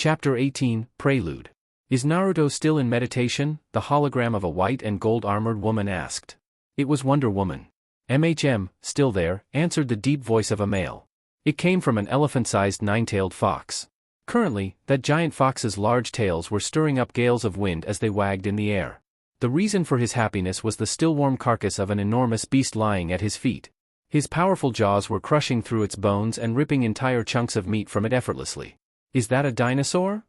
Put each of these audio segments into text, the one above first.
Chapter 18, Prelude. Is Naruto still in meditation? The hologram of a white and gold-armored woman asked. It was Wonder Woman. Still there, answered the deep voice of a male. It came from an elephant-sized nine-tailed fox. Currently, that giant fox's large tails were stirring up gales of wind as they wagged in the air. The reason for his happiness was the still-warm carcass of an enormous beast lying at his feet. His powerful jaws were crushing through its bones and ripping entire chunks of meat from it effortlessly. Is that a dinosaur?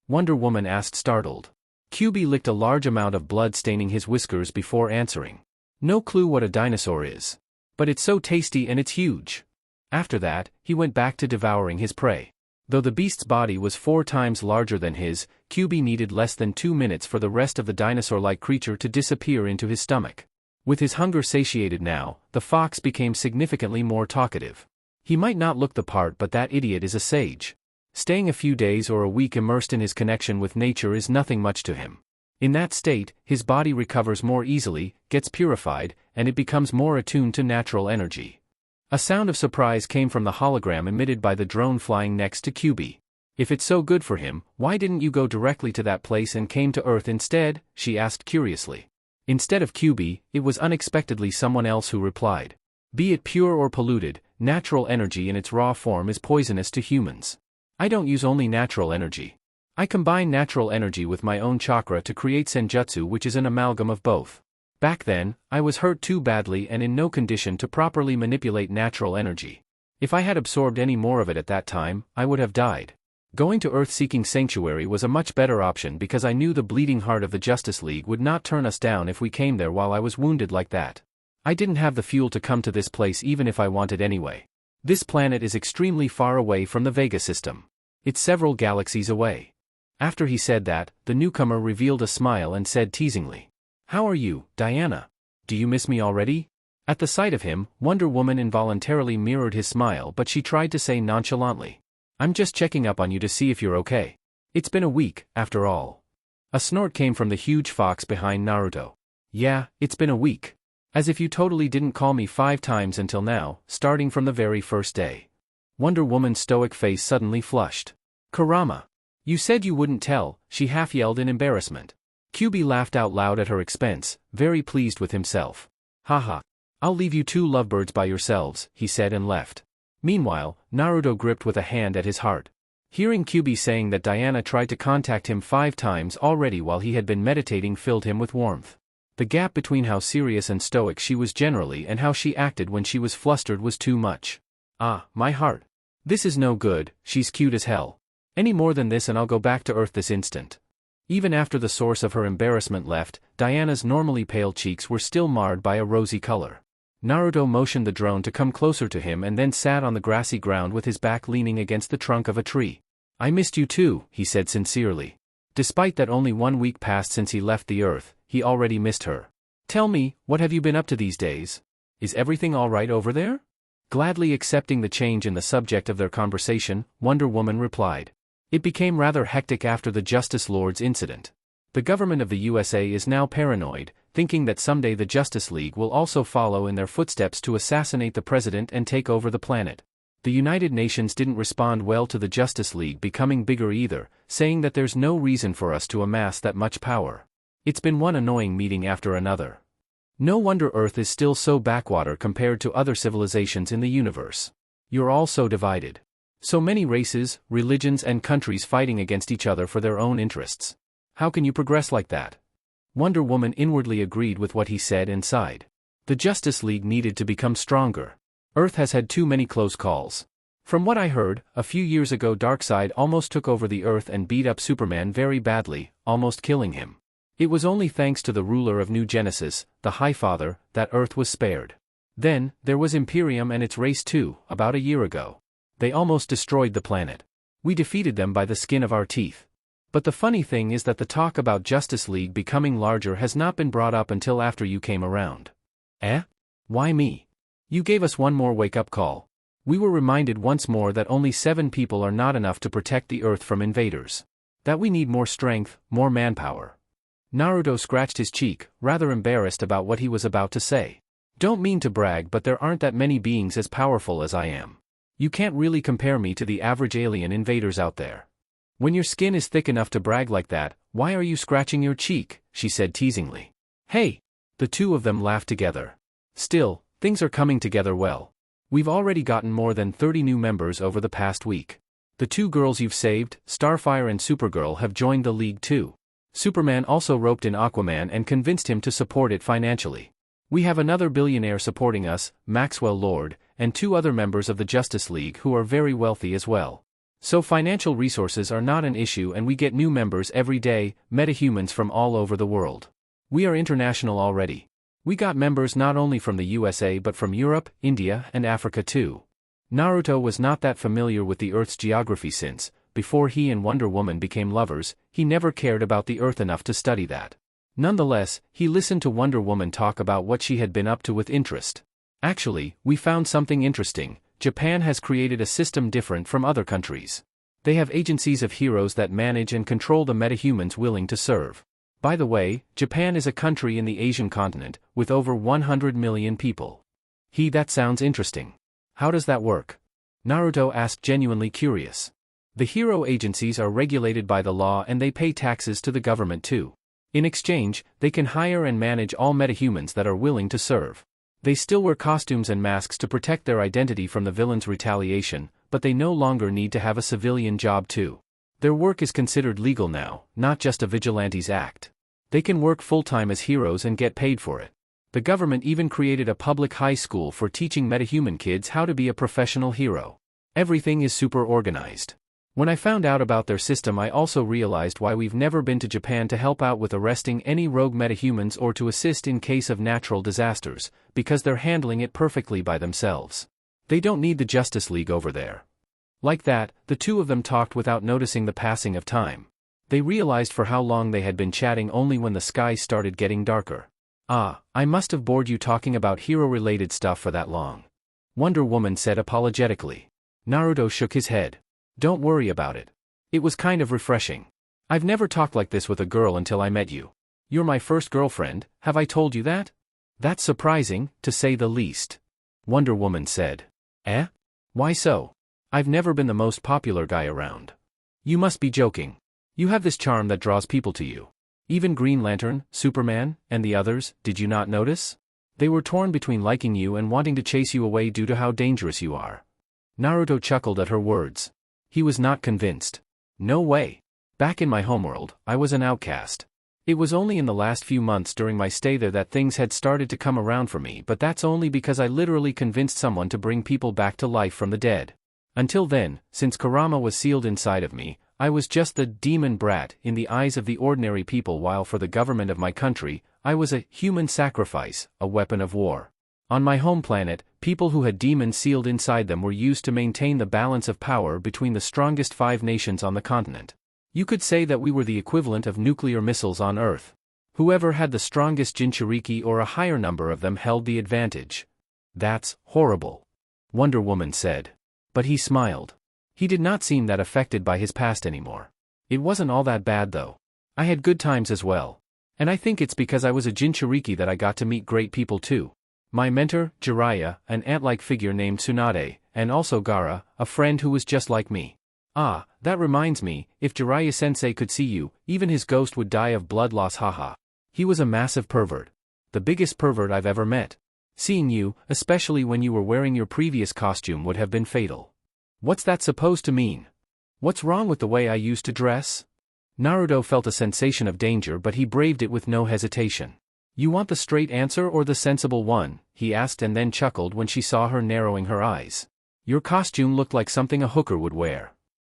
Wonder Woman asked, startled. QB licked a large amount of blood staining his whiskers before answering. No clue what a dinosaur is. But it's so tasty and it's huge. After that, he went back to devouring his prey. Though the beast's body was 4 times larger than his, QB needed less than 2 minutes for the rest of the dinosaur-like creature to disappear into his stomach. With his hunger satiated now, the fox became significantly more talkative. He might not look the part, but that idiot is a sage. Staying a few days or a week immersed in his connection with nature is nothing much to him. In that state, his body recovers more easily, gets purified, and it becomes more attuned to natural energy. A sound of surprise came from the hologram emitted by the drone flying next to QB. If it's so good for him, why didn't you go directly to that place and came to Earth instead? She asked curiously. Instead of QB, it was unexpectedly someone else who replied. Be it pure or polluted, natural energy in its raw form is poisonous to humans. I don't use only natural energy. I combine natural energy with my own chakra to create senjutsu, which is an amalgam of both. Back then, I was hurt too badly and in no condition to properly manipulate natural energy. If I had absorbed any more of it at that time, I would have died. Going to Earth seeking sanctuary was a much better option because I knew the bleeding heart of the Justice League would not turn us down if we came there while I was wounded like that. I didn't have the fuel to come to this place even if I wanted anyway. This planet is extremely far away from the Vega system. It's several galaxies away. After he said that, the newcomer revealed a smile and said teasingly, How are you, Diana? Do you miss me already? At the sight of him, Wonder Woman involuntarily mirrored his smile, but she tried to say nonchalantly, I'm just checking up on you to see if you're okay. It's been a week, after all. A snort came from the huge fox behind Naruto. Yeah, it's been a week. As if you totally didn't call me 5 times until now, starting from the very first day. Wonder Woman's stoic face suddenly flushed. Kurama. You said you wouldn't tell, she half yelled in embarrassment. QB laughed out loud at her expense, very pleased with himself. Haha. I'll leave you 2 lovebirds by yourselves, he said and left. Meanwhile, Naruto gripped with a hand at his heart. Hearing QB saying that Diana tried to contact him 5 times already while he had been meditating filled him with warmth. The gap between how serious and stoic she was generally and how she acted when she was flustered was too much. Ah, my heart. This is no good, she's cute as hell. Any more than this and I'll go back to Earth this instant. Even after the source of her embarrassment left, Diana's normally pale cheeks were still marred by a rosy color. Naruto motioned the drone to come closer to him and then sat on the grassy ground with his back leaning against the trunk of a tree. I missed you too, he said sincerely. Despite that only 1 week passed since he left the Earth, he already missed her. Tell me, what have you been up to these days? Is everything all right over there? Gladly accepting the change in the subject of their conversation, Wonder Woman replied. It became rather hectic after the Justice Lord's incident. The government of the USA is now paranoid, thinking that someday the Justice League will also follow in their footsteps to assassinate the president and take over the planet. The United Nations didn't respond well to the Justice League becoming bigger either, saying that there's no reason for us to amass that much power. It's been one annoying meeting after another. No wonder Earth is still so backwater compared to other civilizations in the universe. You're all so divided. So many races, religions and countries fighting against each other for their own interests. How can you progress like that? Wonder Woman inwardly agreed with what he said and sighed. The Justice League needed to become stronger. Earth has had too many close calls. From what I heard, a few years ago Darkseid almost took over the Earth and beat up Superman very badly, almost killing him. It was only thanks to the ruler of New Genesis, the Highfather, that Earth was spared. Then, there was Imperium and its race too, about a year ago. They almost destroyed the planet. We defeated them by the skin of our teeth. But the funny thing is that the talk about Justice League becoming larger has not been brought up until after you came around. Eh? Why me? You gave us one more wake-up call. We were reminded once more that only 7 people are not enough to protect the Earth from invaders. That we need more strength, more manpower. Naruto scratched his cheek, rather embarrassed about what he was about to say. Don't mean to brag, but there aren't that many beings as powerful as I am. You can't really compare me to the average alien invaders out there. When your skin is thick enough to brag like that, why are you scratching your cheek? She said teasingly. Hey! The two of them laughed together. Still, things are coming together well. We've already gotten more than 30 new members over the past week. The two girls you've saved, Starfire and Supergirl, have joined the league too. Superman also roped in Aquaman and convinced him to support it financially. We have another billionaire supporting us, Maxwell Lord, and 2 other members of the Justice League who are very wealthy as well. So financial resources are not an issue, and we get new members every day, metahumans from all over the world. We are international already. We got members not only from the USA but from Europe, India, and Africa too. Naruto was not that familiar with the Earth's geography since, before he and Wonder Woman became lovers, he never cared about the Earth enough to study that. Nonetheless, he listened to Wonder Woman talk about what she had been up to with interest. Actually, we found something interesting. Japan has created a system different from other countries. They have agencies of heroes that manage and control the metahumans willing to serve. By the way, Japan is a country in the Asian continent, with over 100 million people. That sounds interesting. How does that work? Naruto asked, genuinely curious. The hero agencies are regulated by the law and they pay taxes to the government too. In exchange, they can hire and manage all metahumans that are willing to serve. They still wear costumes and masks to protect their identity from the villain's retaliation, but they no longer need to have a civilian job too. Their work is considered legal now, not just a vigilante's act. They can work full-time as heroes and get paid for it. The government even created a public high school for teaching metahuman kids how to be a professional hero. Everything is super organized. When I found out about their system, I also realized why we've never been to Japan to help out with arresting any rogue metahumans or to assist in case of natural disasters, because they're handling it perfectly by themselves. They don't need the Justice League over there. Like that, the two of them talked without noticing the passing of time. They realized for how long they had been chatting only when the sky started getting darker. I must have bored you talking about hero-related stuff for that long. Wonder Woman said apologetically. Naruto shook his head. Don't worry about it. It was kind of refreshing. I've never talked like this with a girl until I met you. You're my first girlfriend, have I told you that? That's surprising, to say the least. Wonder Woman said. Why so? I've never been the most popular guy around. You must be joking. You have this charm that draws people to you. Even Green Lantern, Superman, and the others, did you not notice? They were torn between liking you and wanting to chase you away due to how dangerous you are. Naruto chuckled at her words. He was not convinced. No way. Back in my homeworld, I was an outcast. It was only in the last few months during my stay there that things had started to come around for me, but that's only because I literally convinced someone to bring people back to life from the dead. Until then, since Kurama was sealed inside of me, I was just the demon brat in the eyes of the ordinary people, while for the government of my country, I was a human sacrifice, a weapon of war. On my home planet, people who had demons sealed inside them were used to maintain the balance of power between the strongest 5 nations on the continent. You could say that we were the equivalent of nuclear missiles on Earth. Whoever had the strongest Jinchuriki or a higher number of them held the advantage. That's horrible. Wonder Woman said. But he smiled. He did not seem that affected by his past anymore. It wasn't all that bad though. I had good times as well. And I think it's because I was a Jinchuriki that I got to meet great people too. My mentor, Jiraiya, an ant-like figure named Tsunade, and also Gaara, a friend who was just like me. That reminds me, if Jiraiya-sensei could see you, even his ghost would die of blood loss, haha. He was a massive pervert. The biggest pervert I've ever met. Seeing you, especially when you were wearing your previous costume, would have been fatal. What's that supposed to mean? What's wrong with the way I used to dress? Naruto felt a sensation of danger, but he braved it with no hesitation. You want the straight answer or the sensible one? He asked, and then chuckled when she saw her narrowing her eyes. Your costume looked like something a hooker would wear.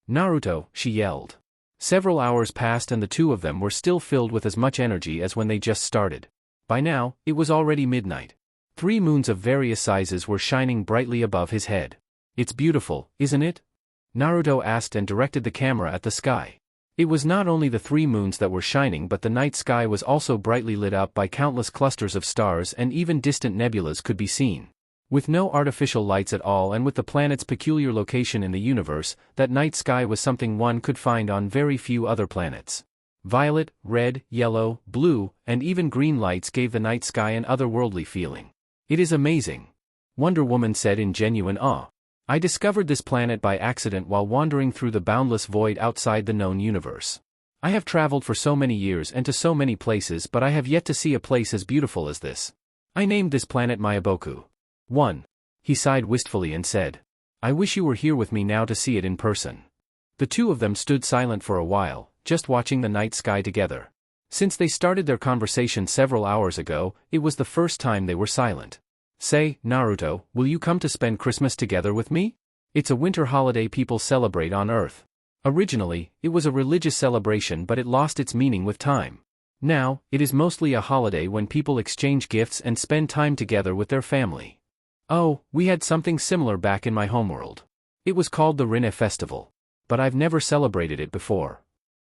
Naruto, she yelled. Several hours passed and the two of them were still filled with as much energy as when they just started. By now, it was already midnight. 3 moons of various sizes were shining brightly above his head. It's beautiful, isn't it? Naruto asked and directed the camera at the sky. It was not only the 3 moons that were shining, but the night sky was also brightly lit up by countless clusters of stars, and even distant nebulas could be seen. With no artificial lights at all and with the planet's peculiar location in the universe, that night sky was something one could find on very few other planets. Violet, red, yellow, blue, and even green lights gave the night sky an otherworldly feeling. It is amazing. Wonder Woman said in genuine awe. I discovered this planet by accident while wandering through the boundless void outside the known universe. I have traveled for so many years and to so many places, but I have yet to see a place as beautiful as this. I named this planet Mayaboku. 1. He sighed wistfully and said, I wish you were here with me now to see it in person. The two of them stood silent for a while, just watching the night sky together. Since they started their conversation several hours ago, it was the first time they were silent. Say, Naruto, will you come to spend Christmas together with me? It's a winter holiday people celebrate on Earth. Originally, it was a religious celebration, but it lost its meaning with time. Now, it is mostly a holiday when people exchange gifts and spend time together with their family. Oh, we had something similar back in my homeworld. It was called the Rinne Festival. But I've never celebrated it before.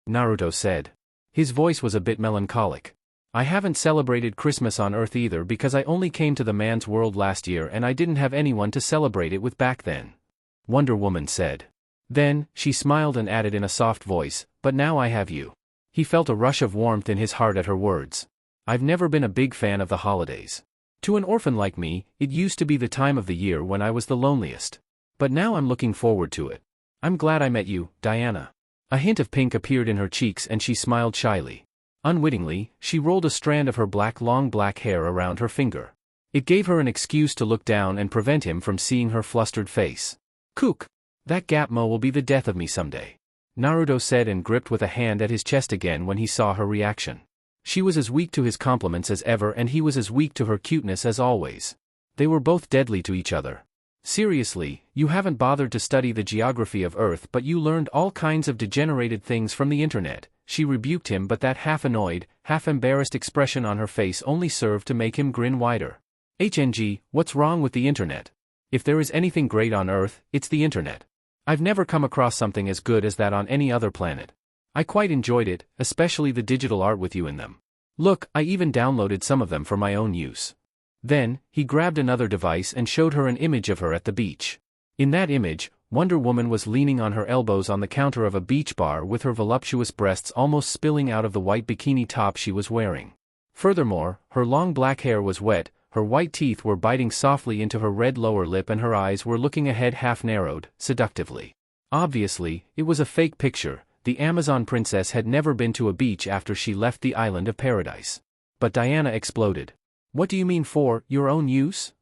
Naruto said. His voice was a bit melancholic. I haven't celebrated Christmas on Earth either because I only came to the man's world last year and I didn't have anyone to celebrate it with back then. Wonder Woman said. Then, she smiled and added in a soft voice, but now I have you. He felt a rush of warmth in his heart at her words. I've never been a big fan of the holidays. To an orphan like me, it used to be the time of the year when I was the loneliest. But now I'm looking forward to it. I'm glad I met you, Diana. A hint of pink appeared in her cheeks and she smiled shyly. Unwittingly, she rolled a strand of her long black hair around her finger. It gave her an excuse to look down and prevent him from seeing her flustered face. Kook! That Gapmo will be the death of me someday. Naruto said and gripped with a hand at his chest again when he saw her reaction. She was as weak to his compliments as ever and he was as weak to her cuteness as always. They were both deadly to each other. Seriously, you haven't bothered to study the geography of Earth but you learned all kinds of degenerated things from the internet, she rebuked him, but that half-annoyed, half-embarrassed expression on her face only served to make him grin wider. HNG, what's wrong with the internet? If there is anything great on Earth, it's the internet. I've never come across something as good as that on any other planet. I quite enjoyed it, especially the digital art with you in them. Look, I even downloaded some of them for my own use. Then, he grabbed another device and showed her an image of her at the beach. In that image, Wonder Woman was leaning on her elbows on the counter of a beach bar with her voluptuous breasts almost spilling out of the white bikini top she was wearing. Furthermore, her long black hair was wet, her white teeth were biting softly into her red lower lip and her eyes were looking ahead half-narrowed, seductively. Obviously, it was a fake picture. The Amazon princess had never been to a beach after she left the island of paradise. But Diana exploded. What do you mean for your own use?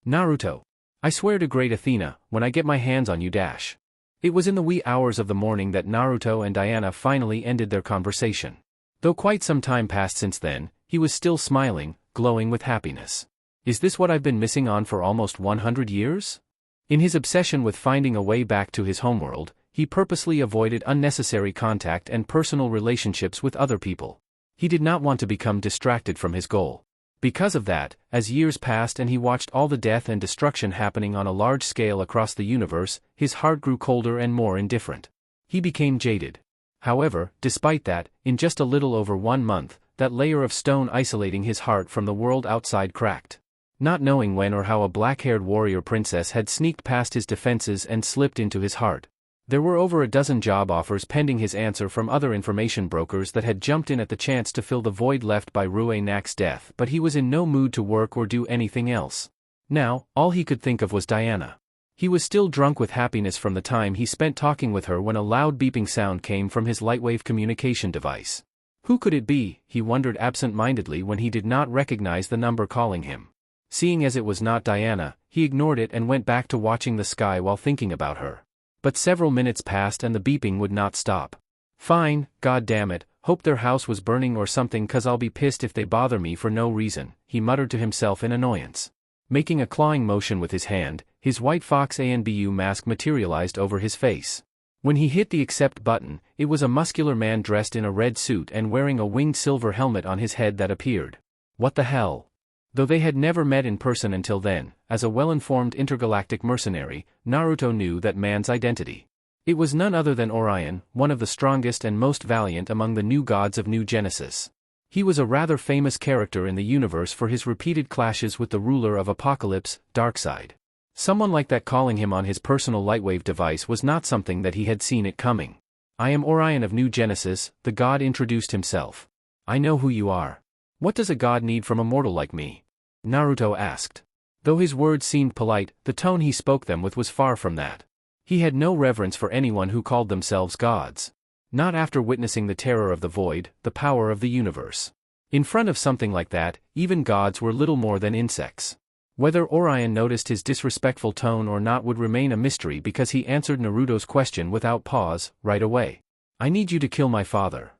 Naruto. I swear to great Athena, when I get my hands on you dash. It was in the wee hours of the morning that Naruto and Diana finally ended their conversation. Though quite some time passed since then, he was still smiling, glowing with happiness. Is this what I've been missing on for almost 100 years? In his obsession with finding a way back to his homeworld, he purposely avoided unnecessary contact and personal relationships with other people. He did not want to become distracted from his goal. Because of that, as years passed and he watched all the death and destruction happening on a large scale across the universe, his heart grew colder and more indifferent. He became jaded. However, despite that, in just a little over 1 month, that layer of stone isolating his heart from the world outside cracked. Not knowing when or how a black-haired warrior princess had sneaked past his defenses and slipped into his heart. There were over a dozen job offers pending his answer from other information brokers that had jumped in at the chance to fill the void left by Rue Nak's death, but he was in no mood to work or do anything else. Now, all he could think of was Diana. He was still drunk with happiness from the time he spent talking with her when a loud beeping sound came from his lightwave communication device. Who could it be, he wondered absent-mindedly when he did not recognize the number calling him. Seeing as it was not Diana, he ignored it and went back to watching the sky while thinking about her. But several minutes passed and the beeping would not stop. Fine, god damn it, hope their house was burning or something cause I'll be pissed if they bother me for no reason, he muttered to himself in annoyance. Making a clawing motion with his hand, his white Fox ANBU mask materialized over his face. When he hit the accept button, it was a muscular man dressed in a red suit and wearing a winged silver helmet on his head that appeared. What the hell? Though they had never met in person until then, as a well-informed intergalactic mercenary, Naruto knew that man's identity. It was none other than Orion, one of the strongest and most valiant among the new gods of New Genesis. He was a rather famous character in the universe for his repeated clashes with the ruler of Apocalypse, Darkseid. Someone like that calling him on his personal lightwave device was not something that he had seen it coming. I am Orion of New Genesis, the god introduced himself. I know who you are. What does a god need from a mortal like me? Naruto asked. Though his words seemed polite, the tone he spoke them with was far from that. He had no reverence for anyone who called themselves gods. Not after witnessing the terror of the void, the power of the universe. In front of something like that, even gods were little more than insects. Whether Orion noticed his disrespectful tone or not would remain a mystery because he answered Naruto's question without pause, right away. I need you to kill my father.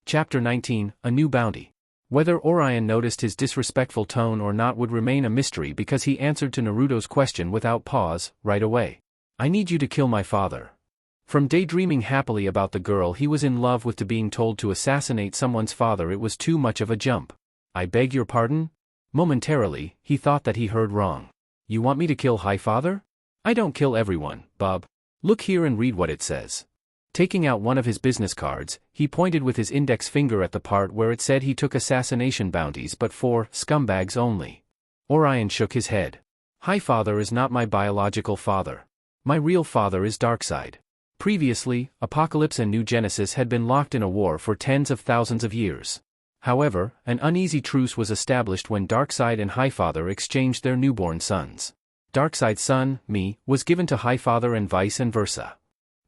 Chapter 19, A New Bounty. Whether Orion noticed his disrespectful tone or not would remain a mystery because he answered to Naruto's question without pause, right away. I need you to kill my father. From daydreaming happily about the girl he was in love with to being told to assassinate someone's father, it was too much of a jump. I beg your pardon? Momentarily, he thought that he heard wrong. You want me to kill Highfather? I don't kill everyone, bub. Look here and read what it says. Taking out one of his business cards, he pointed with his index finger at the part where it said he took assassination bounties but for scumbags only. Orion shook his head. Highfather is not my biological father. My real father is Darkseid. Previously, Apocalypse and New Genesis had been locked in a war for tens of thousands of years. However, an uneasy truce was established when Darkseid and Highfather exchanged their newborn sons. Darkseid's son, me, was given to Highfather and vice versa.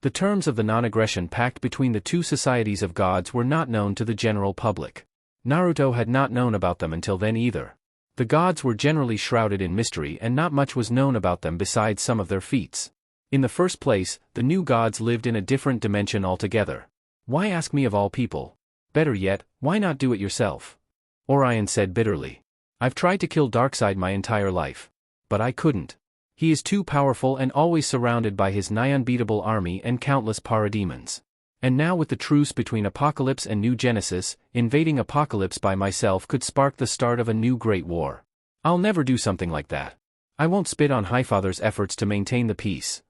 The terms of the non-aggression pact between the two societies of gods were not known to the general public. Naruto had not known about them until then either. The gods were generally shrouded in mystery and not much was known about them besides some of their feats. In the first place, the new gods lived in a different dimension altogether. Why ask me of all people? Better yet, why not do it yourself? Orion said bitterly. I've tried to kill Darkseid my entire life. But I couldn't. He is too powerful and always surrounded by his nigh unbeatable army and countless parademons. And now with the truce between Apocalypse and New Genesis, invading Apocalypse by myself could spark the start of a new great war. I'll never do something like that. I won't spit on Highfather's efforts to maintain the peace.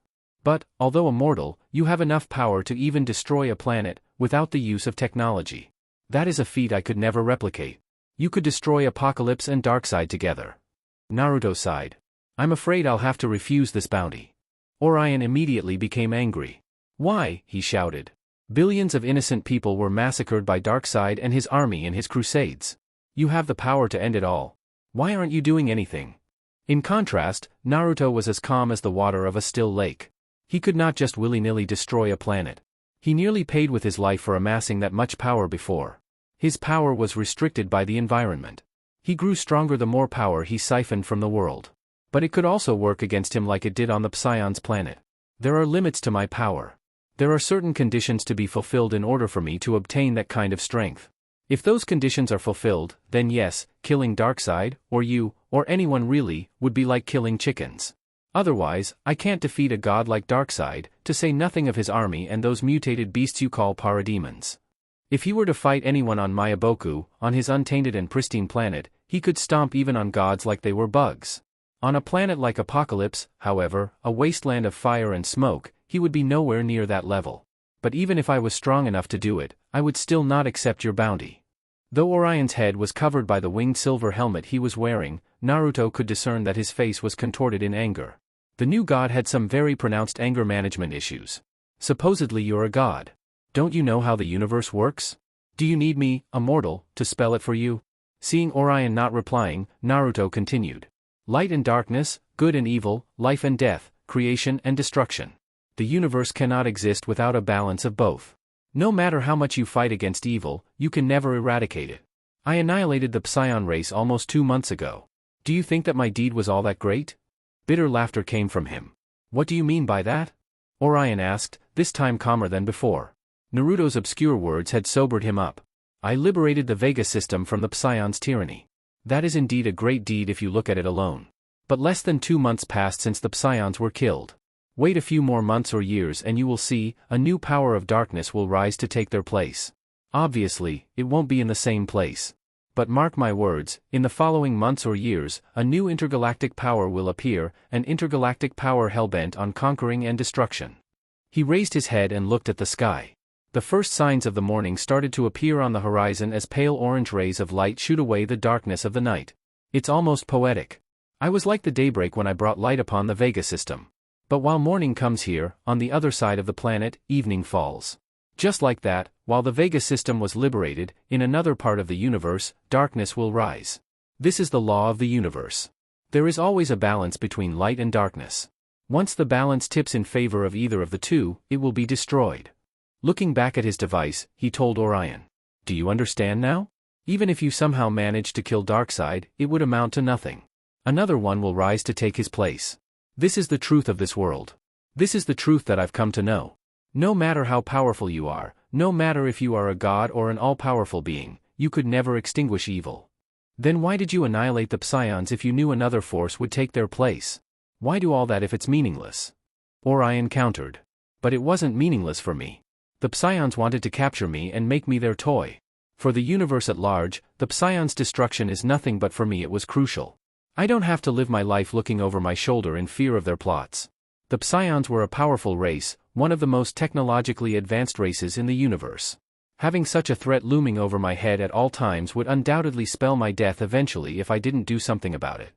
But, although immortal, you have enough power to even destroy a planet, without the use of technology. That is a feat I could never replicate. You could destroy Apocalypse and Darkseid together. Naruto sighed. I'm afraid I'll have to refuse this bounty. Orion immediately became angry. Why? He shouted. Billions of innocent people were massacred by Darkseid and his army in his crusades. You have the power to end it all. Why aren't you doing anything? In contrast, Naruto was as calm as the water of a still lake. He could not just willy-nilly destroy a planet. He nearly paid with his life for amassing that much power before. His power was restricted by the environment. He grew stronger the more power he siphoned from the world. But it could also work against him like it did on the Psion's planet. There are limits to my power. There are certain conditions to be fulfilled in order for me to obtain that kind of strength. If those conditions are fulfilled, then yes, killing Darkseid, or you, or anyone really, would be like killing chickens. Otherwise, I can't defeat a god like Darkseid, to say nothing of his army and those mutated beasts you call parademons. If he were to fight anyone on Mayaboku, on his untainted and pristine planet, he could stomp even on gods like they were bugs. On a planet like Apocalypse, however, a wasteland of fire and smoke, he would be nowhere near that level. But even if I was strong enough to do it, I would still not accept your bounty. Though Orion's head was covered by the winged silver helmet he was wearing, Naruto could discern that his face was contorted in anger. The new god had some very pronounced anger management issues. Supposedly you're a god. Don't you know how the universe works? Do you need me, a mortal, to spell it for you? Seeing Orion not replying, Naruto continued. Light and darkness, good and evil, life and death, creation and destruction. The universe cannot exist without a balance of both. No matter how much you fight against evil, you can never eradicate it. I annihilated the Psion race almost 2 months ago. Do you think that my deed was all that great? Bitter laughter came from him. What do you mean by that? Orion asked, this time calmer than before. Naruto's obscure words had sobered him up. I liberated the Vega system from the Psion's tyranny. That is indeed a great deed if you look at it alone. But less than 2 months passed since the Psions were killed. Wait a few more months or years and you will see, a new power of darkness will rise to take their place. Obviously, it won't be in the same place. But mark my words, in the following months or years, a new intergalactic power will appear, an intergalactic power hell-bent on conquering and destruction. He raised his head and looked at the sky. The first signs of the morning started to appear on the horizon as pale orange rays of light shoot away the darkness of the night. It's almost poetic. I was like the daybreak when I brought light upon the Vega system. But while morning comes here, on the other side of the planet, evening falls. Just like that, while the Vega system was liberated, in another part of the universe, darkness will rise. This is the law of the universe. There is always a balance between light and darkness. Once the balance tips in favor of either of the two, it will be destroyed. Looking back at his device, he told Orion. Do you understand now? Even if you somehow manage to kill Darkseid, it would amount to nothing. Another one will rise to take his place. This is the truth of this world. This is the truth that I've come to know. No matter how powerful you are, no matter if you are a god or an all-powerful being, you could never extinguish evil. Then why did you annihilate the Psions if you knew another force would take their place? Why do all that if it's meaningless? Orion countered. But it wasn't meaningless for me. The Psions wanted to capture me and make me their toy. For the universe at large, the Psions' destruction is nothing, but for me it was crucial. I don't have to live my life looking over my shoulder in fear of their plots. The Psions were a powerful race, one of the most technologically advanced races in the universe. Having such a threat looming over my head at all times would undoubtedly spell my death eventually if I didn't do something about it.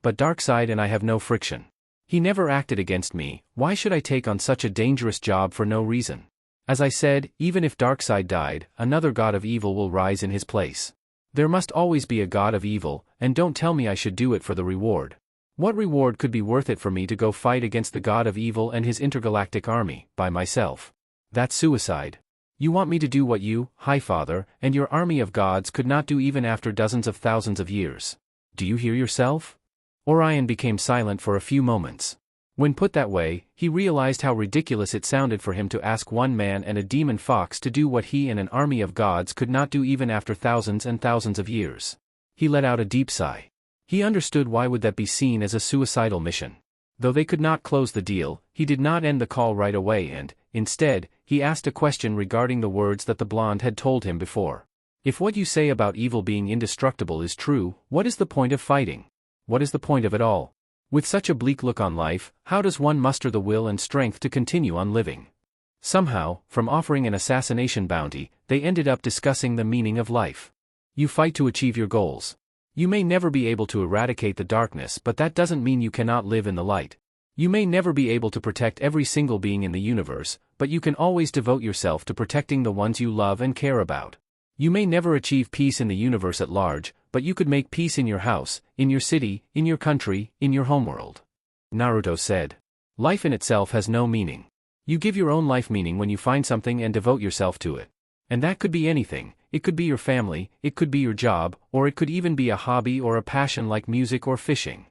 But Darkseid and I have no friction. He never acted against me. Why should I take on such a dangerous job for no reason? As I said, even if Darkseid died, another god of evil will rise in his place. There must always be a god of evil, and don't tell me I should do it for the reward. What reward could be worth it for me to go fight against the god of evil and his intergalactic army, by myself? That's suicide. You want me to do what you, Highfather, and your army of gods could not do even after dozens of thousands of years. Do you hear yourself? Orion became silent for a few moments. When put that way, he realized how ridiculous it sounded for him to ask one man and a demon fox to do what he and an army of gods could not do even after thousands and thousands of years. He let out a deep sigh. He understood why would that be seen as a suicidal mission. Though they could not close the deal, he did not end the call right away and, instead, he asked a question regarding the words that the blonde had told him before. If what you say about evil being indestructible is true, what is the point of fighting? What is the point of it all? With such a bleak look on life, how does one muster the will and strength to continue on living? Somehow, from offering an assassination bounty, they ended up discussing the meaning of life. You fight to achieve your goals. You may never be able to eradicate the darkness, but that doesn't mean you cannot live in the light. You may never be able to protect every single being in the universe, but you can always devote yourself to protecting the ones you love and care about. You may never achieve peace in the universe at large, but you could make peace in your house, in your city, in your country, in your homeworld. Naruto said. Life in itself has no meaning. You give your own life meaning when you find something and devote yourself to it. And that could be anything. It could be your family, it could be your job, or it could even be a hobby or a passion like music or fishing.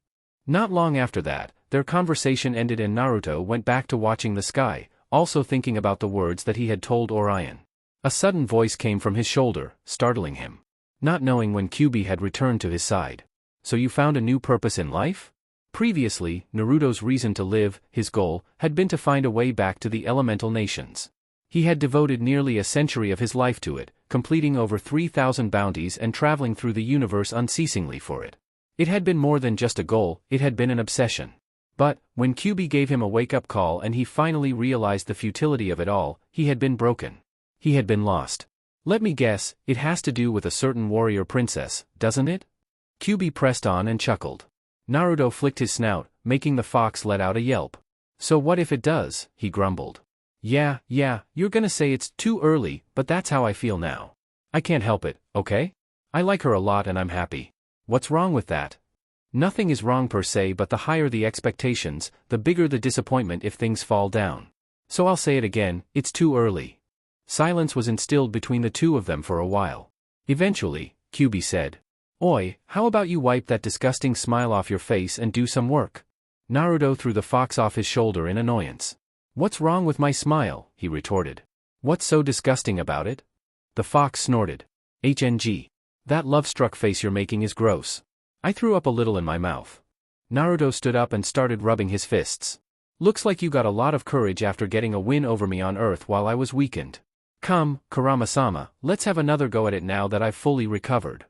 Not long after that, their conversation ended and Naruto went back to watching the sky, also thinking about the words that he had told Orion. A sudden voice came from his shoulder, startling him. Not knowing when Kyuubi had returned to his side. So you found a new purpose in life? Previously, Naruto's reason to live, his goal, had been to find a way back to the elemental nations. He had devoted nearly a century of his life to it, completing over 3,000 bounties and traveling through the universe unceasingly for it. It had been more than just a goal, it had been an obsession. But, when Kyuubi gave him a wake-up call and he finally realized the futility of it all, he had been broken. He had been lost. Let me guess, it has to do with a certain warrior princess, doesn't it? Kyuubi pressed on and chuckled. Naruto flicked his snout, making the fox let out a yelp. So what if it does, he grumbled. Yeah, you're gonna say it's too early, but that's how I feel now. I can't help it, okay? I like her a lot and I'm happy. What's wrong with that? Nothing is wrong per se, but the higher the expectations, the bigger the disappointment if things fall down. So I'll say it again, it's too early. Silence was instilled between the two of them for a while. Eventually, Kyuubi said. Oi, how about you wipe that disgusting smile off your face and do some work? Naruto threw the fox off his shoulder in annoyance. What's wrong with my smile? He retorted. What's so disgusting about it? The fox snorted. HNG. That love-struck face you're making is gross. I threw up a little in my mouth. Naruto stood up and started rubbing his fists. Looks like you got a lot of courage after getting a win over me on Earth while I was weakened. Come, Kurama-sama, let's have another go at it now that I've fully recovered.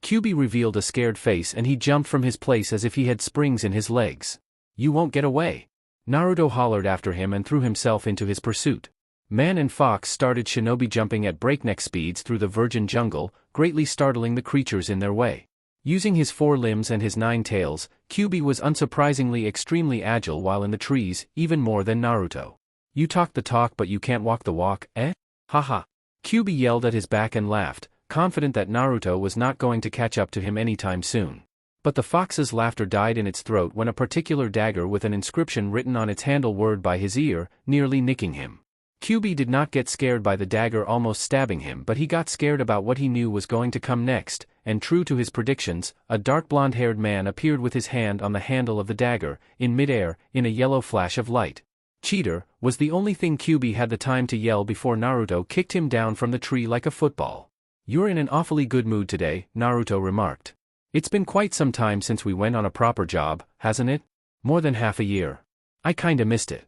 Kyuubi revealed a scared face and he jumped from his place as if he had springs in his legs. You won't get away. Naruto hollered after him and threw himself into his pursuit. Man and fox started shinobi jumping at breakneck speeds through the virgin jungle, greatly startling the creatures in their way. Using his 4 limbs and his 9 tails, Kyuubi was unsurprisingly extremely agile while in the trees, even more than Naruto. You talk the talk but you can't walk the walk, eh? Haha. Kyuubi yelled at his back and laughed, confident that Naruto was not going to catch up to him anytime soon. But the fox's laughter died in its throat when a particular dagger with an inscription written on its handle word by his ear, nearly nicking him. QB did not get scared by the dagger almost stabbing him, but he got scared about what he knew was going to come next, and true to his predictions, a dark blonde-haired man appeared with his hand on the handle of the dagger, in midair, in a yellow flash of light. "Cheater," was the only thing QB had the time to yell before Naruto kicked him down from the tree like a football. "You're in an awfully good mood today," Naruto remarked. "It's been quite some time since we went on a proper job, hasn't it? More than half a year. I kinda missed it."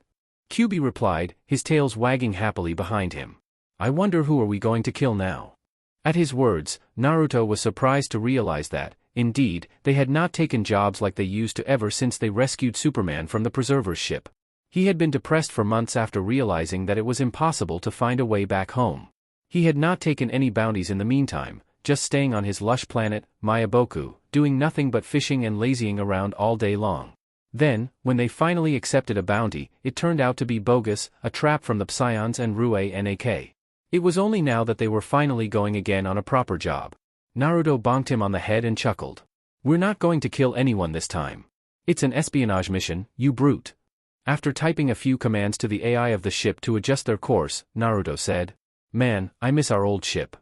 QB replied, his tails wagging happily behind him. "I wonder who are we going to kill now?" At his words, Naruto was surprised to realize that, indeed, they had not taken jobs like they used to ever since they rescued Superman from the Preserver's ship. He had been depressed for months after realizing that it was impossible to find a way back home. He had not taken any bounties in the meantime, just staying on his lush planet, Mayaboku, doing nothing but fishing and lazying around all day long. Then, when they finally accepted a bounty, it turned out to be bogus, a trap from the Psions and Rue Nak. It was only now that they were finally going again on a proper job. Naruto bonked him on the head and chuckled. "We're not going to kill anyone this time. It's an espionage mission, you brute." After typing a few commands to the AI of the ship to adjust their course, Naruto said, "Man, I miss our old ship."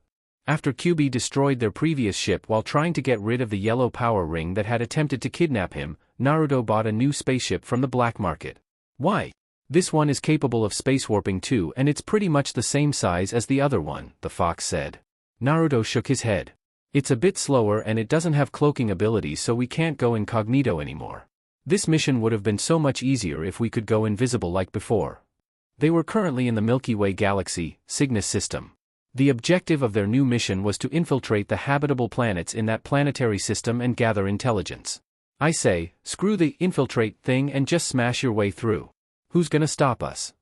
After QB destroyed their previous ship while trying to get rid of the yellow power ring that had attempted to kidnap him, Naruto bought a new spaceship from the black market. "Why? This one is capable of space warping too, and it's pretty much the same size as the other one," the fox said. Naruto shook his head. "It's a bit slower and it doesn't have cloaking abilities, so we can't go incognito anymore. This mission would have been so much easier if we could go invisible like before." They were currently in the Milky Way galaxy, Cygnus system. The objective of their new mission was to infiltrate the habitable planets in that planetary system and gather intelligence. "I say, screw the infiltrate thing and just smash your way through. Who's gonna stop us?"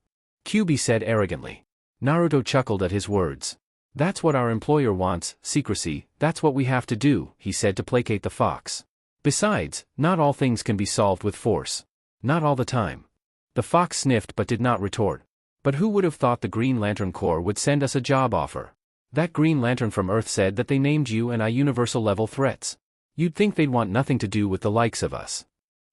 QB said arrogantly. Naruto chuckled at his words. "That's what our employer wants, secrecy, that's what we have to do," he said to placate the fox. "Besides, not all things can be solved with force. Not all the time." The fox sniffed but did not retort. "But who would have thought the Green Lantern Corps would send us a job offer? That Green Lantern from Earth said that they named you and I universal-level threats. You'd think they'd want nothing to do with the likes of us."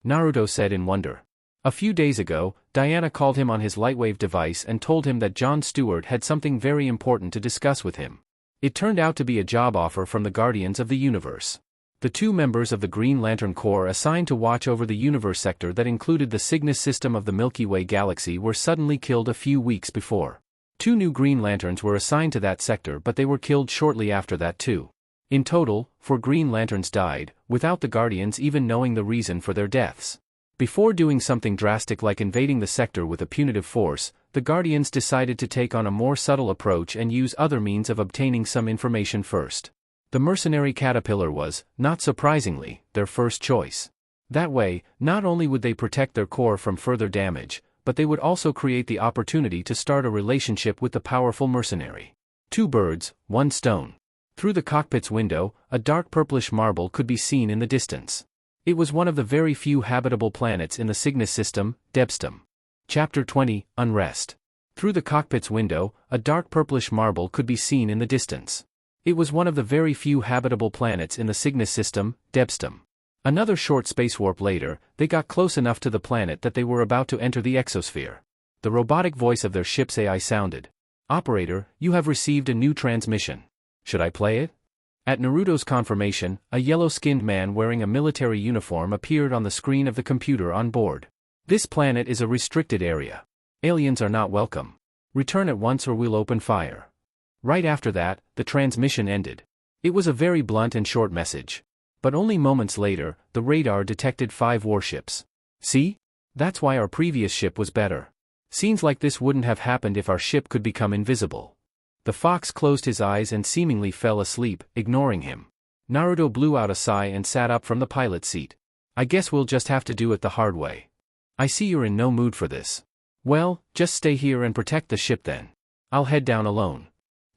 Naruto said in wonder. A few days ago, Diana called him on his lightwave device and told him that Jon Stewart had something very important to discuss with him. It turned out to be a job offer from the Guardians of the Universe. The two members of the Green Lantern Corps assigned to watch over the universe sector that included the Cygnus system of the Milky Way galaxy were suddenly killed a few weeks before. 2 new Green Lanterns were assigned to that sector, but they were killed shortly after that too. In total, 4 Green Lanterns died, without the Guardians even knowing the reason for their deaths. Before doing something drastic like invading the sector with a punitive force, the Guardians decided to take on a more subtle approach and use other means of obtaining some information first. The mercenary caterpillar was, not surprisingly, their first choice. That way, not only would they protect their core from further damage, but they would also create the opportunity to start a relationship with the powerful mercenary. 2 birds, 1 stone. Through the cockpit's window, a dark purplish marble could be seen in the distance. It was one of the very few habitable planets in the Cygnus system, Debstum. Chapter 20, Unrest. Through the cockpit's window, a dark purplish marble could be seen in the distance. It was one of the very few habitable planets in the Cygnus system, Debstum. Another short spacewarp later, they got close enough to the planet that they were about to enter the exosphere. The robotic voice of their ship's AI sounded. "Operator, you have received a new transmission. Should I play it?" At Naruto's confirmation, a yellow-skinned man wearing a military uniform appeared on the screen of the computer on board. "This planet is a restricted area. Aliens are not welcome. Return at once or we'll open fire." Right after that, the transmission ended. It was a very blunt and short message. But only moments later, the radar detected 5 warships. "See? That's why our previous ship was better. Scenes like this wouldn't have happened if our ship could become invisible." The fox closed his eyes and seemingly fell asleep, ignoring him. Naruto blew out a sigh and sat up from the pilot's seat. "I guess we'll just have to do it the hard way. I see you're in no mood for this. Well, just stay here and protect the ship then. I'll head down alone."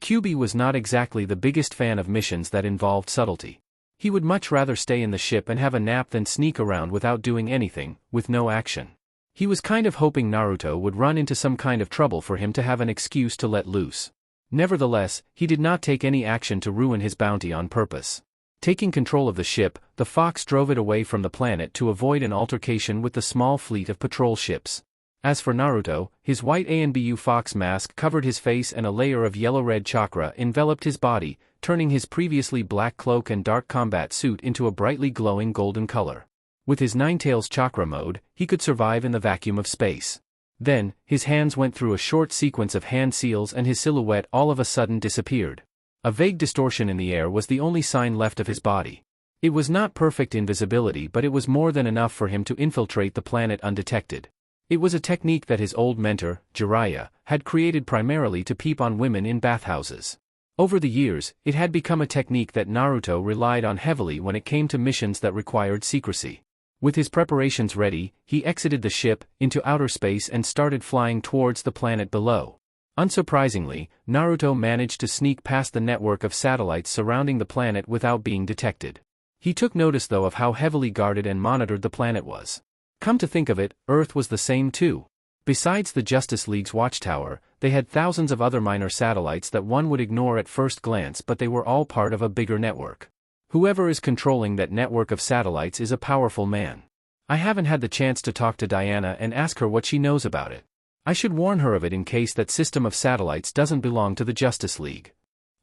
QB was not exactly the biggest fan of missions that involved subtlety. He would much rather stay in the ship and have a nap than sneak around without doing anything, with no action. He was kind of hoping Naruto would run into some kind of trouble for him to have an excuse to let loose. Nevertheless, he did not take any action to ruin his bounty on purpose. Taking control of the ship, the Fox drove it away from the planet to avoid an altercation with the small fleet of patrol ships. As for Naruto, his white ANBU Fox mask covered his face and a layer of yellow-red chakra enveloped his body, turning his previously black cloak and dark combat suit into a brightly glowing golden color. With his Ninetales chakra mode, he could survive in the vacuum of space. Then, his hands went through a short sequence of hand seals and his silhouette all of a sudden disappeared. A vague distortion in the air was the only sign left of his body. It was not perfect invisibility, but it was more than enough for him to infiltrate the planet undetected. It was a technique that his old mentor, Jiraiya, had created primarily to peep on women in bathhouses. Over the years, it had become a technique that Naruto relied on heavily when it came to missions that required secrecy. With his preparations ready, he exited the ship, into outer space and started flying towards the planet below. Unsurprisingly, Naruto managed to sneak past the network of satellites surrounding the planet without being detected. He took notice though of how heavily guarded and monitored the planet was. Come to think of it, Earth was the same too. Besides the Justice League's watchtower, they had thousands of other minor satellites that one would ignore at first glance, but they were all part of a bigger network. Whoever is controlling that network of satellites is a powerful man. I haven't had the chance to talk to Diana and ask her what she knows about it. I should warn her of it in case that system of satellites doesn't belong to the Justice League.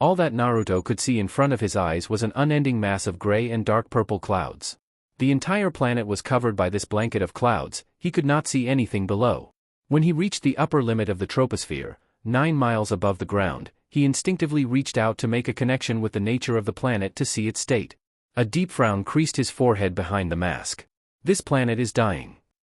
All that Naruto could see in front of his eyes was an unending mass of gray and dark purple clouds. The entire planet was covered by this blanket of clouds, he could not see anything below. When he reached the upper limit of the troposphere, 9 miles above the ground, he instinctively reached out to make a connection with the nature of the planet to see its state. A deep frown creased his forehead behind the mask. This planet is dying.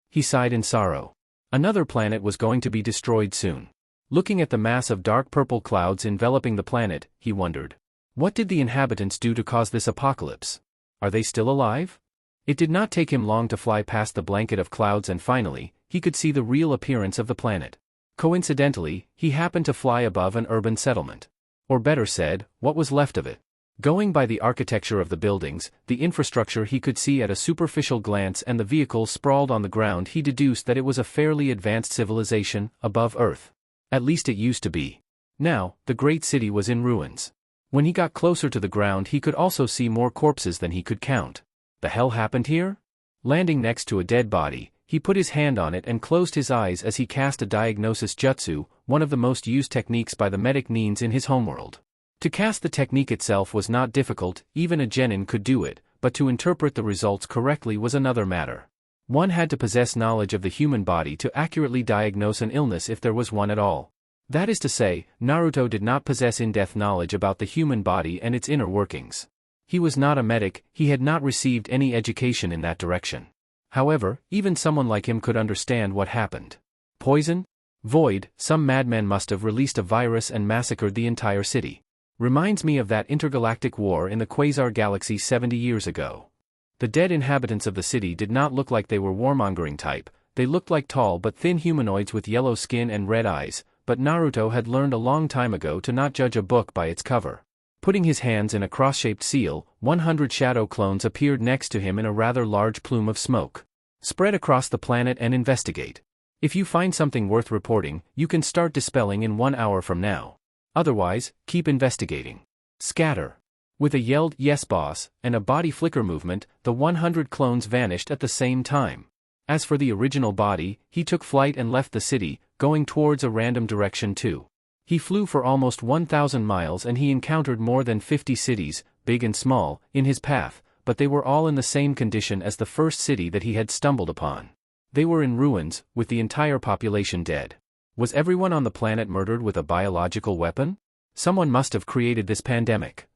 He sighed in sorrow. Another planet was going to be destroyed soon. Looking at the mass of dark purple clouds enveloping the planet, he wondered. What did the inhabitants do to cause this apocalypse? Are they still alive? It did not take him long to fly past the blanket of clouds and finally, he could see the real appearance of the planet. Coincidentally, he happened to fly above an urban settlement. Or better said, what was left of it. Going by the architecture of the buildings, the infrastructure he could see at a superficial glance and the vehicles sprawled on the ground, he deduced that it was a fairly advanced civilization, above Earth. At least it used to be. Now, the great city was in ruins. When he got closer to the ground he could also see more corpses than he could count. The hell happened here? Landing next to a dead body, he put his hand on it and closed his eyes as he cast a diagnosis jutsu, one of the most used techniques by the medic nins in his homeworld. To cast the technique itself was not difficult, even a genin could do it, but to interpret the results correctly was another matter. One had to possess knowledge of the human body to accurately diagnose an illness if there was one at all. That is to say, Naruto did not possess in-depth knowledge about the human body and its inner workings. He was not a medic, he had not received any education in that direction. However, even someone like him could understand what happened. Poison? Void, some madman must have released a virus and massacred the entire city. Reminds me of that intergalactic war in the Quasar Galaxy 70 years ago. The dead inhabitants of the city did not look like they were warmongering type, they looked like tall but thin humanoids with yellow skin and red eyes, but Naruto had learned a long time ago to not judge a book by its cover. Putting his hands in a cross-shaped seal, 100 shadow clones appeared next to him in a rather large plume of smoke. Spread across the planet and investigate. If you find something worth reporting, you can start dispelling in 1 hour from now. Otherwise, keep investigating. Scatter. With a yelled, "Yes boss," and a body flicker movement, the 100 clones vanished at the same time. As for the original body, he took flight and left the city, going towards a random direction too. He flew for almost 1,000 miles and he encountered more than 50 cities, big and small, in his path, but they were all in the same condition as the first city that he had stumbled upon. They were in ruins, with the entire population dead. Was everyone on the planet murdered with a biological weapon? Someone must have created this pandemic.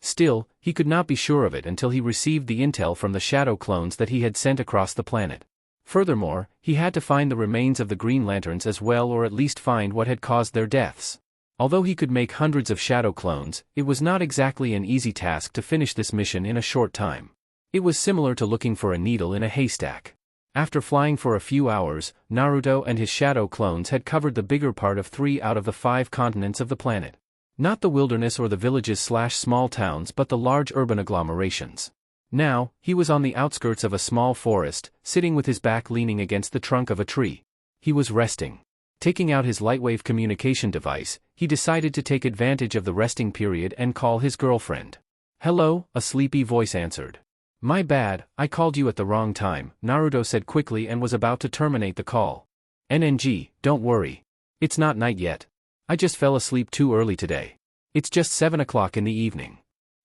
Still, he could not be sure of it until he received the intel from the shadow clones that he had sent across the planet. Furthermore, he had to find the remains of the Green Lanterns as well, or at least find what had caused their deaths. Although he could make hundreds of shadow clones, it was not exactly an easy task to finish this mission in a short time. It was similar to looking for a needle in a haystack. After flying for a few hours, Naruto and his shadow clones had covered the bigger part of 3 out of the 5 continents of the planet. Not the wilderness or the villages/small towns, but the large urban agglomerations. Now, he was on the outskirts of a small forest, sitting with his back leaning against the trunk of a tree. He was resting. Taking out his lightwave communication device, he decided to take advantage of the resting period and call his girlfriend. Hello, a sleepy voice answered. My bad, I called you at the wrong time, Naruto said quickly and was about to terminate the call. NNG, don't worry. It's not night yet. I just fell asleep too early today. It's just 7 o'clock in the evening.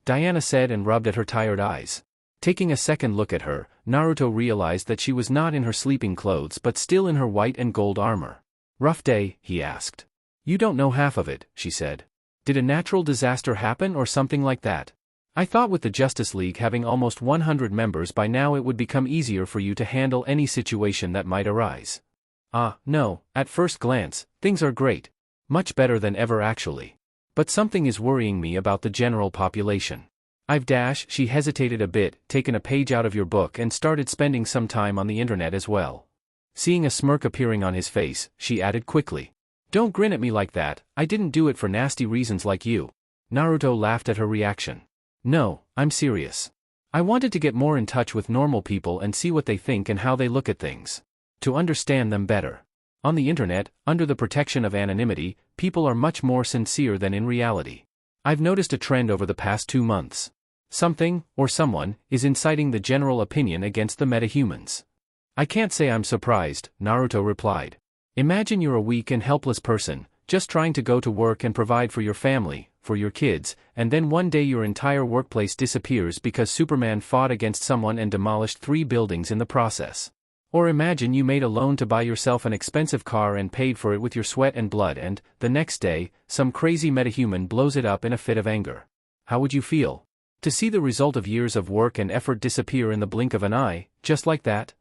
Diana said and rubbed at her tired eyes. Taking a second look at her, Naruto realized that she was not in her sleeping clothes but still in her white and gold armor. Rough day, he asked. You don't know half of it, she said. Did a natural disaster happen or something like that? I thought with the Justice League having almost 100 members by now it would become easier for you to handle any situation that might arise. No, at first glance, things are great. Much better than ever actually. But something is worrying me about the general population. She hesitated a bit, taken a page out of your book and started spending some time on the internet as well. Seeing a smirk appearing on his face, she added quickly. Don't grin at me like that, I didn't do it for nasty reasons like you. Naruto laughed at her reaction. No, I'm serious. I wanted to get more in touch with normal people and see what they think and how they look at things. To understand them better. On the internet, under the protection of anonymity, people are much more sincere than in reality. I've noticed a trend over the past 2 months. Something, or someone, is inciting the general opinion against the metahumans. I can't say I'm surprised, Naruto replied. Imagine you're a weak and helpless person, just trying to go to work and provide for your family, for your kids, and then one day your entire workplace disappears because Superman fought against someone and demolished 3 buildings in the process. Or imagine you made a loan to buy yourself an expensive car and paid for it with your sweat and blood and, the next day, some crazy metahuman blows it up in a fit of anger. How would you feel? To see the result of years of work and effort disappear in the blink of an eye, just like that?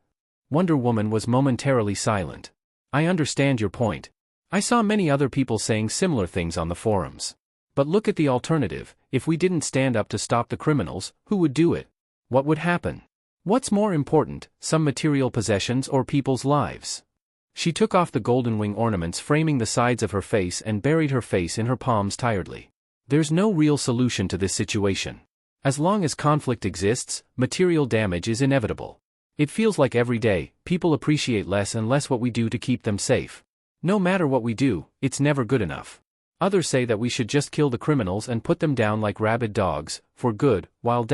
Wonder Woman was momentarily silent. I understand your point. I saw many other people saying similar things on the forums. But look at the alternative, if we didn't stand up to stop the criminals, who would do it? What would happen? What's more important, some material possessions or people's lives? She took off the golden wing ornaments framing the sides of her face and buried her face in her palms tiredly. There's no real solution to this situation. As long as conflict exists, material damage is inevitable. It feels like every day, people appreciate less and less what we do to keep them safe. No matter what we do, it's never good enough. Others say that we should just kill the criminals and put them down like rabid dogs, for good, while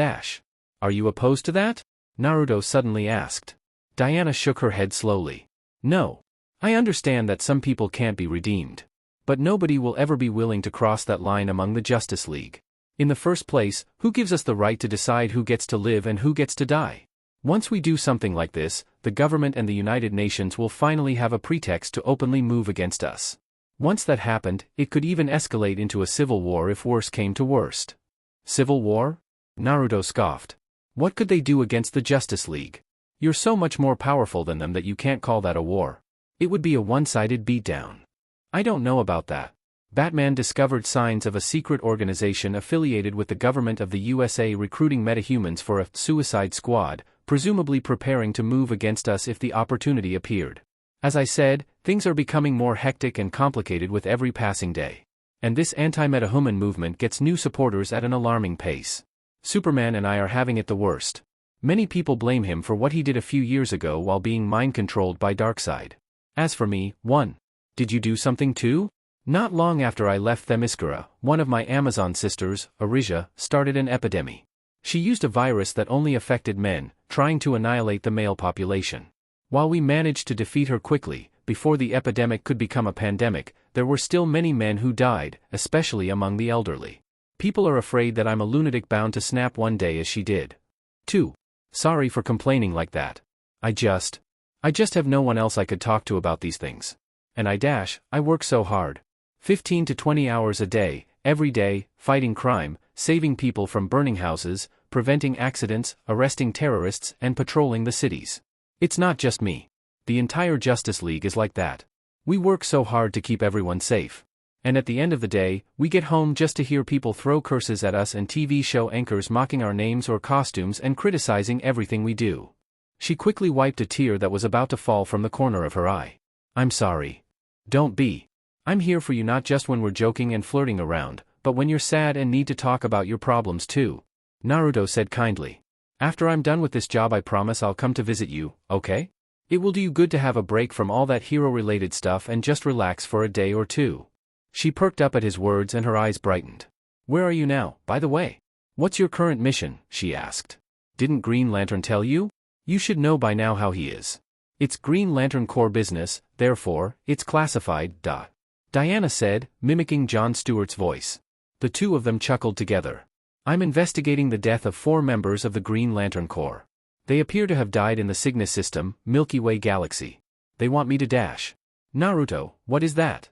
Are you opposed to that? Naruto suddenly asked. Diana shook her head slowly. No. I understand that some people can't be redeemed. But nobody will ever be willing to cross that line among the Justice League. In the first place, who gives us the right to decide who gets to live and who gets to die? Once we do something like this, the government and the United Nations will finally have a pretext to openly move against us. Once that happened, it could even escalate into a civil war if worse came to worst. Civil war? Naruto scoffed. What could they do against the Justice League? You're so much more powerful than them that you can't call that a war. It would be a one-sided beatdown. I don't know about that. Batman discovered signs of a secret organization affiliated with the government of the USA recruiting metahumans for a suicide squad, presumably preparing to move against us if the opportunity appeared. As I said, things are becoming more hectic and complicated with every passing day. And this anti-metahuman movement gets new supporters at an alarming pace. Superman and I are having it the worst. Many people blame him for what he did a few years ago while being mind-controlled by Darkseid. As for me, did you do something too? Not long after I left Themyscira, one of my Amazon sisters, Arisia, started an epidemic. She used a virus that only affected men, trying to annihilate the male population. While we managed to defeat her quickly, before the epidemic could become a pandemic, there were still many men who died, especially among the elderly. People are afraid that I'm a lunatic bound to snap one day as she did. 2. Sorry for complaining like that. I just have no one else I could talk to about these things. And I work so hard. 15 to 20 hours a day, every day, fighting crime, saving people from burning houses, preventing accidents, arresting terrorists, and patrolling the cities. It's not just me. The entire Justice League is like that. We work so hard to keep everyone safe. And at the end of the day, we get home just to hear people throw curses at us and TV show anchors mocking our names or costumes and criticizing everything we do. She quickly wiped a tear that was about to fall from the corner of her eye. I'm sorry. Don't be. I'm here for you not just when we're joking and flirting around, but when you're sad and need to talk about your problems too. Naruto said kindly. After I'm done with this job I promise I'll come to visit you, okay? It will do you good to have a break from all that hero-related stuff and just relax for a day or two. She perked up at his words and her eyes brightened. Where are you now, by the way? What's your current mission? She asked. Didn't Green Lantern tell you? You should know by now how he is. It's Green Lantern core business, therefore, it's classified, duh. Diana said, mimicking Jon Stewart's voice. The two of them chuckled together. I'm investigating the death of 4 members of the Green Lantern Corps. They appear to have died in the Cygnus system, Milky Way galaxy. They want me to dash. Naruto, what is that?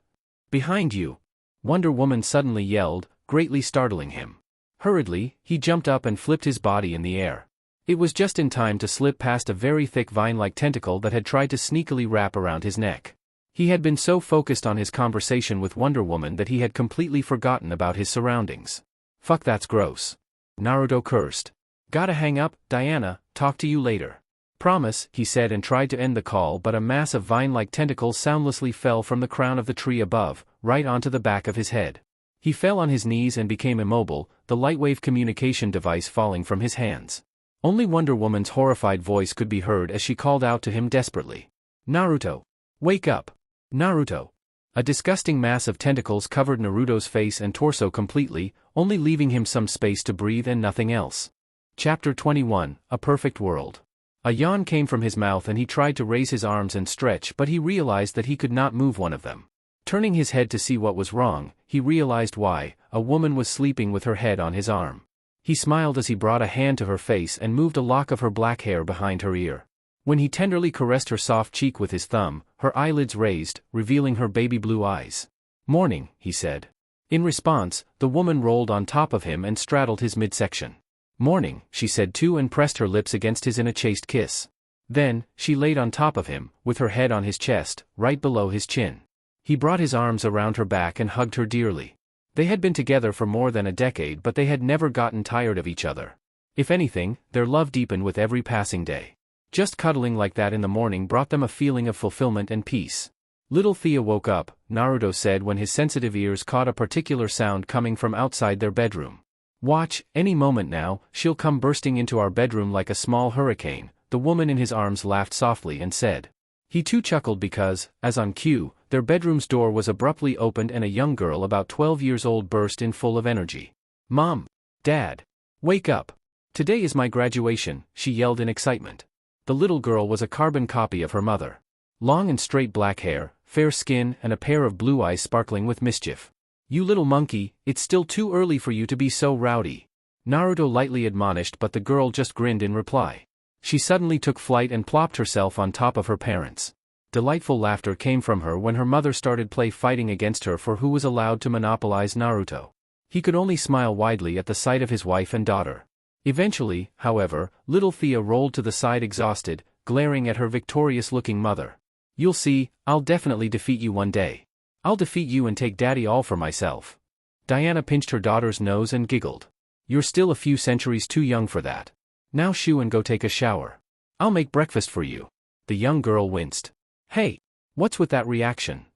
Behind you. Wonder Woman suddenly yelled, greatly startling him. Hurriedly, he jumped up and flipped his body in the air. It was just in time to slip past a very thick vine-like tentacle that had tried to sneakily wrap around his neck. He had been so focused on his conversation with Wonder Woman that he had completely forgotten about his surroundings. Fuck, that's gross. Naruto cursed. Gotta hang up, Diana, talk to you later. Promise, he said and tried to end the call, but a mass of vine-like tentacles soundlessly fell from the crown of the tree above, right onto the back of his head. He fell on his knees and became immobile, the lightwave communication device falling from his hands. Only Wonder Woman's horrified voice could be heard as she called out to him desperately. Naruto! Wake up! Naruto! A disgusting mass of tentacles covered Naruto's face and torso completely, only leaving him some space to breathe and nothing else. Chapter 21, A Perfect World. A yawn came from his mouth and he tried to raise his arms and stretch, but he realized that he could not move one of them. Turning his head to see what was wrong, he realized why. A woman was sleeping with her head on his arm. He smiled as he brought a hand to her face and moved a lock of her black hair behind her ear. When he tenderly caressed her soft cheek with his thumb, her eyelids raised, revealing her baby blue eyes. Morning, he said. In response, the woman rolled on top of him and straddled his midsection. Morning, she said too and pressed her lips against his in a chaste kiss. Then, she laid on top of him, with her head on his chest, right below his chin. He brought his arms around her back and hugged her dearly. They had been together for more than a decade, but they had never gotten tired of each other. If anything, their love deepened with every passing day. Just cuddling like that in the morning brought them a feeling of fulfillment and peace. Little Thea woke up, Naruto said when his sensitive ears caught a particular sound coming from outside their bedroom. Watch, any moment now, she'll come bursting into our bedroom like a small hurricane, the woman in his arms laughed softly and said. He too chuckled because, as on cue, their bedroom's door was abruptly opened and a young girl about 12 years old burst in full of energy. Mom! Dad! Wake up! Today is my graduation, she yelled in excitement. The little girl was a carbon copy of her mother. Long and straight black hair, fair skin and a pair of blue eyes sparkling with mischief. You little monkey, it's still too early for you to be so rowdy. Naruto lightly admonished, but the girl just grinned in reply. She suddenly took flight and plopped herself on top of her parents. Delightful laughter came from her when her mother started fighting against her for who was allowed to monopolize Naruto. He could only smile widely at the sight of his wife and daughter. Eventually, however, little Thea rolled to the side exhausted, glaring at her victorious-looking mother. You'll see, I'll definitely defeat you one day. I'll defeat you and take daddy all for myself. Diana pinched her daughter's nose and giggled. You're still a few centuries too young for that. Now shoo and go take a shower. I'll make breakfast for you. The young girl winced. Hey, what's with that reaction?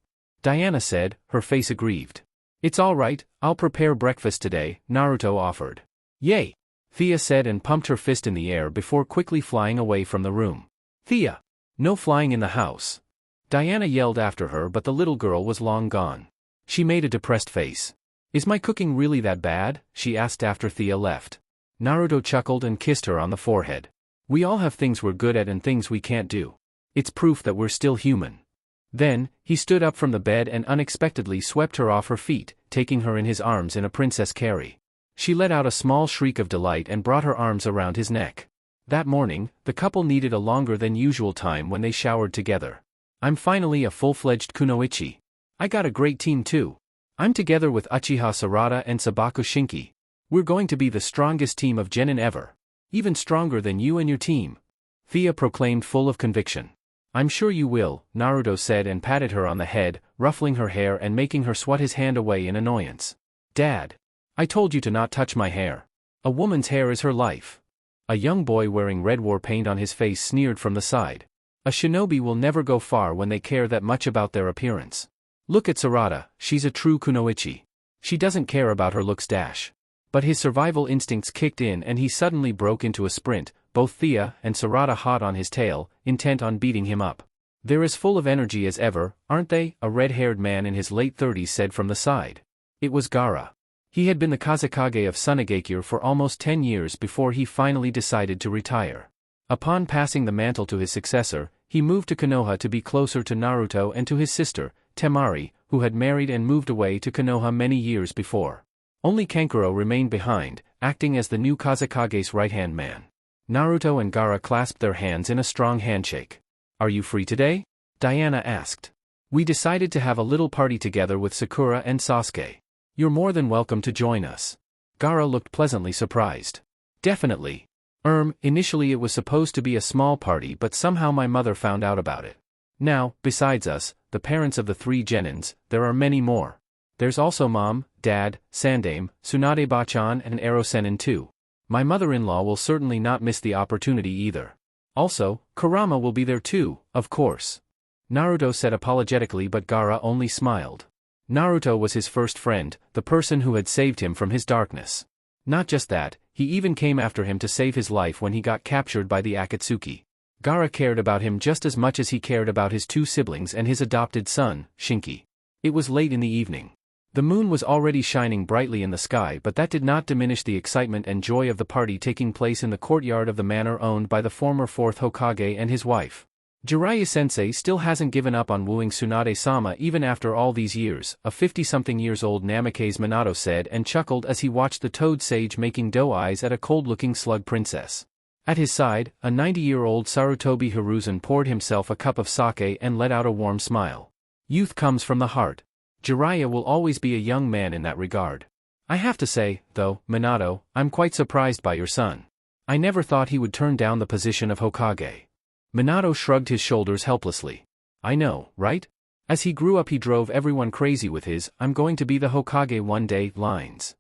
Diana said, her face aggrieved. It's all right, I'll prepare breakfast today, Naruto offered. Yay! Thea said and pumped her fist in the air before quickly flying away from the room. Thea! No flying in the house. Diana yelled after her, but the little girl was long gone. She made a depressed face. Is my cooking really that bad? She asked after Thea left. Naruto chuckled and kissed her on the forehead. We all have things we're good at and things we can't do. It's proof that we're still human. Then, he stood up from the bed and unexpectedly swept her off her feet, taking her in his arms in a princess carry. She let out a small shriek of delight and brought her arms around his neck. That morning, the couple needed a longer than usual time when they showered together. I'm finally a full-fledged kunoichi. I got a great team too. I'm together with Uchiha Sarada and Sabaku Shinki. We're going to be the strongest team of genin ever. Even stronger than you and your team. Thea proclaimed full of conviction. I'm sure you will, Naruto said and patted her on the head, ruffling her hair and making her swat his hand away in annoyance. Dad! I told you to not touch my hair. A woman's hair is her life. A young boy wearing red war paint on his face sneered from the side. A shinobi will never go far when they care that much about their appearance. Look at Sarada, she's a true kunoichi. She doesn't care about her looks dash. But his survival instincts kicked in and he suddenly broke into a sprint, both Thea and Sarada hot on his tail, intent on beating him up. They're as full of energy as ever, aren't they? A red-haired man in his late 30s said from the side. It was Gaara. He had been the Kazekage of Sunagakure for almost 10 years before he finally decided to retire. Upon passing the mantle to his successor, he moved to Konoha to be closer to Naruto and to his sister, Temari, who had married and moved away to Konoha many years before. Only Kankuro remained behind, acting as the new Kazekage's right-hand man. Naruto and Gaara clasped their hands in a strong handshake. "Are you free today?" Diana asked. "We decided to have a little party together with Sakura and Sasuke. You're more than welcome to join us." Gaara looked pleasantly surprised. "Definitely. Initially it was supposed to be a small party, but somehow my mother found out about it. Now, besides us, the parents of the 3 genins, there are many more. There's also Mom, Dad, Sandame, Tsunade-bachan and Ero-sennin too. My mother-in-law will certainly not miss the opportunity either. Also, Kurama will be there too, of course." Naruto said apologetically, but Gaara only smiled. Naruto was his first friend, the person who had saved him from his darkness. Not just that, he even came after him to save his life when he got captured by the Akatsuki. Gaara cared about him just as much as he cared about his 2 siblings and his adopted son, Shinki. It was late in the evening. The moon was already shining brightly in the sky, but that did not diminish the excitement and joy of the party taking place in the courtyard of the manor owned by the former 4th Hokage and his wife. Jiraiya-sensei still hasn't given up on wooing Tsunade-sama even after all these years, a 50-something-years-old Namikaze Minato said and chuckled as he watched the toad sage making doe eyes at a cold-looking slug princess. At his side, a 90-year-old Sarutobi Hiruzen poured himself a cup of sake and let out a warm smile. Youth comes from the heart. Jiraiya will always be a young man in that regard. I have to say, though, Minato, I'm quite surprised by your son. I never thought he would turn down the position of Hokage. Minato shrugged his shoulders helplessly. I know, right? As he grew up he drove everyone crazy with his "I'm going to be the Hokage one day" lines.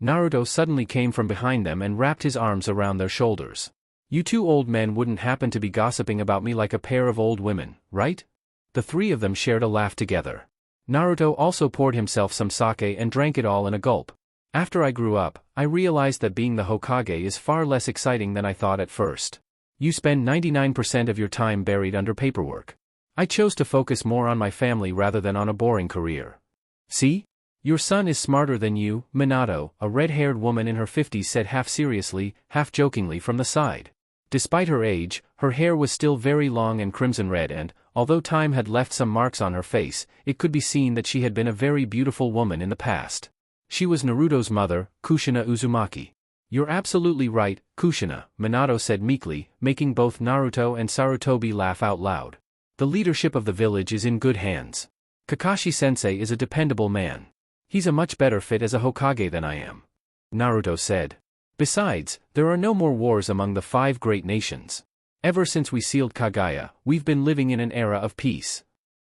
Naruto suddenly came from behind them and wrapped his arms around their shoulders. "You 2 old men wouldn't happen to be gossiping about me like a pair of old women, right?" The 3 of them shared a laugh together. Naruto also poured himself some sake and drank it all in a gulp. "After I grew up, I realized that being the Hokage is far less exciting than I thought at first. You spend 99% of your time buried under paperwork. I chose to focus more on my family rather than on a boring career." "See? Your son is smarter than you," Minato, a red-haired woman in her 50s said half seriously, half jokingly from the side. Despite her age, her hair was still very long and crimson red and, although time had left some marks on her face, it could be seen that she had been a very beautiful woman in the past. She was Naruto's mother, Kushina Uzumaki. "You're absolutely right, Kushina," Minato said meekly, making both Naruto and Sarutobi laugh out loud. "The leadership of the village is in good hands. Kakashi-sensei is a dependable man. He's a much better fit as a Hokage than I am," Naruto said. "Besides, there are no more wars among the 5 great nations. Ever since we sealed Kagaya, we've been living in an era of peace."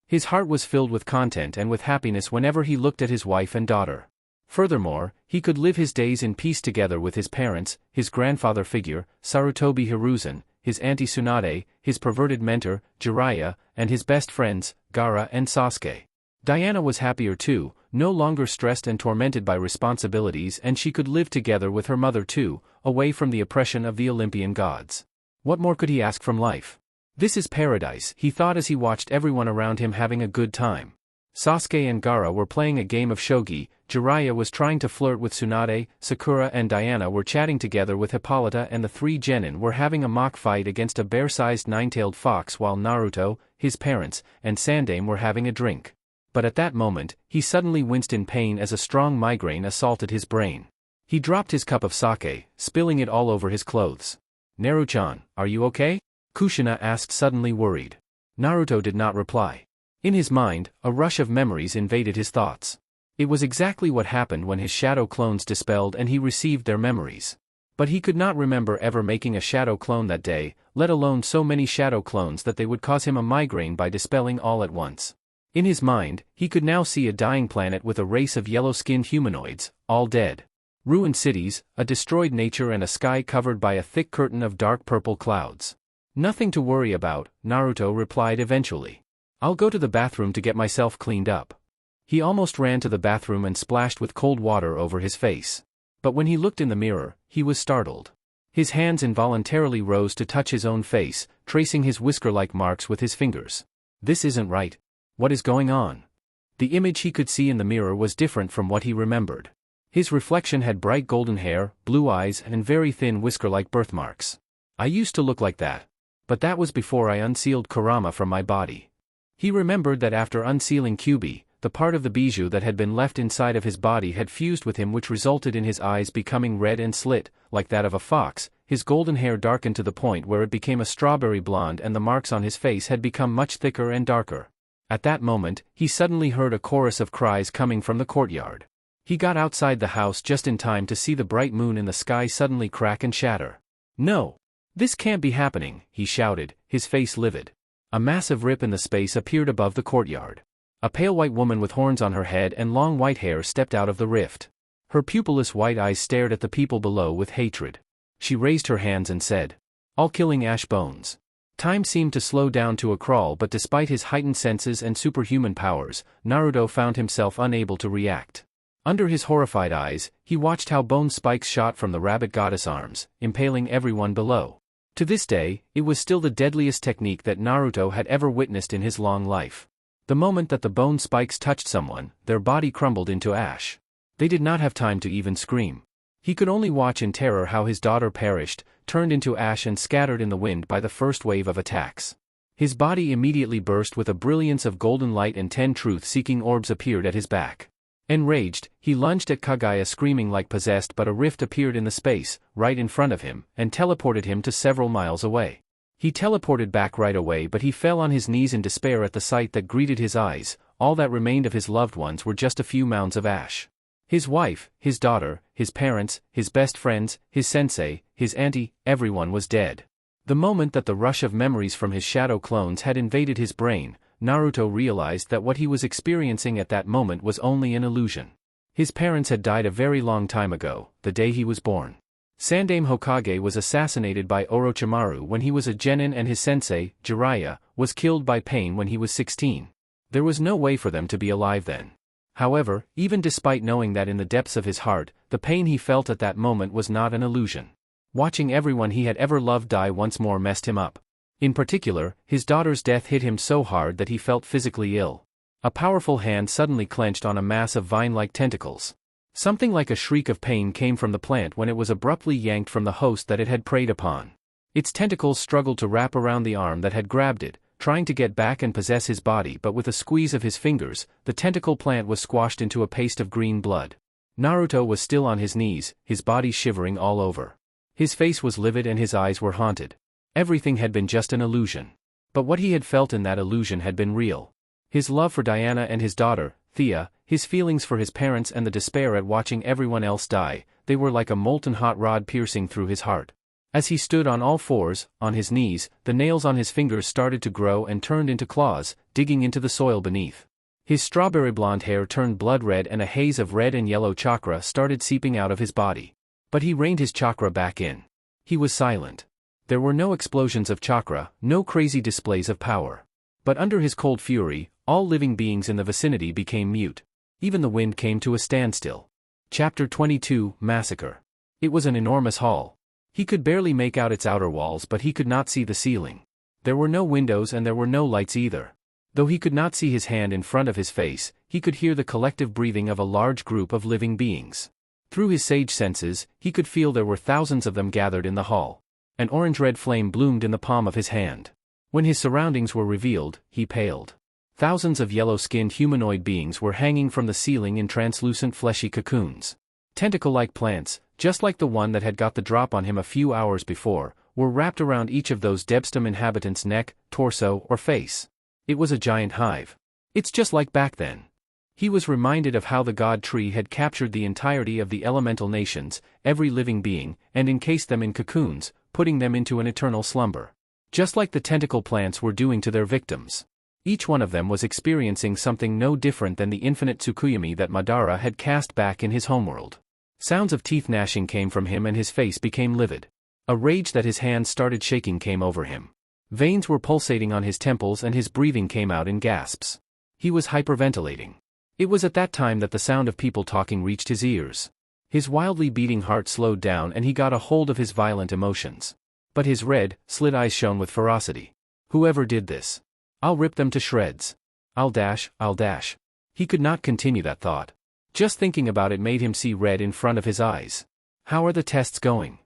His heart was filled with content and with happiness whenever he looked at his wife and daughter. Furthermore, he could live his days in peace together with his parents, his grandfather figure, Sarutobi Hiruzen, his auntie Tsunade, his perverted mentor, Jiraiya, and his best friends, Gaara and Sasuke. Diana was happier too, no longer stressed and tormented by responsibilities, and she could live together with her mother too, away from the oppression of the Olympian gods. What more could he ask from life? "This is paradise," he thought as he watched everyone around him having a good time. Sasuke and Gaara were playing a game of shogi, Jiraiya was trying to flirt with Tsunade, Sakura and Diana were chatting together with Hippolyta, and the 3 genin were having a mock fight against a bear-sized 9-tailed fox, while Naruto, his parents, and Sandame were having a drink. But at that moment, he suddenly winced in pain as a strong migraine assaulted his brain. He dropped his cup of sake, spilling it all over his clothes. "Naru-chan, are you okay?" Kushina asked, suddenly worried. Naruto did not reply. In his mind, a rush of memories invaded his thoughts. It was exactly what happened when his shadow clones dispelled and he received their memories. But he could not remember ever making a shadow clone that day, let alone so many shadow clones that they would cause him a migraine by dispelling all at once. In his mind, he could now see a dying planet with a race of yellow-skinned humanoids, all dead. Ruined cities, a destroyed nature and a sky covered by a thick curtain of dark purple clouds. "Nothing to worry about," Naruto replied eventually. "I'll go to the bathroom to get myself cleaned up." He almost ran to the bathroom and splashed with cold water over his face. But when he looked in the mirror, he was startled. His hands involuntarily rose to touch his own face, tracing his whisker-like marks with his fingers. This isn't right. What is going on? The image he could see in the mirror was different from what he remembered. His reflection had bright golden hair, blue eyes and very thin whisker-like birthmarks. I used to look like that. But that was before I unsealed Kurama from my body. He remembered that after unsealing Kyubi, the part of the bijou that had been left inside of his body had fused with him, which resulted in his eyes becoming red and slit, like that of a fox. His golden hair darkened to the point where it became a strawberry blonde, and the marks on his face had become much thicker and darker. At that moment, he suddenly heard a chorus of cries coming from the courtyard. He got outside the house just in time to see the bright moon in the sky suddenly crack and shatter. "No! This can't be happening," he shouted, his face livid. A massive rip in the space appeared above the courtyard. A pale white woman with horns on her head and long white hair stepped out of the rift. Her pupilless white eyes stared at the people below with hatred. She raised her hands and said, "All killing ash bones." Time seemed to slow down to a crawl, but despite his heightened senses and superhuman powers, Naruto found himself unable to react. Under his horrified eyes, he watched how bone spikes shot from the rabbit goddess arms, impaling everyone below. To this day, it was still the deadliest technique that Naruto had ever witnessed in his long life. The moment that the bone spikes touched someone, their body crumbled into ash. They did not have time to even scream. He could only watch in terror how his daughter perished, turned into ash and scattered in the wind by the first wave of attacks. His body immediately burst with a brilliance of golden light, and 10 truth-seeking orbs appeared at his back. Enraged, he lunged at Kagaya screaming like possessed, but a rift appeared in the space, right in front of him, and teleported him to several miles away. He teleported back right away, but he fell on his knees in despair at the sight that greeted his eyes. All that remained of his loved ones were just a few mounds of ash. His wife, his daughter, his parents, his best friends, his sensei, his auntie, everyone was dead. The moment that the rush of memories from his shadow clones had invaded his brain, Naruto realized that what he was experiencing at that moment was only an illusion. His parents had died a very long time ago, the day he was born. Sandaime Hokage was assassinated by Orochimaru when he was a genin, and his sensei, Jiraiya, was killed by Pain when he was 16. There was no way for them to be alive then. However, even despite knowing that in the depths of his heart, the pain he felt at that moment was not an illusion. Watching everyone he had ever loved die once more messed him up. In particular, his daughter's death hit him so hard that he felt physically ill. A powerful hand suddenly clenched on a mass of vine-like tentacles. Something like a shriek of pain came from the plant when it was abruptly yanked from the host that it had preyed upon. Its tentacles struggled to wrap around the arm that had grabbed it, trying to get back and possess his body, but with a squeeze of his fingers, the tentacle plant was squashed into a paste of green blood. Naruto was still on his knees, his body shivering all over. His face was livid and his eyes were haunted. Everything had been just an illusion. But what he had felt in that illusion had been real. His love for Diana and his daughter, Thea, his feelings for his parents, and the despair at watching everyone else die, they were like a molten hot rod piercing through his heart. As he stood on all fours, on his knees, the nails on his fingers started to grow and turned into claws, digging into the soil beneath. His strawberry blonde hair turned blood red and a haze of red and yellow chakra started seeping out of his body. But he reined his chakra back in. He was silent. There were no explosions of chakra, no crazy displays of power. But under his cold fury, all living beings in the vicinity became mute. Even the wind came to a standstill. Chapter 22, Massacre. It was an enormous hall. He could barely make out its outer walls, but he could not see the ceiling. There were no windows and there were no lights either. Though he could not see his hand in front of his face, he could hear the collective breathing of a large group of living beings. Through his sage senses, he could feel there were thousands of them gathered in the hall. An orange-red flame bloomed in the palm of his hand. When his surroundings were revealed, he paled. Thousands of yellow-skinned humanoid beings were hanging from the ceiling in translucent fleshy cocoons. Tentacle-like plants, just like the one that had got the drop on him a few hours before, were wrapped around each of those Debstum inhabitants' neck, torso, or face. It was a giant hive. It's just like back then. He was reminded of how the God Tree had captured the entirety of the elemental nations, every living being, and encased them in cocoons, putting them into an eternal slumber. Just like the tentacle plants were doing to their victims. Each one of them was experiencing something no different than the infinite Tsukuyomi that Madara had cast back in his homeworld. Sounds of teeth gnashing came from him and his face became livid. A rage that his hands started shaking came over him. Veins were pulsating on his temples and his breathing came out in gasps. He was hyperventilating. It was at that time that the sound of people talking reached his ears. His wildly beating heart slowed down and he got a hold of his violent emotions. But his red, slit eyes shone with ferocity. Whoever did this. I'll rip them to shreds. I'll dash. He could not continue that thought. Just thinking about it made him see red in front of his eyes. How are the tests going?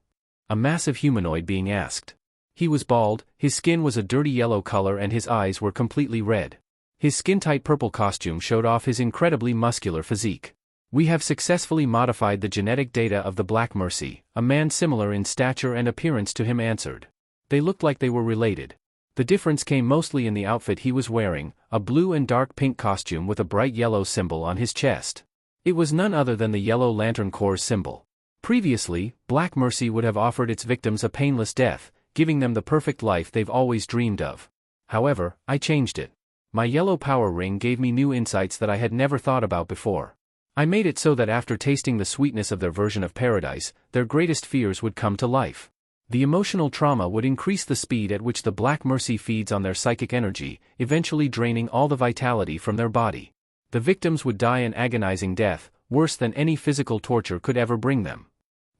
A massive humanoid being asked. He was bald, his skin was a dirty yellow color and his eyes were completely red. His skin-tight purple costume showed off his incredibly muscular physique. We have successfully modified the genetic data of the Black Mercy, a man similar in stature and appearance to him answered. They looked like they were related. The difference came mostly in the outfit he was wearing, a blue and dark pink costume with a bright yellow symbol on his chest. It was none other than the Yellow Lantern Corps symbol. Previously, Black Mercy would have offered its victims a painless death, giving them the perfect life they've always dreamed of. However, I changed it. My yellow power ring gave me new insights that I had never thought about before. I made it so that after tasting the sweetness of their version of paradise, their greatest fears would come to life. The emotional trauma would increase the speed at which the Black Mercy feeds on their psychic energy, eventually draining all the vitality from their body. The victims would die an agonizing death, worse than any physical torture could ever bring them.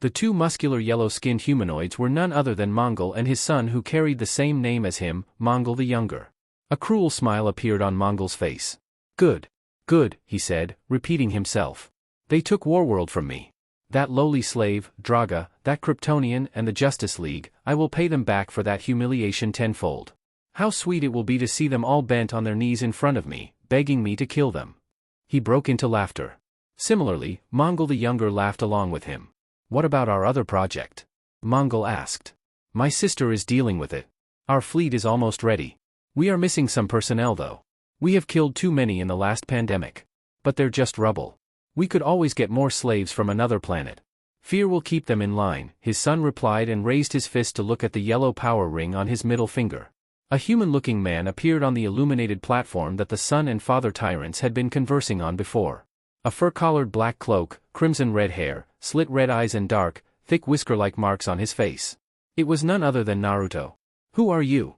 The two muscular yellow-skinned humanoids were none other than Mongol and his son who carried the same name as him, Mongol the Younger. A cruel smile appeared on Mongol's face. Good. Good, he said, repeating himself. They took Warworld from me. That lowly slave, Draga, that Kryptonian and the Justice League, I will pay them back for that humiliation tenfold. How sweet it will be to see them all bent on their knees in front of me, begging me to kill them. He broke into laughter. Similarly, Mongol the Younger laughed along with him. What about our other project? Mongol asked. My sister is dealing with it. Our fleet is almost ready. We are missing some personnel though. We have killed too many in the last pandemic. But they're just rubble. We could always get more slaves from another planet. Fear will keep them in line, his son replied and raised his fist to look at the yellow power ring on his middle finger. A human-looking man appeared on the illuminated platform that the son and father tyrants had been conversing on before. A fur-collared black cloak, crimson-red hair, slit red eyes and dark, thick whisker-like marks on his face. It was none other than Naruto. Who are you?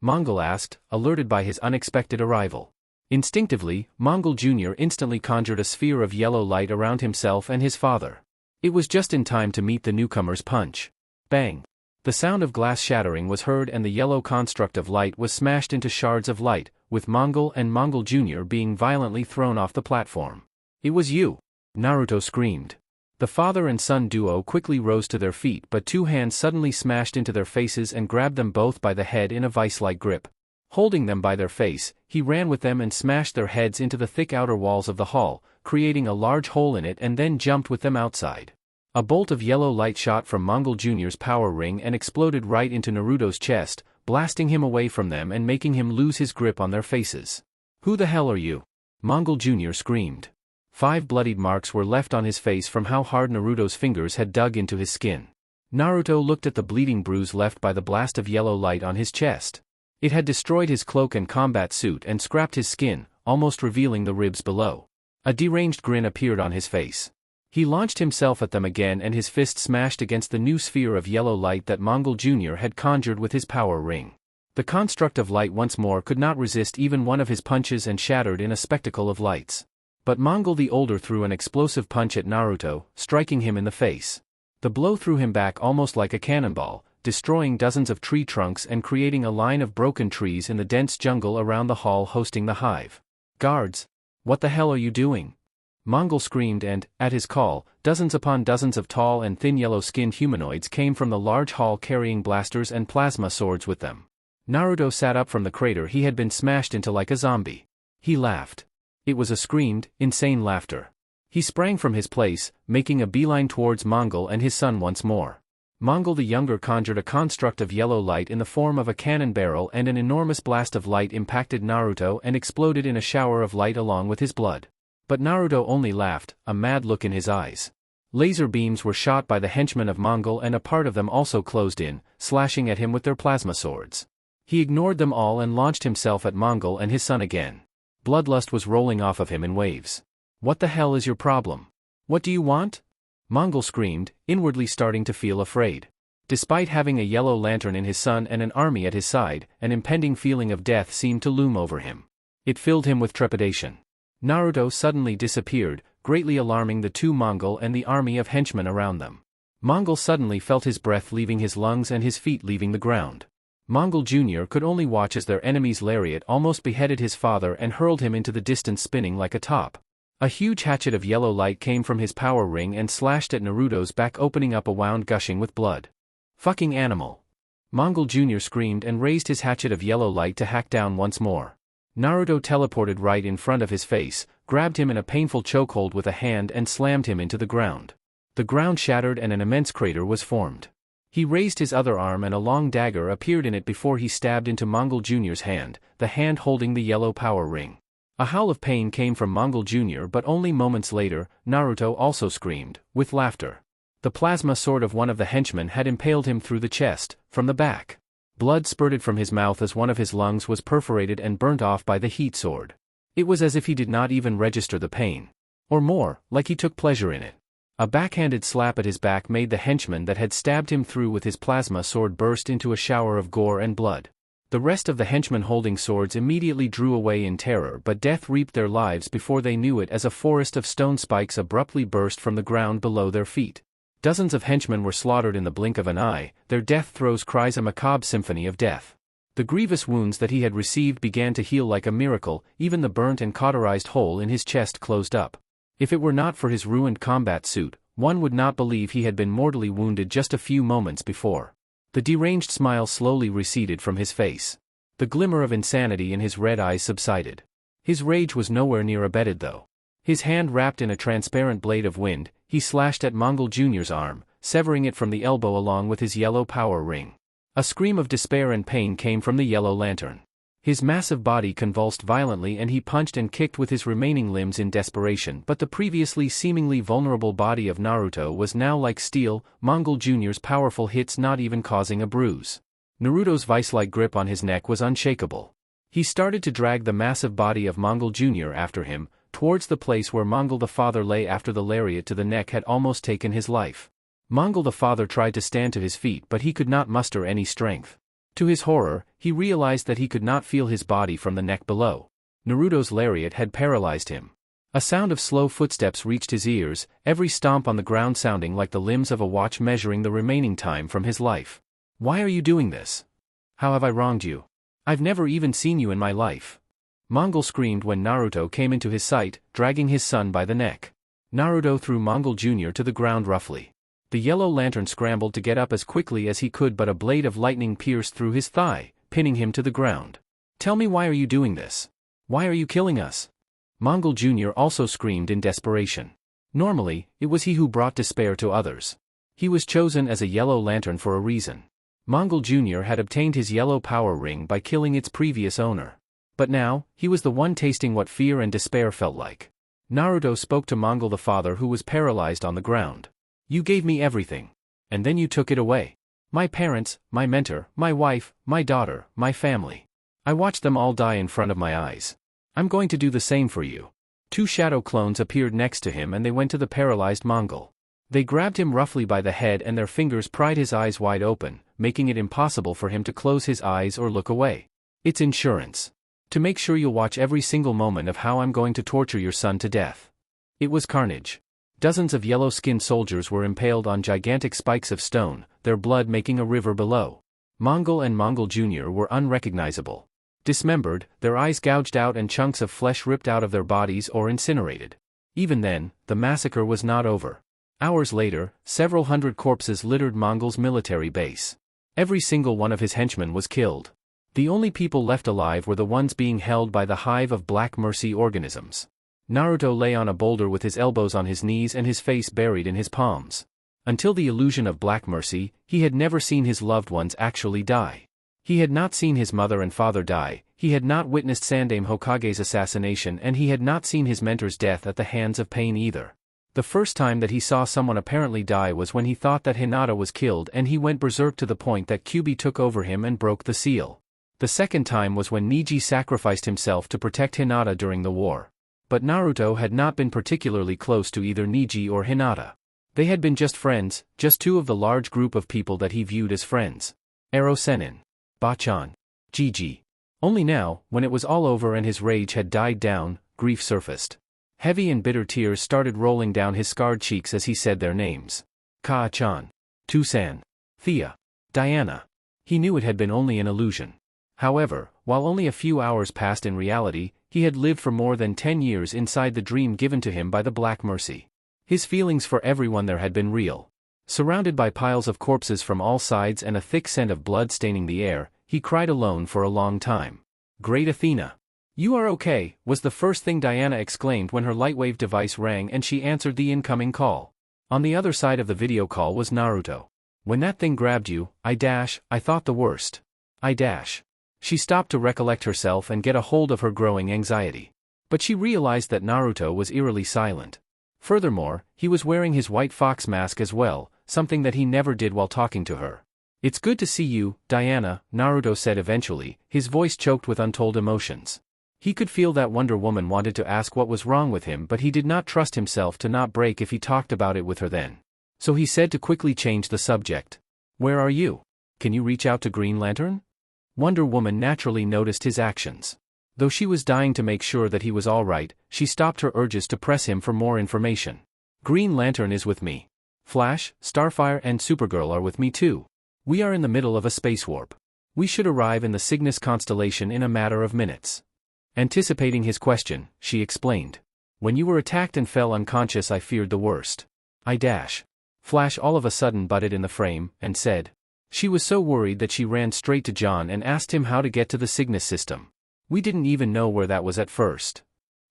Mongol asked, alerted by his unexpected arrival. Instinctively, Mongol Jr. instantly conjured a sphere of yellow light around himself and his father. It was just in time to meet the newcomer's punch. Bang! The sound of glass shattering was heard and the yellow construct of light was smashed into shards of light, with Mongol and Mongol Jr. being violently thrown off the platform. It was you! Naruto screamed. The father and son duo quickly rose to their feet but two hands suddenly smashed into their faces and grabbed them both by the head in a vice-like grip. Holding them by their face, he ran with them and smashed their heads into the thick outer walls of the hall, creating a large hole in it and then jumped with them outside. A bolt of yellow light shot from Mongol Jr.'s power ring and exploded right into Naruto's chest, blasting him away from them and making him lose his grip on their faces. Who the hell are you? Mongol Jr. screamed. 5 bloodied marks were left on his face from how hard Naruto's fingers had dug into his skin. Naruto looked at the bleeding bruise left by the blast of yellow light on his chest. It had destroyed his cloak and combat suit and scrapped his skin, almost revealing the ribs below. A deranged grin appeared on his face. He launched himself at them again and his fist smashed against the new sphere of yellow light that Mongol Jr. had conjured with his power ring. The construct of light once more could not resist even one of his punches and shattered in a spectacle of lights. But Mongol the Older threw an explosive punch at Naruto, striking him in the face. The blow threw him back almost like a cannonball, destroying dozens of tree trunks and creating a line of broken trees in the dense jungle around the hall hosting the hive. Guards! What the hell are you doing? Mongol screamed and, at his call, dozens upon dozens of tall and thin yellow-skinned humanoids came from the large hall carrying blasters and plasma swords with them. Naruto sat up from the crater he had been smashed into like a zombie. He laughed. It was a screamed, insane laughter. He sprang from his place, making a beeline towards Mongol and his son once more. Mongol the Younger conjured a construct of yellow light in the form of a cannon barrel and an enormous blast of light impacted Naruto and exploded in a shower of light along with his blood. But Naruto only laughed, a mad look in his eyes. Laser beams were shot by the henchmen of Mongol and a part of them also closed in, slashing at him with their plasma swords. He ignored them all and launched himself at Mongol and his son again. Bloodlust was rolling off of him in waves. What the hell is your problem? What do you want? Mongol screamed, inwardly starting to feel afraid. Despite having a yellow lantern in his son and an army at his side, an impending feeling of death seemed to loom over him. It filled him with trepidation. Naruto suddenly disappeared, greatly alarming the two Mongol and the army of henchmen around them. Mongol suddenly felt his breath leaving his lungs and his feet leaving the ground. Mongol Jr. could only watch as their enemy's lariat almost beheaded his father and hurled him into the distance spinning like a top. A huge hatchet of yellow light came from his power ring and slashed at Naruto's back, opening up a wound gushing with blood. Fucking animal. Mongol Jr. screamed and raised his hatchet of yellow light to hack down once more. Naruto teleported right in front of his face, grabbed him in a painful chokehold with a hand and slammed him into the ground. The ground shattered and an immense crater was formed. He raised his other arm and a long dagger appeared in it before he stabbed into Mongol Jr.'s hand, the hand holding the yellow power ring. A howl of pain came from Mongol Jr., but only moments later, Naruto also screamed, with laughter. The plasma sword of one of the henchmen had impaled him through the chest, from the back. Blood spurted from his mouth as one of his lungs was perforated and burnt off by the heat sword. It was as if he did not even register the pain. Or more, like he took pleasure in it. A backhanded slap at his back made the henchman that had stabbed him through with his plasma sword burst into a shower of gore and blood. The rest of the henchmen holding swords immediately drew away in terror, but death reaped their lives before they knew it as a forest of stone spikes abruptly burst from the ground below their feet. Dozens of henchmen were slaughtered in the blink of an eye, their death throes cries a macabre symphony of death. The grievous wounds that he had received began to heal like a miracle, even the burnt and cauterized hole in his chest closed up. If it were not for his ruined combat suit, one would not believe he had been mortally wounded just a few moments before. The deranged smile slowly receded from his face. The glimmer of insanity in his red eyes subsided. His rage was nowhere near abated though. His hand wrapped in a transparent blade of wind, he slashed at Mongol Jr.'s arm, severing it from the elbow along with his yellow power ring. A scream of despair and pain came from the yellow lantern. His massive body convulsed violently and he punched and kicked with his remaining limbs in desperation, but the previously seemingly vulnerable body of Naruto was now like steel, Mongol Jr.'s powerful hits not even causing a bruise. Naruto's vice-like grip on his neck was unshakable. He started to drag the massive body of Mongol Jr. after him, towards the place where Mongol the father lay after the lariat to the neck had almost taken his life. Mongol the father tried to stand to his feet but he could not muster any strength. To his horror, he realized that he could not feel his body from the neck below. Naruto's lariat had paralyzed him. A sound of slow footsteps reached his ears, every stomp on the ground sounding like the limbs of a watch measuring the remaining time from his life. Why are you doing this? How have I wronged you? I've never even seen you in my life. Mongol screamed when Naruto came into his sight, dragging his son by the neck. Naruto threw Mongol Jr. to the ground roughly. The yellow lantern scrambled to get up as quickly as he could but a blade of lightning pierced through his thigh, pinning him to the ground. Tell me, why are you doing this? Why are you killing us? Mongol Jr. also screamed in desperation. Normally, it was he who brought despair to others. He was chosen as a yellow lantern for a reason. Mongol Jr. had obtained his yellow power ring by killing its previous owner. But now, he was the one tasting what fear and despair felt like. Naruto spoke to Mongol the father who was paralyzed on the ground. You gave me everything. And then you took it away. My parents, my mentor, my wife, my daughter, my family. I watched them all die in front of my eyes. I'm going to do the same for you. Two shadow clones appeared next to him and they went to the paralyzed Mongol. They grabbed him roughly by the head and their fingers pried his eyes wide open, making it impossible for him to close his eyes or look away. It's insurance. To make sure you'll watch every single moment of how I'm going to torture your son to death. It was carnage. Dozens of yellow-skinned soldiers were impaled on gigantic spikes of stone, their blood making a river below. Mongol and Mongol Jr. were unrecognizable. Dismembered, their eyes gouged out and chunks of flesh ripped out of their bodies or incinerated. Even then, the massacre was not over. Hours later, several hundred corpses littered Mongol's military base. Every single one of his henchmen was killed. The only people left alive were the ones being held by the hive of Black Mercy organisms. Naruto lay on a boulder with his elbows on his knees and his face buried in his palms. Until the illusion of Black Mercy, he had never seen his loved ones actually die. He had not seen his mother and father die, he had not witnessed Sandaime Hokage's assassination and he had not seen his mentor's death at the hands of Pain either. The first time that he saw someone apparently die was when he thought that Hinata was killed and he went berserk to the point that Kyuubi took over him and broke the seal. The second time was when Neji sacrificed himself to protect Hinata during the war. But Naruto had not been particularly close to either Neji or Hinata. They had been just friends, just two of the large group of people that he viewed as friends. Ero Sennin. Bachan. Jiji. Only now, when it was all over and his rage had died down, grief surfaced. Heavy and bitter tears started rolling down his scarred cheeks as he said their names. Kaa-chan. Tusan. Thea. Diana. He knew it had been only an illusion. However, while only a few hours passed in reality, He had lived for more than 10 years inside the dream given to him by the Black Mercy. His feelings for everyone there had been real. Surrounded by piles of corpses from all sides and a thick scent of blood staining the air, he cried alone for a long time. "Great Athena! You are okay," was the first thing Diana exclaimed when her lightwave device rang and she answered the incoming call. On the other side of the video call was Naruto. "When that thing grabbed you, I thought the worst. She stopped to recollect herself and get a hold of her growing anxiety. But she realized that Naruto was eerily silent. Furthermore, he was wearing his white fox mask as well, something that he never did while talking to her. "It's good to see you, Diana," Naruto said eventually, his voice choked with untold emotions. He could feel that Wonder Woman wanted to ask what was wrong with him, but he did not trust himself to not break if he talked about it with her then. So he said to quickly change the subject. "Where are you? Can you reach out to Green Lantern?" Wonder Woman naturally noticed his actions. Though she was dying to make sure that he was all right, she stopped her urges to press him for more information. "Green Lantern is with me. Flash, Starfire and Supergirl are with me too. We are in the middle of a space warp. We should arrive in the Cygnus constellation in a matter of minutes." Anticipating his question, she explained. "When you were attacked and fell unconscious, I feared the worst. Flash all of a sudden butted in the frame, and said. She was so worried that she ran straight to John and asked him how to get to the Cygnus system. We didn't even know where that was at first.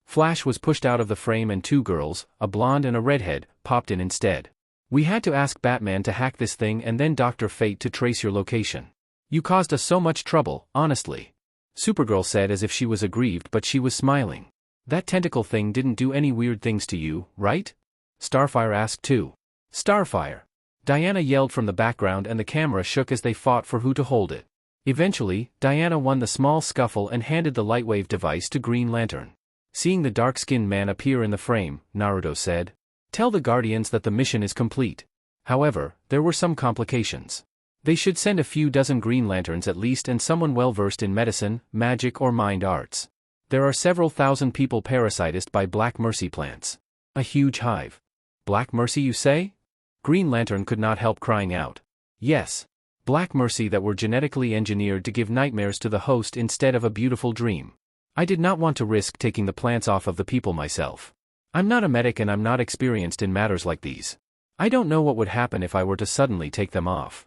Flash was pushed out of the frame and two girls, a blonde and a redhead, popped in instead. We had to ask Batman to hack this thing and then Dr. Fate to trace your location. You caused us so much trouble, honestly." Supergirl said as if she was aggrieved, but she was smiling. "That tentacle thing didn't do any weird things to you, right?" Starfire asked too. "Starfire!" Diana yelled from the background and the camera shook as they fought for who to hold it. Eventually, Diana won the small scuffle and handed the lightwave device to Green Lantern. Seeing the dark-skinned man appear in the frame, Naruto said, "Tell the Guardians that the mission is complete." However, there were some complications. They should send a few dozen Green Lanterns at least and someone well-versed in medicine, magic or mind arts. There are several thousand people parasitized by Black Mercy plants. A huge hive. Black Mercy, you say? Green Lantern could not help crying out. Yes. Black Mercy that were genetically engineered to give nightmares to the host instead of a beautiful dream. I did not want to risk taking the plants off of the people myself. I'm not a medic and I'm not experienced in matters like these. I don't know what would happen if I were to suddenly take them off.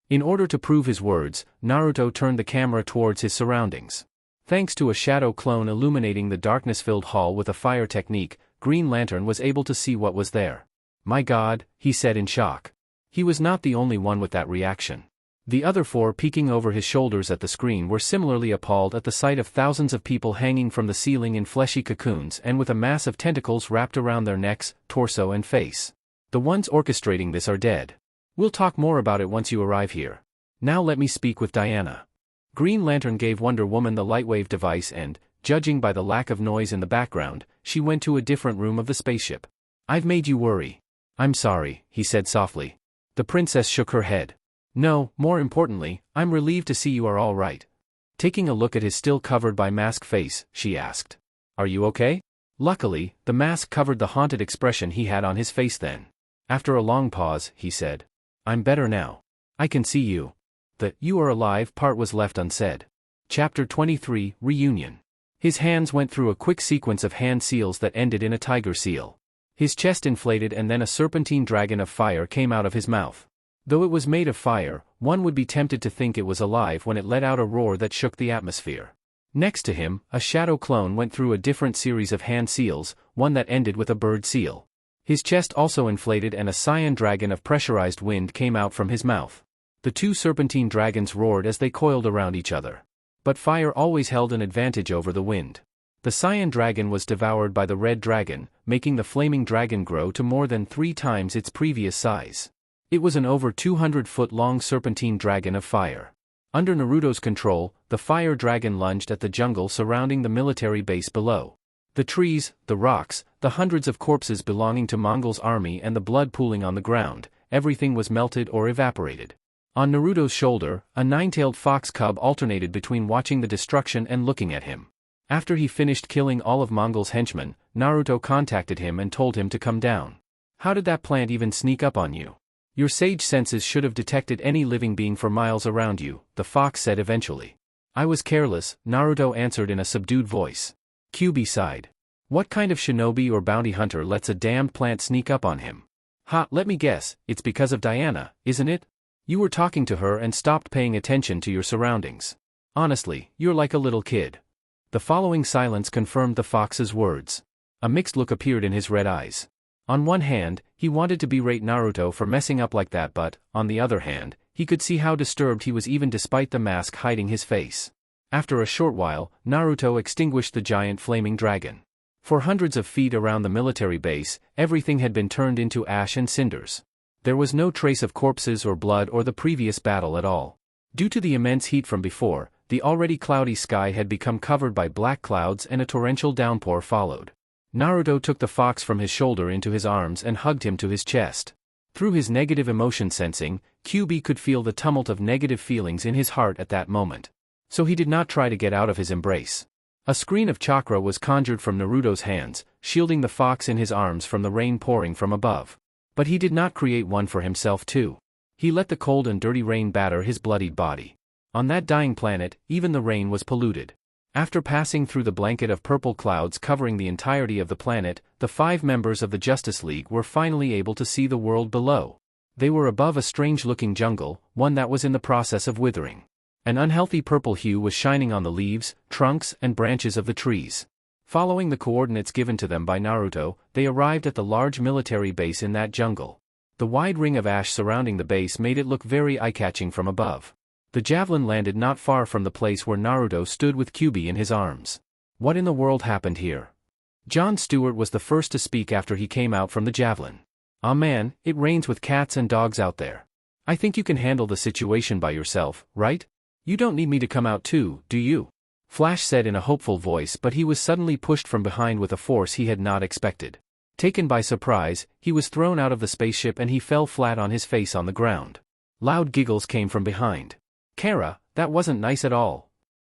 In order to prove his words, Naruto turned the camera towards his surroundings. Thanks to a shadow clone illuminating the darkness-filled hall with a fire technique, Green Lantern was able to see what was there. My God, he said in shock. He was not the only one with that reaction. The other four peeking over his shoulders at the screen were similarly appalled at the sight of thousands of people hanging from the ceiling in fleshy cocoons and with a mass of tentacles wrapped around their necks, torso and face. The ones orchestrating this are dead. We'll talk more about it once you arrive here. Now let me speak with Diana. Green Lantern gave Wonder Woman the lightwave device and, judging by the lack of noise in the background, she went to a different room of the spaceship. I've made you worry. I'm sorry, he said softly. The princess shook her head. No, more importantly, I'm relieved to see you are all right. Taking a look at his still covered by mask face, she asked. Are you okay? Luckily, the mask covered the haunted expression he had on his face then. After a long pause, he said. I'm better now. I can see you. The "you are alive" part was left unsaid. Chapter 23, Reunion. His hands went through a quick sequence of hand seals that ended in a tiger seal. His chest inflated and then a serpentine dragon of fire came out of his mouth. Though it was made of fire, one would be tempted to think it was alive when it let out a roar that shook the atmosphere. Next to him, a shadow clone went through a different series of hand seals, one that ended with a bird seal. His chest also inflated and a cyan dragon of pressurized wind came out from his mouth. The two serpentine dragons roared as they coiled around each other. But fire always held an advantage over the wind. The cyan dragon was devoured by the red dragon, making the flaming dragon grow to more than 3 times its previous size. It was an over 200-foot-long serpentine dragon of fire. Under Naruto's control, the fire dragon lunged at the jungle surrounding the military base below. The trees, the rocks, the hundreds of corpses belonging to Mongol's army and the blood pooling on the ground, everything was melted or evaporated. On Naruto's shoulder, a 9-tailed fox cub alternated between watching the destruction and looking at him. After he finished killing all of Mongol's henchmen, Naruto contacted him and told him to come down. How did that plant even sneak up on you? Your sage senses should have detected any living being for miles around you, the fox said eventually. I was careless, Naruto answered in a subdued voice. QB sighed. What kind of shinobi or bounty hunter lets a damned plant sneak up on him? Ha, let me guess, it's because of Diana, isn't it? You were talking to her and stopped paying attention to your surroundings. Honestly, you're like a little kid. The following silence confirmed the fox's words. A mixed look appeared in his red eyes. On one hand, he wanted to berate Naruto for messing up like that, but, on the other hand, he could see how disturbed he was even despite the mask hiding his face. After a short while, Naruto extinguished the giant flaming dragon. For hundreds of feet around the military base, everything had been turned into ash and cinders. There was no trace of corpses or blood or the previous battle at all. Due to the immense heat from before, the already cloudy sky had become covered by black clouds and a torrential downpour followed. Naruto took the fox from his shoulder into his arms and hugged him to his chest. Through his negative emotion sensing, QB could feel the tumult of negative feelings in his heart at that moment. So he did not try to get out of his embrace. A screen of chakra was conjured from Naruto's hands, shielding the fox in his arms from the rain pouring from above. But he did not create one for himself too. He let the cold and dirty rain batter his bloodied body. On that dying planet, even the rain was polluted. After passing through the blanket of purple clouds covering the entirety of the planet, the 5 members of the Justice League were finally able to see the world below. They were above a strange-looking jungle, one that was in the process of withering. An unhealthy purple hue was shining on the leaves, trunks, and branches of the trees. Following the coordinates given to them by Naruto, they arrived at the large military base in that jungle. The wide ring of ash surrounding the base made it look very eye-catching from above. The javelin landed not far from the place where Naruto stood with QB in his arms. What in the world happened here? Jon Stewart was the first to speak after he came out from the javelin. "Ah man, it rains with cats and dogs out there. I think you can handle the situation by yourself, right? You don't need me to come out too, do you?" Flash said in a hopeful voice, but he was suddenly pushed from behind with a force he had not expected. Taken by surprise, he was thrown out of the spaceship and he fell flat on his face on the ground. Loud giggles came from behind. "Kara, that wasn't nice at all."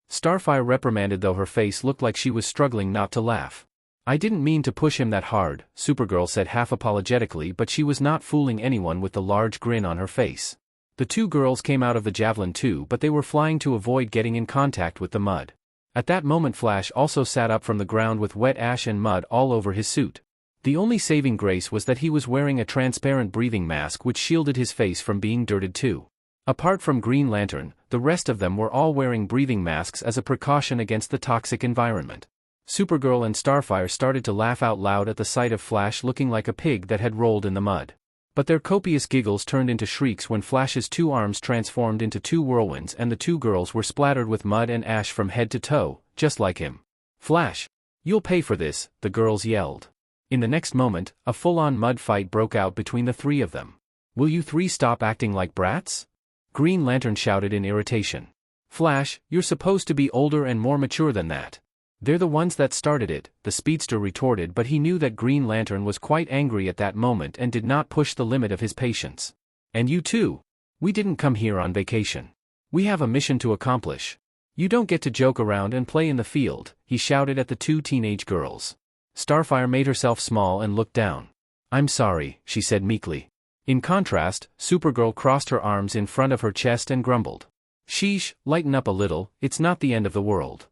Starfire reprimanded, though her face looked like she was struggling not to laugh. "I didn't mean to push him that hard," Supergirl said half apologetically, but she was not fooling anyone with the large grin on her face. The 2 girls came out of the javelin too, but they were flying to avoid getting in contact with the mud. At that moment Flash also sat up from the ground with wet ash and mud all over his suit. The only saving grace was that he was wearing a transparent breathing mask which shielded his face from being dirted too. Apart from Green Lantern, the rest of them were all wearing breathing masks as a precaution against the toxic environment. Supergirl and Starfire started to laugh out loud at the sight of Flash looking like a pig that had rolled in the mud. But their copious giggles turned into shrieks when Flash's 2 arms transformed into 2 whirlwinds and the 2 girls were splattered with mud and ash from head to toe, just like him. "Flash! You'll pay for this," the girls yelled. In the next moment, a full-on mud fight broke out between the 3 of them. "Will you 3 stop acting like brats?" Green Lantern shouted in irritation. "Flash, you're supposed to be older and more mature than that. They're the ones that started it," the speedster retorted, but he knew that Green Lantern was quite angry at that moment and did not push the limit of his patience. "And you too. We didn't come here on vacation. We have a mission to accomplish. You don't get to joke around and play in the field," he shouted at the 2 teenage girls. Starfire made herself small and looked down. "I'm sorry," she said meekly. In contrast, Supergirl crossed her arms in front of her chest and grumbled. "Sheesh, lighten up a little, it's not the end of the world."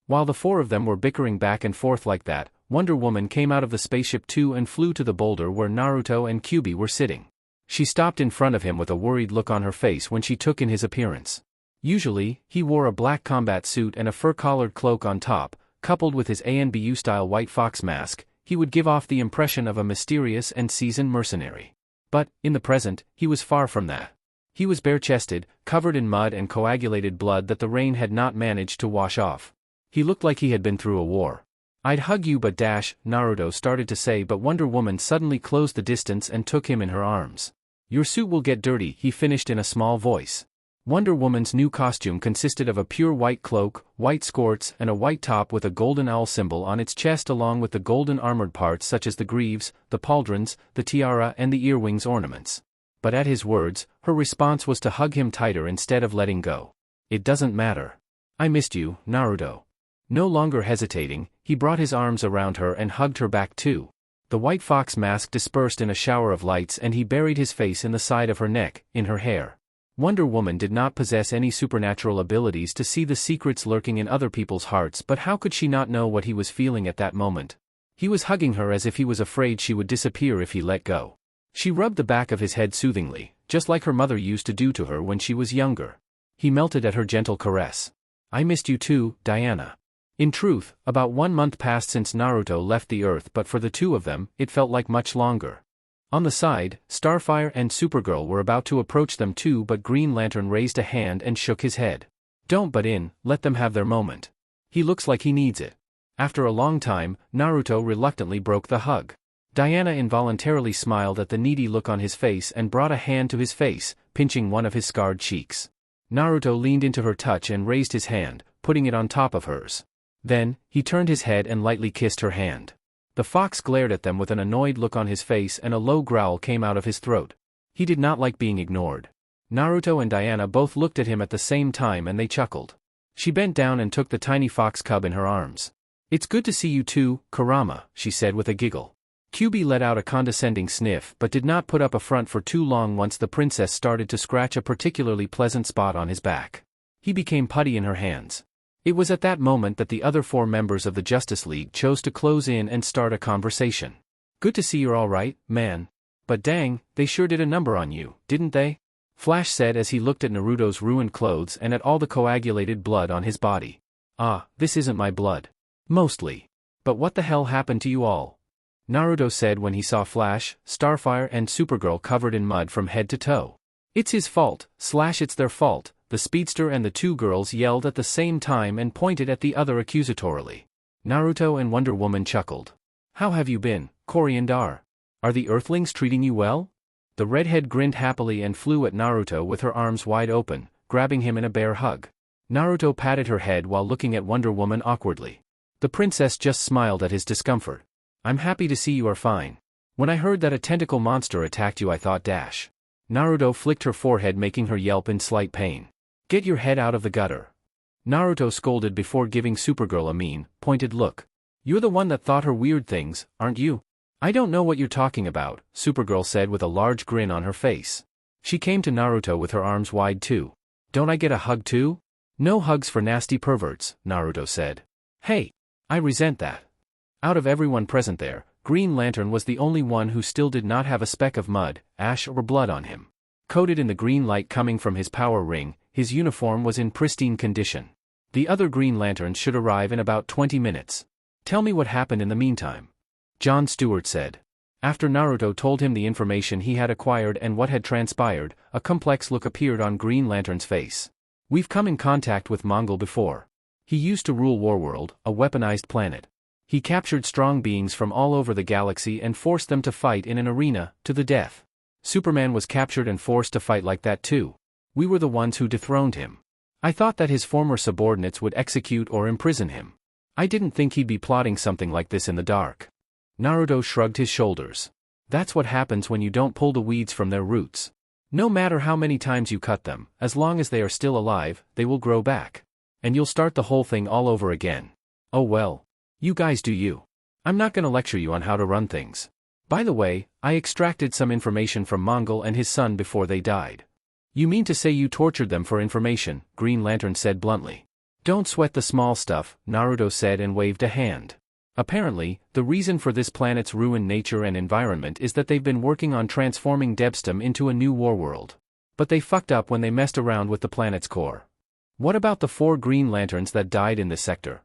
While the 4 of them were bickering back and forth like that, Wonder Woman came out of the spaceship too and flew to the boulder where Naruto and QB were sitting. She stopped in front of him with a worried look on her face when she took in his appearance. Usually, he wore a black combat suit and a fur-collared cloak on top, coupled with his ANBU-style white fox mask. He would give off the impression of a mysterious and seasoned mercenary. But, in the present, he was far from that. He was bare-chested, covered in mud and coagulated blood that the rain had not managed to wash off. He looked like he had been through a war. "I'd hug you but Naruto started to say, but Wonder Woman suddenly closed the distance and took him in her arms. "Your suit will get dirty," he finished in a small voice. Wonder Woman's new costume consisted of a pure white cloak, white skirts, and a white top with a golden owl symbol on its chest, along with the golden armored parts such as the greaves, the pauldrons, the tiara and the earwings ornaments. But at his words, her response was to hug him tighter instead of letting go. "It doesn't matter. I missed you, Naruto." No longer hesitating, he brought his arms around her and hugged her back too. The white fox mask dispersed in a shower of lights and he buried his face in the side of her neck, in her hair. Wonder Woman did not possess any supernatural abilities to see the secrets lurking in other people's hearts, but how could she not know what he was feeling at that moment? He was hugging her as if he was afraid she would disappear if he let go. She rubbed the back of his head soothingly, just like her mother used to do to her when she was younger. He melted at her gentle caress. I missed you too, Diana. In truth, about 1 month passed since Naruto left the Earth, but for the two of them, it felt like much longer. On the side, Starfire and Supergirl were about to approach them too, but Green Lantern raised a hand and shook his head. Don't butt in, let them have their moment. He looks like he needs it. After a long time, Naruto reluctantly broke the hug. Diana involuntarily smiled at the needy look on his face and brought a hand to his face, pinching one of his scarred cheeks. Naruto leaned into her touch and raised his hand, putting it on top of hers. Then, he turned his head and lightly kissed her hand. The fox glared at them with an annoyed look on his face and a low growl came out of his throat. He did not like being ignored. Naruto and Diana both looked at him at the same time and they chuckled. She bent down and took the tiny fox cub in her arms. It's good to see you too, Kurama, she said with a giggle. QB let out a condescending sniff but did not put up a front for too long once the princess started to scratch a particularly pleasant spot on his back. He became putty in her hands. It was at that moment that the other 4 members of the Justice League chose to close in and start a conversation. Good to see you're all right, man. But dang, they sure did a number on you, didn't they? Flash said as he looked at Naruto's ruined clothes and at all the coagulated blood on his body. Ah, this isn't my blood. Mostly. But what the hell happened to you all? Naruto said when he saw Flash, Starfire and Supergirl covered in mud from head to toe. It's his fault, / it's their fault. The speedster and the 2 girls yelled at the same time and pointed at the other accusatorily. Naruto and Wonder Woman chuckled. How have you been, Coriandar? Are the Earthlings treating you well? The redhead grinned happily and flew at Naruto with her arms wide open, grabbing him in a bear hug. Naruto patted her head while looking at Wonder Woman awkwardly. The princess just smiled at his discomfort. I'm happy to see you are fine. When I heard that a tentacle monster attacked you I thought dash. Naruto flicked her forehead making her yelp in slight pain. Get your head out of the gutter. Naruto scolded before giving Supergirl a mean, pointed look. You're the one that thought her weird things, aren't you? I don't know what you're talking about, Supergirl said with a large grin on her face. She came to Naruto with her arms wide too. Don't I get a hug too? No hugs for nasty perverts, Naruto said. Hey! I resent that. Out of everyone present there, Green Lantern was the only one who still did not have a speck of mud, ash or blood on him. Coated in the green light coming from his power ring, his uniform was in pristine condition. The other Green Lanterns should arrive in about 20 minutes. Tell me what happened in the meantime. Jon Stewart said. After Naruto told him the information he had acquired and what had transpired, a complex look appeared on Green Lantern's face. We've come in contact with Mongol before. He used to rule Warworld, a weaponized planet. He captured strong beings from all over the galaxy and forced them to fight in an arena, to the death. Superman was captured and forced to fight like that too. We were the ones who dethroned him. I thought that his former subordinates would execute or imprison him. I didn't think he'd be plotting something like this in the dark. Naruto shrugged his shoulders. That's what happens when you don't pull the weeds from their roots. No matter how many times you cut them, as long as they are still alive, they will grow back. And you'll start the whole thing all over again. Oh well. You guys do you. I'm not gonna lecture you on how to run things. By the way, I extracted some information from Mongol and his son before they died. You mean to say you tortured them for information, Green Lantern said bluntly. Don't sweat the small stuff, Naruto said and waved a hand. Apparently, the reason for this planet's ruined nature and environment is that they've been working on transforming Debstum into a new warworld. But they fucked up when they messed around with the planet's core. What about the 4 Green Lanterns that died in this sector?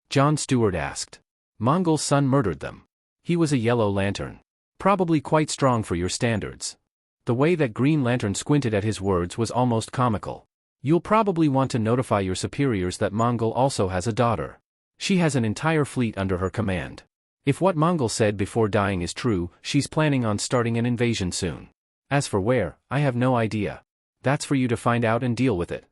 Jon Stewart asked. Mongol's son murdered them. He was a yellow lantern. Probably quite strong for your standards. The way that Green Lantern squinted at his words was almost comical. You'll probably want to notify your superiors that Mongol also has a daughter. She has an entire fleet under her command. If what Mongol said before dying is true, she's planning on starting an invasion soon. As for where, I have no idea. That's for you to find out and deal with it.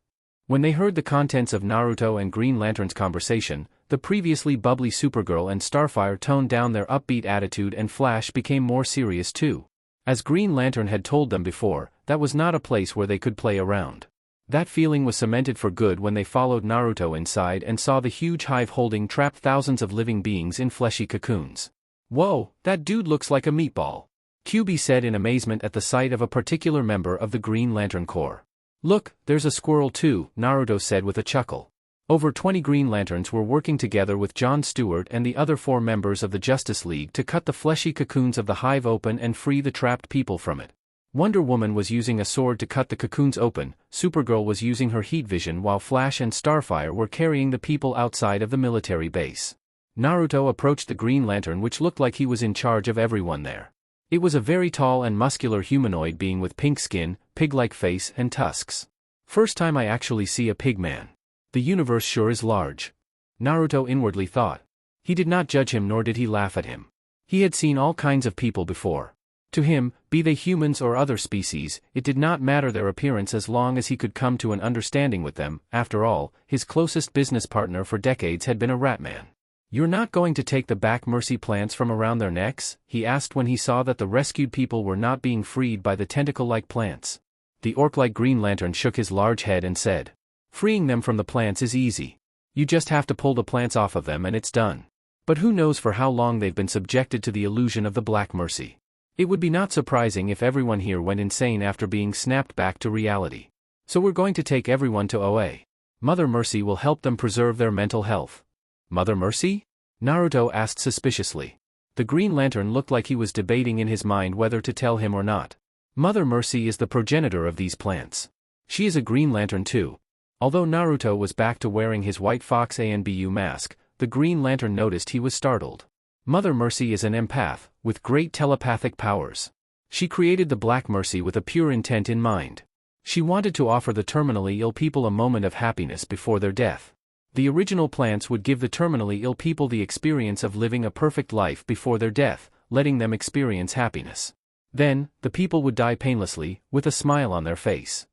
When they heard the contents of Naruto and Green Lantern's conversation, the previously bubbly Supergirl and Starfire toned down their upbeat attitude and Flash became more serious too. As Green Lantern had told them before, that was not a place where they could play around. That feeling was cemented for good when they followed Naruto inside and saw the huge hive holding trapped thousands of living beings in fleshy cocoons. Whoa, that dude looks like a meatball, QB said in amazement at the sight of a particular member of the Green Lantern Corps. Look, there's a squirrel too, Naruto said with a chuckle. Over 20 Green Lanterns were working together with Jon Stewart and the other 4 members of the Justice League to cut the fleshy cocoons of the hive open and free the trapped people from it. Wonder Woman was using a sword to cut the cocoons open, Supergirl was using her heat vision while Flash and Starfire were carrying the people outside of the military base. Naruto approached the Green Lantern, which looked like he was in charge of everyone there. It was a very tall and muscular humanoid being with pink skin, pig-like face and tusks. First time I actually see a pig man. The universe sure is large. Naruto inwardly thought. He did not judge him nor did he laugh at him. He had seen all kinds of people before. To him, be they humans or other species, it did not matter their appearance as long as he could come to an understanding with them. After all, his closest business partner for decades had been a rat man. "You're not going to take the back mercy plants from around their necks?" he asked when he saw that the rescued people were not being freed by the tentacle-like plants. The orc-like Green Lantern shook his large head and said, "Freeing them from the plants is easy. You just have to pull the plants off of them and it's done. But who knows for how long they've been subjected to the illusion of the black mercy. It would be not surprising if everyone here went insane after being snapped back to reality. So we're going to take everyone to OA. Mother Mercy will help them preserve their mental health." "Mother Mercy?" Naruto asked suspiciously. The Green Lantern looked like he was debating in his mind whether to tell him or not. Mother Mercy is the progenitor of these plants. She is a Green Lantern too. Although Naruto was back to wearing his white Fox ANBU mask, the Green Lantern noticed he was startled. Mother Mercy is an empath, with great telepathic powers. She created the Black Mercy with a pure intent in mind. She wanted to offer the terminally ill people a moment of happiness before their death. The original plants would give the terminally ill people the experience of living a perfect life before their death, letting them experience happiness. Then, the people would die painlessly, with a smile on their face.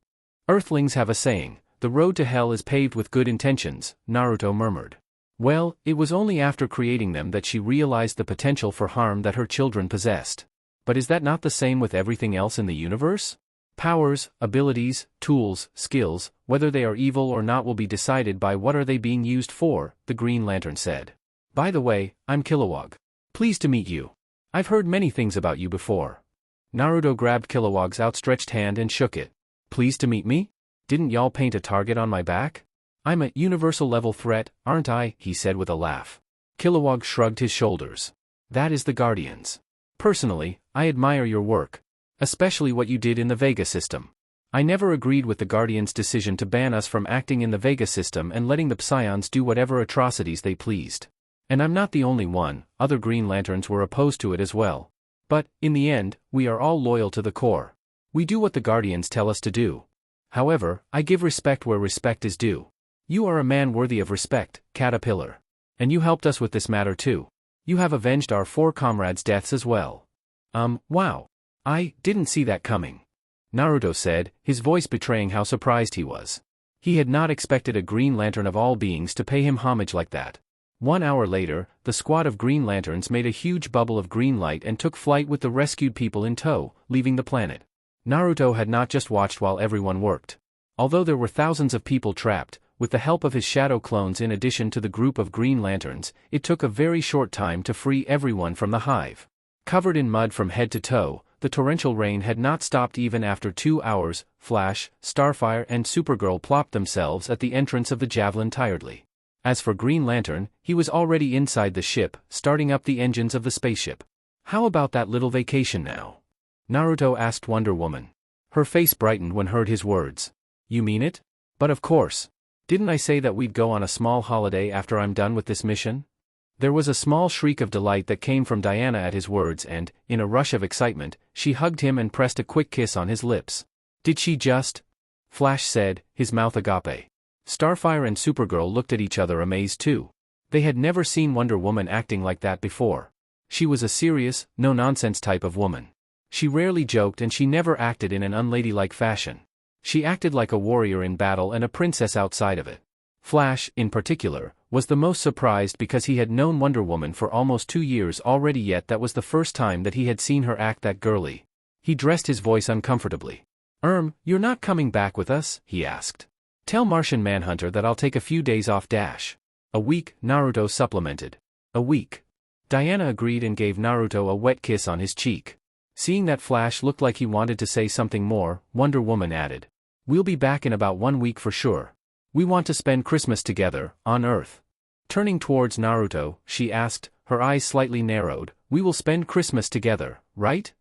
"Earthlings have a saying, 'The road to hell is paved with good intentions,'" Naruto murmured. Well, it was only after creating them that she realized the potential for harm that her children possessed. But is that not the same with everything else in the universe? Powers, abilities, tools, skills, whether they are evil or not will be decided by what are they being used for, the Green Lantern said. "By the way, I'm Kilowog. Pleased to meet you. I've heard many things about you before." Naruto grabbed Kilowog's outstretched hand and shook it. "Pleased to meet me? Didn't y'all paint a target on my back? I'm a universal level threat, aren't I?" he said with a laugh. Kilowog shrugged his shoulders. "That is the Guardians. Personally, I admire your work. Especially what you did in the Vega system. I never agreed with the Guardians' decision to ban us from acting in the Vega system and letting the Psions do whatever atrocities they pleased. And I'm not the only one, other Green Lanterns were opposed to it as well. But, in the end, we are all loyal to the core. We do what the Guardians tell us to do. However, I give respect where respect is due. You are a man worthy of respect, Caterpillar. And you helped us with this matter too. You have avenged our 4 comrades' deaths as well." Wow. I didn't see that coming," Naruto said, his voice betraying how surprised he was. He had not expected a Green Lantern of all beings to pay him homage like that. 1 hour later, the squad of Green Lanterns made a huge bubble of green light and took flight with the rescued people in tow, leaving the planet. Naruto had not just watched while everyone worked. Although there were thousands of people trapped, with the help of his shadow clones in addition to the group of Green Lanterns, it took a very short time to free everyone from the hive. Covered in mud from head to toe, the torrential rain had not stopped even after 2 hours. Flash, Starfire and Supergirl plopped themselves at the entrance of the Javelin tiredly. As for Green Lantern, he was already inside the ship, starting up the engines of the spaceship. "How about that little vacation now?" Naruto asked Wonder Woman. Her face brightened when heard his words. "You mean it? But of course. Didn't I say that we'd go on a small holiday after I'm done with this mission?" There was a small shriek of delight that came from Diana at his words and, in a rush of excitement, she hugged him and pressed a quick kiss on his lips. "Did she just?" Flash said, his mouth agape. Starfire and Supergirl looked at each other amazed too. They had never seen Wonder Woman acting like that before. She was a serious, no-nonsense type of woman. She rarely joked and she never acted in an unladylike fashion. She acted like a warrior in battle and a princess outside of it. Flash, in particular, was the most surprised because he had known Wonder Woman for almost 2 years already, yet that was the first time that he had seen her act that girly. He dressed his voice uncomfortably. You're not coming back with us?" he asked. "Tell Martian Manhunter that I'll take a few days off dash." "A week," Naruto supplemented. "A week." Diana agreed and gave Naruto a wet kiss on his cheek. Seeing that Flash looked like he wanted to say something more, Wonder Woman added, We'll be back in about 1 week for sure. We want to spend Christmas together, on Earth. Turning towards Naruto, she asked, her eyes slightly narrowed, we will spend Christmas together, right?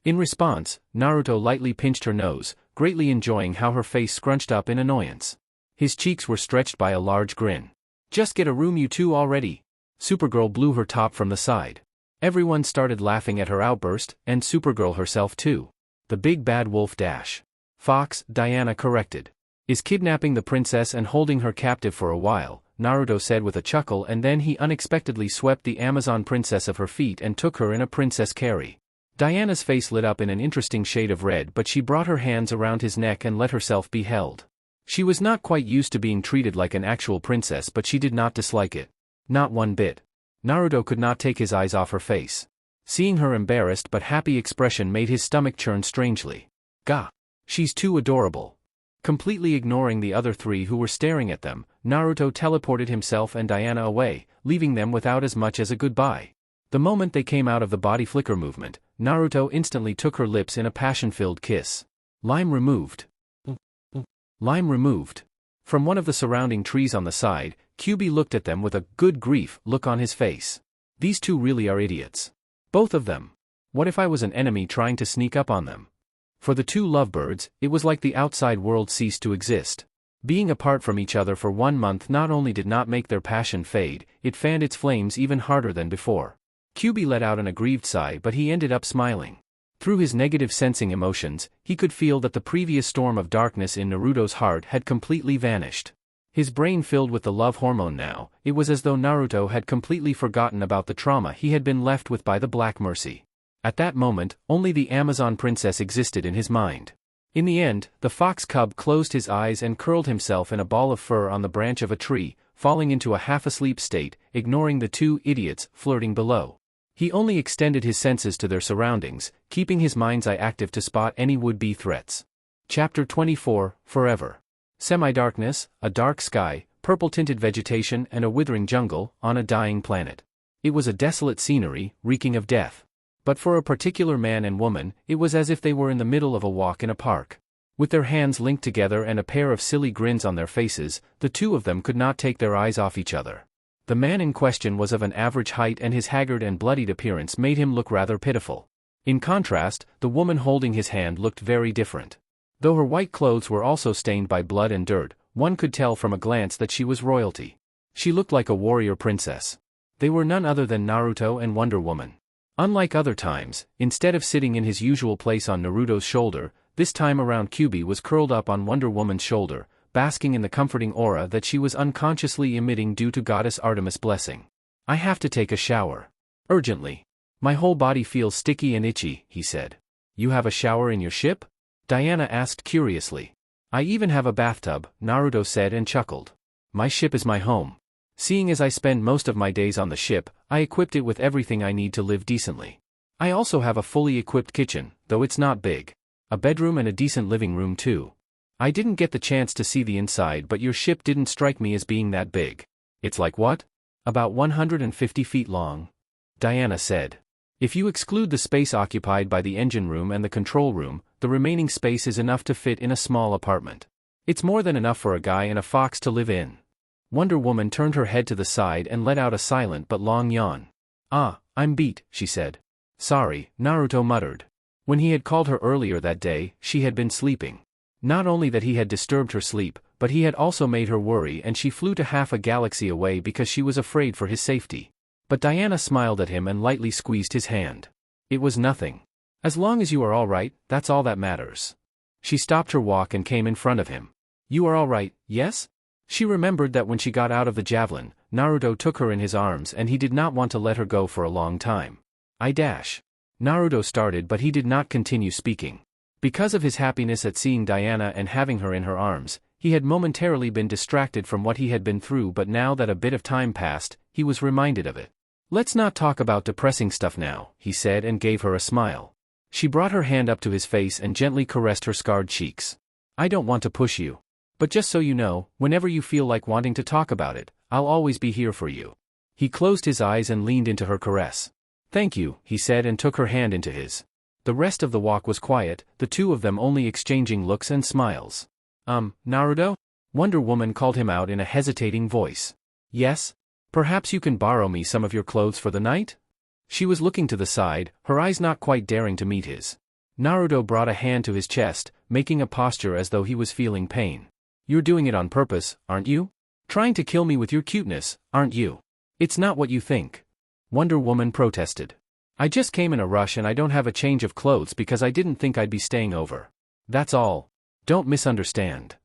In response, Naruto lightly pinched her nose, greatly enjoying how her face scrunched up in annoyance. His cheeks were stretched by a large grin. Just get a room you two already. Supergirl blew her top from the side. Everyone started laughing at her outburst, and Supergirl herself too. The big bad wolf dash. Fox, Diana corrected. Is kidnapping the princess and holding her captive for a while, Naruto said with a chuckle, and then he unexpectedly swept the Amazon princess of her feet and took her in a princess carry. Diana's face lit up in an interesting shade of red, but she brought her hands around his neck and let herself be held. She was not quite used to being treated like an actual princess, but she did not dislike it. Not one bit. Naruto could not take his eyes off her face. Seeing her embarrassed but happy expression made his stomach churn strangely. Gah! She's too adorable. Completely ignoring the other three who were staring at them, Naruto teleported himself and Diana away, leaving them without as much as a goodbye. The moment they came out of the body flicker movement, Naruto instantly took her lips in a passion-filled kiss. Lime removed. Lime removed. From one of the surrounding trees on the side, QB looked at them with a good grief look on his face. These two really are idiots. Both of them. What if I was an enemy trying to sneak up on them? For the two lovebirds, it was like the outside world ceased to exist. Being apart from each other for 1 month not only did not make their passion fade, it fanned its flames even harder than before. QB let out an aggrieved sigh, but he ended up smiling. Through his negative sensing emotions, he could feel that the previous storm of darkness in Naruto's heart had completely vanished. His brain filled with the love hormone now, it was as though Naruto had completely forgotten about the trauma he had been left with by the Black Mercy. At that moment, only the Amazon princess existed in his mind. In the end, the fox cub closed his eyes and curled himself in a ball of fur on the branch of a tree, falling into a half-asleep state, ignoring the two idiots flirting below. He only extended his senses to their surroundings, keeping his mind's eye active to spot any would-be threats. Chapter 24, Forever. Semi-darkness, a dark sky, purple-tinted vegetation and a withering jungle, on a dying planet. It was a desolate scenery, reeking of death. But for a particular man and woman, it was as if they were in the middle of a walk in a park. With their hands linked together and a pair of silly grins on their faces, the two of them could not take their eyes off each other. The man in question was of an average height and his haggard and bloodied appearance made him look rather pitiful. In contrast, the woman holding his hand looked very different. Though her white clothes were also stained by blood and dirt, one could tell from a glance that she was royalty. She looked like a warrior princess. They were none other than Naruto and Wonder Woman. Unlike other times, instead of sitting in his usual place on Naruto's shoulder, this time around QB was curled up on Wonder Woman's shoulder, basking in the comforting aura that she was unconsciously emitting due to Goddess Artemis' blessing. I have to take a shower. Urgently. My whole body feels sticky and itchy, he said. You have a shower in your ship? Diana asked curiously. I even have a bathtub, Naruto said and chuckled. My ship is my home. Seeing as I spend most of my days on the ship, I equipped it with everything I need to live decently. I also have a fully equipped kitchen, though it's not big. A bedroom and a decent living room too. I didn't get the chance to see the inside, but your ship didn't strike me as being that big. It's like what? About 150 feet long? Diana said. If you exclude the space occupied by the engine room and the control room, the remaining space is enough to fit in a small apartment. It's more than enough for a guy and a fox to live in. Wonder Woman turned her head to the side and let out a silent but long yawn. Ah, I'm beat, she said. Sorry, Naruto muttered. When he had called her earlier that day, she had been sleeping. Not only that he had disturbed her sleep, but he had also made her worry and she flew to half a galaxy away because she was afraid for his safety. But Diana smiled at him and lightly squeezed his hand. It was nothing. As long as you are all right, that's all that matters. She stopped her walk and came in front of him. You are all right, yes? She remembered that when she got out of the javelin, Naruto took her in his arms and he did not want to let her go for a long time. Naruto started, but he did not continue speaking. Because of his happiness at seeing Diana and having her in her arms, he had momentarily been distracted from what he had been through, but now that a bit of time passed, he was reminded of it. Let's not talk about depressing stuff now, he said and gave her a smile. She brought her hand up to his face and gently caressed her scarred cheeks. I don't want to push you. But just so you know, whenever you feel like wanting to talk about it, I'll always be here for you. He closed his eyes and leaned into her caress. Thank you, he said and took her hand into his. The rest of the walk was quiet, the two of them only exchanging looks and smiles. Naruto? Wonder Woman called him out in a hesitating voice. Yes? Perhaps you can borrow me some of your clothes for the night? She was looking to the side, her eyes not quite daring to meet his. Naruto brought a hand to his chest, making a posture as though he was feeling pain. You're doing it on purpose, aren't you? Trying to kill me with your cuteness, aren't you? It's not what you think. Wonder Woman protested. I just came in a rush and I don't have a change of clothes because I didn't think I'd be staying over. That's all. Don't misunderstand.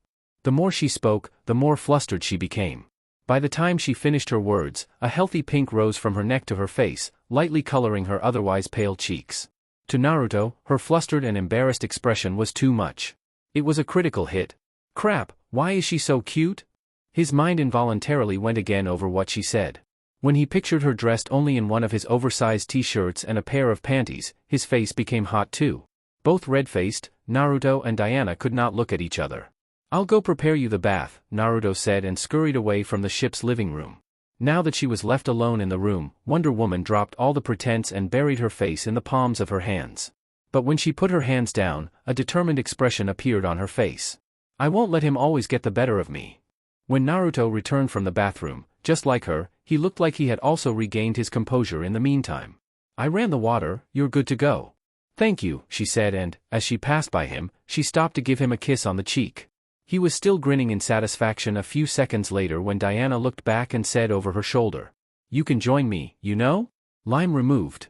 The more she spoke, the more flustered she became. By the time she finished her words, a healthy pink rose from her neck to her face, lightly coloring her otherwise pale cheeks. To Naruto, her flustered and embarrassed expression was too much. It was a critical hit. Crap, why is she so cute? His mind involuntarily went again over what she said. When he pictured her dressed only in one of his oversized t-shirts and a pair of panties, his face became hot too. Both red-faced, Naruto and Diana could not look at each other. I'll go prepare you the bath, Naruto said and scurried away from the ship's living room. Now that she was left alone in the room, Wonder Woman dropped all the pretense and buried her face in the palms of her hands. But when she put her hands down, a determined expression appeared on her face. I won't let him always get the better of me. When Naruto returned from the bathroom, just like her, he looked like he had also regained his composure in the meantime. I ran the water, you're good to go. Thank you, she said and, as she passed by him, she stopped to give him a kiss on the cheek. He was still grinning in satisfaction a few seconds later when Diana looked back and said over her shoulder. You can join me, you know? Lime removed.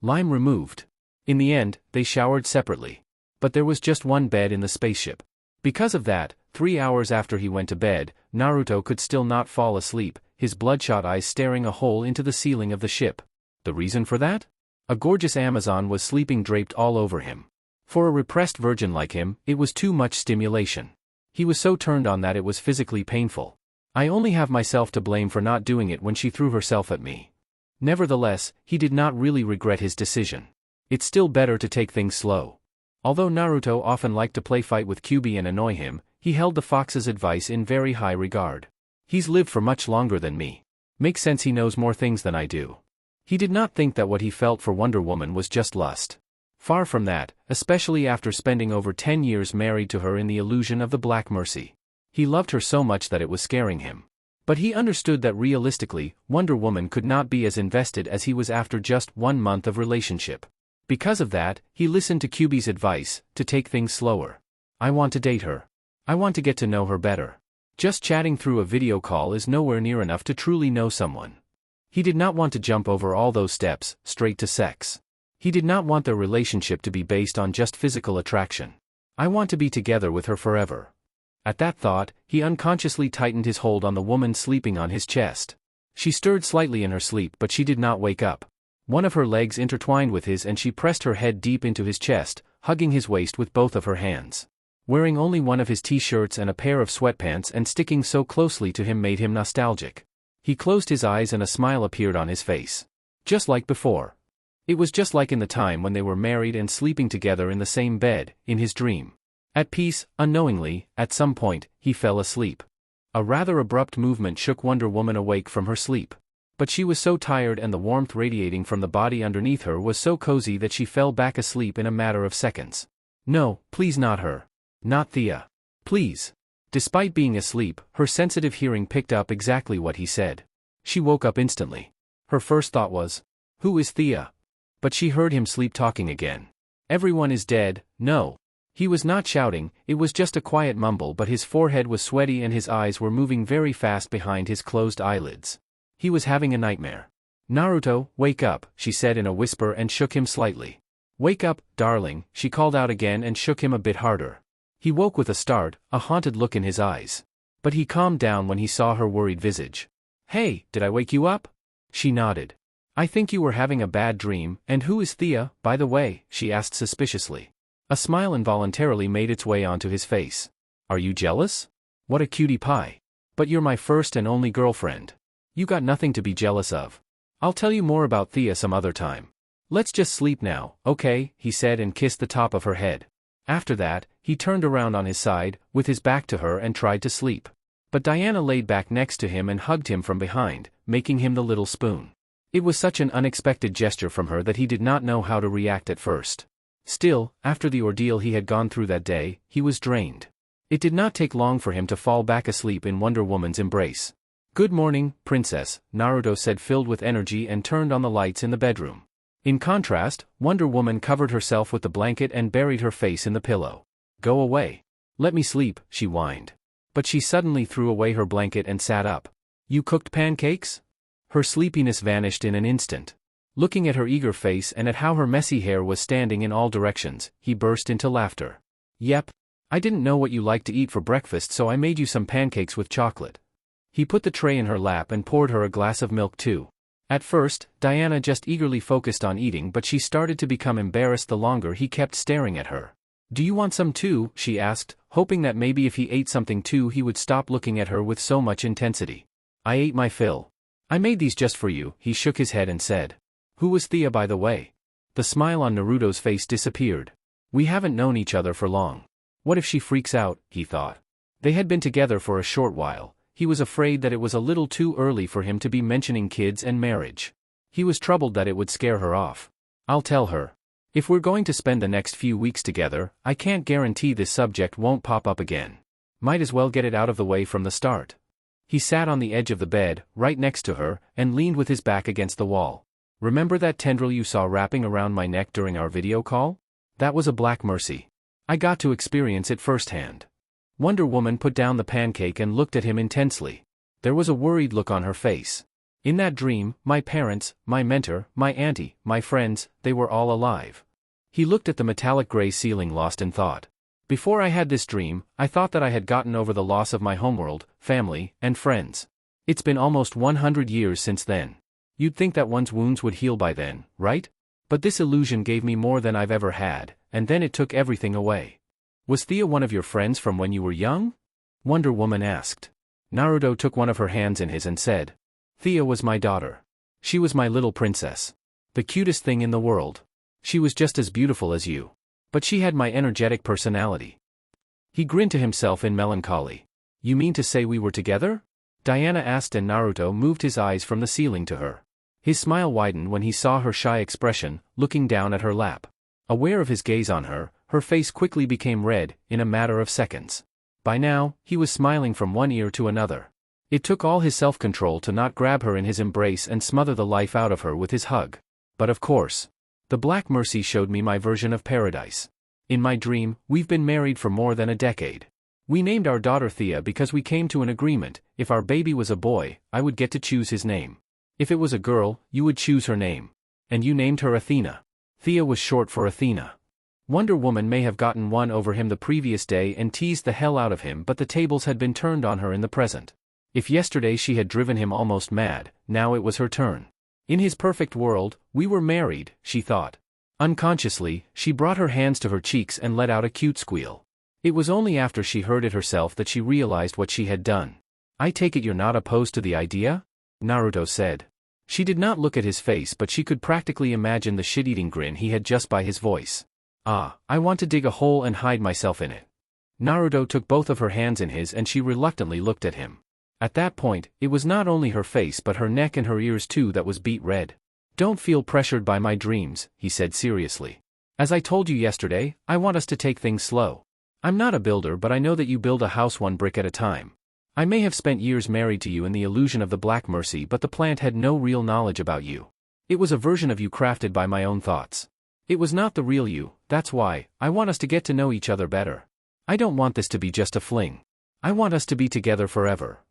Lime removed. In the end, they showered separately. But there was just one bed in the spaceship. Because of that, 3 hours after he went to bed, Naruto could still not fall asleep, his bloodshot eyes staring a hole into the ceiling of the ship. The reason for that? A gorgeous Amazon was sleeping draped all over him. For a repressed virgin like him, it was too much stimulation. He was so turned on that it was physically painful. I only have myself to blame for not doing it when she threw herself at me. Nevertheless, he did not really regret his decision. It's still better to take things slow. Although Naruto often liked to play fight with Kyuubi and annoy him, he held the fox's advice in very high regard. He's lived for much longer than me. Makes sense he knows more things than I do. He did not think that what he felt for Wonder Woman was just lust. Far from that, especially after spending over 10 years married to her in the illusion of the Black Mercy. He loved her so much that it was scaring him. But he understood that realistically, Wonder Woman could not be as invested as he was after just 1 month of relationship. Because of that, he listened to Kyuubi's advice, to take things slower. I want to date her. I want to get to know her better. Just chatting through a video call is nowhere near enough to truly know someone. He did not want to jump over all those steps, straight to sex. He did not want their relationship to be based on just physical attraction. I want to be together with her forever. At that thought, he unconsciously tightened his hold on the woman sleeping on his chest. She stirred slightly in her sleep but she did not wake up. One of her legs intertwined with his and she pressed her head deep into his chest, hugging his waist with both of her hands. Wearing only one of his t-shirts and a pair of sweatpants and sticking so closely to him made him nostalgic. He closed his eyes and a smile appeared on his face. Just like before. It was just like in the time when they were married and sleeping together in the same bed, in his dream. At peace, unknowingly, at some point, he fell asleep. A rather abrupt movement shook Wonder Woman awake from her sleep. But she was so tired and the warmth radiating from the body underneath her was so cozy that she fell back asleep in a matter of seconds. No, please not her. Not Thea. Please. Despite being asleep, her sensitive hearing picked up exactly what he said. She woke up instantly. Her first thought was, who is Thea? But she heard him sleep-talking again. Everyone is dead, no. He was not shouting, it was just a quiet mumble but his forehead was sweaty and his eyes were moving very fast behind his closed eyelids. He was having a nightmare. Naruto, wake up, she said in a whisper and shook him slightly. Wake up, darling, she called out again and shook him a bit harder. He woke with a start, a haunted look in his eyes. But he calmed down when he saw her worried visage. Hey, did I wake you up? She nodded. I think you were having a bad dream, and who is Thea, by the way? She asked suspiciously. A smile involuntarily made its way onto his face. Are you jealous? What a cutie pie. But you're my first and only girlfriend. You got nothing to be jealous of. I'll tell you more about Thea some other time. Let's just sleep now, okay? He said and kissed the top of her head. After that, he turned around on his side, with his back to her and tried to sleep. But Diana laid back next to him and hugged him from behind, making him the little spoon. It was such an unexpected gesture from her that he did not know how to react at first. Still, after the ordeal he had gone through that day, he was drained. It did not take long for him to fall back asleep in Wonder Woman's embrace. "Good morning, princess," Naruto said, filled with energy, and turned on the lights in the bedroom. In contrast, Wonder Woman covered herself with the blanket and buried her face in the pillow. "Go away. Let me sleep," she whined. But she suddenly threw away her blanket and sat up. "You cooked pancakes?" Her sleepiness vanished in an instant. Looking at her eager face and at how her messy hair was standing in all directions, he burst into laughter. "Yep. I didn't know what you liked to eat for breakfast, so I made you some pancakes with chocolate." He put the tray in her lap and poured her a glass of milk too. At first, Diana just eagerly focused on eating, but she started to become embarrassed the longer he kept staring at her. "Do you want some too?" she asked, hoping that maybe if he ate something too he would stop looking at her with so much intensity. "I ate my fill. I made these just for you," he shook his head and said. "Who was Thea, by the way?" The smile on Naruto's face disappeared. "We haven't known each other for long. What if she freaks out?" he thought. They had been together for a short while. He was afraid that it was a little too early for him to be mentioning kids and marriage. He was troubled that it would scare her off. "I'll tell her. If we're going to spend the next few weeks together, I can't guarantee this subject won't pop up again. Might as well get it out of the way from the start." He sat on the edge of the bed, right next to her, and leaned with his back against the wall. "Remember that tendril you saw wrapping around my neck during our video call? That was a black mercy. I got to experience it firsthand." Wonder Woman put down the pancake and looked at him intensely. There was a worried look on her face. "In that dream, my parents, my mentor, my auntie, my friends, they were all alive." He looked at the metallic gray ceiling, lost in thought. "Before I had this dream, I thought that I had gotten over the loss of my homeworld, family, and friends. It's been almost 100 years since then. You'd think that one's wounds would heal by then, right? But this illusion gave me more than I've ever had, and then it took everything away." "Was Thea one of your friends from when you were young?" Wonder Woman asked. Naruto took one of her hands in his and said, "Thea was my daughter. She was my little princess. The cutest thing in the world. She was just as beautiful as you. But she had my energetic personality." He grinned to himself in melancholy. "You mean to say we were together?" Diana asked, and Naruto moved his eyes from the ceiling to her. His smile widened when he saw her shy expression, looking down at her lap. Aware of his gaze on her, her face quickly became red, in a matter of seconds. By now, he was smiling from one ear to another. It took all his self-control to not grab her in his embrace and smother the life out of her with his hug. "But of course. The Black Mercy showed me my version of paradise. In my dream, we've been married for more than a decade. We named our daughter Thea because we came to an agreement: if our baby was a boy, I would get to choose his name. If it was a girl, you would choose her name. And you named her Athena." Thea was short for Athena. Wonder Woman may have gotten one over him the previous day and teased the hell out of him, but the tables had been turned on her in the present. If yesterday she had driven him almost mad, now it was her turn. In his perfect world, we were married, she thought. Unconsciously, she brought her hands to her cheeks and let out a cute squeal. It was only after she heard it herself that she realized what she had done. "I take it you're not opposed to the idea?" Naruto said. She did not look at his face, but she could practically imagine the shit-eating grin he had just by his voice. "Ah, I want to dig a hole and hide myself in it." Naruto took both of her hands in his and she reluctantly looked at him. At that point, it was not only her face but her neck and her ears too that was beet red. "Don't feel pressured by my dreams," he said seriously. "As I told you yesterday, I want us to take things slow. I'm not a builder, but I know that you build a house one brick at a time. I may have spent years married to you in the illusion of the Black Mercy, but the plant had no real knowledge about you. It was a version of you crafted by my own thoughts. It was not the real you. That's why I want us to get to know each other better. I don't want this to be just a fling. I want us to be together forever."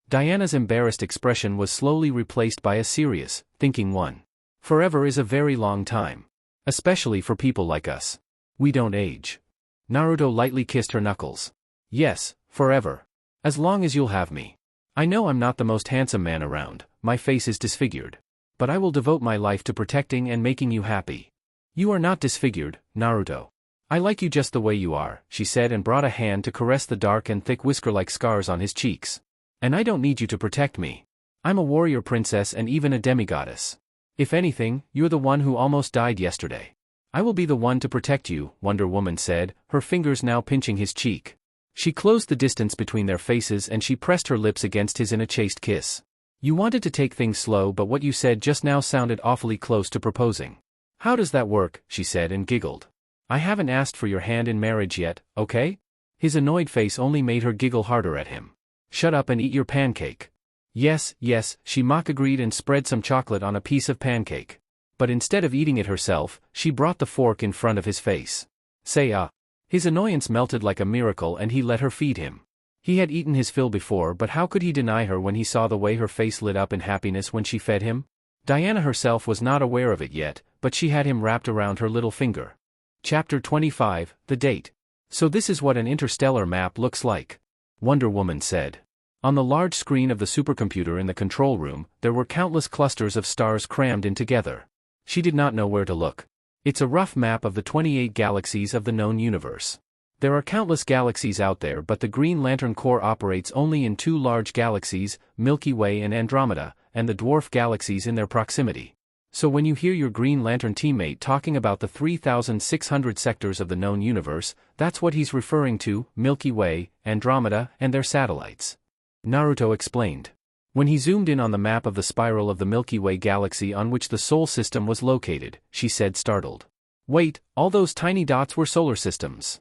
Diana's embarrassed expression was slowly replaced by a serious, thinking one. "Forever is a very long time. Especially for people like us. We don't age." Naruto lightly kissed her knuckles. "Yes, forever. As long as you'll have me. I know I'm not the most handsome man around, my face is disfigured. But I will devote my life to protecting and making you happy." "You are not disfigured, Naruto. I like you just the way you are," she said, and brought a hand to caress the dark and thick whisker-like scars on his cheeks. "And I don't need you to protect me. I'm a warrior princess and even a demigoddess. If anything, you're the one who almost died yesterday. I will be the one to protect you," Wonder Woman said, her fingers now pinching his cheek. She closed the distance between their faces and she pressed her lips against his in a chaste kiss. "You wanted to take things slow, but what you said just now sounded awfully close to proposing." "How does that work?" she said and giggled. "I haven't asked for your hand in marriage yet, okay? His annoyed face only made her giggle harder at him. "Shut up and eat your pancake." "Yes, yes," she mock-agreed and spread some chocolate on a piece of pancake. But instead of eating it herself, she brought the fork in front of his face. "Say ah." His annoyance melted like a miracle and he let her feed him. He had eaten his fill before, but how could he deny her when he saw the way her face lit up in happiness when she fed him? Diana herself was not aware of it yet, but she had him wrapped around her little finger. Chapter 25, The Date. "So this is what an interstellar map looks like," Wonder Woman said. On the large screen of the supercomputer in the control room, there were countless clusters of stars crammed in together. She did not know where to look. "It's a rough map of the 28 galaxies of the known universe. There are countless galaxies out there, but the Green Lantern Corps operates only in two large galaxies, Milky Way and Andromeda, and the dwarf galaxies in their proximity. So when you hear your Green Lantern teammate talking about the 3,600 sectors of the known universe, that's what he's referring to, Milky Way, Andromeda, and their satellites," Naruto explained. When he zoomed in on the map of the spiral of the Milky Way galaxy on which the Sol system was located, she said startled. "Wait, all those tiny dots were solar systems?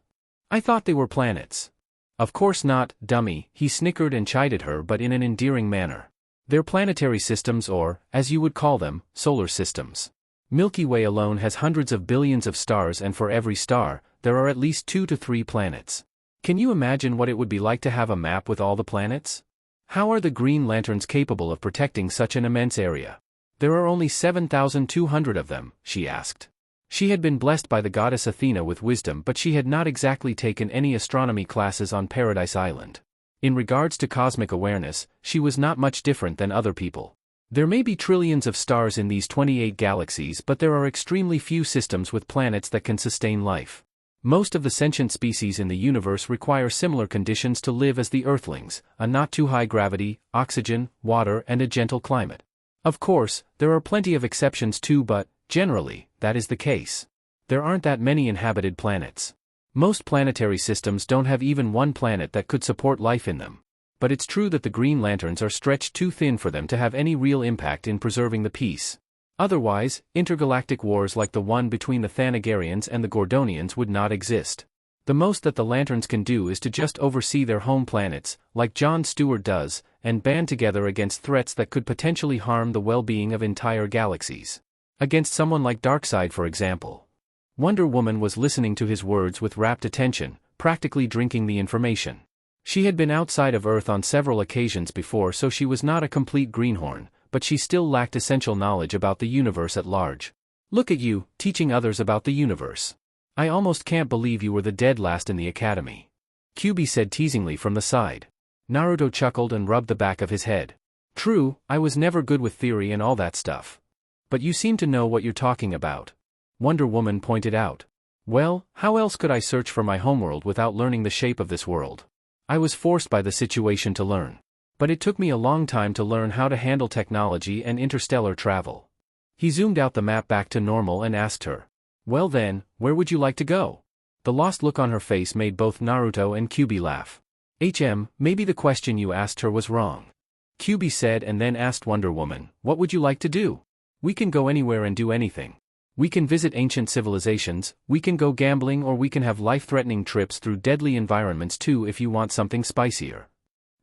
I thought they were planets." "Of course not, dummy," he snickered and chided her, but in an endearing manner. "They're planetary systems or, as you would call them, solar systems. Milky Way alone has hundreds of billions of stars, and for every star, there are at least 2 to 3 planets. Can you imagine what it would be like to have a map with all the planets? How are the Green Lanterns capable of protecting such an immense area? There are only 7,200 of them," she asked. She had been blessed by the goddess Athena with wisdom, but she had not exactly taken any astronomy classes on Paradise Island. In regards to cosmic awareness, she was not much different than other people. There may be trillions of stars in these 28 galaxies, but there are extremely few systems with planets that can sustain life. Most of the sentient species in the universe require similar conditions to live as the Earthlings: a not too high gravity, oxygen, water, and a gentle climate. Of course, there are plenty of exceptions too, but generally, that is the case. There aren't that many inhabited planets. Most planetary systems don't have even one planet that could support life in them. But it's true that the Green Lanterns are stretched too thin for them to have any real impact in preserving the peace. Otherwise, intergalactic wars like the one between the Thanagarians and the Gordonians would not exist. The most that the Lanterns can do is to just oversee their home planets, like Jon Stewart does, and band together against threats that could potentially harm the well-being of entire galaxies. Against someone like Darkseid, for example. Wonder Woman was listening to his words with rapt attention, practically drinking the information. She had been outside of Earth on several occasions before, so she was not a complete greenhorn, but she still lacked essential knowledge about the universe at large. "Look at you, teaching others about the universe. I almost can't believe you were the dead last in the academy," Kyubi said teasingly from the side. Naruto chuckled and rubbed the back of his head. "True, I was never good with theory and all that stuff. But you seem to know what you're talking about," Wonder Woman pointed out. "Well, how else could I search for my homeworld without learning the shape of this world? I was forced by the situation to learn. But it took me a long time to learn how to handle technology and interstellar travel." He zoomed out the map back to normal and asked her, "Well then, where would you like to go?" The lost look on her face made both Naruto and Kyubi laugh. Maybe the question you asked her was wrong," Kyubi said, and then asked Wonder Woman, "What would you like to do? We can go anywhere and do anything. We can visit ancient civilizations, we can go gambling, or we can have life-threatening trips through deadly environments too if you want something spicier."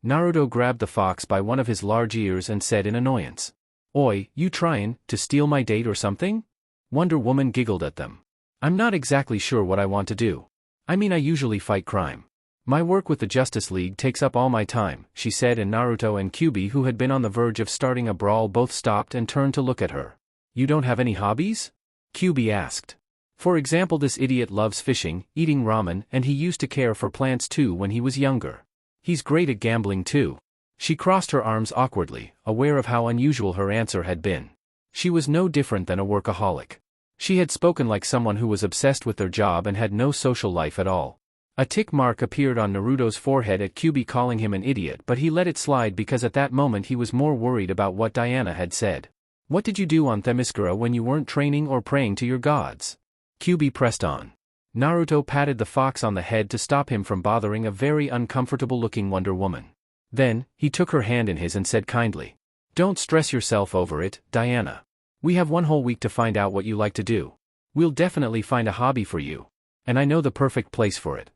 Naruto grabbed the fox by one of his large ears and said in annoyance, "Oi, you tryin' to steal my date or something?" Wonder Woman giggled at them. "I'm not exactly sure what I want to do. I mean, I usually fight crime. My work with the Justice League takes up all my time," she said, and Naruto and Kyubi, who had been on the verge of starting a brawl, both stopped and turned to look at her. "You don't have any hobbies?" Kyubi asked. "For example, this idiot loves fishing, eating ramen, and he used to care for plants too when he was younger. He's great at gambling too." She crossed her arms awkwardly, aware of how unusual her answer had been. She was no different than a workaholic. She had spoken like someone who was obsessed with their job and had no social life at all. A tick mark appeared on Naruto's forehead at Kyubi calling him an idiot, but he let it slide because at that moment he was more worried about what Diana had said. "What did you do on Themyscira when you weren't training or praying to your gods?" Kyubi pressed on. Naruto patted the fox on the head to stop him from bothering a very uncomfortable-looking Wonder Woman. Then, he took her hand in his and said kindly, "Don't stress yourself over it, Diana. We have one whole week to find out what you like to do. We'll definitely find a hobby for you. And I know the perfect place for it."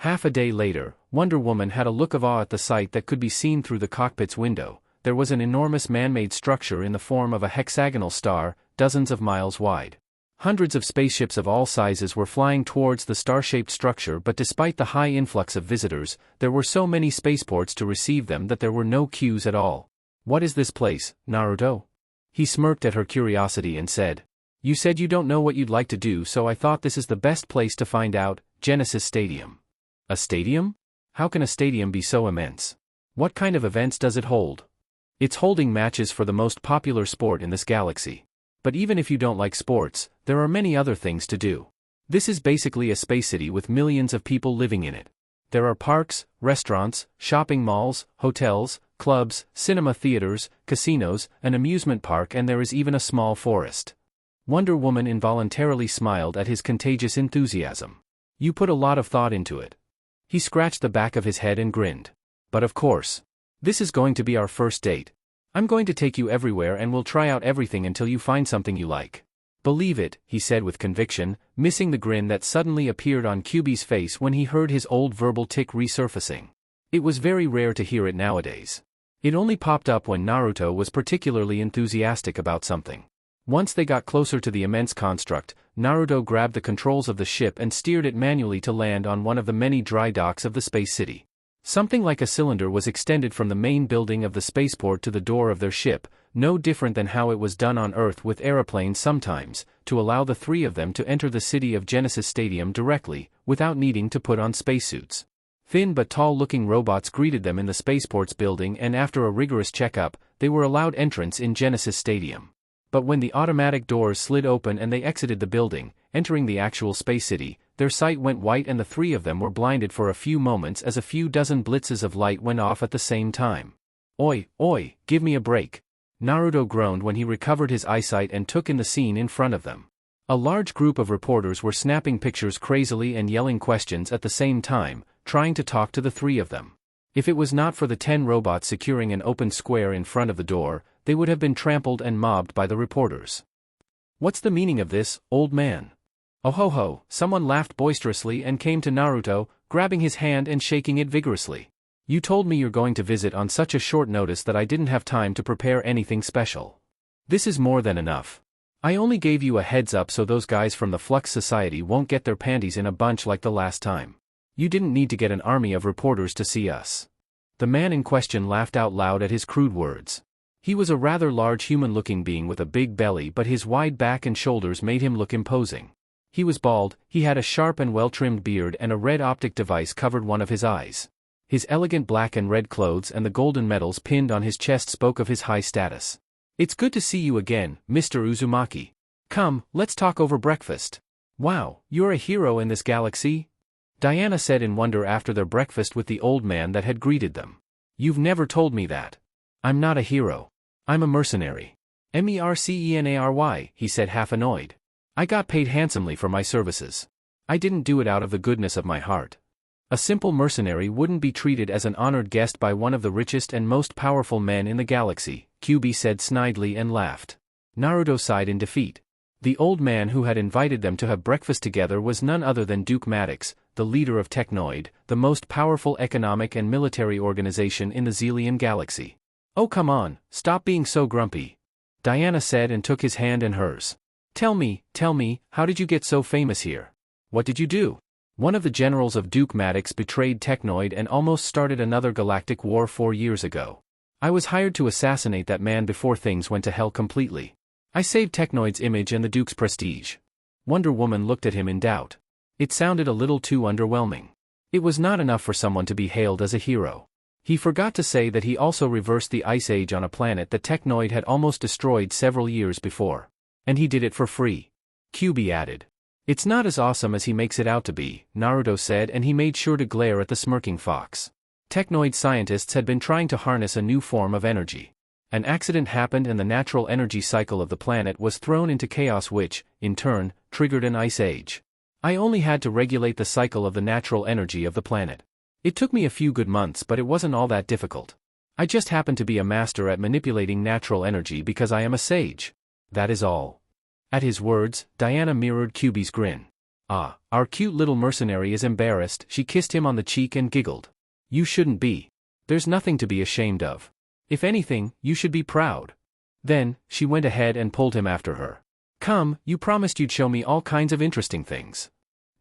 Half a day later, Wonder Woman had a look of awe at the sight that could be seen through the cockpit's window. There was an enormous man-made structure in the form of a hexagonal star, dozens of miles wide. Hundreds of spaceships of all sizes were flying towards the star-shaped structure, but despite the high influx of visitors, there were so many spaceports to receive them that there were no queues at all. "What is this place, Naruto?" He smirked at her curiosity and said, "You said you don't know what you'd like to do, so I thought this is the best place to find out. Genesis Stadium." "A stadium? How can a stadium be so immense? What kind of events does it hold?" "It's holding matches for the most popular sport in this galaxy. But even if you don't like sports, there are many other things to do. This is basically a space city with millions of people living in it. There are parks, restaurants, shopping malls, hotels, clubs, cinema theaters, casinos, an amusement park, and there is even a small forest." Wonder Woman involuntarily smiled at his contagious enthusiasm. "You put a lot of thought into it." He scratched the back of his head and grinned. "But of course. This is going to be our first date. I'm going to take you everywhere and we'll try out everything until you find something you like." "Believe it," he said with conviction, missing the grin that suddenly appeared on QB's face when he heard his old verbal tic resurfacing. It was very rare to hear it nowadays. It only popped up when Naruto was particularly enthusiastic about something. Once they got closer to the immense construct, Naruto grabbed the controls of the ship and steered it manually to land on one of the many dry docks of the space city. Something like a cylinder was extended from the main building of the spaceport to the door of their ship, no different than how it was done on Earth with aeroplanes sometimes, to allow the three of them to enter the city of Genesis Stadium directly, without needing to put on spacesuits. Thin but tall-looking robots greeted them in the spaceport's building, and after a rigorous checkup, they were allowed entrance in Genesis Stadium. But when the automatic doors slid open and they exited the building, entering the actual space city, their sight went white and the three of them were blinded for a few moments as a few dozen blitzes of light went off at the same time. "Oi, oi, give me a break." Naruto groaned when he recovered his eyesight and took in the scene in front of them. A large group of reporters were snapping pictures crazily and yelling questions at the same time, trying to talk to the three of them. If it was not for the 10 robots securing an open square in front of the door, they would have been trampled and mobbed by the reporters. "What's the meaning of this, old man?" "Oh ho ho," someone laughed boisterously and came to Naruto, grabbing his hand and shaking it vigorously. "You told me you're going to visit on such a short notice that I didn't have time to prepare anything special. This is more than enough. I only gave you a heads up so those guys from the Flux Society won't get their panties in a bunch like the last time. You didn't need to get an army of reporters to see us." The man in question laughed out loud at his crude words. He was a rather large human-looking being with a big belly, but his wide back and shoulders made him look imposing. He was bald, he had a sharp and well-trimmed beard, and a red optic device covered one of his eyes. His elegant black and red clothes and the golden medals pinned on his chest spoke of his high status. "It's good to see you again, Mr. Uzumaki. Come, let's talk over breakfast." "Wow, you're a hero in this galaxy?" Diana said in wonder after their breakfast with the old man that had greeted them. "You've never told me that." "I'm not a hero. I'm a mercenary." "Mercenary," he said half annoyed. "I got paid handsomely for my services. I didn't do it out of the goodness of my heart." A simple mercenary wouldn't be treated as an honored guest by one of the richest and most powerful men in the galaxy, QB said snidely and laughed. Naruto sighed in defeat. The old man who had invited them to have breakfast together was none other than Duke Maddox, the leader of Technoid, the most powerful economic and military organization in the Xelian galaxy. "Oh come on, stop being so grumpy," Diana said and took his hand in hers. Tell me, how did you get so famous here? What did you do?" One of the generals of Duke Maddox betrayed Technoid and almost started another galactic war 4 years ago. "I was hired to assassinate that man before things went to hell completely. I saved Technoid's image and the Duke's prestige." Wonder Woman looked at him in doubt. It sounded a little too underwhelming. It was not enough for someone to be hailed as a hero. He forgot to say that he also reversed the Ice Age on a planet that Technoid had almost destroyed several years before. And he did it for free. QB added. "It's not as awesome as he makes it out to be," Naruto said, and he made sure to glare at the smirking fox. Technoid scientists had been trying to harness a new form of energy. An accident happened and the natural energy cycle of the planet was thrown into chaos, which, in turn, triggered an ice age. I only had to regulate the cycle of the natural energy of the planet. It took me a few good months, but it wasn't all that difficult. I just happen to be a master at manipulating natural energy because I am a sage. That is all." At his words, Diana mirrored QB's grin. Ah, our cute little mercenary is embarrassed. She kissed him on the cheek and giggled. You shouldn't be. There's nothing to be ashamed of. If anything, you should be proud. Then, she went ahead and pulled him after her. Come, you promised you'd show me all kinds of interesting things.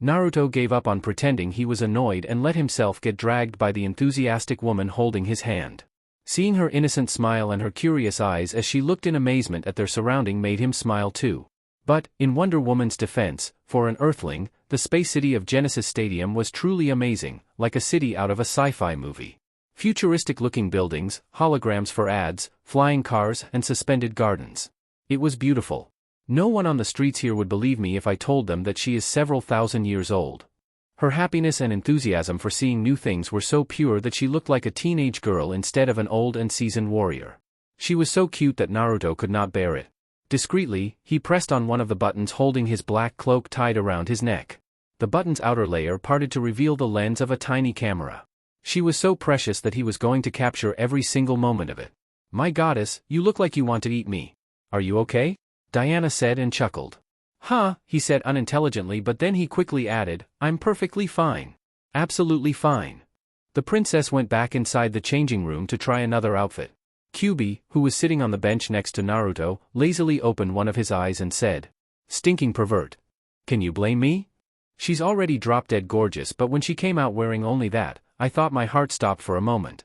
Naruto gave up on pretending he was annoyed and let himself get dragged by the enthusiastic woman holding his hand. Seeing her innocent smile and her curious eyes as she looked in amazement at their surrounding made him smile too. But, in Wonder Woman's defense, for an Earthling, the space city of Genesis Stadium was truly amazing, like a city out of a sci-fi movie. Futuristic-looking buildings, holograms for ads, flying cars, and suspended gardens. It was beautiful. No one on the streets here would believe me if I told them that she is several thousand years old. Her happiness and enthusiasm for seeing new things were so pure that she looked like a teenage girl instead of an old and seasoned warrior. She was so cute that Naruto could not bear it. Discreetly, he pressed on one of the buttons holding his black cloak tied around his neck. The button's outer layer parted to reveal the lens of a tiny camera. She was so precious that he was going to capture every single moment of it. My goddess, you look like you want to eat me. Are you okay? Diana said and chuckled. Huh, he said unintelligently, but then he quickly added, I'm perfectly fine. Absolutely fine. The princess went back inside the changing room to try another outfit. Kyubi, who was sitting on the bench next to Naruto, lazily opened one of his eyes and said, Stinking pervert. Can you blame me? She's already drop-dead gorgeous, but when she came out wearing only that, I thought my heart stopped for a moment.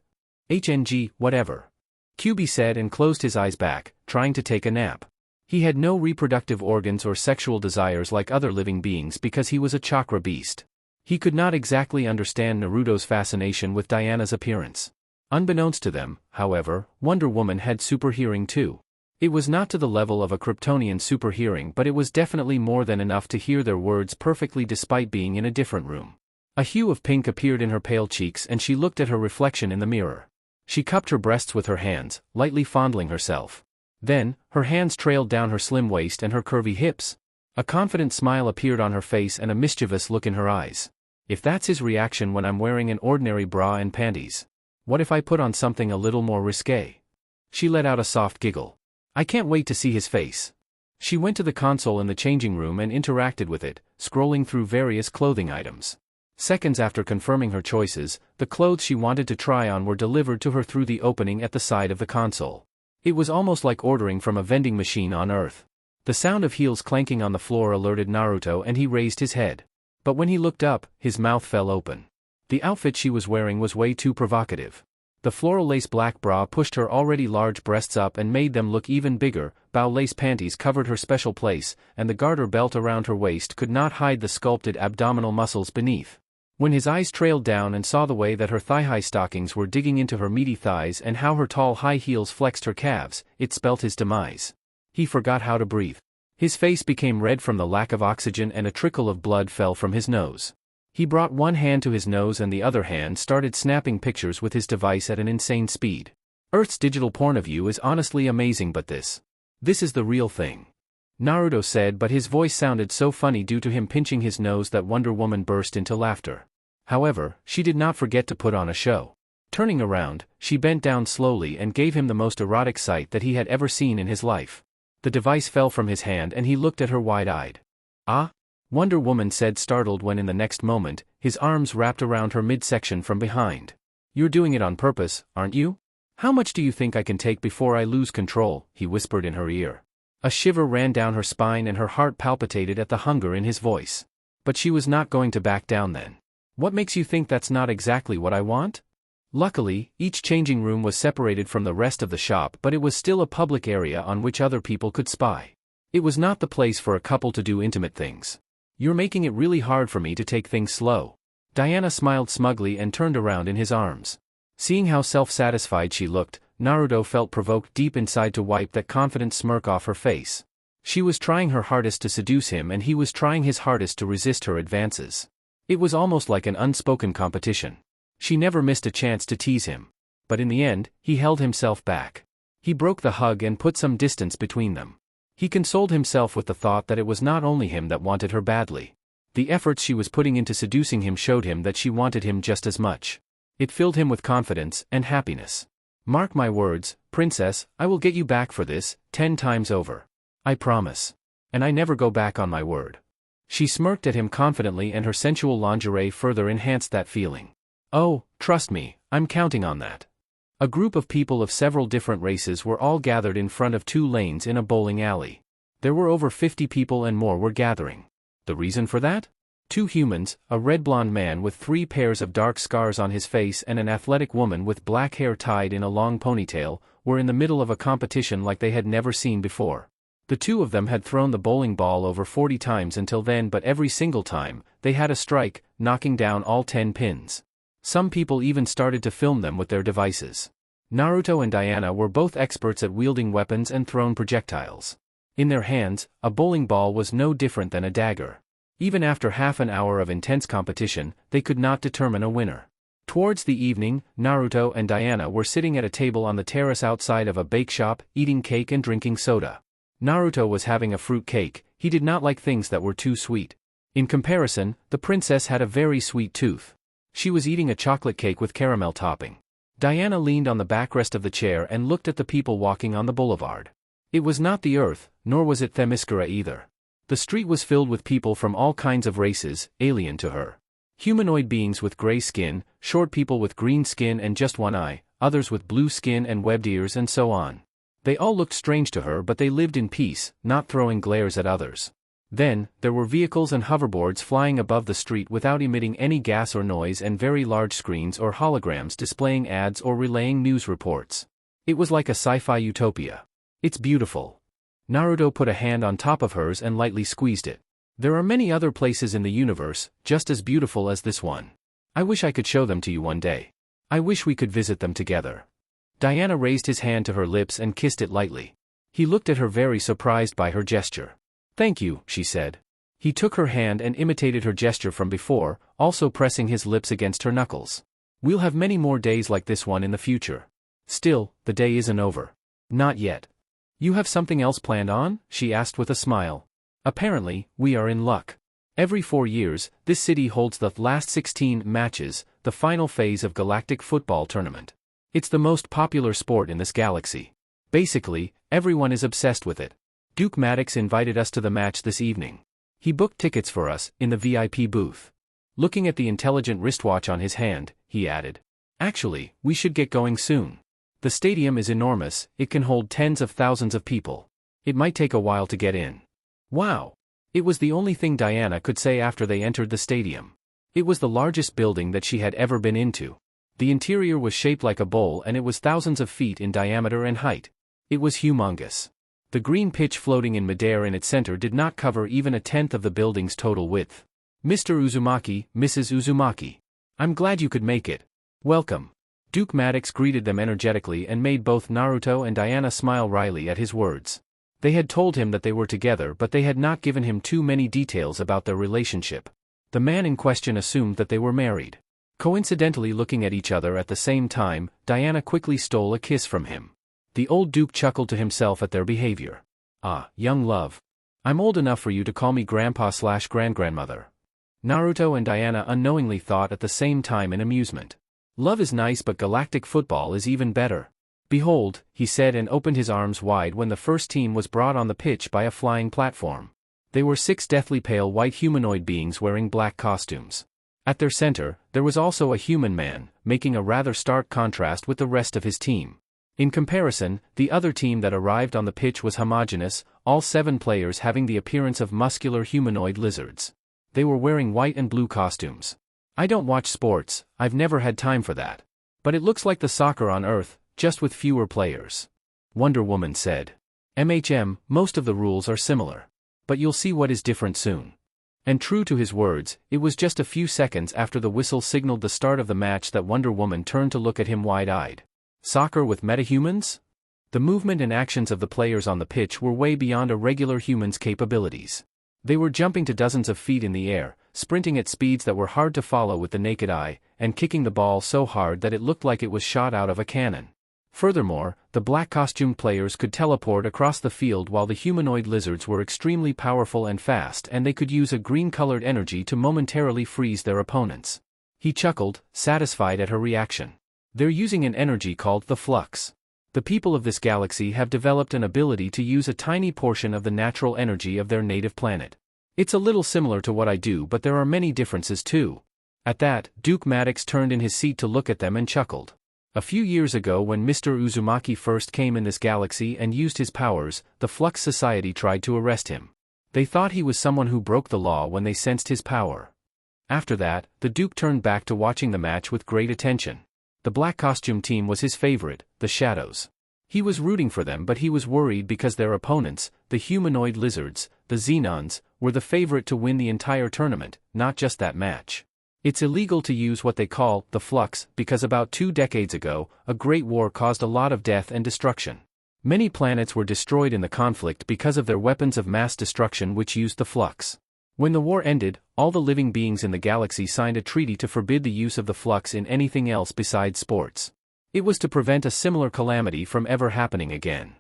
HNG, whatever. Kyubi said and closed his eyes back, trying to take a nap. He had no reproductive organs or sexual desires like other living beings because he was a chakra beast. He could not exactly understand Naruto's fascination with Diana's appearance. Unbeknownst to them, however, Wonder Woman had super hearing too. It was not to the level of a Kryptonian super hearing, but it was definitely more than enough to hear their words perfectly despite being in a different room. A hue of pink appeared in her pale cheeks and she looked at her reflection in the mirror. She cupped her breasts with her hands, lightly fondling herself. Then, her hands trailed down her slim waist and her curvy hips. A confident smile appeared on her face and a mischievous look in her eyes. If that's his reaction when I'm wearing an ordinary bra and panties, what if I put on something a little more risque? She let out a soft giggle. I can't wait to see his face. She went to the console in the changing room and interacted with it, scrolling through various clothing items. Seconds after confirming her choices, the clothes she wanted to try on were delivered to her through the opening at the side of the console. It was almost like ordering from a vending machine on Earth. The sound of heels clanking on the floor alerted Naruto and he raised his head. But when he looked up, his mouth fell open. The outfit she was wearing was way too provocative. The floral lace black bra pushed her already large breasts up and made them look even bigger, bow lace panties covered her special place, and the garter belt around her waist could not hide the sculpted abdominal muscles beneath. When his eyes trailed down and saw the way that her thigh-high stockings were digging into her meaty thighs and how her tall high heels flexed her calves, it spelt his demise. He forgot how to breathe. His face became red from the lack of oxygen and a trickle of blood fell from his nose. He brought one hand to his nose and the other hand started snapping pictures with his device at an insane speed. Earth's digital porn of you is honestly amazing, but this is the real thing. Naruto said, but his voice sounded so funny due to him pinching his nose that Wonder Woman burst into laughter. However, she did not forget to put on a show. Turning around, she bent down slowly and gave him the most erotic sight that he had ever seen in his life. The device fell from his hand and he looked at her wide-eyed. Ah? Wonder Woman said, startled, when in the next moment, his arms wrapped around her midsection from behind. You're doing it on purpose, aren't you? How much do you think I can take before I lose control? He whispered in her ear. A shiver ran down her spine and her heart palpitated at the hunger in his voice. But she was not going to back down then. What makes you think that's not exactly what I want? Luckily, each changing room was separated from the rest of the shop, but it was still a public area on which other people could spy. It was not the place for a couple to do intimate things. You're making it really hard for me to take things slow. Diana smiled smugly and turned around in his arms. Seeing how self-satisfied she looked, Naruto felt provoked deep inside to wipe that confident smirk off her face. She was trying her hardest to seduce him and he was trying his hardest to resist her advances. It was almost like an unspoken competition. She never missed a chance to tease him. But in the end, he held himself back. He broke the hug and put some distance between them. He consoled himself with the thought that it was not only him that wanted her badly. The efforts she was putting into seducing him showed him that she wanted him just as much. It filled him with confidence and happiness. Mark my words, princess, I will get you back for this, 10 times over. I promise. And I never go back on my word. She smirked at him confidently and her sensual lingerie further enhanced that feeling. Oh, trust me, I'm counting on that. A group of people of several different races were all gathered in front of 2 lanes in a bowling alley. There were over 50 people and more were gathering. The reason for that? 2 humans, a red-blonde man with 3 pairs of dark scars on his face and an athletic woman with black hair tied in a long ponytail, were in the middle of a competition like they had never seen before. The 2 of them had thrown the bowling ball over 40 times until then, but every single time, they had a strike, knocking down all 10 pins. Some people even started to film them with their devices. Naruto and Diana were both experts at wielding weapons and thrown projectiles. In their hands, a bowling ball was no different than a dagger. Even after half an hour of intense competition, they could not determine a winner. Towards the evening, Naruto and Diana were sitting at a table on the terrace outside of a bake shop, eating cake and drinking soda. Naruto was having a fruit cake. He did not like things that were too sweet. In comparison, the princess had a very sweet tooth. She was eating a chocolate cake with caramel topping. Diana leaned on the backrest of the chair and looked at the people walking on the boulevard. It was not the Earth, nor was it Themyscira either. The street was filled with people from all kinds of races, alien to her. Humanoid beings with gray skin, short people with green skin and just one eye, others with blue skin and webbed ears and so on. They all looked strange to her, but they lived in peace, not throwing glares at others. Then, there were vehicles and hoverboards flying above the street without emitting any gas or noise, and very large screens or holograms displaying ads or relaying news reports. It was like a sci-fi utopia. It's beautiful. Naruto put a hand on top of hers and lightly squeezed it. There are many other places in the universe, just as beautiful as this one. I wish I could show them to you one day. I wish we could visit them together. Diana raised his hand to her lips and kissed it lightly. He looked at her, very surprised by her gesture. Thank you, she said. He took her hand and imitated her gesture from before, also pressing his lips against her knuckles. We'll have many more days like this one in the future. Still, the day isn't over. Not yet. You have something else planned on? She asked with a smile. Apparently, we are in luck. Every 4 years, this city holds the last 16 matches, the final phase of Galactic Football Tournament. It's the most popular sport in this galaxy. Basically, everyone is obsessed with it. Duke Maddox invited us to the match this evening. He booked tickets for us, in the VIP booth. Looking at the intelligent wristwatch on his hand, he added. Actually, we should get going soon. The stadium is enormous, it can hold tens of thousands of people. It might take a while to get in. Wow! It was the only thing Diana could say after they entered the stadium. It was the largest building that she had ever been into. The interior was shaped like a bowl and it was thousands of feet in diameter and height. It was humongous. The green pitch floating in midair in its center did not cover even a tenth of the building's total width. Mr. Uzumaki, Mrs. Uzumaki. I'm glad you could make it. Welcome. Duke Maddox greeted them energetically and made both Naruto and Diana smile wryly at his words. They had told him that they were together, but they had not given him too many details about their relationship. The man in question assumed that they were married. Coincidentally looking at each other at the same time, Diana quickly stole a kiss from him. The old Duke chuckled to himself at their behavior. Ah, young love. I'm old enough for you to call me grandpa/grandgrandmother. Naruto and Diana unknowingly thought at the same time in amusement. Love is nice, but galactic football is even better. Behold, he said and opened his arms wide when the first team was brought on the pitch by a flying platform. They were 6 deathly pale white humanoid beings wearing black costumes. At their center, there was also a human man, making a rather stark contrast with the rest of his team. In comparison, the other team that arrived on the pitch was homogeneous, all 7 players having the appearance of muscular humanoid lizards. They were wearing white and blue costumes. I don't watch sports, I've never had time for that. But it looks like the soccer on Earth, just with fewer players. Wonder Woman said. Most of the rules are similar. But you'll see what is different soon. And true to his words, it was just a few seconds after the whistle signaled the start of the match that Wonder Woman turned to look at him wide-eyed. Soccer with metahumans? The movement and actions of the players on the pitch were way beyond a regular human's capabilities. They were jumping to dozens of feet in the air, sprinting at speeds that were hard to follow with the naked eye, and kicking the ball so hard that it looked like it was shot out of a cannon. Furthermore, the black-costumed players could teleport across the field while the humanoid lizards were extremely powerful and fast, and they could use a green-colored energy to momentarily freeze their opponents. He chuckled, satisfied at her reaction. They're using an energy called the flux. The people of this galaxy have developed an ability to use a tiny portion of the natural energy of their native planet. It's a little similar to what I do, but there are many differences too. At that, Duke Maddox turned in his seat to look at them and chuckled. A few years ago, when Mr. Uzumaki first came in this galaxy and used his powers, the Flux Society tried to arrest him. They thought he was someone who broke the law when they sensed his power. After that, the Duke turned back to watching the match with great attention. The black costume team was his favorite, the Shadows. He was rooting for them, but he was worried because their opponents, the humanoid lizards, the Xenons, were the favorite to win the entire tournament, not just that match. It's illegal to use what they call the Flux because about 2 decades ago, a great war caused a lot of death and destruction. Many planets were destroyed in the conflict because of their weapons of mass destruction which used the Flux. When the war ended, all the living beings in the galaxy signed a treaty to forbid the use of the Flux in anything else besides sports. It was to prevent a similar calamity from ever happening again.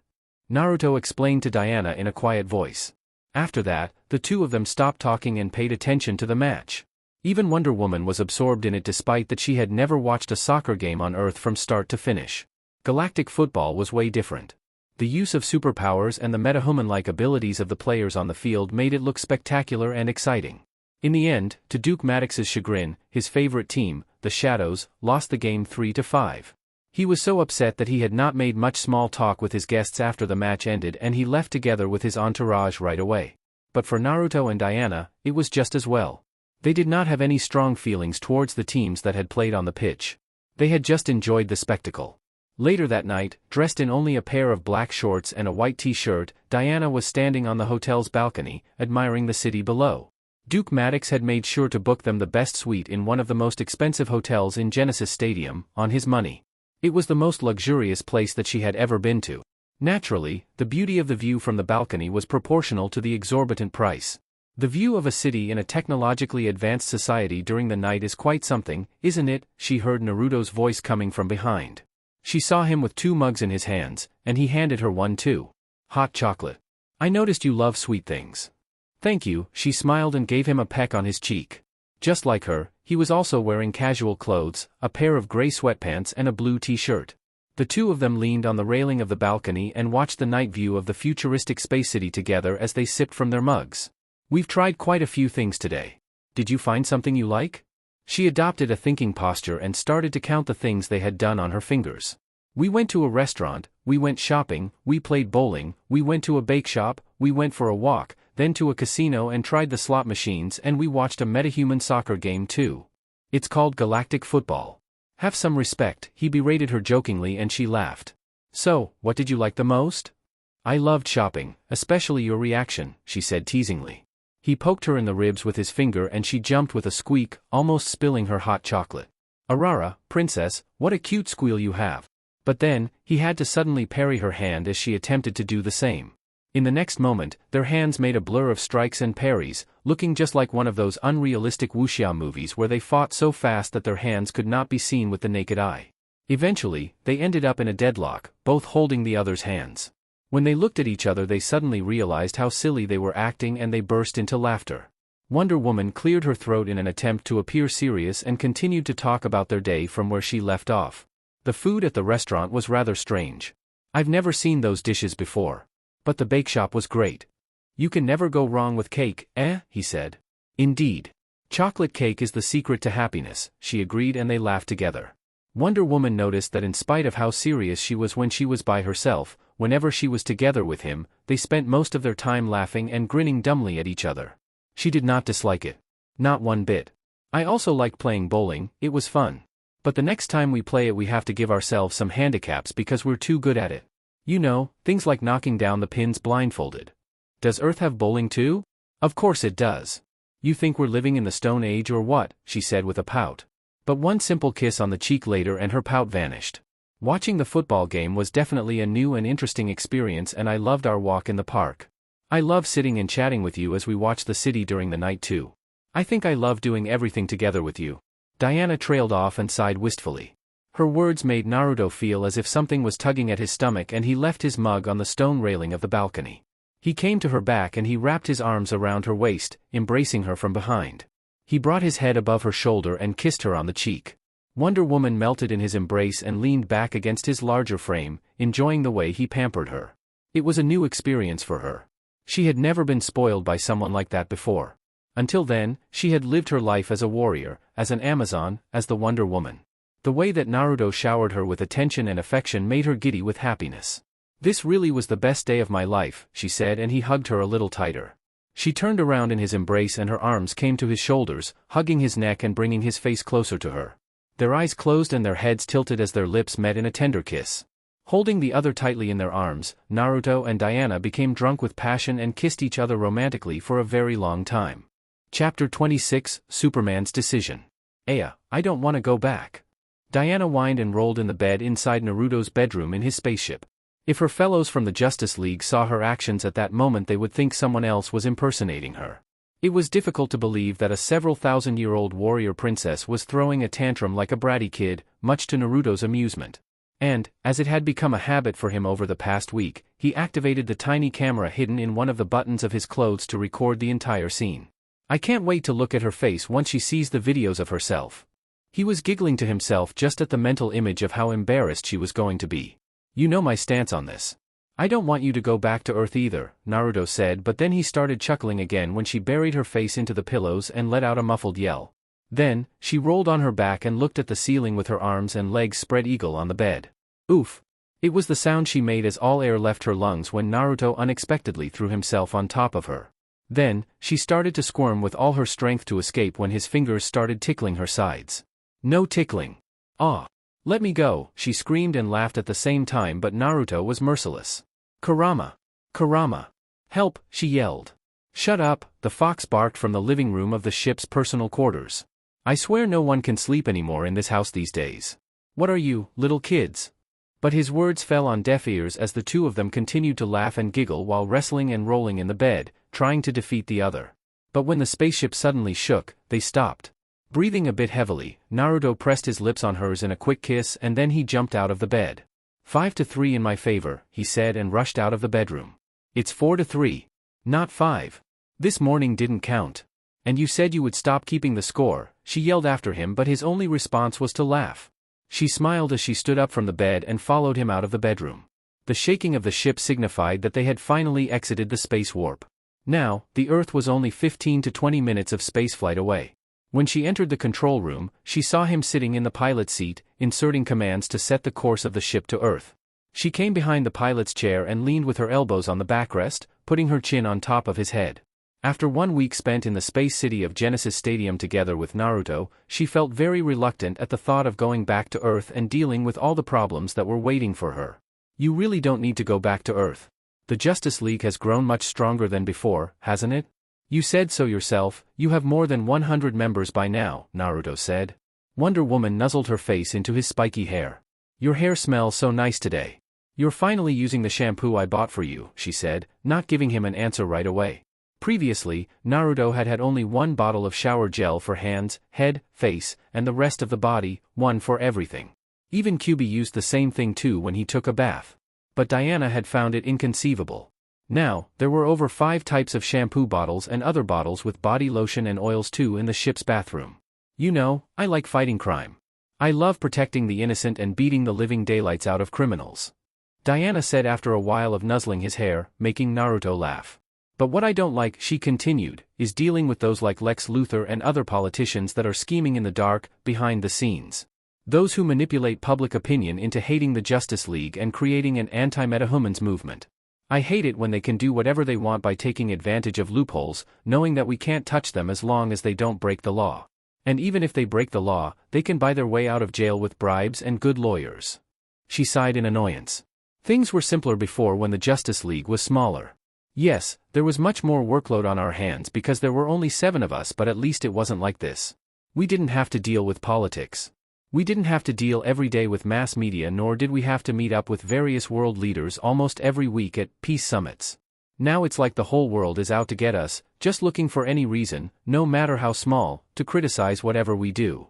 Naruto explained to Diana in a quiet voice. After that, the two of them stopped talking and paid attention to the match. Even Wonder Woman was absorbed in it despite that she had never watched a soccer game on Earth from start to finish. Galactic football was way different. The use of superpowers and the metahuman-like abilities of the players on the field made it look spectacular and exciting. In the end, to Duke Maddox's chagrin, his favorite team, the Shadows, lost the game 3-5. He was so upset that he had not made much small talk with his guests after the match ended and he left together with his entourage right away. But for Naruto and Diana, it was just as well. They did not have any strong feelings towards the teams that had played on the pitch. They had just enjoyed the spectacle. Later that night, dressed in only a pair of black shorts and a white t-shirt, Diana was standing on the hotel's balcony, admiring the city below. Duke Maddox had made sure to book them the best suite in one of the most expensive hotels in Genesis Stadium, on his money. It was the most luxurious place that she had ever been to. Naturally, the beauty of the view from the balcony was proportional to the exorbitant price. The view of a city in a technologically advanced society during the night is quite something, isn't it? She heard Naruto's voice coming from behind. She saw him with 2 mugs in his hands, and he handed her one too. Hot chocolate. I noticed you love sweet things. Thank you, she smiled and gave him a peck on his cheek. Just like her, he was also wearing casual clothes, a pair of gray sweatpants and a blue t-shirt. The two of them leaned on the railing of the balcony and watched the night view of the futuristic space city together as they sipped from their mugs. We've tried quite a few things today. Did you find something you like? She adopted a thinking posture and started to count the things they had done on her fingers. We went to a restaurant, we went shopping, we played bowling, we went to a bake shop, we went for a walk, then to a casino and tried the slot machines and we watched a metahuman soccer game too. It's called galactic football. Have some respect, he berated her jokingly and she laughed. So, what did you like the most? I loved shopping, especially your reaction, she said teasingly. He poked her in the ribs with his finger and she jumped with a squeak, almost spilling her hot chocolate. Arara, princess, what a cute squeal you have. But then, he had to suddenly parry her hand as she attempted to do the same. In the next moment, their hands made a blur of strikes and parries, looking just like one of those unrealistic wuxia movies where they fought so fast that their hands could not be seen with the naked eye. Eventually, they ended up in a deadlock, both holding the other's hands. When they looked at each other they suddenly realized how silly they were acting and they burst into laughter. Wonder Woman cleared her throat in an attempt to appear serious and continued to talk about their day from where she left off. The food at the restaurant was rather strange. I've never seen those dishes before. But the bake shop was great. You can never go wrong with cake, he said. Indeed. Chocolate cake is the secret to happiness, she agreed and they laughed together. Wonder Woman noticed that in spite of how serious she was when she was by herself, whenever she was together with him, they spent most of their time laughing and grinning dumbly at each other. She did not dislike it. Not one bit. I also like playing bowling, it was fun. But the next time we play it we have to give ourselves some handicaps because we're too good at it. You know, things like knocking down the pins blindfolded. Does Earth have bowling too? Of course it does. You think we're living in the Stone Age or what? She said with a pout. But one simple kiss on the cheek later and her pout vanished. Watching the football game was definitely a new and interesting experience and I loved our walk in the park. I love sitting and chatting with you as we watch the city during the night too. I think I love doing everything together with you. Diana trailed off and sighed wistfully. Her words made Naruto feel as if something was tugging at his stomach and he left his mug on the stone railing of the balcony. He came to her back and he wrapped his arms around her waist, embracing her from behind. He brought his head above her shoulder and kissed her on the cheek. Wonder Woman melted in his embrace and leaned back against his larger frame, enjoying the way he pampered her. It was a new experience for her. She had never been spoiled by someone like that before. Until then, she had lived her life as a warrior, as an Amazon, as the Wonder Woman. The way that Naruto showered her with attention and affection made her giddy with happiness. "This really was the best day of my life," she said, and he hugged her a little tighter. She turned around in his embrace and her arms came to his shoulders, hugging his neck and bringing his face closer to her. Their eyes closed and their heads tilted as their lips met in a tender kiss. Holding the other tightly in their arms, Naruto and Diana became drunk with passion and kissed each other romantically for a very long time. Chapter 26, Superman's Decision. "Aya, I don't want to go back." Diana whined and rolled in the bed inside Naruto's bedroom in his spaceship. If her fellows from the Justice League saw her actions at that moment, they would think someone else was impersonating her. It was difficult to believe that a several thousand-year-old warrior princess was throwing a tantrum like a bratty kid, much to Naruto's amusement. And, as it had become a habit for him over the past week, he activated the tiny camera hidden in one of the buttons of his clothes to record the entire scene. "I can't wait to look at her face once she sees the videos of herself." He was giggling to himself just at the mental image of how embarrassed she was going to be. "You know my stance on this. I don't want you to go back to Earth either," Naruto said, but then he started chuckling again when she buried her face into the pillows and let out a muffled yell. Then, she rolled on her back and looked at the ceiling with her arms and legs spread eagle on the bed. Oof! It was the sound she made as all air left her lungs when Naruto unexpectedly threw himself on top of her. Then, she started to squirm with all her strength to escape when his fingers started tickling her sides. "No tickling. Ah! Let me go," she screamed and laughed at the same time, but Naruto was merciless. "Kurama! Kurama! Help!" she yelled. "Shut up," the fox barked from the living room of the ship's personal quarters. "I swear no one can sleep anymore in this house these days. What are you, little kids?" But his words fell on deaf ears as the two of them continued to laugh and giggle while wrestling and rolling in the bed, trying to defeat the other. But when the spaceship suddenly shook, they stopped. Breathing a bit heavily, Naruto pressed his lips on hers in a quick kiss and then he jumped out of the bed. 5-3 in my favor, he said and rushed out of the bedroom. "It's 4-3. Not 5. This morning didn't count. And you said you would stop keeping the score," she yelled after him, but his only response was to laugh. She smiled as she stood up from the bed and followed him out of the bedroom. The shaking of the ship signified that they had finally exited the space warp. Now, the Earth was only 15 to 20 minutes of spaceflight away. When she entered the control room, she saw him sitting in the pilot's seat, inserting commands to set the course of the ship to Earth. She came behind the pilot's chair and leaned with her elbows on the backrest, putting her chin on top of his head. After 1 week spent in the space city of Genesis Stadium together with Naruto, she felt very reluctant at the thought of going back to Earth and dealing with all the problems that were waiting for her. "You really don't need to go back to Earth. The Justice League has grown much stronger than before, hasn't it? You said so yourself. You have more than 100 members by now," Naruto said. Wonder Woman nuzzled her face into his spiky hair. "Your hair smells so nice today. You're finally using the shampoo I bought for you," she said, not giving him an answer right away. Previously, Naruto had had only one bottle of shower gel for hands, head, face, and the rest of the body, one for everything. Even Kyuubi used the same thing too when he took a bath. But Diana had found it inconceivable. Now, there were over 5 types of shampoo bottles and other bottles with body lotion and oils too in the ship's bathroom. "You know, I like fighting crime. I love protecting the innocent and beating the living daylights out of criminals," Diana said after a while of nuzzling his hair, making Naruto laugh. "But what I don't like," she continued, "is dealing with those like Lex Luthor and other politicians that are scheming in the dark, behind the scenes. Those who manipulate public opinion into hating the Justice League and creating an anti-metahumans movement. I hate it when they can do whatever they want by taking advantage of loopholes, knowing that we can't touch them as long as they don't break the law. And even if they break the law, they can buy their way out of jail with bribes and good lawyers." She sighed in annoyance. Things were simpler before when the Justice League was smaller. Yes, there was much more workload on our hands because there were only 7 of us, but at least it wasn't like this. We didn't have to deal with politics. We didn't have to deal every day with mass media, nor did we have to meet up with various world leaders almost every week at peace summits. Now it's like the whole world is out to get us, just looking for any reason, no matter how small, to criticize whatever we do.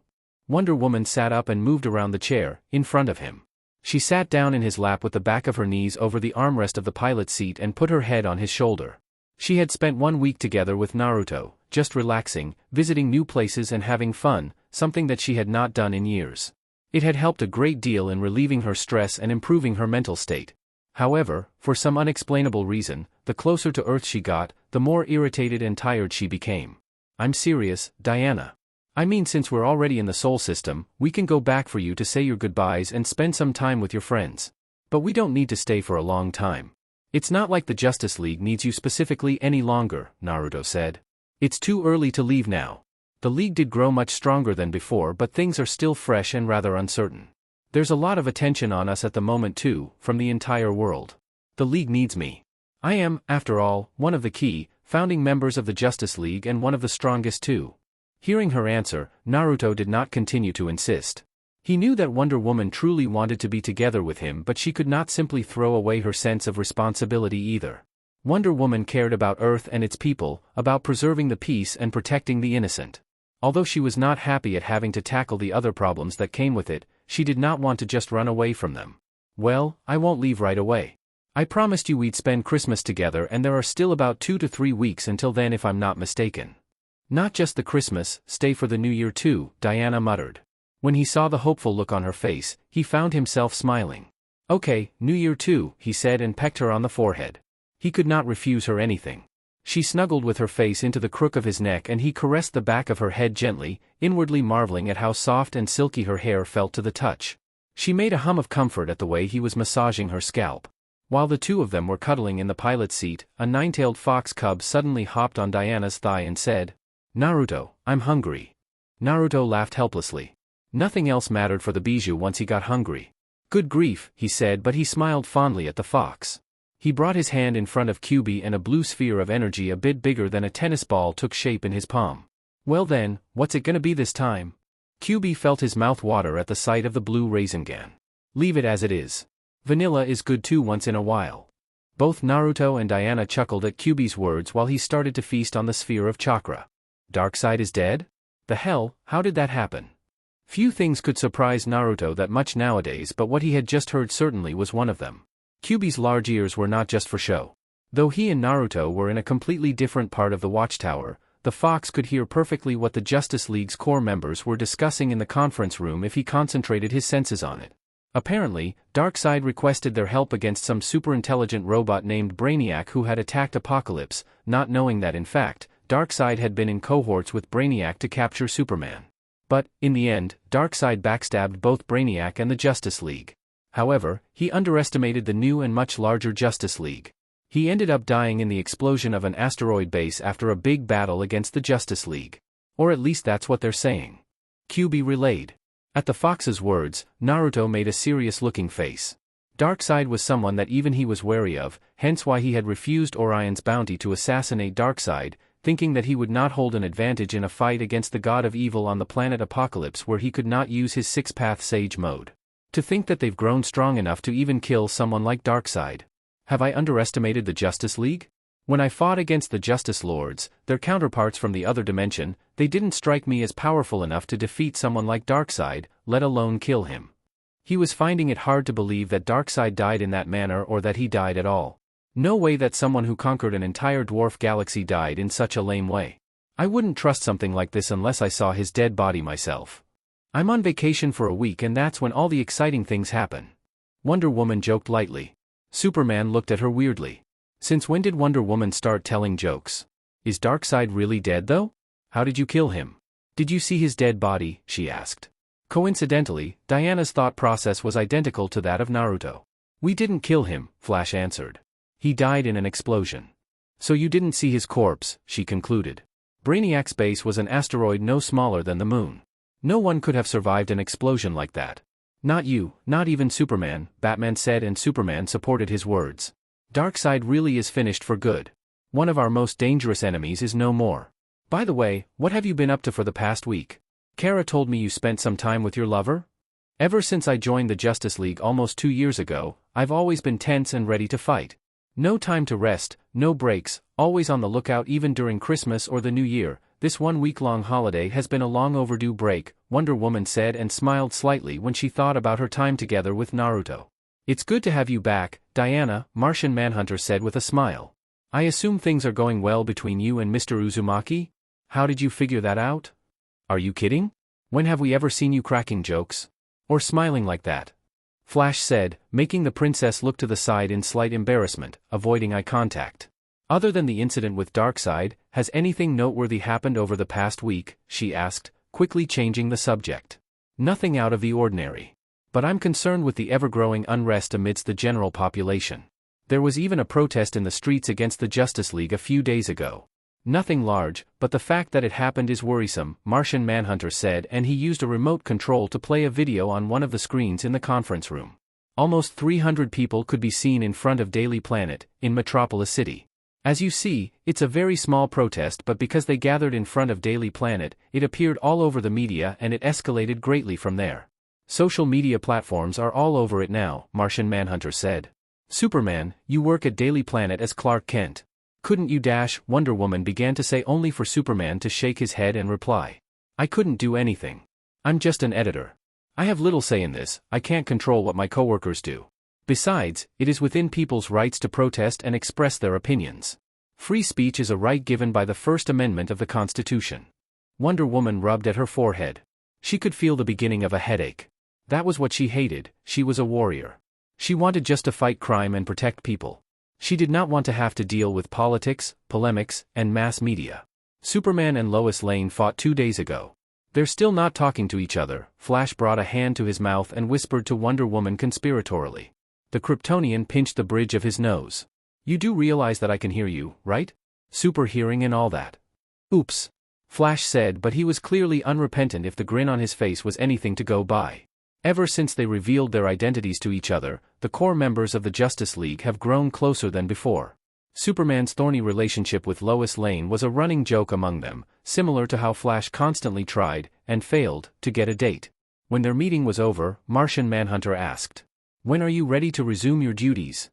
Wonder Woman sat up and moved around the chair, in front of him. She sat down in his lap with the back of her knees over the armrest of the pilot's seat and put her head on his shoulder. She had spent 1 week together with Naruto, just relaxing, visiting new places and having fun, something that she had not done in years. It had helped a great deal in relieving her stress and improving her mental state. However, for some unexplainable reason, the closer to Earth she got, the more irritated and tired she became. I'm serious, Diana. I mean, since we're already in the Sol system, we can go back for you to say your goodbyes and spend some time with your friends. But we don't need to stay for a long time. It's not like the Justice League needs you specifically any longer, Naruto said. It's too early to leave now. The League did grow much stronger than before, but things are still fresh and rather uncertain. There's a lot of attention on us at the moment too, from the entire world. The League needs me. I am, after all, one of the key, founding members of the Justice League and one of the strongest too. Hearing her answer, Naruto did not continue to insist. He knew that Wonder Woman truly wanted to be together with him, but she could not simply throw away her sense of responsibility either. Wonder Woman cared about Earth and its people, about preserving the peace and protecting the innocent. Although she was not happy at having to tackle the other problems that came with it, she did not want to just run away from them. Well, I won't leave right away. I promised you we'd spend Christmas together, and there are still about 2 to 3 weeks until then if I'm not mistaken. Not just the Christmas, stay for the New Year too, Diana muttered. When he saw the hopeful look on her face, he found himself smiling. Okay, New Year too, he said and pecked her on the forehead. He could not refuse her anything. She snuggled with her face into the crook of his neck and he caressed the back of her head gently, inwardly marveling at how soft and silky her hair felt to the touch. She made a hum of comfort at the way he was massaging her scalp. While the two of them were cuddling in the pilot's seat, a nine-tailed fox cub suddenly hopped on Diana's thigh and said, "Naruto, I'm hungry." Naruto laughed helplessly. Nothing else mattered for the bijou once he got hungry. Good grief, he said, but he smiled fondly at the fox. He brought his hand in front of Kyuubi and a blue sphere of energy a bit bigger than a tennis ball took shape in his palm. Well then, what's it gonna be this time? Kyuubi felt his mouth water at the sight of the blue Rasengan. Leave it as it is. Vanilla is good too once in a while. Both Naruto and Diana chuckled at Kyuubi's words while he started to feast on the sphere of chakra. Darkseid is dead? The hell, how did that happen? Few things could surprise Naruto that much nowadays, but what he had just heard certainly was one of them. Kyuubi's large ears were not just for show. Though he and Naruto were in a completely different part of the watchtower, the fox could hear perfectly what the Justice League's core members were discussing in the conference room if he concentrated his senses on it. Apparently, Darkseid requested their help against some super-intelligent robot named Brainiac who had attacked Apocalypse, not knowing that in fact, Darkseid had been in cohorts with Brainiac to capture Superman. But, in the end, Darkseid backstabbed both Brainiac and the Justice League. However, he underestimated the new and much larger Justice League. He ended up dying in the explosion of an asteroid base after a big battle against the Justice League. Or at least that's what they're saying. Kyuubi relayed. At the fox's words, Naruto made a serious-looking face. Darkseid was someone that even he was wary of, hence why he had refused Orion's bounty to assassinate Darkseid, thinking that he would not hold an advantage in a fight against the god of evil on the planet Apocalypse where he could not use his six-path sage mode. To think that they've grown strong enough to even kill someone like Darkseid. Have I underestimated the Justice League? When I fought against the Justice Lords, their counterparts from the other dimension, they didn't strike me as powerful enough to defeat someone like Darkseid, let alone kill him. He was finding it hard to believe that Darkseid died in that manner or that he died at all. No way that someone who conquered an entire dwarf galaxy died in such a lame way. I wouldn't trust something like this unless I saw his dead body myself. I'm on vacation for a week and that's when all the exciting things happen. Wonder Woman joked lightly. Superman looked at her weirdly. Since when did Wonder Woman start telling jokes? Is Darkseid really dead though? How did you kill him? Did you see his dead body? She asked. Coincidentally, Diana's thought process was identical to that of Naruto. We didn't kill him, Flash answered. He died in an explosion. So you didn't see his corpse, she concluded. Brainiac's base was an asteroid no smaller than the moon. No one could have survived an explosion like that. Not you, not even Superman, Batman said, and Superman supported his words. Darkseid really is finished for good. One of our most dangerous enemies is no more. By the way, what have you been up to for the past week? Kara told me you spent some time with your lover? Ever since I joined the Justice League almost 2 years ago, I've always been tense and ready to fight. No time to rest, no breaks, always on the lookout even during Christmas or the New Year. This 1 week-long holiday has been a long overdue break, Wonder Woman said and smiled slightly when she thought about her time together with Naruto. It's good to have you back, Diana, Martian Manhunter said with a smile. I assume things are going well between you and Mr. Uzumaki? How did you figure that out? Are you kidding? When have we ever seen you cracking jokes? Or smiling like that? Flash said, making the princess look to the side in slight embarrassment, avoiding eye contact. Other than the incident with Darkseid, has anything noteworthy happened over the past week? She asked, quickly changing the subject. Nothing out of the ordinary. But I'm concerned with the ever-growing unrest amidst the general population. There was even a protest in the streets against the Justice League a few days ago. Nothing large, but the fact that it happened is worrisome, Martian Manhunter said, and he used a remote control to play a video on one of the screens in the conference room. Almost 300 people could be seen in front of Daily Planet, in Metropolis City. As you see, it's a very small protest, but because they gathered in front of Daily Planet, it appeared all over the media and it escalated greatly from there. Social media platforms are all over it now, Martian Manhunter said. Superman, you work at Daily Planet as Clark Kent. Couldn't you dash? Wonder Woman began to say, only for Superman to shake his head and reply. I couldn't do anything. I'm just an editor. I have little say in this, I can't control what my coworkers do. Besides, it is within people's rights to protest and express their opinions. Free speech is a right given by the First Amendment of the Constitution. Wonder Woman rubbed at her forehead. She could feel the beginning of a headache. That was what she hated. She was a warrior. She wanted just to fight crime and protect people. She did not want to have to deal with politics, polemics, and mass media. Superman and Lois Lane fought 2 days ago. They're still not talking to each other. Flash brought a hand to his mouth and whispered to Wonder Woman conspiratorially. The Kryptonian pinched the bridge of his nose. You do realize that I can hear you, right? Super hearing and all that. Oops. Flash said, but he was clearly unrepentant if the grin on his face was anything to go by. Ever since they revealed their identities to each other, the core members of the Justice League have grown closer than before. Superman's thorny relationship with Lois Lane was a running joke among them, similar to how Flash constantly tried, and failed, to get a date. When their meeting was over, Martian Manhunter asked, when are you ready to resume your duties?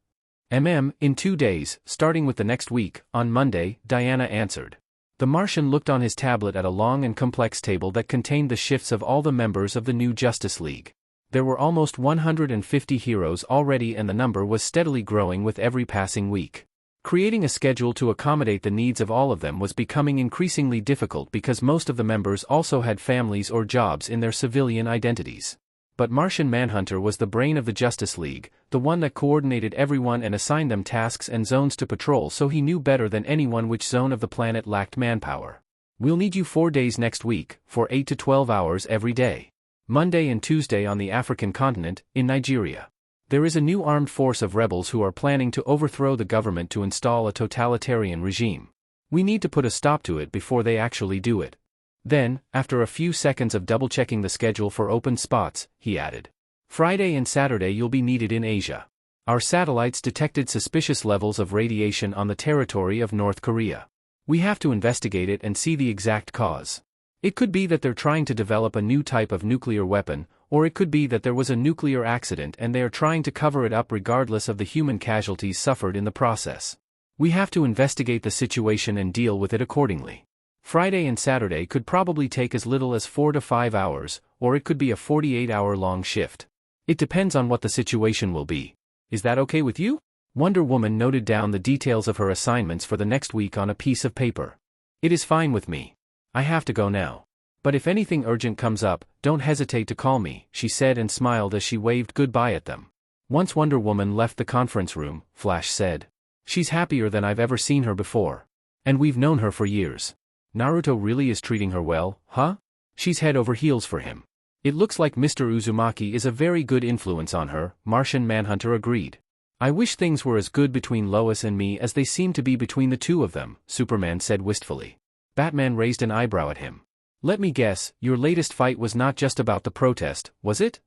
In 2 days, starting with the next week, on Monday, Diana answered. The Martian looked on his tablet at a long and complex table that contained the shifts of all the members of the new Justice League. There were almost 150 heroes already and the number was steadily growing with every passing week. Creating a schedule to accommodate the needs of all of them was becoming increasingly difficult because most of the members also had families or jobs in their civilian identities. But Martian Manhunter was the brain of the Justice League, the one that coordinated everyone and assigned them tasks and zones to patrol, so he knew better than anyone which zone of the planet lacked manpower. We'll need you 4 days next week, for 8 to 12 hours every day. Monday and Tuesday on the African continent, in Nigeria. There is a new armed force of rebels who are planning to overthrow the government to install a totalitarian regime. We need to put a stop to it before they actually do it. Then, after a few seconds of double-checking the schedule for open spots, he added. Friday and Saturday you'll be needed in Asia. Our satellites detected suspicious levels of radiation on the territory of North Korea. We have to investigate it and see the exact cause. It could be that they're trying to develop a new type of nuclear weapon, or it could be that there was a nuclear accident and they are trying to cover it up regardless of the human casualties suffered in the process. We have to investigate the situation and deal with it accordingly. Friday and Saturday could probably take as little as 4 to 5 hours, or it could be a 48-hour-long shift. It depends on what the situation will be. Is that okay with you? Wonder Woman noted down the details of her assignments for the next week on a piece of paper. It is fine with me. I have to go now. But if anything urgent comes up, don't hesitate to call me, she said and smiled as she waved goodbye at them. Once Wonder Woman left the conference room, Flash said. She's happier than I've ever seen her before. And we've known her for years. Naruto really is treating her well, huh? She's head over heels for him. It looks like Mr. Uzumaki is a very good influence on her, Martian Manhunter agreed. I wish things were as good between Lois and me as they seem to be between the two of them, Superman said wistfully. Batman raised an eyebrow at him. Let me guess, your latest fight was not just about the protest, was it?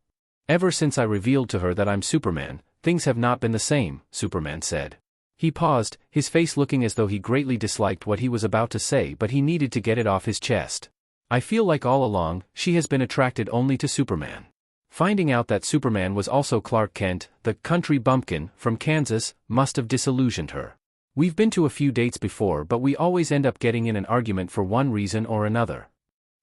Ever since I revealed to her that I'm Superman, things have not been the same, Superman said. He paused, his face looking as though he greatly disliked what he was about to say, but he needed to get it off his chest. I feel like all along, she has been attracted only to Superman. Finding out that Superman was also Clark Kent, the country bumpkin from Kansas, must have disillusioned her. We've been to a few dates before, but we always end up getting in an argument for one reason or another.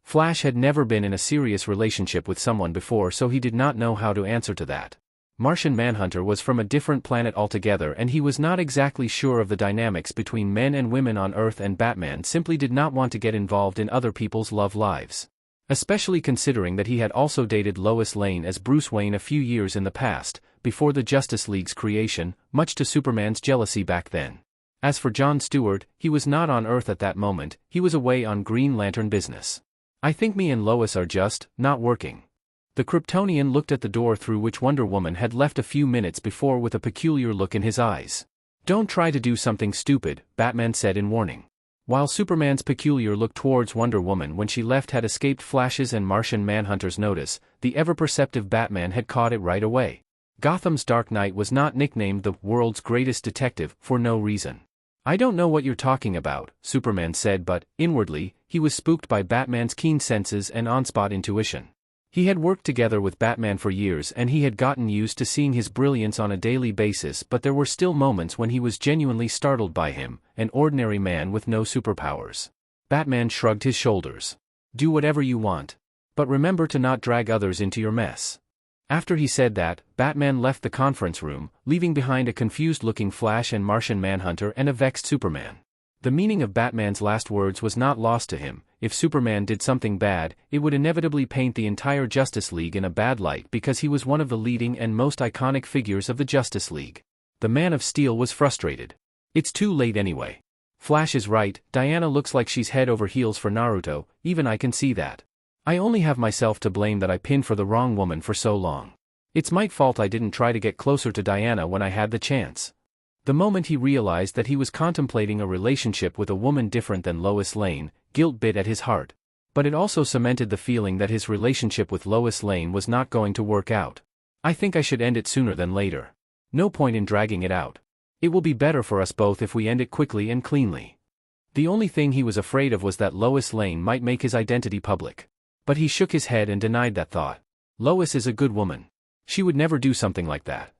Flash had never been in a serious relationship with someone before, so he did not know how to answer to that. Martian Manhunter was from a different planet altogether and he was not exactly sure of the dynamics between men and women on Earth, and Batman simply did not want to get involved in other people's love lives. Especially considering that he had also dated Lois Lane as Bruce Wayne a few years in the past, before the Justice League's creation, much to Superman's jealousy back then. As for John Stewart, he was not on Earth at that moment, he was away on Green Lantern business. I think me and Lois are just not working. The Kryptonian looked at the door through which Wonder Woman had left a few minutes before with a peculiar look in his eyes. Don't try to do something stupid, Batman said in warning. While Superman's peculiar look towards Wonder Woman when she left had escaped Flash's and Martian Manhunter's notice, the ever-perceptive Batman had caught it right away. Gotham's Dark Knight was not nicknamed the world's greatest detective for no reason. I don't know what you're talking about, Superman said, but, inwardly, he was spooked by Batman's keen senses and on-spot intuition. He had worked together with Batman for years and he had gotten used to seeing his brilliance on a daily basis, but there were still moments when he was genuinely startled by him, an ordinary man with no superpowers. Batman shrugged his shoulders. Do whatever you want. But remember to not drag others into your mess. After he said that, Batman left the conference room, leaving behind a confused-looking Flash and Martian Manhunter and a vexed Superman. The meaning of Batman's last words was not lost to him. If Superman did something bad, it would inevitably paint the entire Justice League in a bad light because he was one of the leading and most iconic figures of the Justice League. The Man of Steel was frustrated. It's too late anyway. Flash is right, Diana looks like she's head over heels for Naruto, even I can see that. I only have myself to blame that I pinned for the wrong woman for so long. It's my fault I didn't try to get closer to Diana when I had the chance. The moment he realized that he was contemplating a relationship with a woman different than Lois Lane, guilt bit at his heart. But it also cemented the feeling that his relationship with Lois Lane was not going to work out. I think I should end it sooner than later. No point in dragging it out. It will be better for us both if we end it quickly and cleanly. The only thing he was afraid of was that Lois Lane might make his identity public. But he shook his head and denied that thought. Lois is a good woman. She would never do something like that.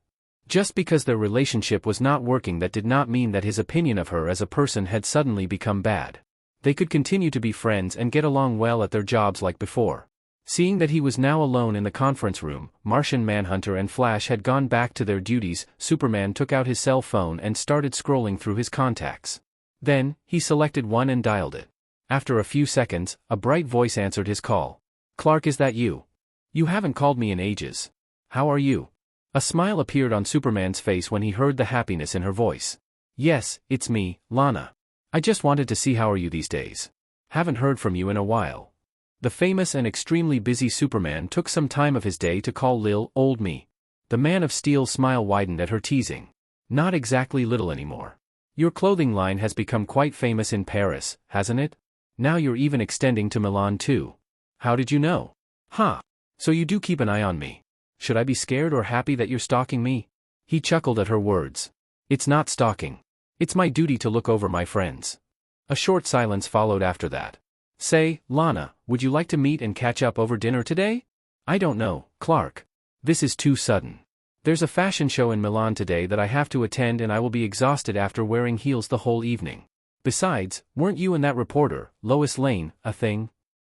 Just because their relationship was not working, that did not mean that his opinion of her as a person had suddenly become bad. They could continue to be friends and get along well at their jobs like before. Seeing that he was now alone in the conference room, Martian Manhunter and Flash had gone back to their duties. Superman took out his cell phone and started scrolling through his contacts. Then, he selected one and dialed it. After a few seconds, a bright voice answered his call. Clark, is that you? You haven't called me in ages. How are you? A smile appeared on Superman's face when he heard the happiness in her voice. Yes, it's me, Lana. I just wanted to see how are you these days. Haven't heard from you in a while. The famous and extremely busy Superman took some time of his day to call Lil old me. The Man of Steel's smile widened at her teasing. Not exactly little anymore. Your clothing line has become quite famous in Paris, hasn't it? Now you're even extending to Milan too. How did you know? Huh. So you do keep an eye on me. Should I be scared or happy that you're stalking me? He chuckled at her words. It's not stalking. It's my duty to look over my friends. A short silence followed after that. Say, Lana, would you like to meet and catch up over dinner today? I don't know, Clark. This is too sudden. There's a fashion show in Milan today that I have to attend and I will be exhausted after wearing heels the whole evening. Besides, weren't you and that reporter, Lois Lane, a thing?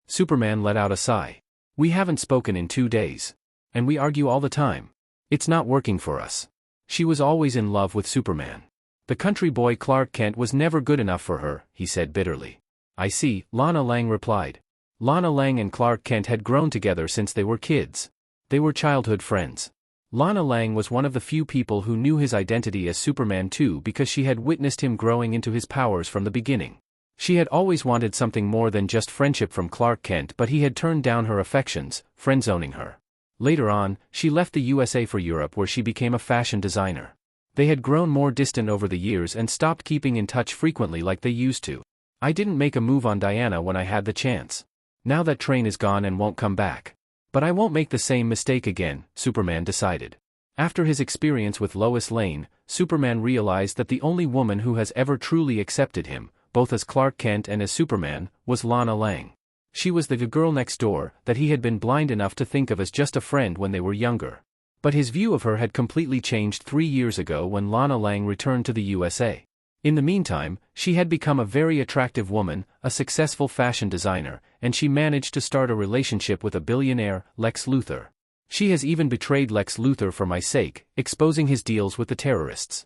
Superman let out a sigh. We haven't spoken in 2 days. And we argue all the time. It's not working for us. She was always in love with Superman. The country boy Clark Kent was never good enough for her, he said bitterly. I see, Lana Lang replied. Lana Lang and Clark Kent had grown together since they were kids. They were childhood friends. Lana Lang was one of the few people who knew his identity as Superman too, because she had witnessed him growing into his powers from the beginning. She had always wanted something more than just friendship from Clark Kent, but he had turned down her affections, friend-zoning her. Later on, she left the USA for Europe where she became a fashion designer. They had grown more distant over the years and stopped keeping in touch frequently like they used to. I didn't make a move on Diana when I had the chance. Now that train is gone and won't come back. But I won't make the same mistake again, Superman decided. After his experience with Lois Lane, Superman realized that the only woman who has ever truly accepted him, both as Clark Kent and as Superman, was Lana Lang. She was the girl next door that he had been blind enough to think of as just a friend when they were younger. But his view of her had completely changed 3 years ago when Lana Lang returned to the USA. In the meantime, she had become a very attractive woman, a successful fashion designer, and she managed to start a relationship with a billionaire, Lex Luthor. She has even betrayed Lex Luthor for my sake, exposing his deals with the terrorists.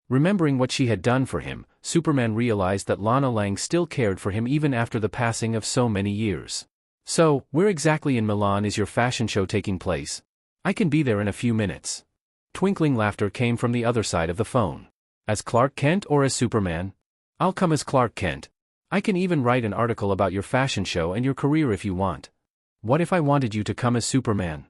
Remembering what she had done for him, Superman realized that Lana Lang still cared for him even after the passing of so many years. So, where exactly in Milan is your fashion show taking place? I can be there in a few minutes. Twinkling laughter came from the other side of the phone. As Clark Kent or as Superman? I'll come as Clark Kent. I can even write an article about your fashion show and your career if you want. What if I wanted you to come as Superman?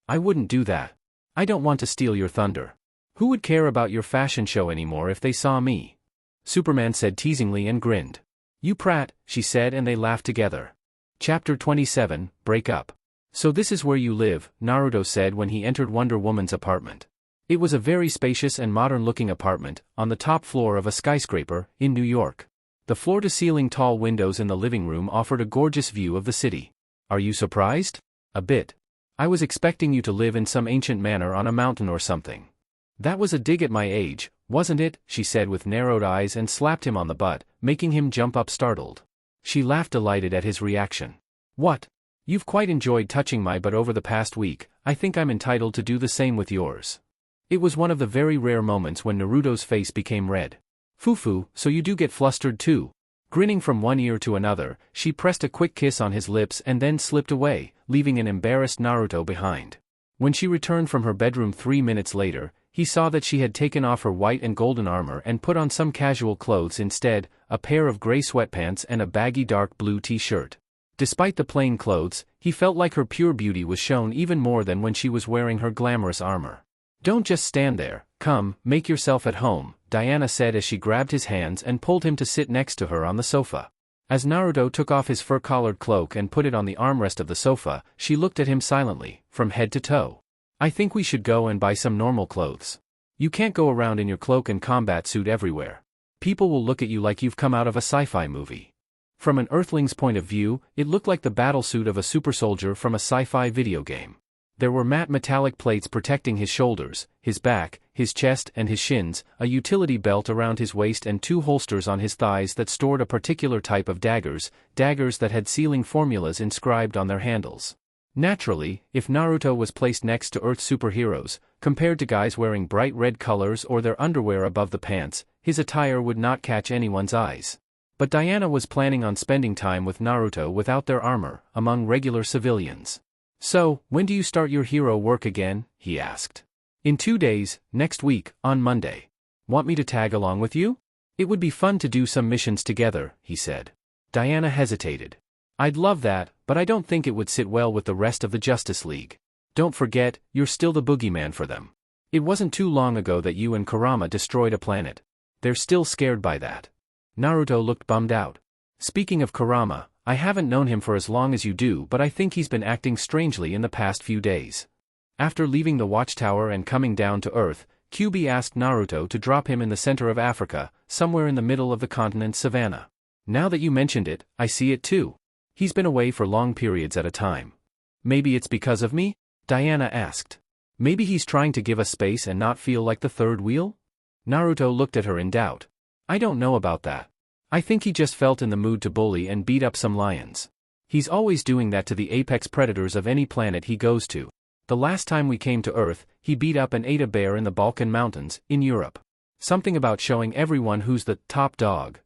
I wouldn't do that. I don't want to steal your thunder. Who would care about your fashion show anymore if they saw me? Superman said teasingly and grinned. You prat, she said, and they laughed together. Chapter 27, Break Up. So this is where you live, Naruto said when he entered Wonder Woman's apartment. It was a very spacious and modern-looking apartment, on the top floor of a skyscraper, in New York. The floor-to-ceiling tall windows in the living room offered a gorgeous view of the city. Are you surprised? A bit. I was expecting you to live in some ancient manor on a mountain or something. That was a dig at my age, wasn't it? She said with narrowed eyes and slapped him on the butt, making him jump up startled. She laughed delighted at his reaction. What? You've quite enjoyed touching my butt over the past week, I think I'm entitled to do the same with yours. It was one of the very rare moments when Naruto's face became red. Fufu, so you do get flustered too. Grinning from one ear to another, she pressed a quick kiss on his lips and then slipped away, leaving an embarrassed Naruto behind. When she returned from her bedroom 3 minutes later, he saw that she had taken off her white and golden armor and put on some casual clothes instead, a pair of gray sweatpants and a baggy dark blue t-shirt. Despite the plain clothes, he felt like her pure beauty was shown even more than when she was wearing her glamorous armor. Don't just stand there, come, make yourself at home, Diana said as she grabbed his hands and pulled him to sit next to her on the sofa. As Naruto took off his fur-collared cloak and put it on the armrest of the sofa, she looked at him silently, from head to toe. I think we should go and buy some normal clothes. You can't go around in your cloak and combat suit everywhere. People will look at you like you've come out of a sci-fi movie. From an Earthling's point of view, it looked like the battlesuit of a super soldier from a sci-fi video game. There were matte metallic plates protecting his shoulders, his back, his chest and his shins, a utility belt around his waist and 2 holsters on his thighs that stored a particular type of daggers that had sealing formulas inscribed on their handles. Naturally, if Naruto was placed next to Earth superheroes, compared to guys wearing bright red colors or their underwear above the pants, his attire would not catch anyone's eyes. But Diana was planning on spending time with Naruto without their armor, among regular civilians. So, when do you start your hero work again? He asked. In 2 days, next week, on Monday. Want me to tag along with you? It would be fun to do some missions together, he said. Diana hesitated. I'd love that, but I don't think it would sit well with the rest of the Justice League. Don't forget, you're still the boogeyman for them. It wasn't too long ago that you and Kurama destroyed a planet. They're still scared by that. Naruto looked bummed out. Speaking of Kurama, I haven't known him for as long as you do, but I think he's been acting strangely in the past few days. After leaving the watchtower and coming down to Earth, Kyuubi asked Naruto to drop him in the center of Africa, somewhere in the middle of the continent's savannah. Now that you mentioned it, I see it too. He's been away for long periods at a time. Maybe it's because of me? Diana asked. Maybe he's trying to give us space and not feel like the third wheel? Naruto looked at her in doubt. I don't know about that. I think he just felt in the mood to bully and beat up some lions. He's always doing that to the apex predators of any planet he goes to. The last time we came to Earth, he beat up and ate a bear in the Balkan Mountains, in Europe. Something about showing everyone who's the top dog.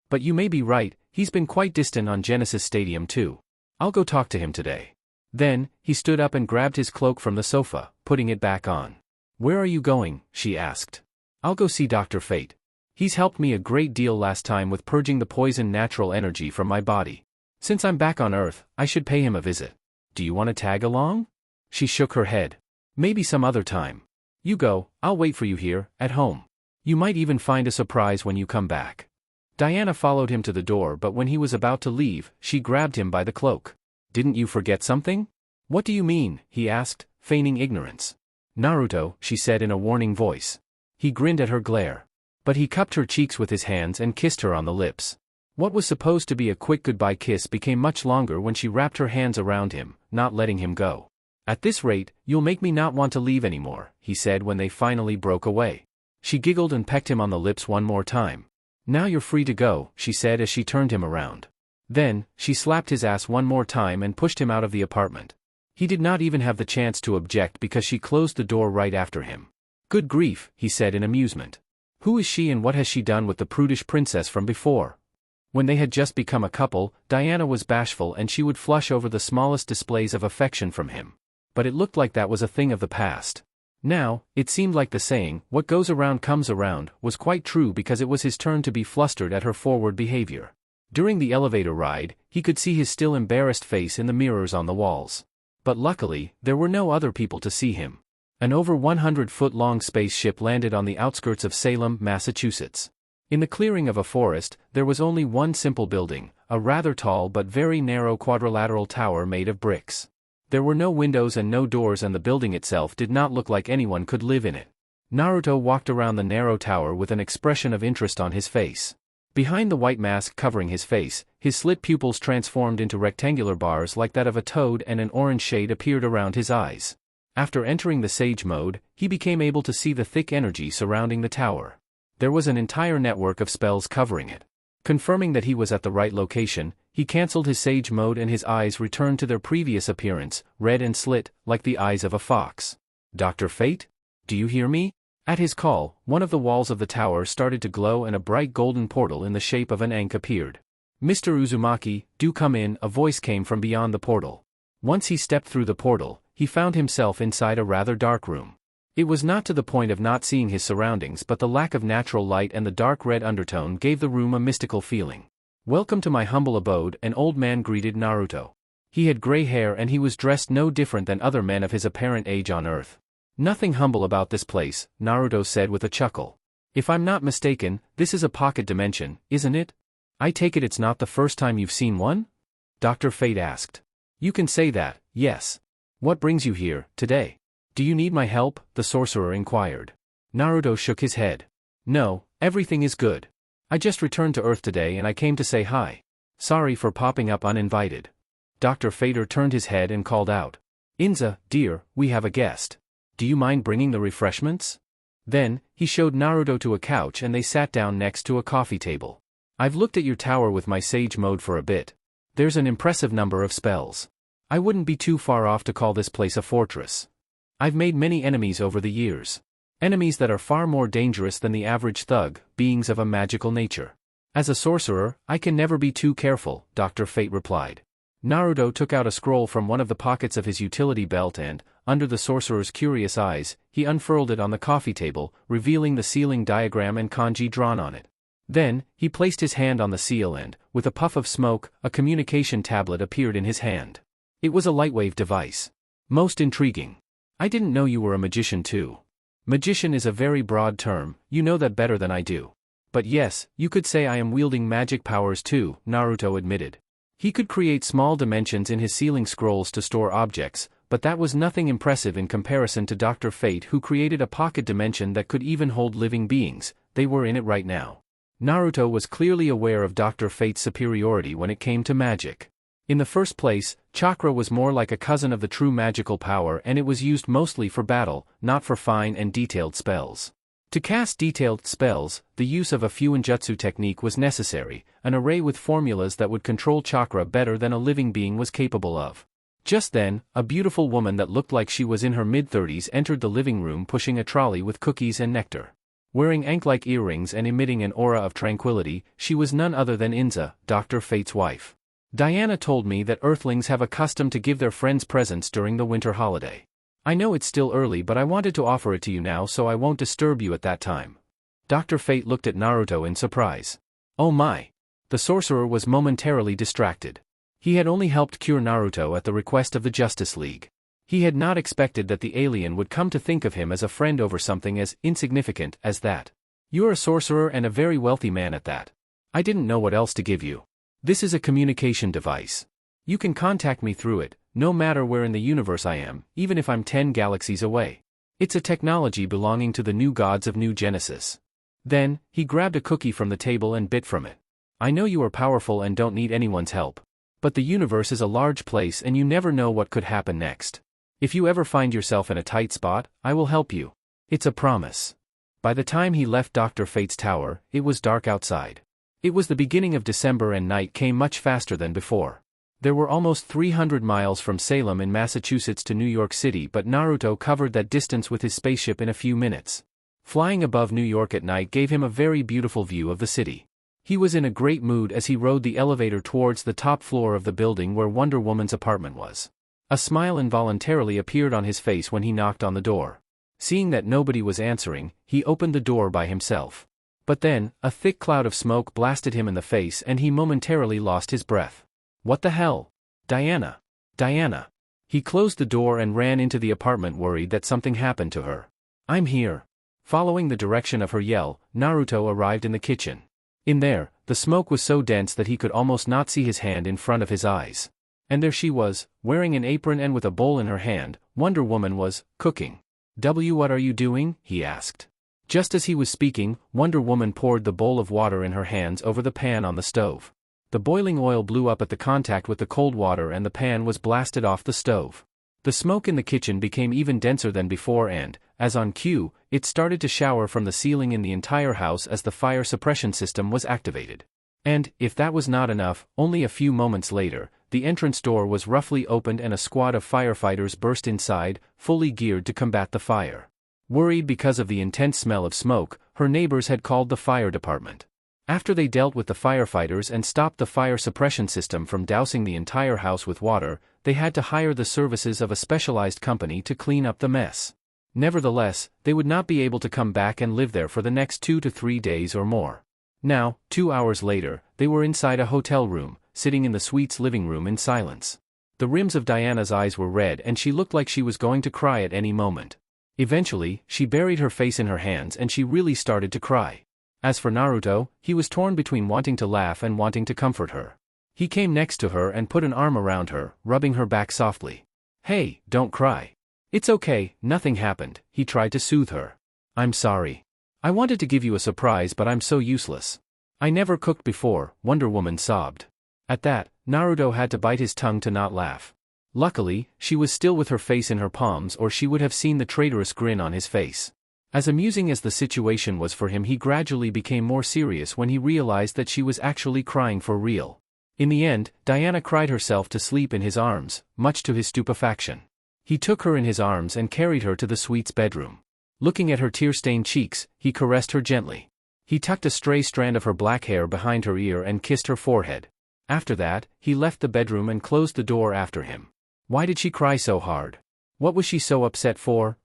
But you may be right, he's been quite distant on Genesis Stadium too. I'll go talk to him today. Then, he stood up and grabbed his cloak from the sofa, putting it back on. Where are you going? She asked. I'll go see Dr. Fate. He's helped me a great deal last time with purging the poison natural energy from my body. Since I'm back on Earth, I should pay him a visit. Do you want to tag along? She shook her head. Maybe some other time. You go, I'll wait for you here, at home. You might even find a surprise when you come back. Diana followed him to the door, but when he was about to leave, she grabbed him by the cloak. Didn't you forget something? What do you mean? He asked, feigning ignorance. Naruto, she said in a warning voice. He grinned at her glare. But he cupped her cheeks with his hands and kissed her on the lips. What was supposed to be a quick goodbye kiss became much longer when she wrapped her hands around him, not letting him go. At this rate, you'll make me not want to leave anymore, he said when they finally broke away. She giggled and pecked him on the lips one more time. Now you're free to go, she said as she turned him around. Then, she slapped his ass one more time and pushed him out of the apartment. He did not even have the chance to object because she closed the door right after him. Good grief, he said in amusement. Who is she and what has she done with the prudish princess from before? When they had just become a couple, Diana was bashful and she would flush over the smallest displays of affection from him. But it looked like that was a thing of the past. Now, it seemed like the saying, "what goes around comes around," was quite true because it was his turn to be flustered at her forward behavior. During the elevator ride, he could see his still embarrassed face in the mirrors on the walls. But luckily, there were no other people to see him. An over 100-foot-long spaceship landed on the outskirts of Salem, Massachusetts. In the clearing of a forest, there was only one simple building, a rather tall but very narrow quadrilateral tower made of bricks. There were no windows and no doors, and the building itself did not look like anyone could live in it. Naruto walked around the narrow tower with an expression of interest on his face. Behind the white mask covering his face, his slit pupils transformed into rectangular bars like that of a toad, and an orange shade appeared around his eyes. After entering the Sage mode, he became able to see the thick energy surrounding the tower. There was an entire network of spells covering it. Confirming that he was at the right location, he cancelled his Sage mode and his eyes returned to their previous appearance, red and slit, like the eyes of a fox. "Dr. Fate? Do you hear me?" At his call, one of the walls of the tower started to glow and a bright golden portal in the shape of an ankh appeared. "Mr. Uzumaki, do come in," a voice came from beyond the portal. Once he stepped through the portal, he found himself inside a rather dark room. It was not to the point of not seeing his surroundings, but the lack of natural light and the dark red undertone gave the room a mystical feeling. "Welcome to my humble abode," an old man greeted Naruto. He had gray hair and he was dressed no different than other men of his apparent age on Earth. "Nothing humble about this place," Naruto said with a chuckle. "If I'm not mistaken, this is a pocket dimension, isn't it? I take it it's not the first time you've seen one?" Dr. Fate asked. "You can say that, yes. What brings you here, today? Do you need my help?" the sorcerer inquired. Naruto shook his head. "No, everything is good. I just returned to Earth today and I came to say hi. Sorry for popping up uninvited." Dr. Fader turned his head and called out. "Inza, dear, we have a guest. Do you mind bringing the refreshments?" Then, he showed Naruto to a couch and they sat down next to a coffee table. "I've looked at your tower with my Sage mode for a bit. There's an impressive number of spells. I wouldn't be too far off to call this place a fortress. I've made many enemies over the years. Enemies that are far more dangerous than the average thug, beings of a magical nature. As a sorcerer, I can never be too careful," Dr. Fate replied. Naruto took out a scroll from one of the pockets of his utility belt and, under the sorcerer's curious eyes, he unfurled it on the coffee table, revealing the sealing diagram and kanji drawn on it. Then, he placed his hand on the seal and, with a puff of smoke, a communication tablet appeared in his hand. It was a lightwave device. "Most intriguing. I didn't know you were a magician too." "Magician is a very broad term, you know that better than I do. But yes, you could say I am wielding magic powers too," Naruto admitted. He could create small dimensions in his sealing scrolls to store objects, but that was nothing impressive in comparison to Dr. Fate, who created a pocket dimension that could even hold living beings. They were in it right now. Naruto was clearly aware of Dr. Fate's superiority when it came to magic. In the first place, chakra was more like a cousin of the true magical power and it was used mostly for battle, not for fine and detailed spells. To cast detailed spells, the use of a fuinjutsu technique was necessary, an array with formulas that would control chakra better than a living being was capable of. Just then, a beautiful woman that looked like she was in her mid-30s entered the living room pushing a trolley with cookies and nectar. Wearing ankh-like earrings and emitting an aura of tranquility, she was none other than Inza, Dr. Fate's wife. "Diana told me that Earthlings have a custom to give their friends presents during the winter holiday. I know it's still early, but I wanted to offer it to you now so I won't disturb you at that time." Dr. Fate looked at Naruto in surprise. "Oh my!" The sorcerer was momentarily distracted. He had only helped cure Naruto at the request of the Justice League. He had not expected that the alien would come to think of him as a friend over something as insignificant as that. "You're a sorcerer and a very wealthy man at that. I didn't know what else to give you. This is a communication device. You can contact me through it, no matter where in the universe I am, even if I'm 10 galaxies away. It's a technology belonging to the new gods of New Genesis." Then, he grabbed a cookie from the table and bit from it. "I know you are powerful and don't need anyone's help. But the universe is a large place and you never know what could happen next. If you ever find yourself in a tight spot, I will help you. It's a promise." By the time he left Dr. Fate's tower, it was dark outside. It was the beginning of December and night came much faster than before. There were almost 300 miles from Salem in Massachusetts to New York City, but Naruto covered that distance with his spaceship in a few minutes. Flying above New York at night gave him a very beautiful view of the city. He was in a great mood as he rode the elevator towards the top floor of the building where Wonder Woman's apartment was. A smile involuntarily appeared on his face when he knocked on the door. Seeing that nobody was answering, he opened the door by himself. But then, a thick cloud of smoke blasted him in the face and he momentarily lost his breath. What the hell? Diana! Diana! He closed the door and ran into the apartment worried that something happened to her. I'm here. Following the direction of her yell, Naruto arrived in the kitchen. In there, the smoke was so dense that he could almost not see his hand in front of his eyes. And there she was, wearing an apron and with a bowl in her hand. Wonder Woman was cooking. What are you doing? He asked. Just as he was speaking, Wonder Woman poured the bowl of water in her hands over the pan on the stove. The boiling oil blew up at the contact with the cold water and the pan was blasted off the stove. The smoke in the kitchen became even denser than before and, as on cue, it started to shower from the ceiling in the entire house as the fire suppression system was activated. And, if that was not enough, only a few moments later, the entrance door was roughly opened and a squad of firefighters burst inside, fully geared to combat the fire. Worried because of the intense smell of smoke, her neighbors had called the fire department. After they dealt with the firefighters and stopped the fire suppression system from dousing the entire house with water, they had to hire the services of a specialized company to clean up the mess. Nevertheless, they would not be able to come back and live there for the next 2 to 3 days or more. Now, 2 hours later, they were inside a hotel room, sitting in the suite's living room in silence. The rims of Diana's eyes were red and she looked like she was going to cry at any moment. Eventually, she buried her face in her hands and she really started to cry. As for Naruto, he was torn between wanting to laugh and wanting to comfort her. He came next to her and put an arm around her, rubbing her back softly. Hey, don't cry. It's okay, nothing happened, he tried to soothe her. I'm sorry. I wanted to give you a surprise but I'm so useless. I never cooked before, Wonder Woman sobbed. At that, Naruto had to bite his tongue to not laugh. Luckily, she was still with her face in her palms or she would have seen the traitorous grin on his face. As amusing as the situation was for him, he gradually became more serious when he realized that she was actually crying for real. In the end, Diana cried herself to sleep in his arms, much to his stupefaction. He took her in his arms and carried her to the suite's bedroom. Looking at her tear-stained cheeks, he caressed her gently. He tucked a stray strand of her black hair behind her ear and kissed her forehead. After that, he left the bedroom and closed the door after him. Why did she cry so hard? What was she so upset for?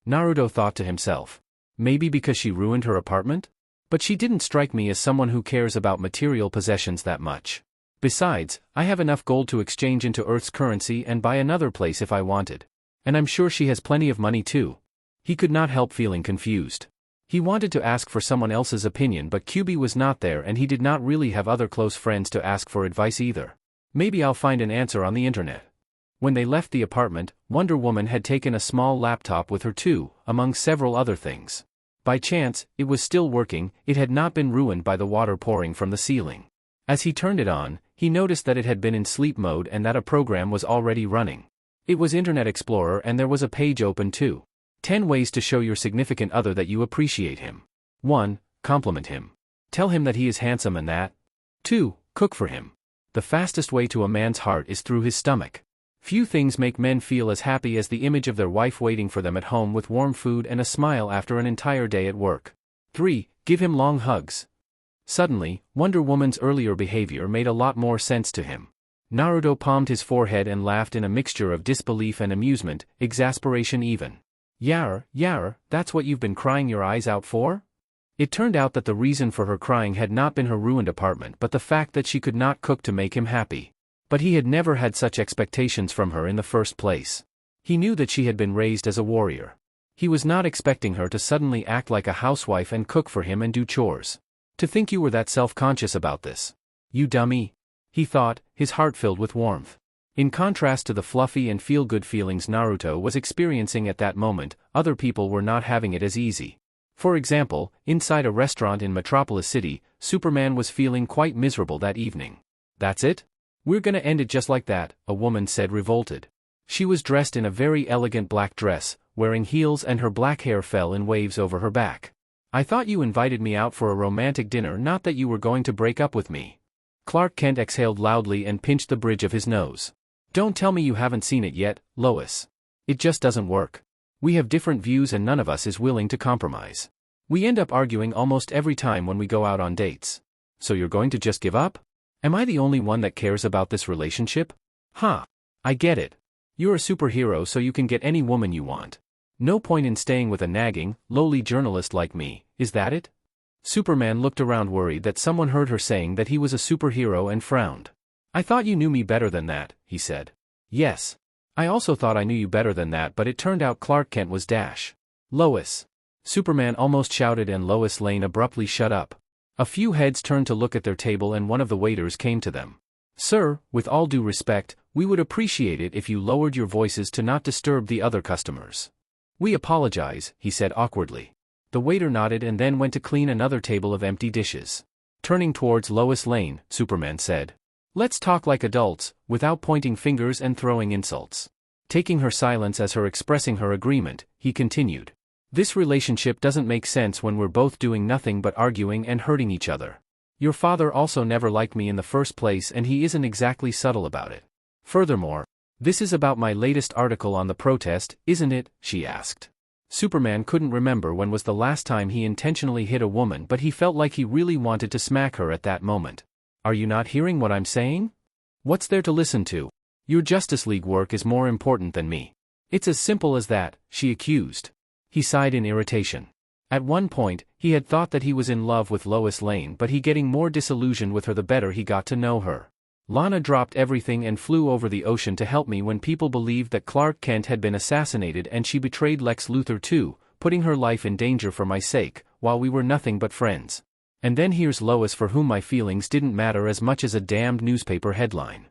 Naruto thought to himself. Maybe because she ruined her apartment? But she didn't strike me as someone who cares about material possessions that much. Besides, I have enough gold to exchange into Earth's currency and buy another place if I wanted. And I'm sure she has plenty of money too. He could not help feeling confused. He wanted to ask for someone else's opinion but QB was not there and he did not really have other close friends to ask for advice either. Maybe I'll find an answer on the internet. When they left the apartment, Wonder Woman had taken a small laptop with her too, among several other things. By chance, it was still working, it had not been ruined by the water pouring from the ceiling. As he turned it on, he noticed that it had been in sleep mode and that a program was already running. It was Internet Explorer and there was a page open too. 10 ways to show your significant other that you appreciate him. 1. Compliment him. Tell him that he is handsome and that. 2. Cook for him. The fastest way to a man's heart is through his stomach. Few things make men feel as happy as the image of their wife waiting for them at home with warm food and a smile after an entire day at work. 3. Give him long hugs. Suddenly, Wonder Woman's earlier behavior made a lot more sense to him. Naruto palmed his forehead and laughed in a mixture of disbelief and amusement, exasperation even. Yar, that's what you've been crying your eyes out for? It turned out that the reason for her crying had not been her ruined apartment but the fact that she could not cook to make him happy. But he had never had such expectations from her in the first place. He knew that she had been raised as a warrior. He was not expecting her to suddenly act like a housewife and cook for him and do chores. To think you were that self-conscious about this. You dummy. He thought, his heart filled with warmth. In contrast to the fluffy and feel-good feelings Naruto was experiencing at that moment, other people were not having it as easy. For example, inside a restaurant in Metropolis City, Superman was feeling quite miserable that evening. That's it? We're gonna end it just like that, a woman said revolted. She was dressed in a very elegant black dress, wearing heels and her black hair fell in waves over her back. I thought you invited me out for a romantic dinner, not that you were going to break up with me. Clark Kent exhaled loudly and pinched the bridge of his nose. Don't tell me you haven't seen it yet, Lois. It just doesn't work. We have different views and none of us is willing to compromise. We end up arguing almost every time when we go out on dates. So you're going to just give up? Am I the only one that cares about this relationship? Huh. I get it. You're a superhero so you can get any woman you want. No point in staying with a nagging, lowly journalist like me, is that it? Superman looked around worried that someone heard her saying that he was a superhero and frowned. I thought you knew me better than that, he said. Yes. I also thought I knew you better than that, but it turned out Clark Kent was Lois. Superman almost shouted and Lois Lane abruptly shut up. A few heads turned to look at their table and one of the waiters came to them. Sir, with all due respect, we would appreciate it if you lowered your voices to not disturb the other customers. We apologize, he said awkwardly. The waiter nodded and then went to clean another table of empty dishes. Turning towards Lois Lane, Superman said, let's talk like adults, without pointing fingers and throwing insults. Taking her silence as her expressing her agreement, he continued. This relationship doesn't make sense when we're both doing nothing but arguing and hurting each other. Your father also never liked me in the first place and he isn't exactly subtle about it. Furthermore, this is about my latest article on the protest, isn't it? She asked. Superman couldn't remember when was the last time he intentionally hit a woman, but he felt like he really wanted to smack her at that moment. Are you not hearing what I'm saying? What's there to listen to? Your Justice League work is more important than me. It's as simple as that, she accused. He sighed in irritation. At one point, he had thought that he was in love with Lois Lane, but he getting more disillusioned with her the better he got to know her. Lana dropped everything and flew over the ocean to help me when people believed that Clark Kent had been assassinated, and she betrayed Lex Luthor too, putting her life in danger for my sake, while we were nothing but friends. And then here's Lois, for whom my feelings didn't matter as much as a damned newspaper headline.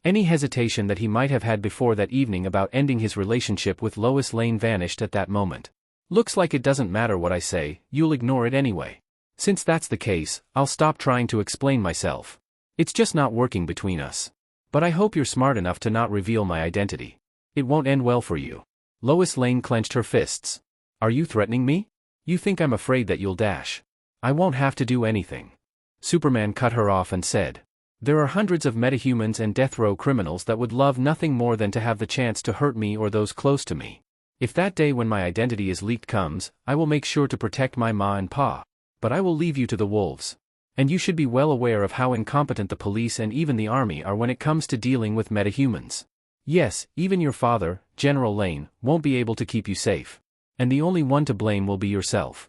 Any hesitation that he might have had before that evening about ending his relationship with Lois Lane vanished at that moment. Looks like it doesn't matter what I say, you'll ignore it anyway. Since that's the case, I'll stop trying to explain myself. It's just not working between us. But I hope you're smart enough to not reveal my identity. It won't end well for you. Lois Lane clenched her fists. Are you threatening me? You think I'm afraid that you'll dash? I won't have to do anything. Superman cut her off and said, there are hundreds of metahumans and death row criminals that would love nothing more than to have the chance to hurt me or those close to me. If that day when my identity is leaked comes, I will make sure to protect my ma and pa. But I will leave you to the wolves. And you should be well aware of how incompetent the police and even the army are when it comes to dealing with metahumans. Yes, even your father, General Lane, won't be able to keep you safe. And the only one to blame will be yourself.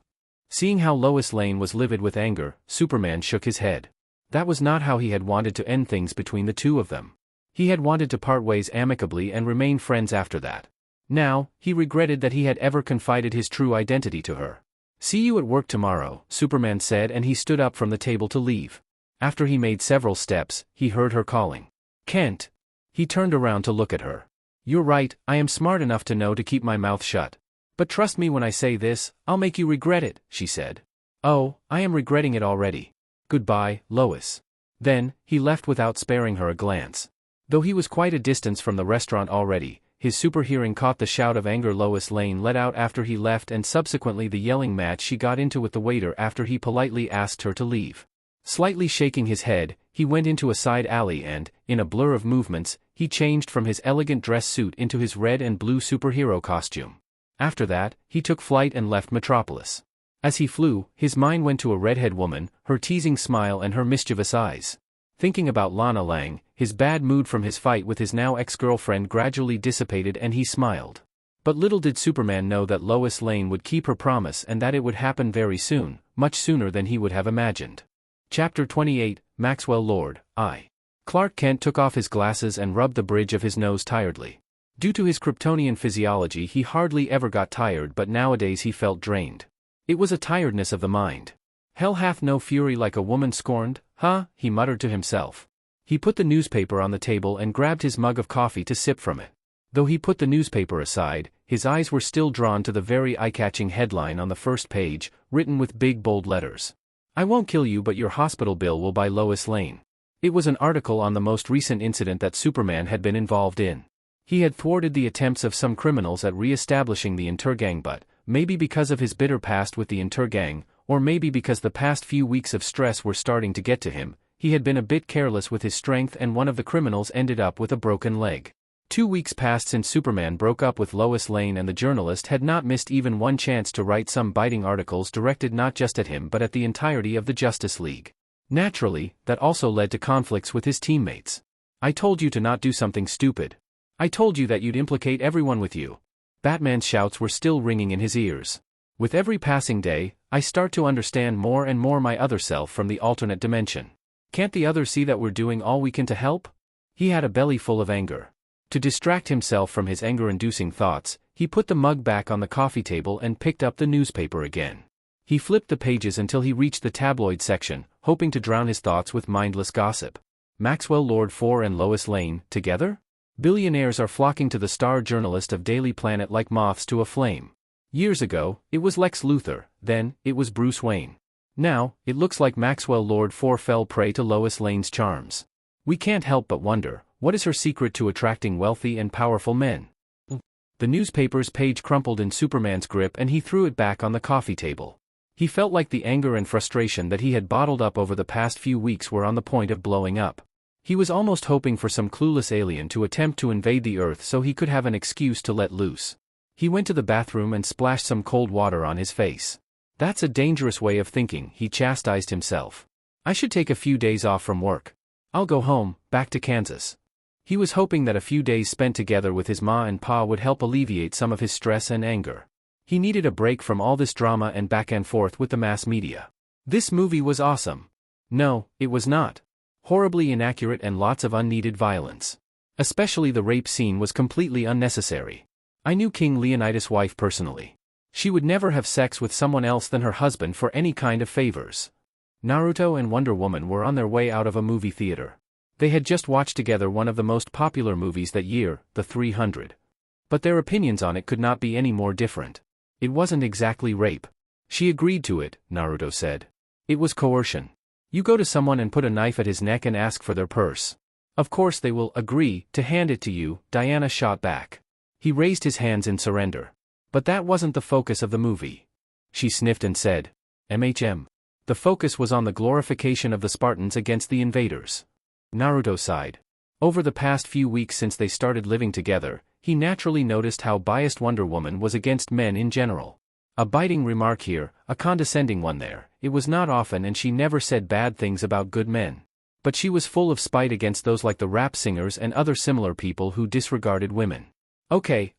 Seeing how Lois Lane was livid with anger, Superman shook his head. That was not how he had wanted to end things between the two of them. He had wanted to part ways amicably and remain friends after that. Now, he regretted that he had ever confided his true identity to her. See you at work tomorrow, Superman said, and he stood up from the table to leave. After he made several steps, he heard her calling. Kent. He turned around to look at her. You're right, I am smart enough to know to keep my mouth shut. But trust me when I say this, I'll make you regret it, she said. Oh, I am regretting it already. Goodbye, Lois. Then, he left without sparing her a glance. Though he was quite a distance from the restaurant already, his super hearing caught the shout of anger Lois Lane let out after he left and subsequently the yelling match she got into with the waiter after he politely asked her to leave. Slightly shaking his head, he went into a side alley and, in a blur of movements, he changed from his elegant dress suit into his red and blue superhero costume. After that, he took flight and left Metropolis. As he flew, his mind went to a redhead woman, her teasing smile and her mischievous eyes. Thinking about Lana Lang, his bad mood from his fight with his now ex-girlfriend gradually dissipated and he smiled. But little did Superman know that Lois Lane would keep her promise and that it would happen very soon, much sooner than he would have imagined. Chapter 28, Maxwell Lord, I. Clark Kent took off his glasses and rubbed the bridge of his nose tiredly. Due to his Kryptonian physiology he hardly ever got tired, but nowadays he felt drained. It was a tiredness of the mind. Hell hath no fury like a woman scorned, huh? He muttered to himself. He put the newspaper on the table and grabbed his mug of coffee to sip from it. Though he put the newspaper aside, his eyes were still drawn to the very eye-catching headline on the first page, written with big bold letters. I won't kill you, but your hospital bill will, by Lois Lane. It was an article on the most recent incident that Superman had been involved in. He had thwarted the attempts of some criminals at re-establishing the Intergang, but, maybe because of his bitter past with the Intergang, or maybe because the past few weeks of stress were starting to get to him, he had been a bit careless with his strength and one of the criminals ended up with a broken leg. 2 weeks passed since Superman broke up with Lois Lane and the journalist had not missed even one chance to write some biting articles directed not just at him but at the entirety of the Justice League. Naturally, that also led to conflicts with his teammates. I told you to not do something stupid. I told you that you'd implicate everyone with you. Batman's shouts were still ringing in his ears. With every passing day, I start to understand more and more my other self from the alternate dimension. Can't the others see that we're doing all we can to help? He had a belly full of anger. To distract himself from his anger-inducing thoughts, he put the mug back on the coffee table and picked up the newspaper again. He flipped the pages until he reached the tabloid section, hoping to drown his thoughts with mindless gossip. Maxwell Lord 4 and Lois Lane, together? Billionaires are flocking to the star journalist of Daily Planet like moths to a flame. Years ago, it was Lex Luthor, then, it was Bruce Wayne. Now, it looks like Maxwell Lord 4 fell prey to Lois Lane's charms. We can't help but wonder, what is her secret to attracting wealthy and powerful men? The newspaper's page crumpled in Superman's grip and he threw it back on the coffee table. He felt like the anger and frustration that he had bottled up over the past few weeks were on the point of blowing up. He was almost hoping for some clueless alien to attempt to invade the Earth so he could have an excuse to let loose. He went to the bathroom and splashed some cold water on his face. That's a dangerous way of thinking, he chastised himself. I should take a few days off from work. I'll go home, back to Kansas. He was hoping that a few days spent together with his ma and pa would help alleviate some of his stress and anger. He needed a break from all this drama and back and forth with the mass media. This movie was awesome. No, it was not. Horribly inaccurate and lots of unneeded violence. Especially the rape scene was completely unnecessary. I knew King Leonidas' wife personally. She would never have sex with someone else than her husband for any kind of favors. Naruto and Wonder Woman were on their way out of a movie theater. They had just watched together one of the most popular movies that year, The 300. But their opinions on it could not be any more different. It wasn't exactly rape. She agreed to it, Naruto said. It was coercion. You go to someone and put a knife at his neck and ask for their purse. Of course they will agree to hand it to you, Diana shot back. He raised his hands in surrender. But that wasn't the focus of the movie. She sniffed and said, "MHM." The focus was on the glorification of the Spartans against the invaders. Naruto sighed. Over the past few weeks since they started living together, he naturally noticed how biased Wonder Woman was against men in general. A biting remark here, a condescending one there, it was not often and she never said bad things about good men. But she was full of spite against those like the rap singers and other similar people who disregarded women. Okay,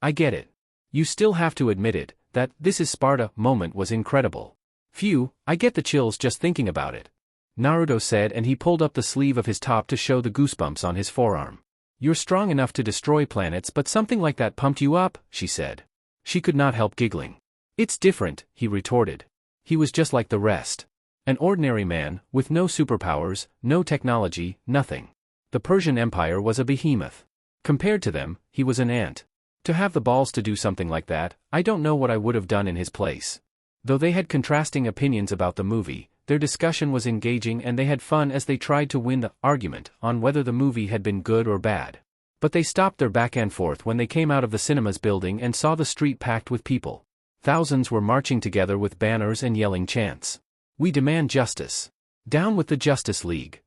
I get it. You still have to admit it, that "this is Sparta" moment was incredible. Phew, I get the chills just thinking about it. Naruto said and he pulled up the sleeve of his top to show the goosebumps on his forearm. You're strong enough to destroy planets but something like that pumped you up, she said. She could not help giggling. It's different, he retorted. He was just like the rest. An ordinary man, with no superpowers, no technology, nothing. The Persian Empire was a behemoth. Compared to them, he was an ant. To have the balls to do something like that, I don't know what I would have done in his place. Though they had contrasting opinions about the movie, their discussion was engaging and they had fun as they tried to win the argument on whether the movie had been good or bad. But they stopped their back and forth when they came out of the cinema's building and saw the street packed with people. Thousands were marching together with banners and yelling chants. We demand justice. Down with the Justice League.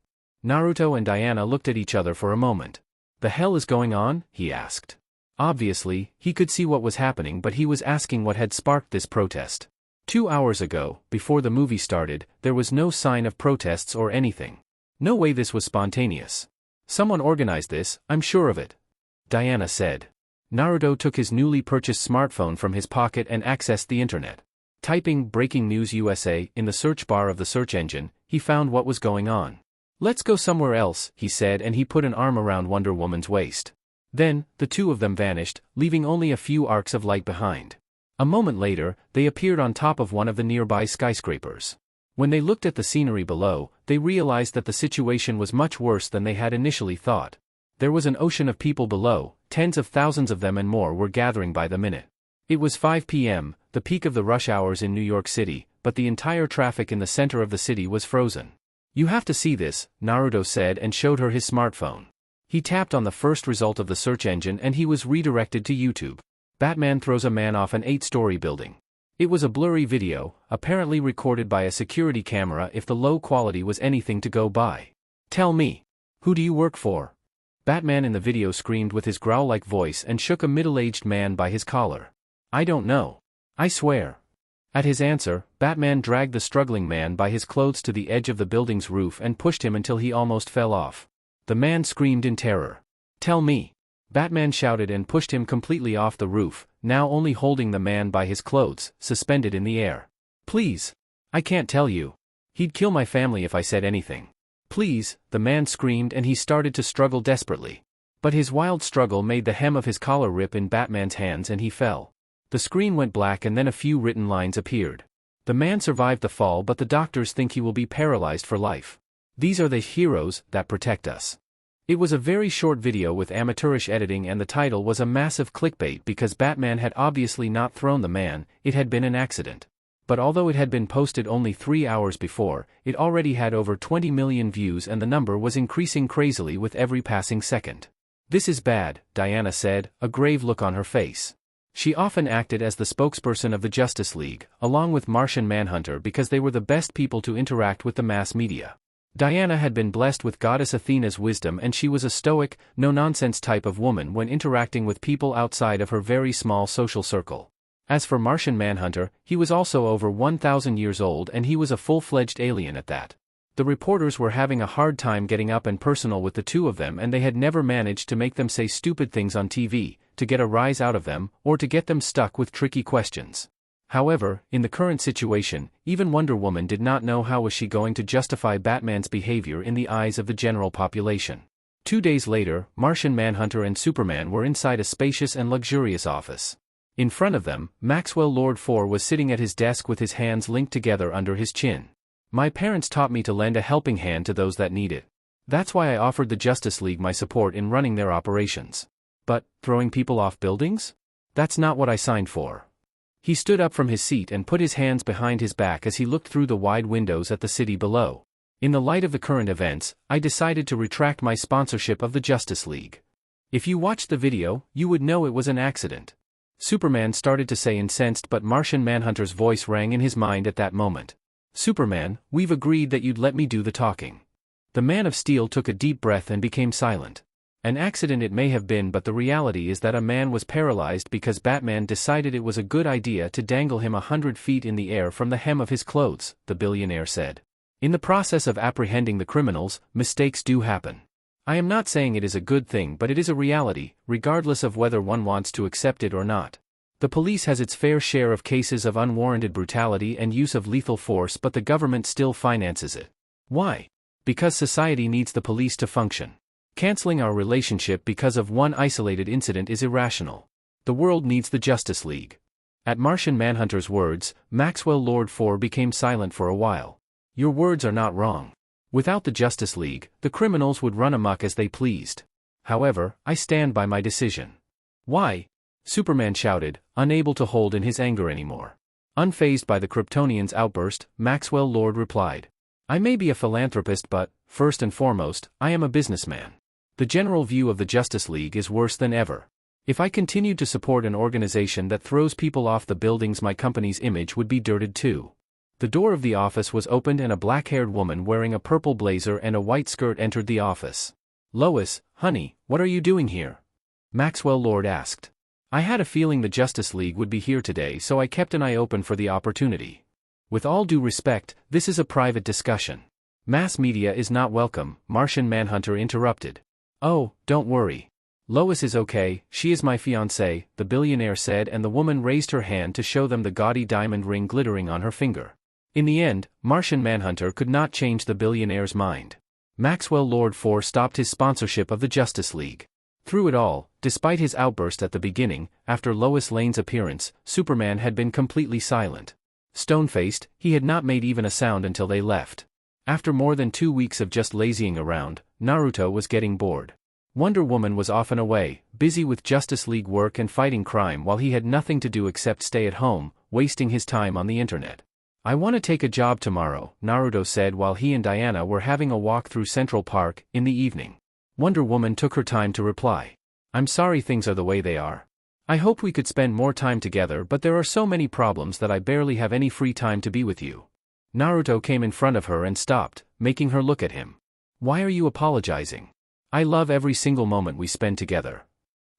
Naruto and Diana looked at each other for a moment. The hell is going on? He asked. Obviously, he could see what was happening but he was asking what had sparked this protest. 2 hours ago, before the movie started, there was no sign of protests or anything. No way this was spontaneous. Someone organized this, I'm sure of it. Diana said. Naruto took his newly purchased smartphone from his pocket and accessed the internet. Typing "Breaking News USA" in the search bar of the search engine, he found what was going on. Let's go somewhere else, he said and he put an arm around Wonder Woman's waist. Then, the two of them vanished, leaving only a few arcs of light behind. A moment later, they appeared on top of one of the nearby skyscrapers. When they looked at the scenery below, they realized that the situation was much worse than they had initially thought. There was an ocean of people below, tens of thousands of them and more were gathering by the minute. It was 5 p.m., the peak of the rush hours in New York City, but the entire traffic in the center of the city was frozen. You have to see this, Naruto said and showed her his smartphone. He tapped on the first result of the search engine and he was redirected to YouTube. Batman throws a man off an 8-story building. It was a blurry video, apparently recorded by a security camera if the low quality was anything to go by. Tell me. Who do you work for? Batman in the video screamed with his growl-like voice and shook a middle-aged man by his collar. I don't know. I swear. At his answer, Batman dragged the struggling man by his clothes to the edge of the building's roof and pushed him until he almost fell off. The man screamed in terror. "Tell me!" Batman shouted and pushed him completely off the roof, now only holding the man by his clothes, suspended in the air. "Please! I can't tell you. He'd kill my family if I said anything. Please!" the man screamed and he started to struggle desperately. But his wild struggle made the hem of his collar rip in Batman's hands and he fell. The screen went black and then a few written lines appeared. The man survived the fall, but the doctors think he will be paralyzed for life. These are the heroes that protect us. It was a very short video with amateurish editing and the title was a massive clickbait because Batman had obviously not thrown the man, it had been an accident. But although it had been posted only 3 hours before, it already had over 20 million views and the number was increasing crazily with every passing second. "This is bad," Diana said, a grave look on her face. She often acted as the spokesperson of the Justice League, along with Martian Manhunter because they were the best people to interact with the mass media. Diana had been blessed with Goddess Athena's wisdom and she was a stoic, no-nonsense type of woman when interacting with people outside of her very small social circle. As for Martian Manhunter, he was also over 1,000 years old and he was a full-fledged alien at that. The reporters were having a hard time getting up and personal with the two of them and they had never managed to make them say stupid things on TV, to get a rise out of them, or to get them stuck with tricky questions. However, in the current situation, even Wonder Woman did not know how was she going to justify Batman's behavior in the eyes of the general population. 2 days later, Martian Manhunter and Superman were inside a spacious and luxurious office. In front of them, Maxwell Lord 4 was sitting at his desk with his hands linked together under his chin. "My parents taught me to lend a helping hand to those that need it. That's why I offered the Justice League my support in running their operations. But, throwing people off buildings? That's not what I signed for." He stood up from his seat and put his hands behind his back as he looked through the wide windows at the city below. "In the light of the current events, I decided to retract my sponsorship of the Justice League. If you watched the video, you would know it was an accident." Superman started to say incensed, but Martian Manhunter's voice rang in his mind at that moment. "Superman, we've agreed that you'd let me do the talking." The Man of Steel took a deep breath and became silent. An accident it may have been, but the reality is that a man was paralyzed because Batman decided it was a good idea to dangle him 100 feet in the air from the hem of his clothes, the billionaire said. "In the process of apprehending the criminals, mistakes do happen. I am not saying it is a good thing, but it is a reality, regardless of whether one wants to accept it or not. The police has its fair share of cases of unwarranted brutality and use of lethal force, but the government still finances it. Why? Because society needs the police to function. Canceling our relationship because of one isolated incident is irrational. The world needs the Justice League." At Martian Manhunter's words, Maxwell Lord 4 became silent for a while. "Your words are not wrong. Without the Justice League, the criminals would run amok as they pleased. However, I stand by my decision." "Why?" Superman shouted, unable to hold in his anger anymore. Unfazed by the Kryptonian's outburst, Maxwell Lord replied, "I may be a philanthropist, but, first and foremost, I am a businessman. The general view of the Justice League is worse than ever. If I continued to support an organization that throws people off the buildings, my company's image would be dirted too." The door of the office was opened and a black-haired woman wearing a purple blazer and a white skirt entered the office. "Lois, honey, what are you doing here?" Maxwell Lord asked. "I had a feeling the Justice League would be here today, so I kept an eye open for the opportunity. With all due respect, this is a private discussion. Mass media is not welcome," Martian Manhunter interrupted. "Oh, don't worry. Lois is okay, she is my fiancée," the billionaire said, and the woman raised her hand to show them the gaudy diamond ring glittering on her finger. In the end, Martian Manhunter could not change the billionaire's mind. Maxwell Lord 4 stopped his sponsorship of the Justice League. Through it all, despite his outburst at the beginning, after Lois Lane's appearance, Superman had been completely silent. Stone-faced, he had not made even a sound until they left. After more than 2 weeks of just lazying around, Naruto was getting bored. Wonder Woman was often away, busy with Justice League work and fighting crime, while he had nothing to do except stay at home, wasting his time on the internet. "I want to take a job tomorrow," Naruto said while he and Diana were having a walk through Central Park, in the evening. Wonder Woman took her time to reply. "I'm sorry things are the way they are. I hope we could spend more time together, but there are so many problems that I barely have any free time to be with you." Naruto came in front of her and stopped, making her look at him. "Why are you apologizing? I love every single moment we spend together.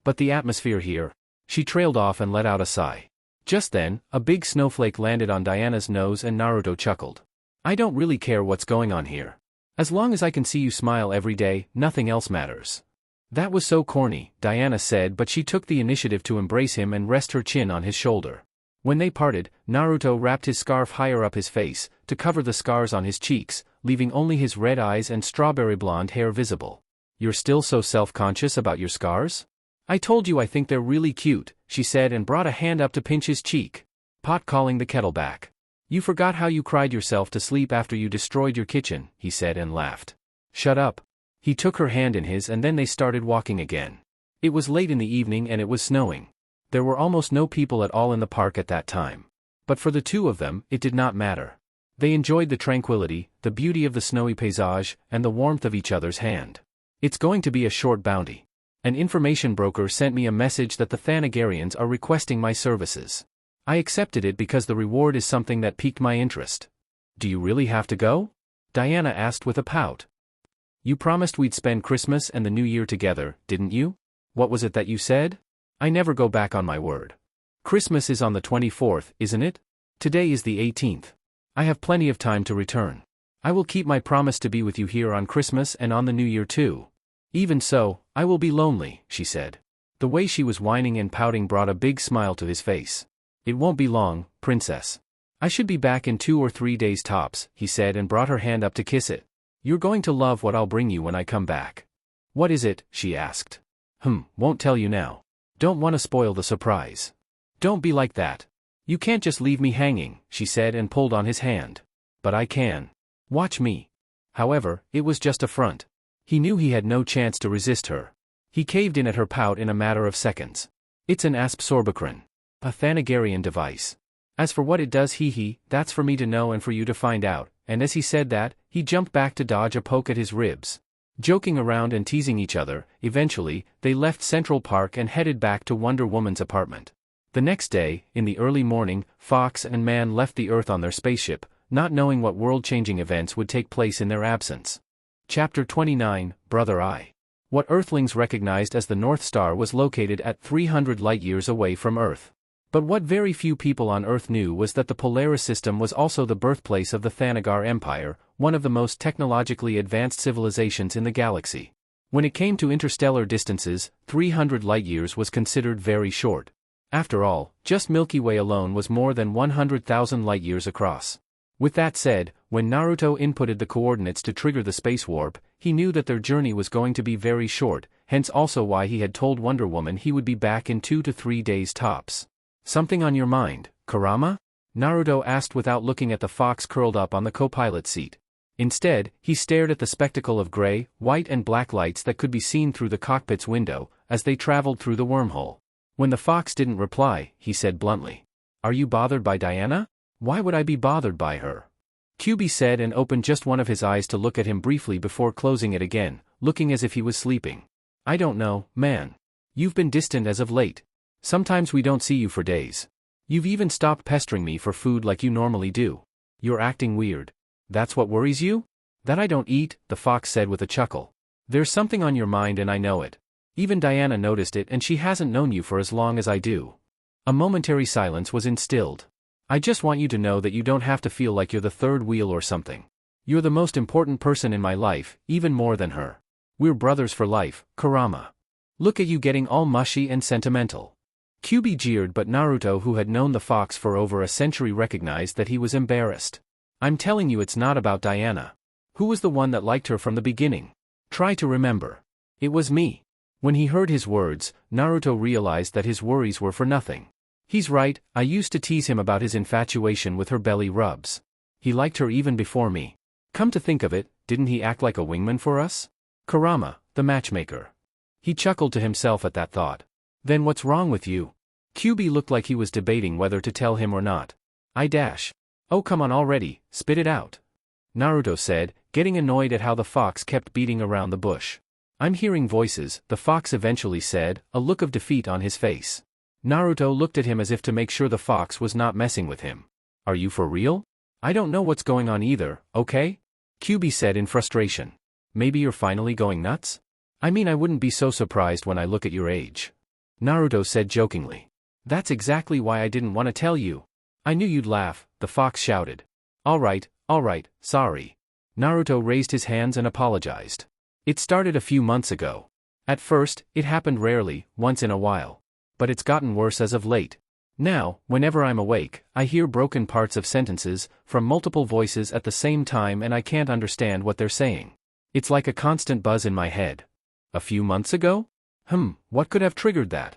But the atmosphere here." She trailed off and let out a sigh. Just then, a big snowflake landed on Diana's nose and Naruto chuckled. I don't really care what's going on here. As long as I can see you smile every day, nothing else matters. That was so corny, Diana said, but she took the initiative to embrace him and rest her chin on his shoulder. When they parted, Naruto wrapped his scarf higher up his face, to cover the scars on his cheeks, leaving only his red eyes and strawberry blonde hair visible. You're still so self-conscious about your scars? I told you I think they're really cute, she said and brought a hand up to pinch his cheek. Pot calling the kettle back. You forgot how you cried yourself to sleep after you destroyed your kitchen, he said and laughed. Shut up. He took her hand in his and then they started walking again. It was late in the evening and it was snowing. There were almost no people at all in the park at that time. But for the two of them, it did not matter. They enjoyed the tranquility, the beauty of the snowy paysage, and the warmth of each other's hand. It's going to be a short bounty. An information broker sent me a message that the Thanagarians are requesting my services. I accepted it because the reward is something that piqued my interest. Do you really have to go? Diana asked with a pout. You promised we'd spend Christmas and the New Year together, didn't you? What was it that you said? I never go back on my word. Christmas is on the 24th, isn't it? Today is the 18th. I have plenty of time to return. I will keep my promise to be with you here on Christmas and on the New Year too. Even so, I will be lonely, she said. The way she was whining and pouting brought a big smile to his face. It won't be long, princess. I should be back in 2 or 3 days tops, he said and brought her hand up to kiss it. You're going to love what I'll bring you when I come back. What is it? She asked. Won't tell you now. Don't want to spoil the surprise. Don't be like that. You can't just leave me hanging, she said and pulled on his hand. But I can. Watch me. However, it was just a front. He knew he had no chance to resist her. He caved in at her pout in a matter of seconds. It's an asp sorbicron. A Thanagarian device. As for what it does, that's for me to know and for you to find out, and as he said that, he jumped back to dodge a poke at his ribs. Joking around and teasing each other, eventually, they left Central Park and headed back to Wonder Woman's apartment. The next day, in the early morning, Fox and Man left the Earth on their spaceship, not knowing what world-changing events would take place in their absence. Chapter 29, Brother Eye. What Earthlings recognized as the North Star was located at 300 light-years away from Earth. But what very few people on Earth knew was that the Polaris system was also the birthplace of the Thanagar Empire, one of the most technologically advanced civilizations in the galaxy. When it came to interstellar distances, 300 light-years was considered very short. After all, just Milky Way alone was more than 100,000 light-years across. With that said, when Naruto inputted the coordinates to trigger the space warp, he knew that their journey was going to be very short, hence also why he had told Wonder Woman he would be back in 2 to 3 days tops. Something on your mind, Kurama? Naruto asked without looking at the fox curled up on the co-pilot seat. Instead, he stared at the spectacle of gray, white and black lights that could be seen through the cockpit's window, as they traveled through the wormhole. When the fox didn't reply, he said bluntly. Are you bothered by Diana? Why would I be bothered by her? QB said and opened just one of his eyes to look at him briefly before closing it again, looking as if he was sleeping. I don't know, man. You've been distant as of late. Sometimes we don't see you for days. You've even stopped pestering me for food like you normally do. You're acting weird. That's what worries you? That I don't eat, the fox said with a chuckle. There's something on your mind and I know it. Even Diana noticed it and she hasn't known you for as long as I do. A momentary silence was instilled. I just want you to know that you don't have to feel like you're the third wheel or something. You're the most important person in my life, even more than her. We're brothers for life, Kurama. Look at you getting all mushy and sentimental. QB jeered, but Naruto, who had known the fox for over a century, recognized that he was embarrassed. I'm telling you, it's not about Diana. Who was the one that liked her from the beginning? Try to remember. It was me. When he heard his words, Naruto realized that his worries were for nothing. He's right, I used to tease him about his infatuation with her belly rubs. He liked her even before me. Come to think of it, didn't he act like a wingman for us? Kurama, the matchmaker. He chuckled to himself at that thought. Then what's wrong with you? QB looked like he was debating whether to tell him or not. Oh, come on already, spit it out. Naruto said, getting annoyed at how the fox kept beating around the bush. I'm hearing voices, the fox eventually said, a look of defeat on his face. Naruto looked at him as if to make sure the fox was not messing with him. Are you for real? I don't know what's going on either, okay? QB said in frustration. Maybe you're finally going nuts? I mean, I wouldn't be so surprised when I look at your age. Naruto said jokingly. That's exactly why I didn't want to tell you. I knew you'd laugh, the fox shouted. All right, sorry. Naruto raised his hands and apologized. It started a few months ago. At first, it happened rarely, once in a while. But it's gotten worse as of late. Now, whenever I'm awake, I hear broken parts of sentences, from multiple voices at the same time, and I can't understand what they're saying. It's like a constant buzz in my head. A few months ago? What could have triggered that?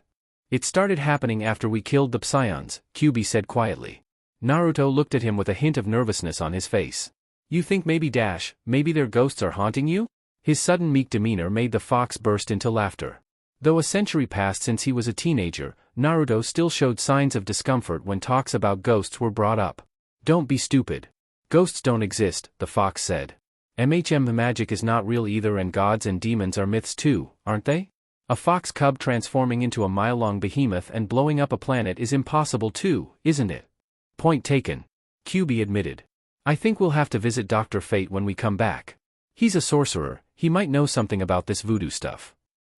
It started happening after we killed the Psions, Kyuubi said quietly. Naruto looked at him with a hint of nervousness on his face. You think maybe their ghosts are haunting you? His sudden meek demeanor made the fox burst into laughter. Though a century passed since he was a teenager, Naruto still showed signs of discomfort when talks about ghosts were brought up. Don't be stupid. Ghosts don't exist, the fox said. The magic is not real either, and gods and demons are myths too, aren't they? A fox cub transforming into a mile-long behemoth and blowing up a planet is impossible too, isn't it? Point taken. Kyuubi admitted. I think we'll have to visit Dr. Fate when we come back. He's a sorcerer, he might know something about this voodoo stuff.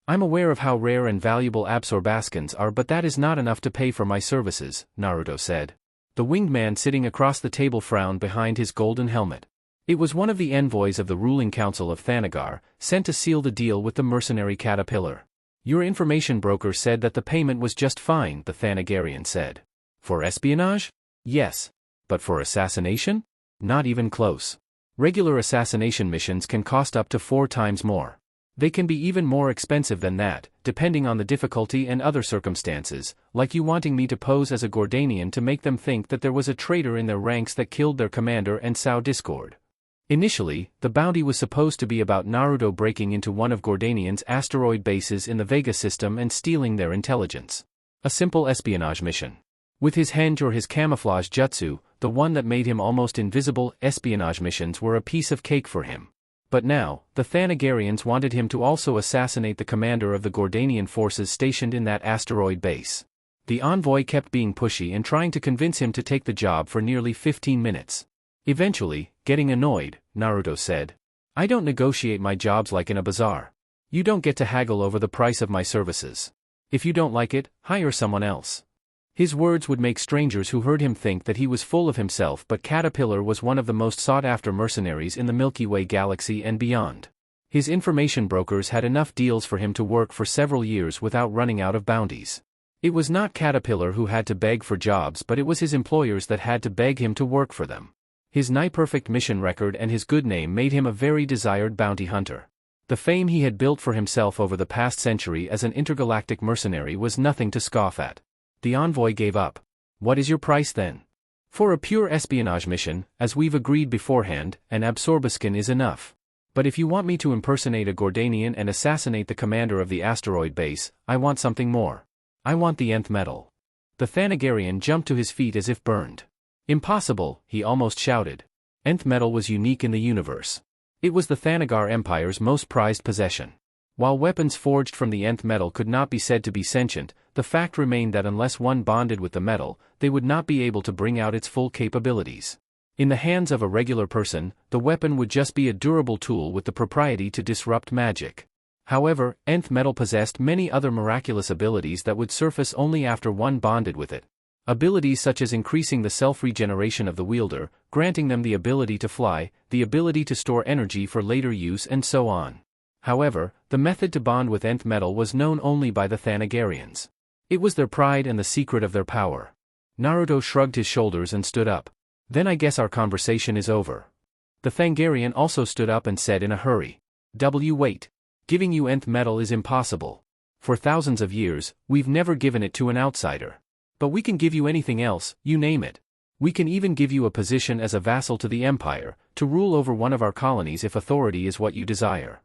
I'm aware of how rare and valuable absorbaskins are, but that is not enough to pay for my services, Naruto said. The winged man sitting across the table frowned behind his golden helmet. It was one of the envoys of the ruling council of Thanagar, sent to seal the deal with the mercenary caterpillar. Your information broker said that the payment was just fine, the Thanagarian said. For espionage? Yes. But for assassination? Not even close. Regular assassination missions can cost up to 4 times more. They can be even more expensive than that, depending on the difficulty and other circumstances, like you wanting me to pose as a Gordanian to make them think that there was a traitor in their ranks that killed their commander and sow discord. Initially, the bounty was supposed to be about Naruto breaking into one of Gordanian's asteroid bases in the Vega system and stealing their intelligence. A simple espionage mission. With his henge or his camouflage jutsu, the one that made him almost invisible, espionage missions were a piece of cake for him. But now, the Thanagarians wanted him to also assassinate the commander of the Gordanian forces stationed in that asteroid base. The envoy kept being pushy and trying to convince him to take the job for nearly 15 minutes. Eventually, getting annoyed, Naruto said, I don't negotiate my jobs like in a bazaar. You don't get to haggle over the price of my services. If you don't like it, hire someone else. His words would make strangers who heard him think that he was full of himself, but Caterpillar was one of the most sought-after mercenaries in the Milky Way galaxy and beyond. His information brokers had enough deals for him to work for several years without running out of bounties. It was not Caterpillar who had to beg for jobs, but it was his employers that had to beg him to work for them. His nigh-perfect mission record and his good name made him a very desired bounty hunter. The fame he had built for himself over the past century as an intergalactic mercenary was nothing to scoff at. The envoy gave up. What is your price then? For a pure espionage mission, as we've agreed beforehand, an absorbaskin is enough. But if you want me to impersonate a Gordanian and assassinate the commander of the asteroid base, I want something more. I want the nth metal. The Thanagarian jumped to his feet as if burned. Impossible, he almost shouted. Nth metal was unique in the universe. It was the Thanagar Empire's most prized possession. While weapons forged from the nth metal could not be said to be sentient, the fact remained that unless one bonded with the metal, they would not be able to bring out its full capabilities. In the hands of a regular person, the weapon would just be a durable tool with the propriety to disrupt magic. However, nth metal possessed many other miraculous abilities that would surface only after one bonded with it. Abilities such as increasing the self-regeneration of the wielder, granting them the ability to fly, the ability to store energy for later use, and so on. However, the method to bond with nth metal was known only by the Thanagarians. It was their pride and the secret of their power. Naruto shrugged his shoulders and stood up. Then I guess our conversation is over. The Thangarian also stood up and said in a hurry. Wait. Giving you nth metal is impossible. For thousands of years, we've never given it to an outsider. But we can give you anything else, you name it. We can even give you a position as a vassal to the Empire, to rule over one of our colonies if authority is what you desire.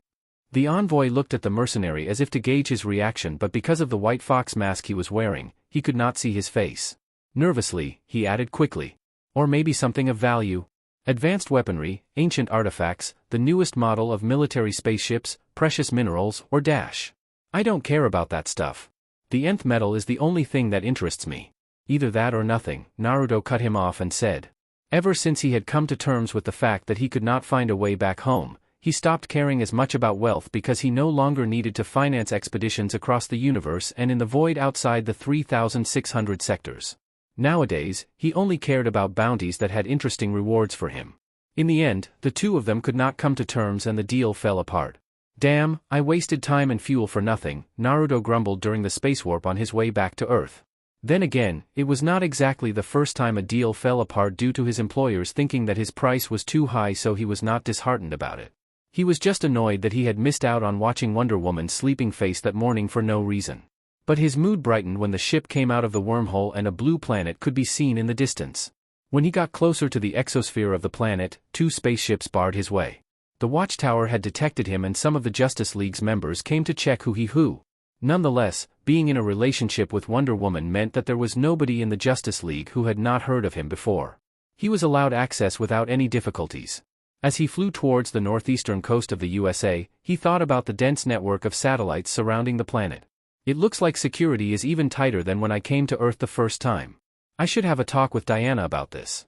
The envoy looked at the mercenary as if to gauge his reaction, but because of the white fox mask he was wearing, he could not see his face. Nervously, he added quickly. Or maybe something of value. Advanced weaponry, ancient artifacts, the newest model of military spaceships, precious minerals, or dash. I don't care about that stuff. The nth metal is the only thing that interests me. Either that or nothing, Naruto cut him off and said. Ever since he had come to terms with the fact that he could not find a way back home, he stopped caring as much about wealth because he no longer needed to finance expeditions across the universe and in the void outside the 3,600 sectors. Nowadays, he only cared about bounties that had interesting rewards for him. In the end, the two of them could not come to terms and the deal fell apart. Damn, I wasted time and fuel for nothing, Naruto grumbled during the spacewarp on his way back to Earth. Then again, it was not exactly the first time a deal fell apart due to his employers thinking that his price was too high, so he was not disheartened about it. He was just annoyed that he had missed out on watching Wonder Woman's sleeping face that morning for no reason. But his mood brightened when the ship came out of the wormhole and a blue planet could be seen in the distance. When he got closer to the exosphere of the planet, two spaceships barred his way. The watchtower had detected him and some of the Justice League's members came to check who. Nonetheless, being in a relationship with Wonder Woman meant that there was nobody in the Justice League who had not heard of him before. He was allowed access without any difficulties. As he flew towards the northeastern coast of the USA, he thought about the dense network of satellites surrounding the planet. It looks like security is even tighter than when I came to Earth the first time. I should have a talk with Diana about this.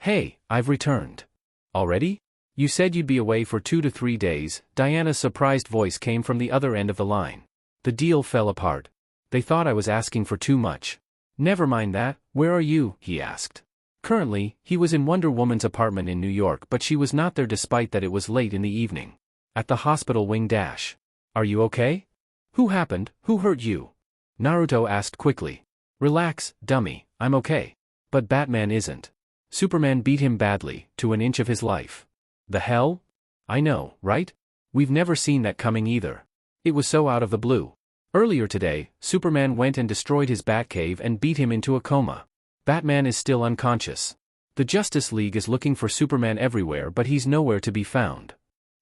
Hey, I've returned. Already? You said you'd be away for 2 to 3 days, Diana's surprised voice came from the other end of the line. The deal fell apart. They thought I was asking for too much. Never mind that, where are you? He asked. Currently, he was in Wonder Woman's apartment in New York, but she was not there despite that it was late in the evening. At the hospital wing dash. Are you okay? Who happened? Who hurt you? Naruto asked quickly. Relax, dummy, I'm okay. But Batman isn't. Superman beat him badly, to an inch of his life. The hell? I know, right? We've never seen that coming either. It was so out of the blue. Earlier today, Superman went and destroyed his Batcave and beat him into a coma. Batman is still unconscious. The Justice League is looking for Superman everywhere, but he's nowhere to be found.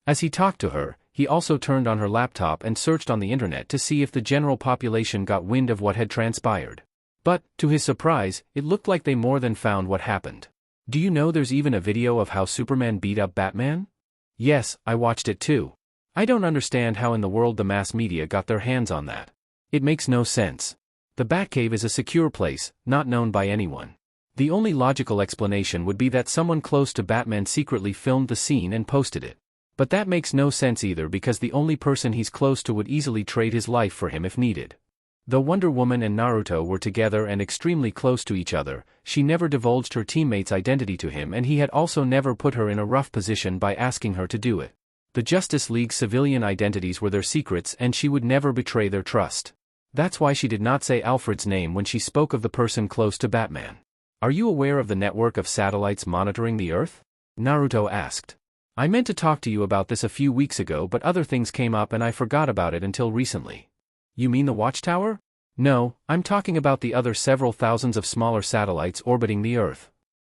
As he talked to her, he also turned on her laptop and searched on the internet to see if the general population got wind of what had transpired. But, to his surprise, it looked like they more than found what happened. Do you know there's even a video of how Superman beat up Batman? Yes, I watched it too. I don't understand how in the world the mass media got their hands on that. It makes no sense. The Batcave is a secure place, not known by anyone. The only logical explanation would be that someone close to Batman secretly filmed the scene and posted it. But that makes no sense either because the only person he's close to would easily trade his life for him if needed. Though Wonder Woman and Naruto were together and extremely close to each other, she never divulged her teammate's identity to him, and he had also never put her in a rough position by asking her to do it. The Justice League's civilian identities were their secrets and she would never betray their trust. That's why she did not say Alfred's name when she spoke of the person close to Batman. Are you aware of the network of satellites monitoring the Earth? Naruto asked. I meant to talk to you about this a few weeks ago, but other things came up and I forgot about it until recently. You mean the Watchtower? No, I'm talking about the other several thousands of smaller satellites orbiting the Earth.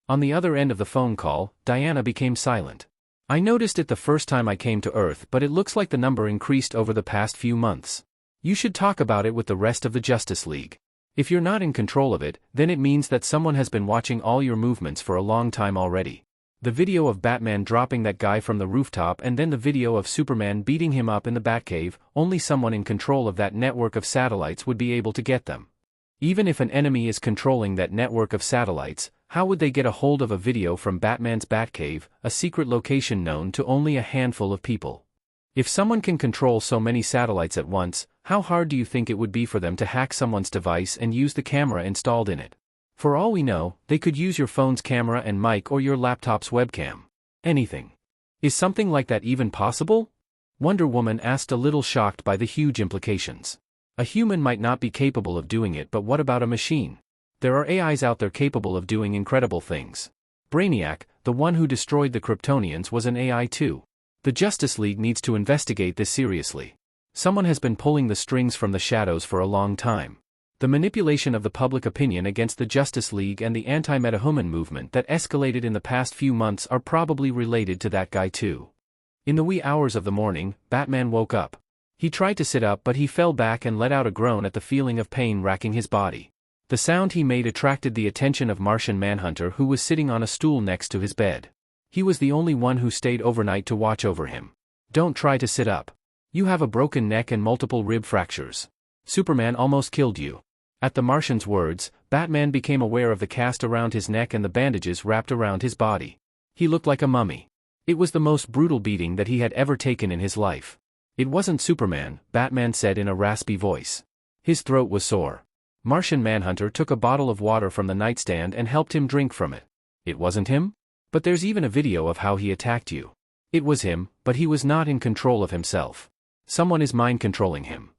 On the other end of the phone call, Diana became silent. I noticed it the first time I came to Earth, but it looks like the number increased over the past few months. You should talk about it with the rest of the Justice League. If you're not in control of it, then it means that someone has been watching all your movements for a long time already. The video of Batman dropping that guy from the rooftop and then the video of Superman beating him up in the Batcave, only someone in control of that network of satellites would be able to get them. Even if an enemy is controlling that network of satellites, how would they get a hold of a video from Batman's Batcave, a secret location known to only a handful of people? If someone can control so many satellites at once, how hard do you think it would be for them to hack someone's device and use the camera installed in it? For all we know, they could use your phone's camera and mic or your laptop's webcam. Anything. Is something like that even possible? Wonder Woman asked, a little shocked by the huge implications. A human might not be capable of doing it, but what about a machine? There are AIs out there capable of doing incredible things. Brainiac, the one who destroyed the Kryptonians, was an AI too. The Justice League needs to investigate this seriously. Someone has been pulling the strings from the shadows for a long time. The manipulation of the public opinion against the Justice League and the anti-metahuman movement that escalated in the past few months are probably related to that guy too. In the wee hours of the morning, Batman woke up. He tried to sit up, but he fell back and let out a groan at the feeling of pain racking his body. The sound he made attracted the attention of Martian Manhunter, who was sitting on a stool next to his bed. He was the only one who stayed overnight to watch over him. Don't try to sit up. You have a broken neck and multiple rib fractures. Superman almost killed you. At the Martian's words, Batman became aware of the cast around his neck and the bandages wrapped around his body. He looked like a mummy. It was the most brutal beating that he had ever taken in his life. It wasn't Superman, Batman said in a raspy voice. His throat was sore. Martian Manhunter took a bottle of water from the nightstand and helped him drink from it. It wasn't him? But there's even a video of how he attacked you. It was him, but he was not in control of himself. Someone is mind-controlling him.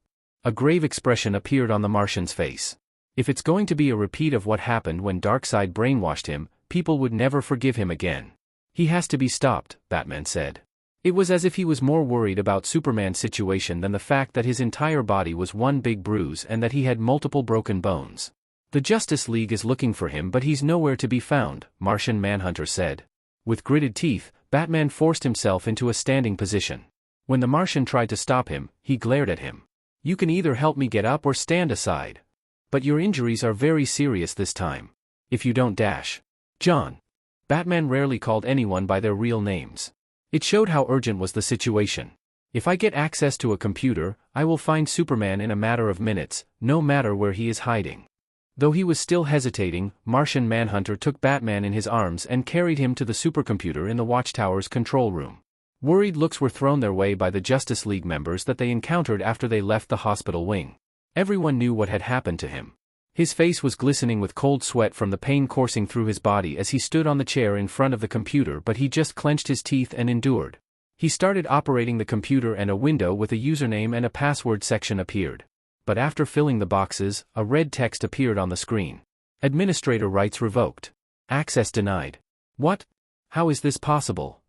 A grave expression appeared on the Martian's face. If it's going to be a repeat of what happened when Darkseid brainwashed him, people would never forgive him again. He has to be stopped, Batman said. It was as if he was more worried about Superman's situation than the fact that his entire body was one big bruise and that he had multiple broken bones. The Justice League is looking for him, but he's nowhere to be found, Martian Manhunter said. With gritted teeth, Batman forced himself into a standing position. When the Martian tried to stop him, he glared at him. You can either help me get up or stand aside. But your injuries are very serious this time. If you don't dash. John. Batman rarely called anyone by their real names. It showed how urgent was the situation. If I get access to a computer, I will find Superman in a matter of minutes, no matter where he is hiding. Though he was still hesitating, Martian Manhunter took Batman in his arms and carried him to the supercomputer in the Watchtower's control room. Worried looks were thrown their way by the Justice League members that they encountered after they left the hospital wing. Everyone knew what had happened to him. His face was glistening with cold sweat from the pain coursing through his body as he stood on the chair in front of the computer, but he just clenched his teeth and endured. He started operating the computer and a window with a username and a password section appeared. But after filling the boxes, a red text appeared on the screen. Administrator rights revoked. Access denied. What? How is this possible?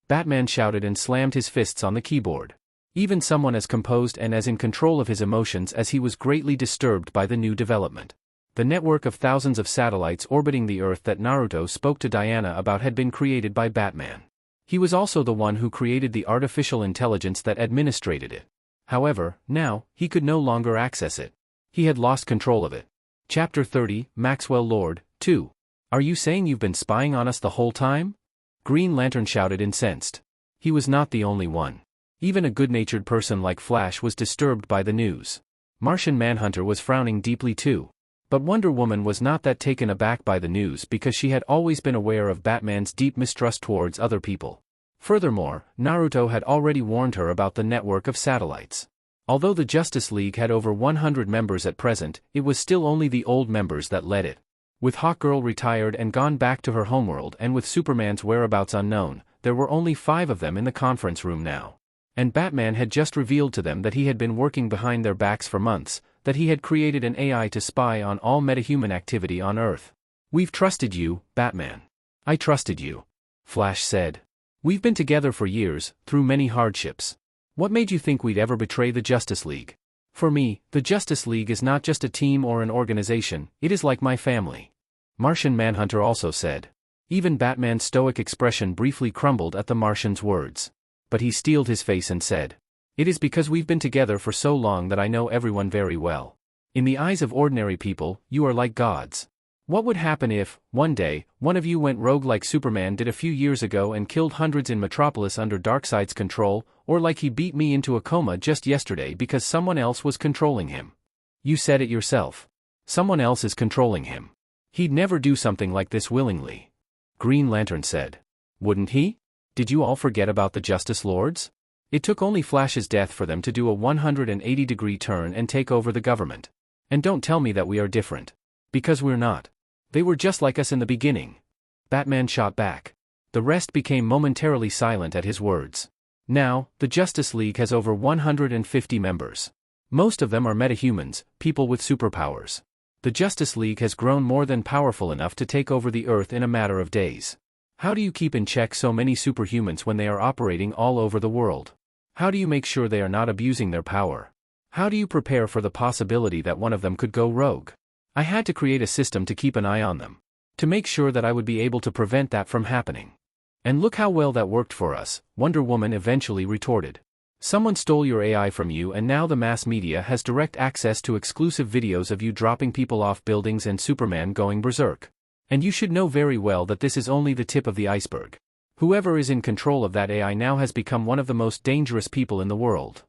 Batman shouted and slammed his fists on the keyboard. Even someone as composed and as in control of his emotions as he was greatly disturbed by the new development. The network of thousands of satellites orbiting the Earth that Naruto spoke to Diana about had been created by Batman. He was also the one who created the artificial intelligence that administrated it. However, now, he could no longer access it. He had lost control of it. Chapter 30, Maxwell Lord, 2. Are you saying you've been spying on us the whole time? Green Lantern shouted, incensed. He was not the only one. Even a good-natured person like Flash was disturbed by the news. Martian Manhunter was frowning deeply too. But Wonder Woman was not that taken aback by the news because she had always been aware of Batman's deep mistrust towards other people. Furthermore, Naruto had already warned her about the network of satellites. Although the Justice League had over 100 members at present, it was still only the old members that led it. With Hawkgirl retired and gone back to her homeworld and with Superman's whereabouts unknown, there were only 5 of them in the conference room now. And Batman had just revealed to them that he had been working behind their backs for months, that he had created an AI to spy on all metahuman activity on Earth. We've trusted you, Batman. I trusted you. Flash said. We've been together for years, through many hardships. What made you think we'd ever betray the Justice League? For me, the Justice League is not just a team or an organization, it is like my family. Martian Manhunter also said. Even Batman's stoic expression briefly crumbled at the Martian's words. But he steeled his face and said, it is because we've been together for so long that I know everyone very well. In the eyes of ordinary people, you are like gods. What would happen if, one day, one of you went rogue like Superman did a few years ago and killed hundreds in Metropolis under Darkseid's control, or like he beat me into a coma just yesterday because someone else was controlling him? You said it yourself. Someone else is controlling him. He'd never do something like this willingly. Green Lantern said. Wouldn't he? Did you all forget about the Justice Lords? It took only Flash's death for them to do a 180-degree turn and take over the government. And don't tell me that we are different. Because we're not. They were just like us in the beginning. Batman shot back. The rest became momentarily silent at his words. Now, the Justice League has over 150 members. Most of them are metahumans, people with superpowers. The Justice League has grown more than powerful enough to take over the Earth in a matter of days. How do you keep in check so many superhumans when they are operating all over the world? How do you make sure they are not abusing their power? How do you prepare for the possibility that one of them could go rogue? I had to create a system to keep an eye on them. To make sure that I would be able to prevent that from happening. And look how well that worked for us, Wonder Woman eventually retorted. Someone stole your AI from you and now the mass media has direct access to exclusive videos of you dropping people off buildings and Superman going berserk. And you should know very well that this is only the tip of the iceberg. Whoever is in control of that AI now has become one of the most dangerous people in the world.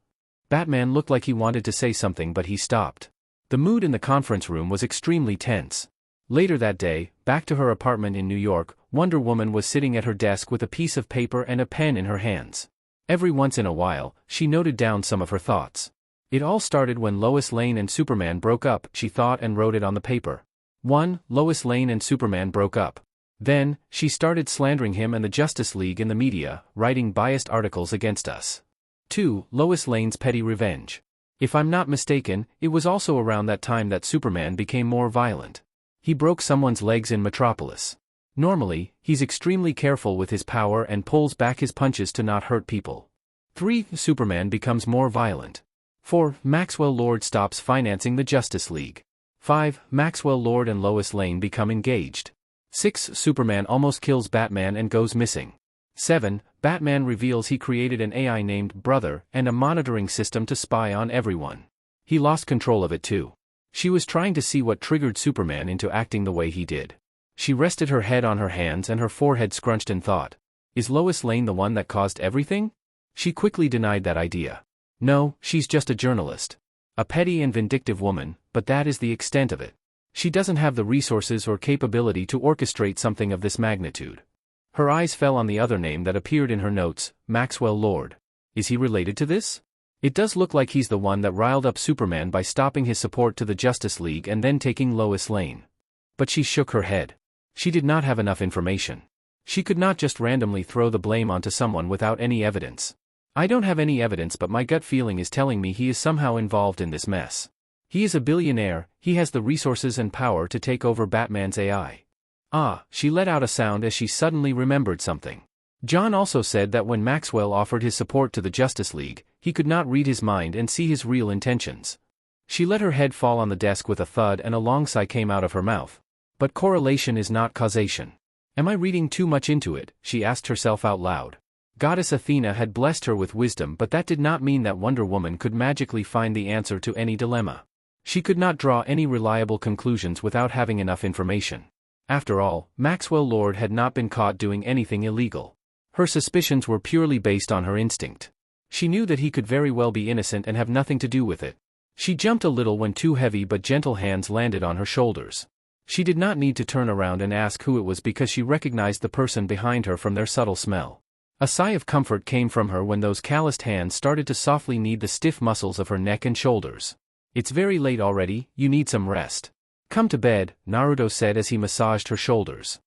Batman looked like he wanted to say something but he stopped. The mood in the conference room was extremely tense. Later that day, back to her apartment in New York, Wonder Woman was sitting at her desk with a piece of paper and a pen in her hands. Every once in a while, she noted down some of her thoughts. It all started when Lois Lane and Superman broke up, she thought, and wrote it on the paper. 1. Lois Lane and Superman broke up. Then, she started slandering him and the Justice League in the media, writing biased articles against us. 2. Lois Lane's petty revenge. If I'm not mistaken, it was also around that time that Superman became more violent. He broke someone's legs in Metropolis. Normally, he's extremely careful with his power and pulls back his punches to not hurt people. 3. Superman becomes more violent. 4. Maxwell Lord stops financing the Justice League. 5. Maxwell Lord and Lois Lane become engaged. 6. Superman almost kills Batman and goes missing. 7. Batman reveals he created an AI named Brother and a monitoring system to spy on everyone. He lost control of it too. She was trying to see what triggered Superman into acting the way he did. She rested her head on her hands and her forehead scrunched and thought, is Lois Lane the one that caused everything? She quickly denied that idea. No, she's just a journalist. A petty and vindictive woman, but that is the extent of it. She doesn't have the resources or capability to orchestrate something of this magnitude. Her eyes fell on the other name that appeared in her notes, Maxwell Lord. Is he related to this? It does look like he's the one that riled up Superman by stopping his support to the Justice League and then taking Lois Lane. But she shook her head. She did not have enough information. She could not just randomly throw the blame onto someone without any evidence. I don't have any evidence, but my gut feeling is telling me he is somehow involved in this mess. He is a billionaire, he has the resources and power to take over Batman's AI. Ah, she let out a sound as she suddenly remembered something. John also said that when Maxwell offered his support to the Justice League, he could not read his mind and see his real intentions. She let her head fall on the desk with a thud and a long sigh came out of her mouth. But correlation is not causation. Am I reading too much into it? She asked herself out loud. Goddess Athena had blessed her with wisdom, but that did not mean that Wonder Woman could magically find the answer to any dilemma. She could not draw any reliable conclusions without having enough information. After all, Maxwell Lord had not been caught doing anything illegal. Her suspicions were purely based on her instinct. She knew that he could very well be innocent and have nothing to do with it. She jumped a little when two heavy but gentle hands landed on her shoulders. She did not need to turn around and ask who it was because she recognized the person behind her from their subtle smell. A sigh of comfort came from her when those calloused hands started to softly knead the stiff muscles of her neck and shoulders. It's very late already, you need some rest. Come to bed, Naruto said as he massaged her shoulders.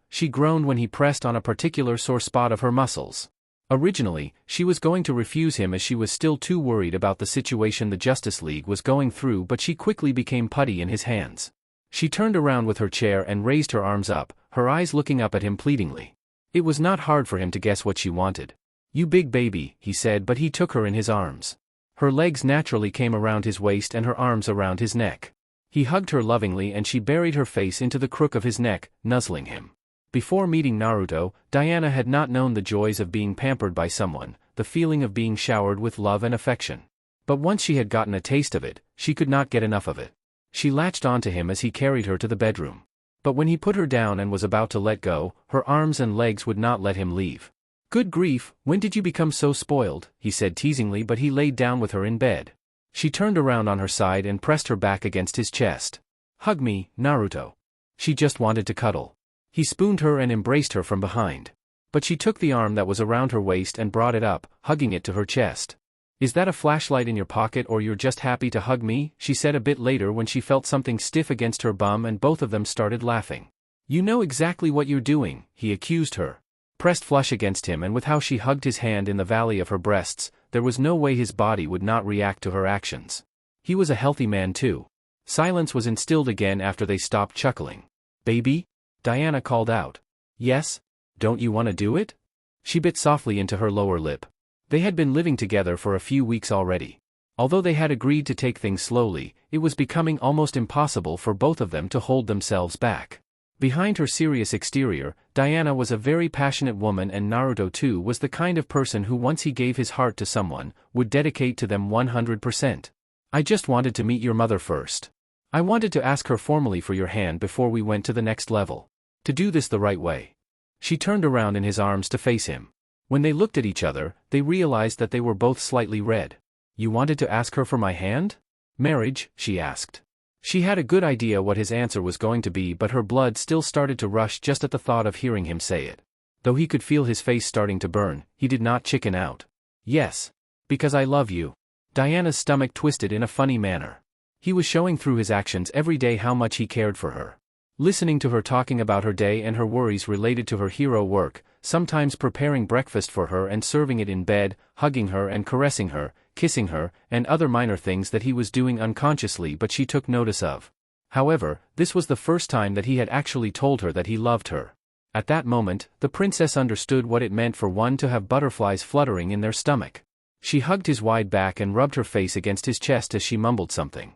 She groaned when he pressed on a particular sore spot of her muscles. Originally, she was going to refuse him as she was still too worried about the situation the Justice League was going through, but she quickly became putty in his hands. She turned around with her chair and raised her arms up, her eyes looking up at him pleadingly. It was not hard for him to guess what she wanted. You big baby, he said, but he took her in his arms. Her legs naturally came around his waist and her arms around his neck. He hugged her lovingly and she buried her face into the crook of his neck, nuzzling him. Before meeting Naruto, Diana had not known the joys of being pampered by someone, the feeling of being showered with love and affection. But once she had gotten a taste of it, she could not get enough of it. She latched onto him as he carried her to the bedroom. But when he put her down and was about to let go, her arms and legs would not let him leave. Good grief, when did you become so spoiled? He said teasingly, but he laid down with her in bed. She turned around on her side and pressed her back against his chest. Hug me, Naruto. She just wanted to cuddle. He spooned her and embraced her from behind. But she took the arm that was around her waist and brought it up, hugging it to her chest. Is that a flashlight in your pocket or you're just happy to hug me? She said a bit later when she felt something stiff against her bum and both of them started laughing. You know exactly what you're doing, he accused her. Pressed flush against him and with how she hugged his hand in the valley of her breasts, there was no way his body would not react to her actions. He was a healthy man too. Silence was instilled again after they stopped chuckling. Baby? Diana called out. Yes? Don't you want to do it? She bit softly into her lower lip. They had been living together for a few weeks already. Although they had agreed to take things slowly, it was becoming almost impossible for both of them to hold themselves back. Behind her serious exterior, Diana was a very passionate woman and Naruto too was the kind of person who once he gave his heart to someone, would dedicate to them 100%. I just wanted to meet your mother first. I wanted to ask her formally for your hand before we went to the next level. To do this the right way. She turned around in his arms to face him. When they looked at each other, they realized that they were both slightly red. You wanted to ask her for my hand? Marriage? She asked. She had a good idea what his answer was going to be, but her blood still started to rush just at the thought of hearing him say it. Though he could feel his face starting to burn, he did not chicken out. Yes. Because I love you. Diana's stomach twisted in a funny manner. He was showing through his actions every day how much he cared for her. Listening to her talking about her day and her worries related to her hero work, sometimes preparing breakfast for her and serving it in bed, hugging her and caressing her, kissing her, and other minor things that he was doing unconsciously but she took notice of. However, this was the first time that he had actually told her that he loved her. At that moment, the princess understood what it meant for one to have butterflies fluttering in their stomach. She hugged his wide back and rubbed her face against his chest as she mumbled something.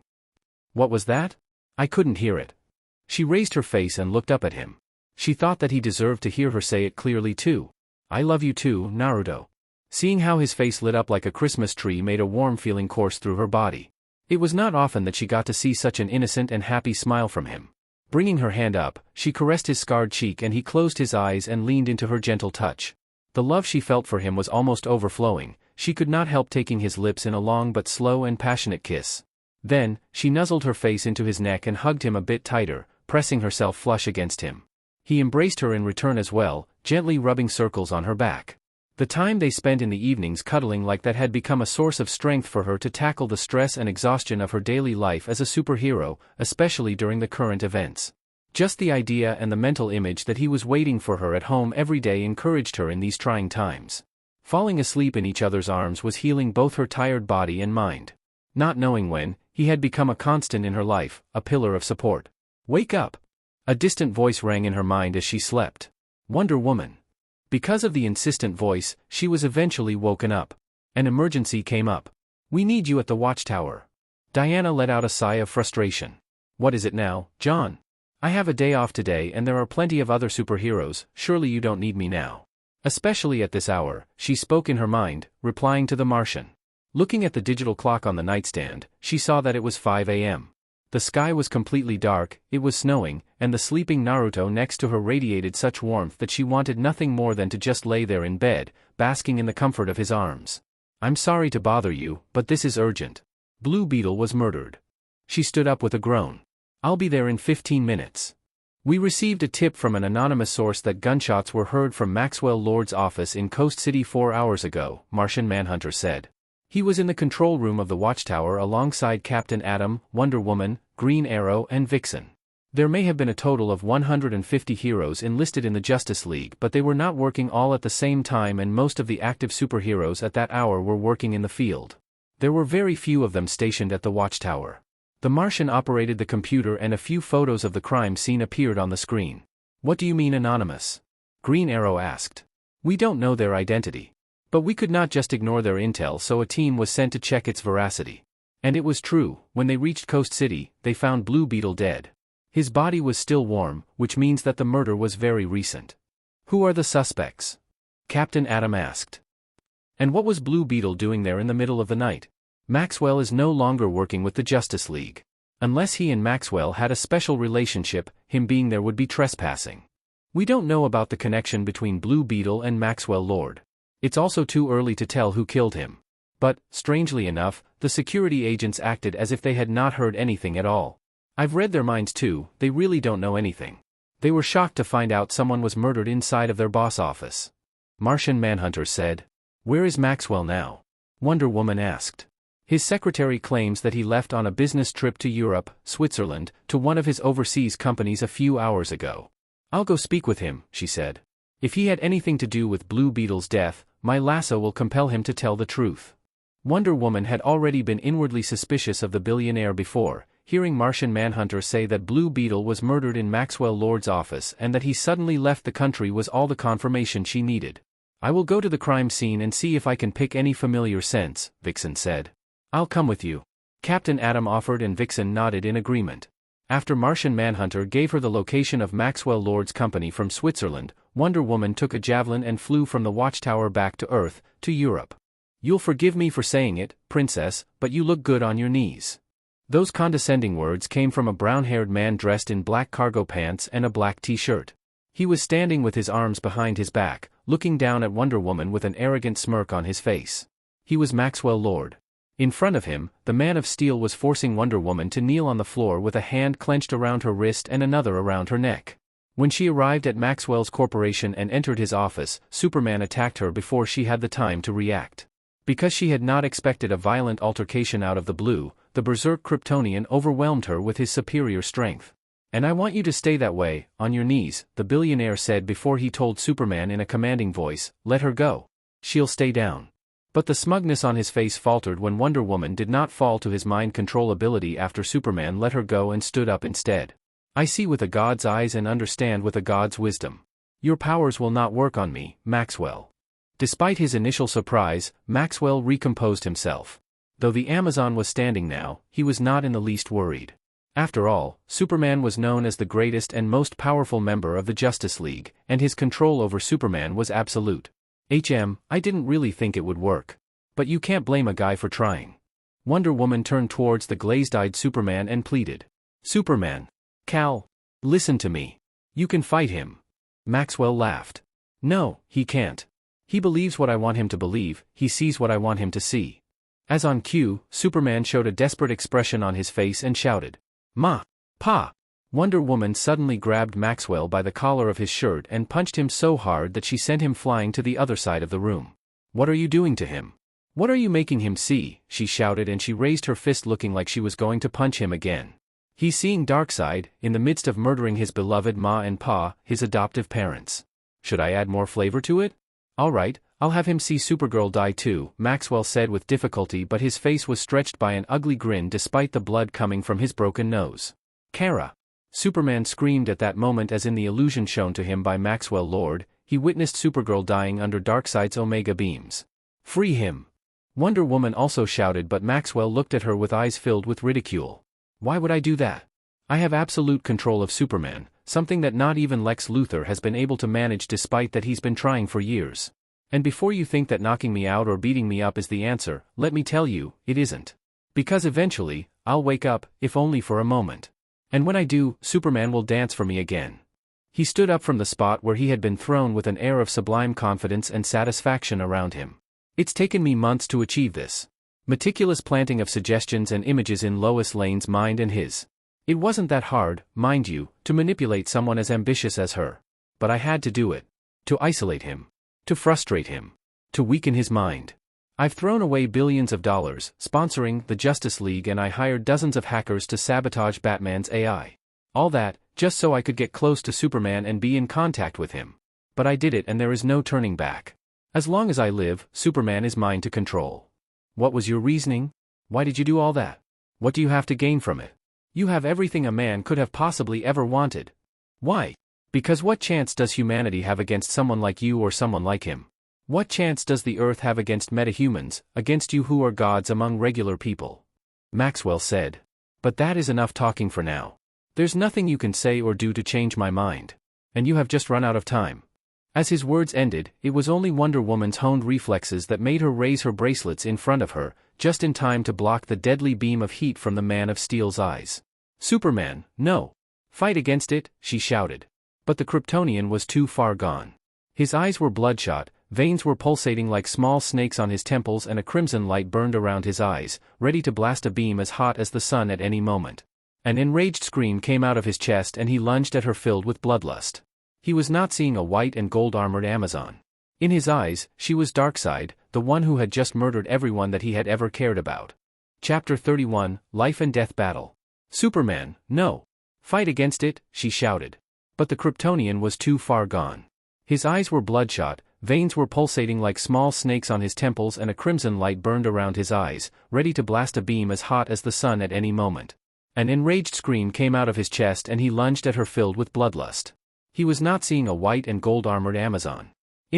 What was that? I couldn't hear it. She raised her face and looked up at him. She thought that he deserved to hear her say it clearly too. I love you too, Naruto. Seeing how his face lit up like a Christmas tree made a warm feeling course through her body. It was not often that she got to see such an innocent and happy smile from him. Bringing her hand up, she caressed his scarred cheek and he closed his eyes and leaned into her gentle touch. The love she felt for him was almost overflowing. She could not help taking his lips in a long but slow and passionate kiss. Then, she nuzzled her face into his neck and hugged him a bit tighter, pressing herself flush against him. He embraced her in return as well, gently rubbing circles on her back. The time they spent in the evenings cuddling like that had become a source of strength for her to tackle the stress and exhaustion of her daily life as a superhero, especially during the current events. Just the idea and the mental image that he was waiting for her at home every day encouraged her in these trying times. Falling asleep in each other's arms was healing both her tired body and mind. Not knowing when, he had become a constant in her life, a pillar of support. Wake up! A distant voice rang in her mind as she slept. Wonder Woman. Because of the insistent voice, she was eventually woken up. An emergency came up. We need you at the watchtower. Diana let out a sigh of frustration. What is it now, John? I have a day off today and there are plenty of other superheroes, surely you don't need me now. Especially at this hour, she spoke in her mind, replying to the Martian. Looking at the digital clock on the nightstand, she saw that it was 5 a.m. The sky was completely dark, it was snowing, and the sleeping Naruto next to her radiated such warmth that she wanted nothing more than to just lay there in bed, basking in the comfort of his arms. I'm sorry to bother you, but this is urgent. Blue Beetle was murdered. She stood up with a groan. I'll be there in 15 minutes. We received a tip from an anonymous source that gunshots were heard from Maxwell Lord's office in Coast City 4 hours ago, Martian Manhunter said. He was in the control room of the watchtower alongside Captain Atom, Wonder Woman, Green Arrow and Vixen. There may have been a total of 150 heroes enlisted in the Justice League, but they were not working all at the same time and most of the active superheroes at that hour were working in the field. There were very few of them stationed at the watchtower. The Martian operated the computer and a few photos of the crime scene appeared on the screen. What do you mean anonymous? Green Arrow asked. We don't know their identity. But we could not just ignore their intel, so a team was sent to check its veracity. And it was true. When they reached Coast City, they found Blue Beetle dead. His body was still warm, which means that the murder was very recent. Who are the suspects? Captain Atom asked. And what was Blue Beetle doing there in the middle of the night? Maxwell is no longer working with the Justice League. Unless he and Maxwell had a special relationship, him being there would be trespassing. We don't know about the connection between Blue Beetle and Maxwell Lord. It's also too early to tell who killed him. But, strangely enough, the security agents acted as if they had not heard anything at all. I've read their minds too, they really don't know anything. They were shocked to find out someone was murdered inside of their boss office. Martian Manhunter said. Where is Maxwell now? Wonder Woman asked. His secretary claims that he left on a business trip to Europe, Switzerland, to one of his overseas companies a few hours ago. I'll go speak with him, she said. If he had anything to do with Blue Beetle's death, my lasso will compel him to tell the truth. Wonder Woman had already been inwardly suspicious of the billionaire before, hearing Martian Manhunter say that Blue Beetle was murdered in Maxwell Lord's office and that he suddenly left the country was all the confirmation she needed. I will go to the crime scene and see if I can pick any familiar scents, Vixen said. I'll come with you. Captain Atom offered and Vixen nodded in agreement. After Martian Manhunter gave her the location of Maxwell Lord's company from Switzerland, Wonder Woman took a javelin and flew from the watchtower back to Earth, to Europe. You'll forgive me for saying it, Princess, but you look good on your knees. Those condescending words came from a brown-haired man dressed in black cargo pants and a black t-shirt. He was standing with his arms behind his back, looking down at Wonder Woman with an arrogant smirk on his face. He was Maxwell Lord. In front of him, the Man of Steel was forcing Wonder Woman to kneel on the floor with a hand clenched around her wrist and another around her neck. When she arrived at Maxwell's corporation and entered his office, Superman attacked her before she had the time to react. Because she had not expected a violent altercation out of the blue, the berserk Kryptonian overwhelmed her with his superior strength. "And I want you to stay that way, on your knees," the billionaire said before he told Superman in a commanding voice, "Let her go. She'll stay down." But the smugness on his face faltered when Wonder Woman did not fall to his mind control ability after Superman let her go and stood up instead. "I see with a god's eyes and understand with a god's wisdom. Your powers will not work on me, Maxwell." Despite his initial surprise, Maxwell recomposed himself. Though the Amazon was standing now, he was not in the least worried. After all, Superman was known as the greatest and most powerful member of the Justice League, and his control over Superman was absolute. I didn't really think it would work. But you can't blame a guy for trying." Wonder Woman turned towards the glazed-eyed Superman and pleaded. "Superman. Cal. Listen to me. You can fight him." Maxwell laughed. "No, he can't. He believes what I want him to believe, he sees what I want him to see." As on cue, Superman showed a desperate expression on his face and shouted, "Ma! Pa!" Wonder Woman suddenly grabbed Maxwell by the collar of his shirt and punched him so hard that she sent him flying to the other side of the room. "What are you doing to him? What are you making him see?" she shouted, and she raised her fist looking like she was going to punch him again. "He's seeing Darkseid, in the midst of murdering his beloved Ma and Pa, his adoptive parents. Should I add more flavor to it? All right, I'll have him see Supergirl die too," Maxwell said with difficulty, but his face was stretched by an ugly grin despite the blood coming from his broken nose. "Kara!" Superman screamed at that moment as in the illusion shown to him by Maxwell Lord, he witnessed Supergirl dying under Darkseid's Omega beams. "Free him!" Wonder Woman also shouted, but Maxwell looked at her with eyes filled with ridicule. "Why would I do that? I have absolute control of Superman, something that not even Lex Luthor has been able to manage despite that he's been trying for years. And before you think that knocking me out or beating me up is the answer, let me tell you, it isn't. Because eventually, I'll wake up, if only for a moment. And when I do, Superman will dance for me again." He stood up from the spot where he had been thrown with an air of sublime confidence and satisfaction around him. "It's taken me months to achieve this. Meticulous planting of suggestions and images in Lois Lane's mind and his. It wasn't that hard, mind you, to manipulate someone as ambitious as her. But I had to do it. To isolate him. To frustrate him. To weaken his mind. I've thrown away billions of dollars, sponsoring the Justice League, and I hired dozens of hackers to sabotage Batman's AI. All that, just so I could get close to Superman and be in contact with him. But I did it, and there is no turning back. As long as I live, Superman is mine to control." "What was your reasoning? Why did you do all that? What do you have to gain from it? You have everything a man could have possibly ever wanted. Why? Because what chance does humanity have against someone like you or someone like him? What chance does the Earth have against metahumans, against you who are gods among regular people?" Maxwell said. "But that is enough talking for now. There's nothing you can say or do to change my mind. And you have just run out of time." As his words ended, it was only Wonder Woman's honed reflexes that made her raise her bracelets in front of her, just in time to block the deadly beam of heat from the Man of Steel's eyes. "Superman, no. Fight against it," she shouted. But the Kryptonian was too far gone. His eyes were bloodshot, veins were pulsating like small snakes on his temples, and a crimson light burned around his eyes, ready to blast a beam as hot as the sun at any moment. An enraged scream came out of his chest and he lunged at her filled with bloodlust. He was not seeing a white and gold-armored Amazon. In his eyes, she was Darkseid, the one who had just murdered everyone that he had ever cared about. Chapter 31, Life and Death Battle. "Superman, no. Fight against it," she shouted. But the Kryptonian was too far gone. His eyes were bloodshot, veins were pulsating like small snakes on his temples, and a crimson light burned around his eyes, ready to blast a beam as hot as the sun at any moment. An enraged scream came out of his chest and he lunged at her filled with bloodlust. He was not seeing a white and gold-armored Amazon.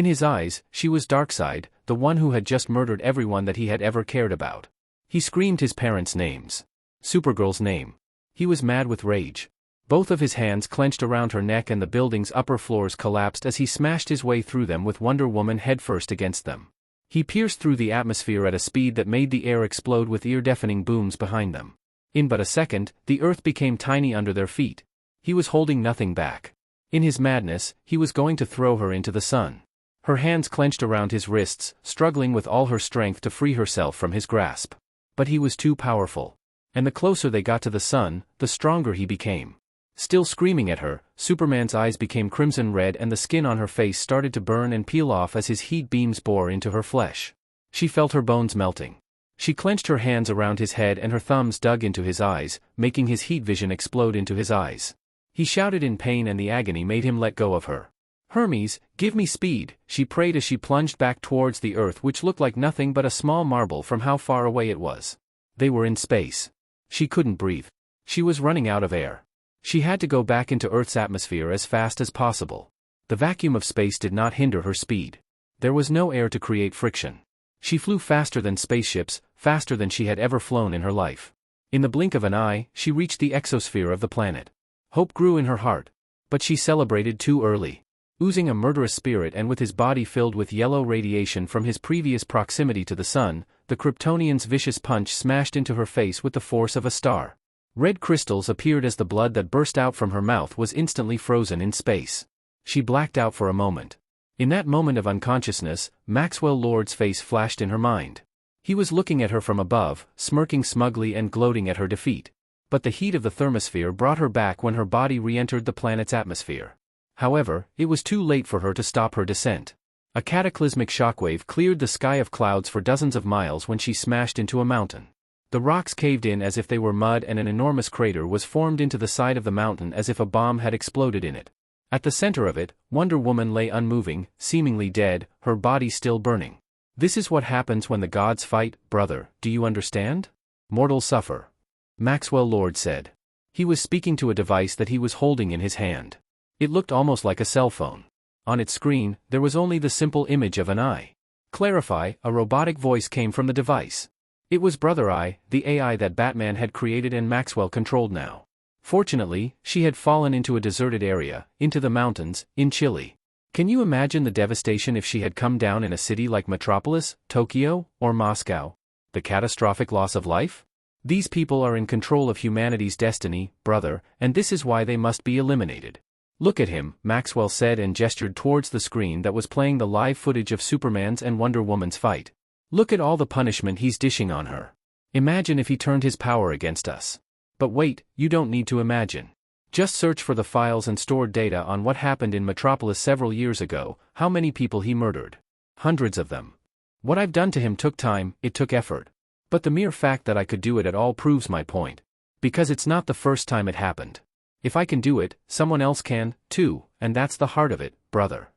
In his eyes, she was Darkseid, the one who had just murdered everyone that he had ever cared about. He screamed his parents' names. Supergirl's name. He was mad with rage. Both of his hands clenched around her neck and the building's upper floors collapsed as he smashed his way through them with Wonder Woman headfirst against them. He pierced through the atmosphere at a speed that made the air explode with ear-deafening booms behind them. In but a second, the earth became tiny under their feet. He was holding nothing back. In his madness, he was going to throw her into the sun. Her hands clenched around his wrists, struggling with all her strength to free herself from his grasp. But he was too powerful. And the closer they got to the sun, the stronger he became. Still screaming at her, Superman's eyes became crimson red and the skin on her face started to burn and peel off as his heat beams bore into her flesh. She felt her bones melting. She clenched her hands around his head and her thumbs dug into his eyes, making his heat vision explode into his eyes. He shouted in pain and the agony made him let go of her. "Hermes, give me speed," she prayed as she plunged back towards the earth, which looked like nothing but a small marble from how far away it was. They were in space. She couldn't breathe. She was running out of air. She had to go back into Earth's atmosphere as fast as possible. The vacuum of space did not hinder her speed. There was no air to create friction. She flew faster than spaceships, faster than she had ever flown in her life. In the blink of an eye, she reached the exosphere of the planet. Hope grew in her heart. But she celebrated too early. Oozing a murderous spirit and with his body filled with yellow radiation from his previous proximity to the sun, the Kryptonian's vicious punch smashed into her face with the force of a star. Red crystals appeared as the blood that burst out from her mouth was instantly frozen in space. She blacked out for a moment. In that moment of unconsciousness, Maxwell Lord's face flashed in her mind. He was looking at her from above, smirking smugly and gloating at her defeat. But the heat of the thermosphere brought her back when her body re-entered the planet's atmosphere. However, it was too late for her to stop her descent. A cataclysmic shockwave cleared the sky of clouds for dozens of miles when she smashed into a mountain. The rocks caved in as if they were mud and an enormous crater was formed into the side of the mountain as if a bomb had exploded in it. At the center of it, Wonder Woman lay unmoving, seemingly dead, her body still burning. "This is what happens when the gods fight, brother, do you understand? Mortals suffer," Maxwell Lord said. He was speaking to a device that he was holding in his hand. It looked almost like a cell phone. On its screen, there was only the simple image of an eye. "Clarify," a robotic voice came from the device. It was Brother Eye, the AI that Batman had created and Maxwell controlled now. Fortunately, she had fallen into a deserted area, into the mountains, in Chile. Can you imagine the devastation if she had come down in a city like Metropolis, Tokyo, or Moscow? The catastrophic loss of life? These people are in control of humanity's destiny, brother, and this is why they must be eliminated. "Look at him," Maxwell said and gestured towards the screen that was playing the live footage of Superman's and Wonder Woman's fight. "Look at all the punishment he's dishing on her. Imagine if he turned his power against us. But wait, you don't need to imagine. Just search for the files and stored data on what happened in Metropolis several years ago, how many people he murdered. Hundreds of them. What I've done to him took time, it took effort. But the mere fact that I could do it at all proves my point. Because it's not the first time it happened. If I can do it, someone else can, too, and that's the heart of it, brother.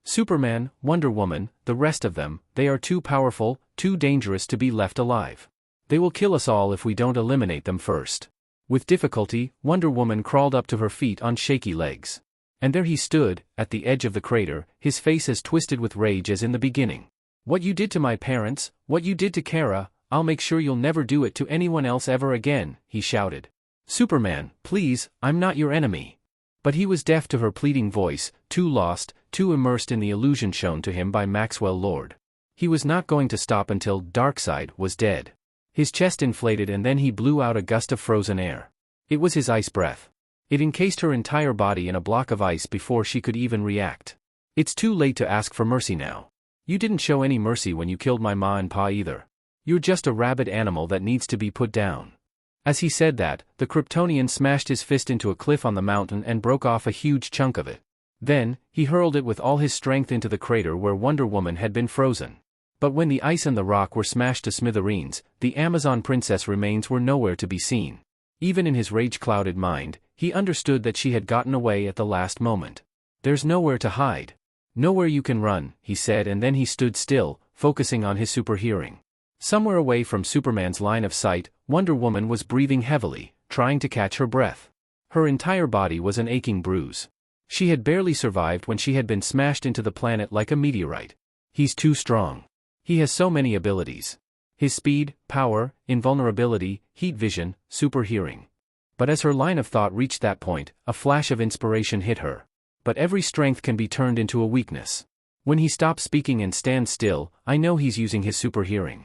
Superman, Wonder Woman, the rest of them, they are too powerful, too dangerous to be left alive. They will kill us all if we don't eliminate them first." With difficulty, Wonder Woman crawled up to her feet on shaky legs. And there he stood, at the edge of the crater, his face as twisted with rage as in the beginning. "What you did to my parents, what you did to Kara, I'll make sure you'll never do it to anyone else ever again," he shouted. "Superman, please, I'm not your enemy." But he was deaf to her pleading voice, too lost, too immersed in the illusion shown to him by Maxwell Lord. He was not going to stop until Darkseid was dead. His chest inflated and then he blew out a gust of frozen air. It was his ice breath. It encased her entire body in a block of ice before she could even react. "It's too late to ask for mercy now. You didn't show any mercy when you killed my ma and pa either. You're just a rabid animal that needs to be put down." As he said that, the Kryptonian smashed his fist into a cliff on the mountain and broke off a huge chunk of it. Then, he hurled it with all his strength into the crater where Wonder Woman had been frozen. But when the ice and the rock were smashed to smithereens, the Amazon princess remains were nowhere to be seen. Even in his rage-clouded mind, he understood that she had gotten away at the last moment. "There's nowhere to hide. Nowhere you can run," he said, and then he stood still, focusing on his super hearing. Somewhere away from Superman's line of sight, Wonder Woman was breathing heavily, trying to catch her breath. Her entire body was an aching bruise. She had barely survived when she had been smashed into the planet like a meteorite. "He's too strong. He has so many abilities. His speed, power, invulnerability, heat vision, super hearing." But as her line of thought reached that point, a flash of inspiration hit her. But every strength can be turned into a weakness. When he stops speaking and stands still, I know he's using his super hearing.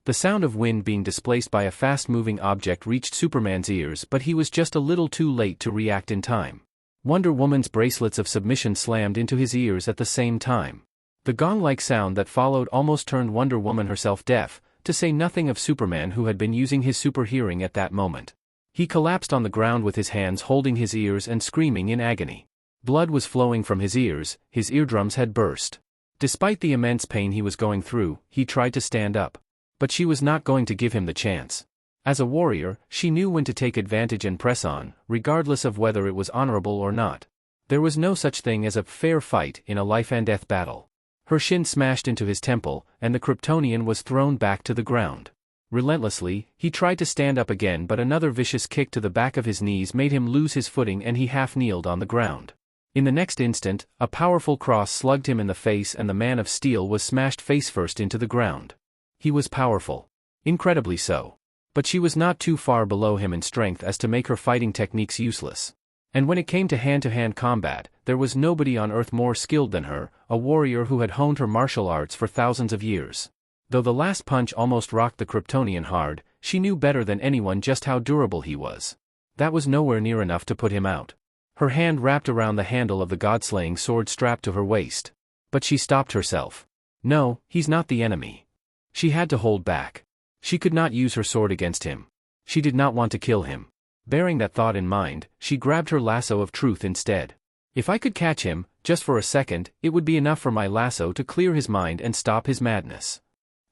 The sound of wind being displaced by a fast-moving object reached Superman's ears, but he was just a little too late to react in time. Wonder Woman's bracelets of submission slammed into his ears at the same time. The gong-like sound that followed almost turned Wonder Woman herself deaf, to say nothing of Superman, who had been using his super hearing at that moment. He collapsed on the ground with his hands holding his ears and screaming in agony. Blood was flowing from his ears, his eardrums had burst. Despite the immense pain he was going through, he tried to stand up. But she was not going to give him the chance. As a warrior, she knew when to take advantage and press on, regardless of whether it was honorable or not. There was no such thing as a fair fight in a life-and-death battle. Her shin smashed into his temple, and the Kryptonian was thrown back to the ground. Relentlessly, he tried to stand up again, but another vicious kick to the back of his knees made him lose his footing and he half-kneeled on the ground. In the next instant, a powerful cross slugged him in the face and the Man of Steel was smashed face-first into the ground. He was powerful. Incredibly so. But she was not too far below him in strength as to make her fighting techniques useless. And when it came to hand-to-hand combat, there was nobody on Earth more skilled than her, a warrior who had honed her martial arts for thousands of years. Though the last punch almost rocked the Kryptonian hard, she knew better than anyone just how durable he was. That was nowhere near enough to put him out. Her hand wrapped around the handle of the god-slaying sword strapped to her waist. But she stopped herself. No, he's not the enemy. She had to hold back. She could not use her sword against him. She did not want to kill him. Bearing that thought in mind, she grabbed her lasso of truth instead. If I could catch him, just for a second, it would be enough for my lasso to clear his mind and stop his madness.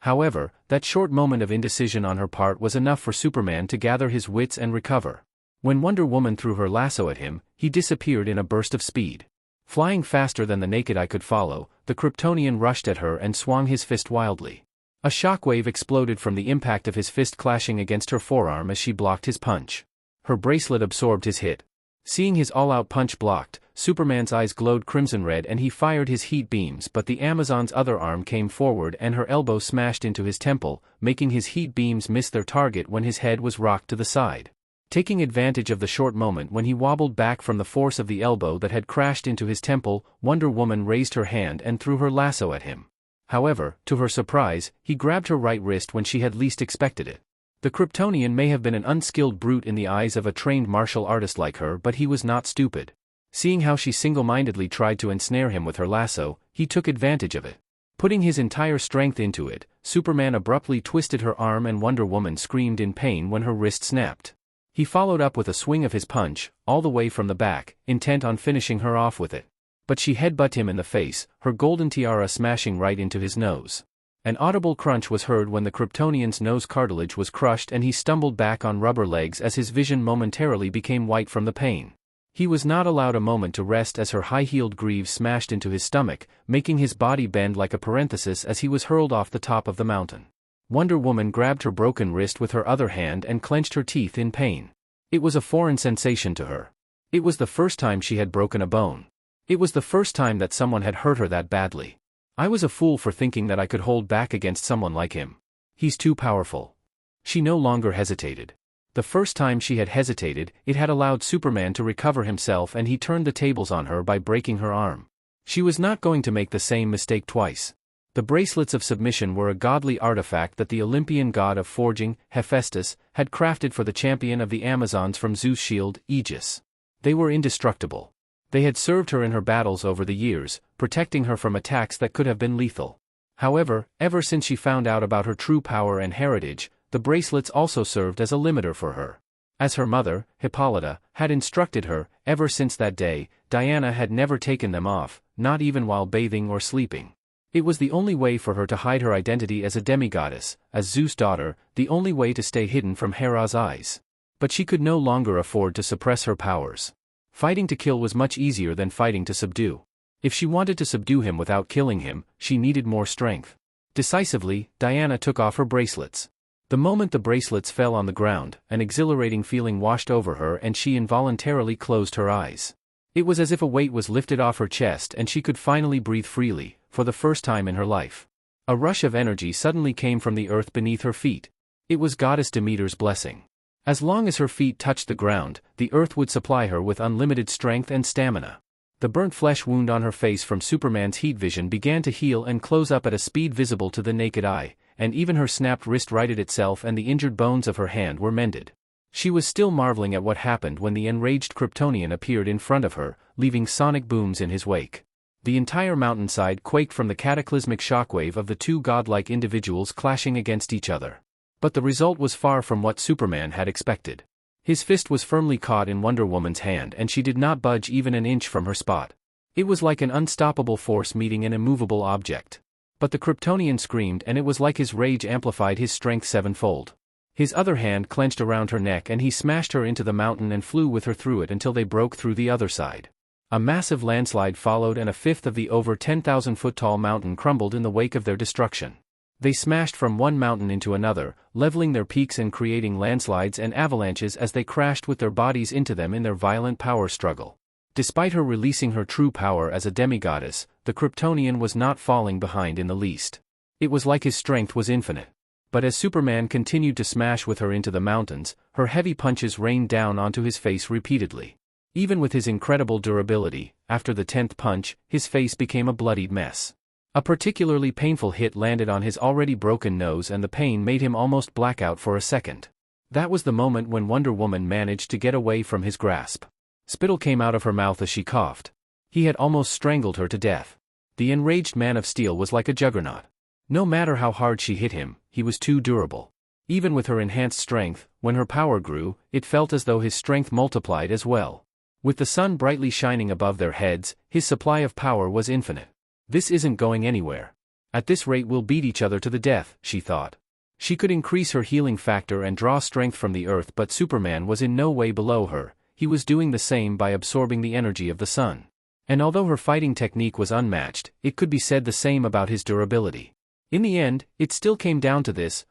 However, that short moment of indecision on her part was enough for Superman to gather his wits and recover. When Wonder Woman threw her lasso at him, he disappeared in a burst of speed. Flying faster than the naked eye could follow, the Kryptonian rushed at her and swung his fist wildly. A shockwave exploded from the impact of his fist clashing against her forearm as she blocked his punch. Her bracelet absorbed his hit. Seeing his all-out punch blocked, Superman's eyes glowed crimson red and he fired his heat beams, but the Amazon's other arm came forward and her elbow smashed into his temple, making his heat beams miss their target when his head was rocked to the side. Taking advantage of the short moment when he wobbled back from the force of the elbow that had crashed into his temple, Wonder Woman raised her hand and threw her lasso at him. However, to her surprise, he grabbed her right wrist when she had least expected it. The Kryptonian may have been an unskilled brute in the eyes of a trained martial artist like her, but he was not stupid. Seeing how she single-mindedly tried to ensnare him with her lasso, he took advantage of it. Putting his entire strength into it, Superman abruptly twisted her arm and Wonder Woman screamed in pain when her wrist snapped. He followed up with a swing of his punch, all the way from the back, intent on finishing her off with it. But she headbutted him in the face, her golden tiara smashing right into his nose. An audible crunch was heard when the Kryptonian's nose cartilage was crushed and he stumbled back on rubber legs as his vision momentarily became white from the pain. He was not allowed a moment to rest as her high-heeled greaves smashed into his stomach, making his body bend like a parenthesis as he was hurled off the top of the mountain. Wonder Woman grabbed her broken wrist with her other hand and clenched her teeth in pain. It was a foreign sensation to her. It was the first time she had broken a bone. It was the first time that someone had hurt her that badly. I was a fool for thinking that I could hold back against someone like him. He's too powerful. She no longer hesitated. The first time she had hesitated, it had allowed Superman to recover himself and he turned the tables on her by breaking her arm. She was not going to make the same mistake twice. The bracelets of submission were a godly artifact that the Olympian god of forging, Hephaestus, had crafted for the champion of the Amazons from Zeus' shield, Aegis. They were indestructible. They had served her in her battles over the years, protecting her from attacks that could have been lethal. However, ever since she found out about her true power and heritage, the bracelets also served as a limiter for her. As her mother, Hippolyta, had instructed her, ever since that day, Diana had never taken them off, not even while bathing or sleeping. It was the only way for her to hide her identity as a demigoddess, as Zeus' daughter, the only way to stay hidden from Hera's eyes. But she could no longer afford to suppress her powers. Fighting to kill was much easier than fighting to subdue. If she wanted to subdue him without killing him, she needed more strength. Decisively, Diana took off her bracelets. The moment the bracelets fell on the ground, an exhilarating feeling washed over her and she involuntarily closed her eyes. It was as if a weight was lifted off her chest and she could finally breathe freely, for the first time in her life. A rush of energy suddenly came from the earth beneath her feet. It was Goddess Demeter's blessing. As long as her feet touched the ground, the earth would supply her with unlimited strength and stamina. The burnt flesh wound on her face from Superman's heat vision began to heal and close up at a speed visible to the naked eye, and even her snapped wrist righted itself and the injured bones of her hand were mended. She was still marveling at what happened when the enraged Kryptonian appeared in front of her, leaving sonic booms in his wake. The entire mountainside quaked from the cataclysmic shockwave of the two godlike individuals clashing against each other. But the result was far from what Superman had expected. His fist was firmly caught in Wonder Woman's hand and she did not budge even an inch from her spot. It was like an unstoppable force meeting an immovable object. But the Kryptonian screamed and it was like his rage amplified his strength sevenfold. His other hand clenched around her neck and he smashed her into the mountain and flew with her through it until they broke through the other side. A massive landslide followed and a fifth of the over 10,000-foot-tall mountain crumbled in the wake of their destruction. They smashed from one mountain into another, leveling their peaks and creating landslides and avalanches as they crashed with their bodies into them in their violent power struggle. Despite her releasing her true power as a demigoddess, the Kryptonian was not falling behind in the least. It was like his strength was infinite. But as Superman continued to smash with her into the mountains, her heavy punches rained down onto his face repeatedly. Even with his incredible durability, after the 10th punch, his face became a bloodied mess. A particularly painful hit landed on his already broken nose and the pain made him almost black out for a second. That was the moment when Wonder Woman managed to get away from his grasp. Spittle came out of her mouth as she coughed. He had almost strangled her to death. The enraged Man of Steel was like a juggernaut. No matter how hard she hit him, he was too durable. Even with her enhanced strength, when her power grew, it felt as though his strength multiplied as well. With the sun brightly shining above their heads, his supply of power was infinite. This isn't going anywhere. At this rate we'll beat each other to the death, she thought. She could increase her healing factor and draw strength from the earth, but Superman was in no way below her. He was doing the same by absorbing the energy of the sun. And although her fighting technique was unmatched, it could be said the same about his durability. In the end, it still came down to this,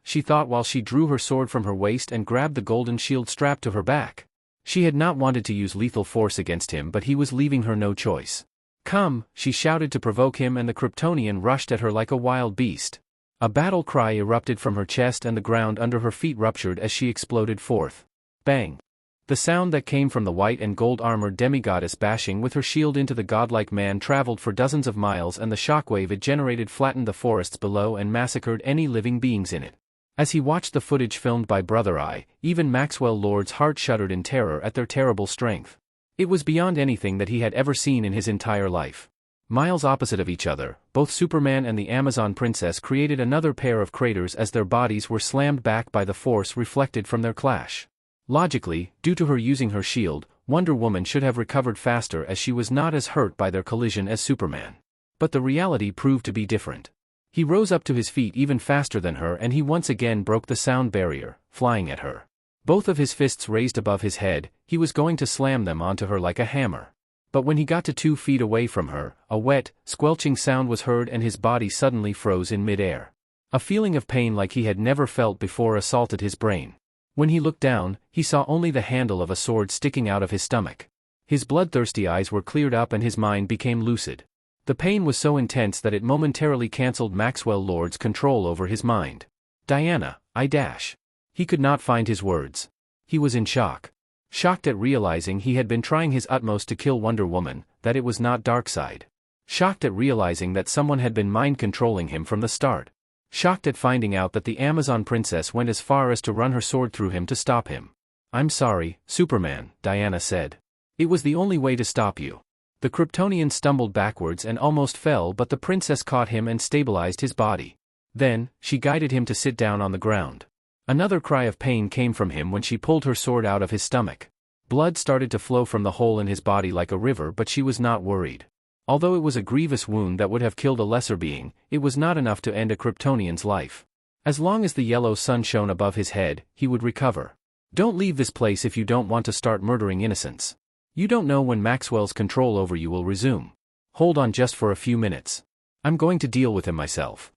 she thought while she drew her sword from her waist and grabbed the golden shield strapped to her back. She had not wanted to use lethal force against him, but he was leaving her no choice. Come, she shouted to provoke him, and the Kryptonian rushed at her like a wild beast. A battle cry erupted from her chest and the ground under her feet ruptured as she exploded forth. Bang! The sound that came from the white and gold armored demigoddess bashing with her shield into the godlike man traveled for dozens of miles, and the shockwave it generated flattened the forests below and massacred any living beings in it. As he watched the footage filmed by Brother Eye, even Maxwell Lord's heart shuddered in terror at their terrible strength. It was beyond anything that he had ever seen in his entire life. Miles opposite of each other, both Superman and the Amazon Princess created another pair of craters as their bodies were slammed back by the force reflected from their clash. Logically, due to her using her shield, Wonder Woman should have recovered faster as she was not as hurt by their collision as Superman. But the reality proved to be different. He rose up to his feet even faster than her and he once again broke the sound barrier, flying at her. Both of his fists raised above his head, he was going to slam them onto her like a hammer. But when he got to 2 feet away from her, a wet, squelching sound was heard and his body suddenly froze in midair. A feeling of pain like he had never felt before assaulted his brain. When he looked down, he saw only the handle of a sword sticking out of his stomach. His bloodthirsty eyes were cleared up and his mind became lucid. The pain was so intense that it momentarily cancelled Maxwell Lord's control over his mind. Diana, He could not find his words. He was in shock. Shocked at realizing he had been trying his utmost to kill Wonder Woman, that it was not Darkseid. Shocked at realizing that someone had been mind-controlling him from the start. Shocked at finding out that the Amazon Princess went as far as to run her sword through him to stop him. "I'm sorry, Superman," Diana said. "It was the only way to stop you." The Kryptonian stumbled backwards and almost fell, but the princess caught him and stabilized his body. Then, she guided him to sit down on the ground. Another cry of pain came from him when she pulled her sword out of his stomach. Blood started to flow from the hole in his body like a river, but she was not worried. Although it was a grievous wound that would have killed a lesser being, it was not enough to end a Kryptonian's life. As long as the yellow sun shone above his head, he would recover. "Don't leave this place if you don't want to start murdering innocents. You don't know when Maxwell's control over you will resume. Hold on just for a few minutes. I'm going to deal with him myself."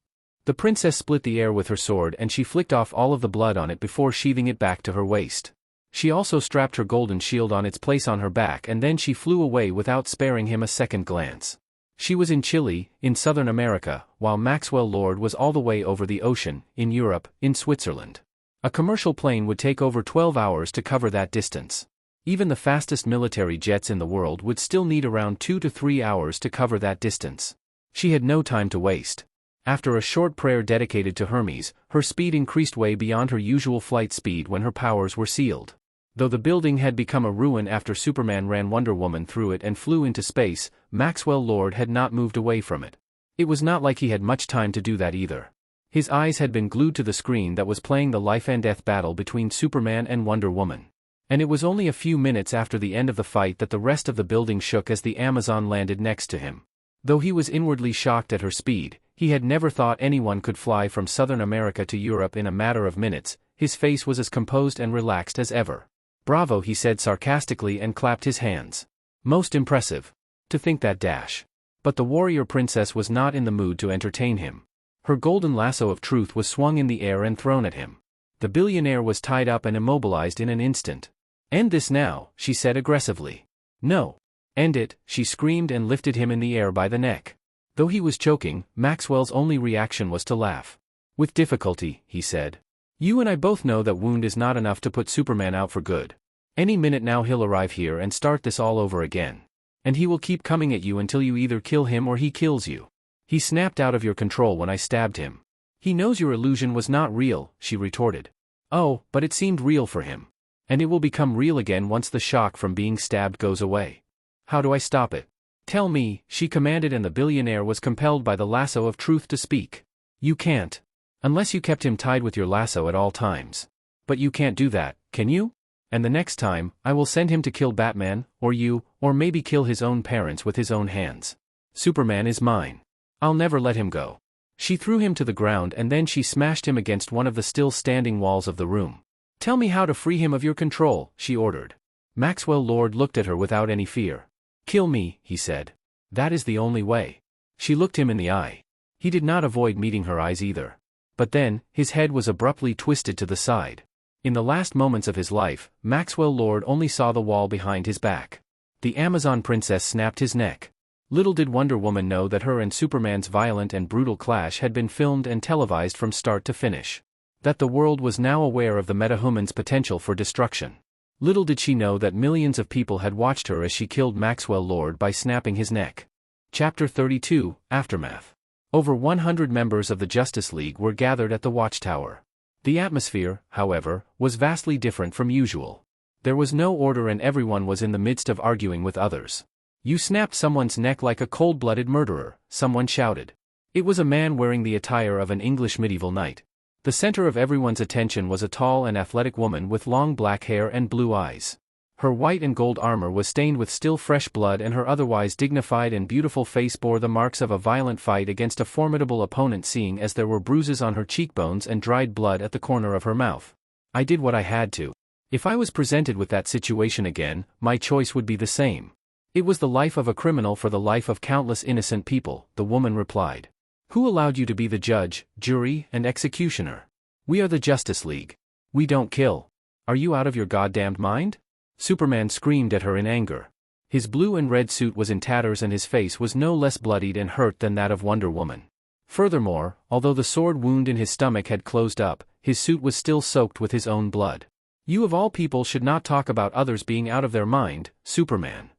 The princess split the air with her sword and she flicked off all of the blood on it before sheathing it back to her waist. She also strapped her golden shield on its place on her back and then she flew away without sparing him a second glance. She was in Chile, in Southern America, while Maxwell Lord was all the way over the ocean, in Europe, in Switzerland. A commercial plane would take over 12 hours to cover that distance. Even the fastest military jets in the world would still need around 2 to 3 hours to cover that distance. She had no time to waste. After a short prayer dedicated to Hermes, her speed increased way beyond her usual flight speed when her powers were sealed. Though the building had become a ruin after Superman ran Wonder Woman through it and flew into space, Maxwell Lord had not moved away from it. It was not like he had much time to do that either. His eyes had been glued to the screen that was playing the life-and-death battle between Superman and Wonder Woman. And it was only a few minutes after the end of the fight that the rest of the building shook as the Amazon landed next to him. Though he was inwardly shocked at her speed, he had never thought anyone could fly from Southern America to Europe in a matter of minutes. His face was as composed and relaxed as ever. "Bravo," he said sarcastically and clapped his hands. "Most impressive. To think that dash." But the warrior princess was not in the mood to entertain him. Her golden lasso of truth was swung in the air and thrown at him. The billionaire was tied up and immobilized in an instant. "End this now," she said aggressively. "No. End it," she screamed and lifted him in the air by the neck. Though he was choking, Maxwell's only reaction was to laugh. "With difficulty," he said. "You and I both know that wound is not enough to put Superman out for good. Any minute now he'll arrive here and start this all over again. And he will keep coming at you until you either kill him or he kills you. He snapped out of your control when I stabbed him." "He knows your illusion was not real," she retorted. "Oh, but it seemed real for him. And it will become real again once the shock from being stabbed goes away. How do I stop it?" "Tell me," she commanded, and the billionaire was compelled by the lasso of truth to speak. "You can't. Unless you kept him tied with your lasso at all times. But you can't do that, can you? And the next time, I will send him to kill Batman, or you, or maybe kill his own parents with his own hands. Superman is mine. I'll never let him go." She threw him to the ground and then she smashed him against one of the still standing walls of the room. "Tell me how to free him of your control," she ordered. Maxwell Lord looked at her without any fear. "Kill me," he said. "That is the only way." She looked him in the eye. He did not avoid meeting her eyes either. But then, his head was abruptly twisted to the side. In the last moments of his life, Maxwell Lord only saw the wall behind his back. The Amazon princess snapped his neck. Little did Wonder Woman know that her and Superman's violent and brutal clash had been filmed and televised from start to finish. That the world was now aware of the metahuman's potential for destruction. Little did she know that millions of people had watched her as she killed Maxwell Lord by snapping his neck. Chapter 32, Aftermath. Over 100 members of the Justice League were gathered at the Watchtower. The atmosphere, however, was vastly different from usual. There was no order and everyone was in the midst of arguing with others. "You snapped someone's neck like a cold-blooded murderer," someone shouted. It was a man wearing the attire of an English medieval knight. The center of everyone's attention was a tall and athletic woman with long black hair and blue eyes. Her white and gold armor was stained with still fresh blood and her otherwise dignified and beautiful face bore the marks of a violent fight against a formidable opponent, seeing as there were bruises on her cheekbones and dried blood at the corner of her mouth. "I did what I had to. If I was presented with that situation again, my choice would be the same. It was the life of a criminal for the life of countless innocent people," the woman replied. "Who allowed you to be the judge, jury, and executioner? We are the Justice League. We don't kill. Are you out of your goddamned mind?" Superman screamed at her in anger. His blue and red suit was in tatters and his face was no less bloodied and hurt than that of Wonder Woman. Furthermore, although the sword wound in his stomach had closed up, his suit was still soaked with his own blood. "You of all people should not talk about others being out of their mind, Superman."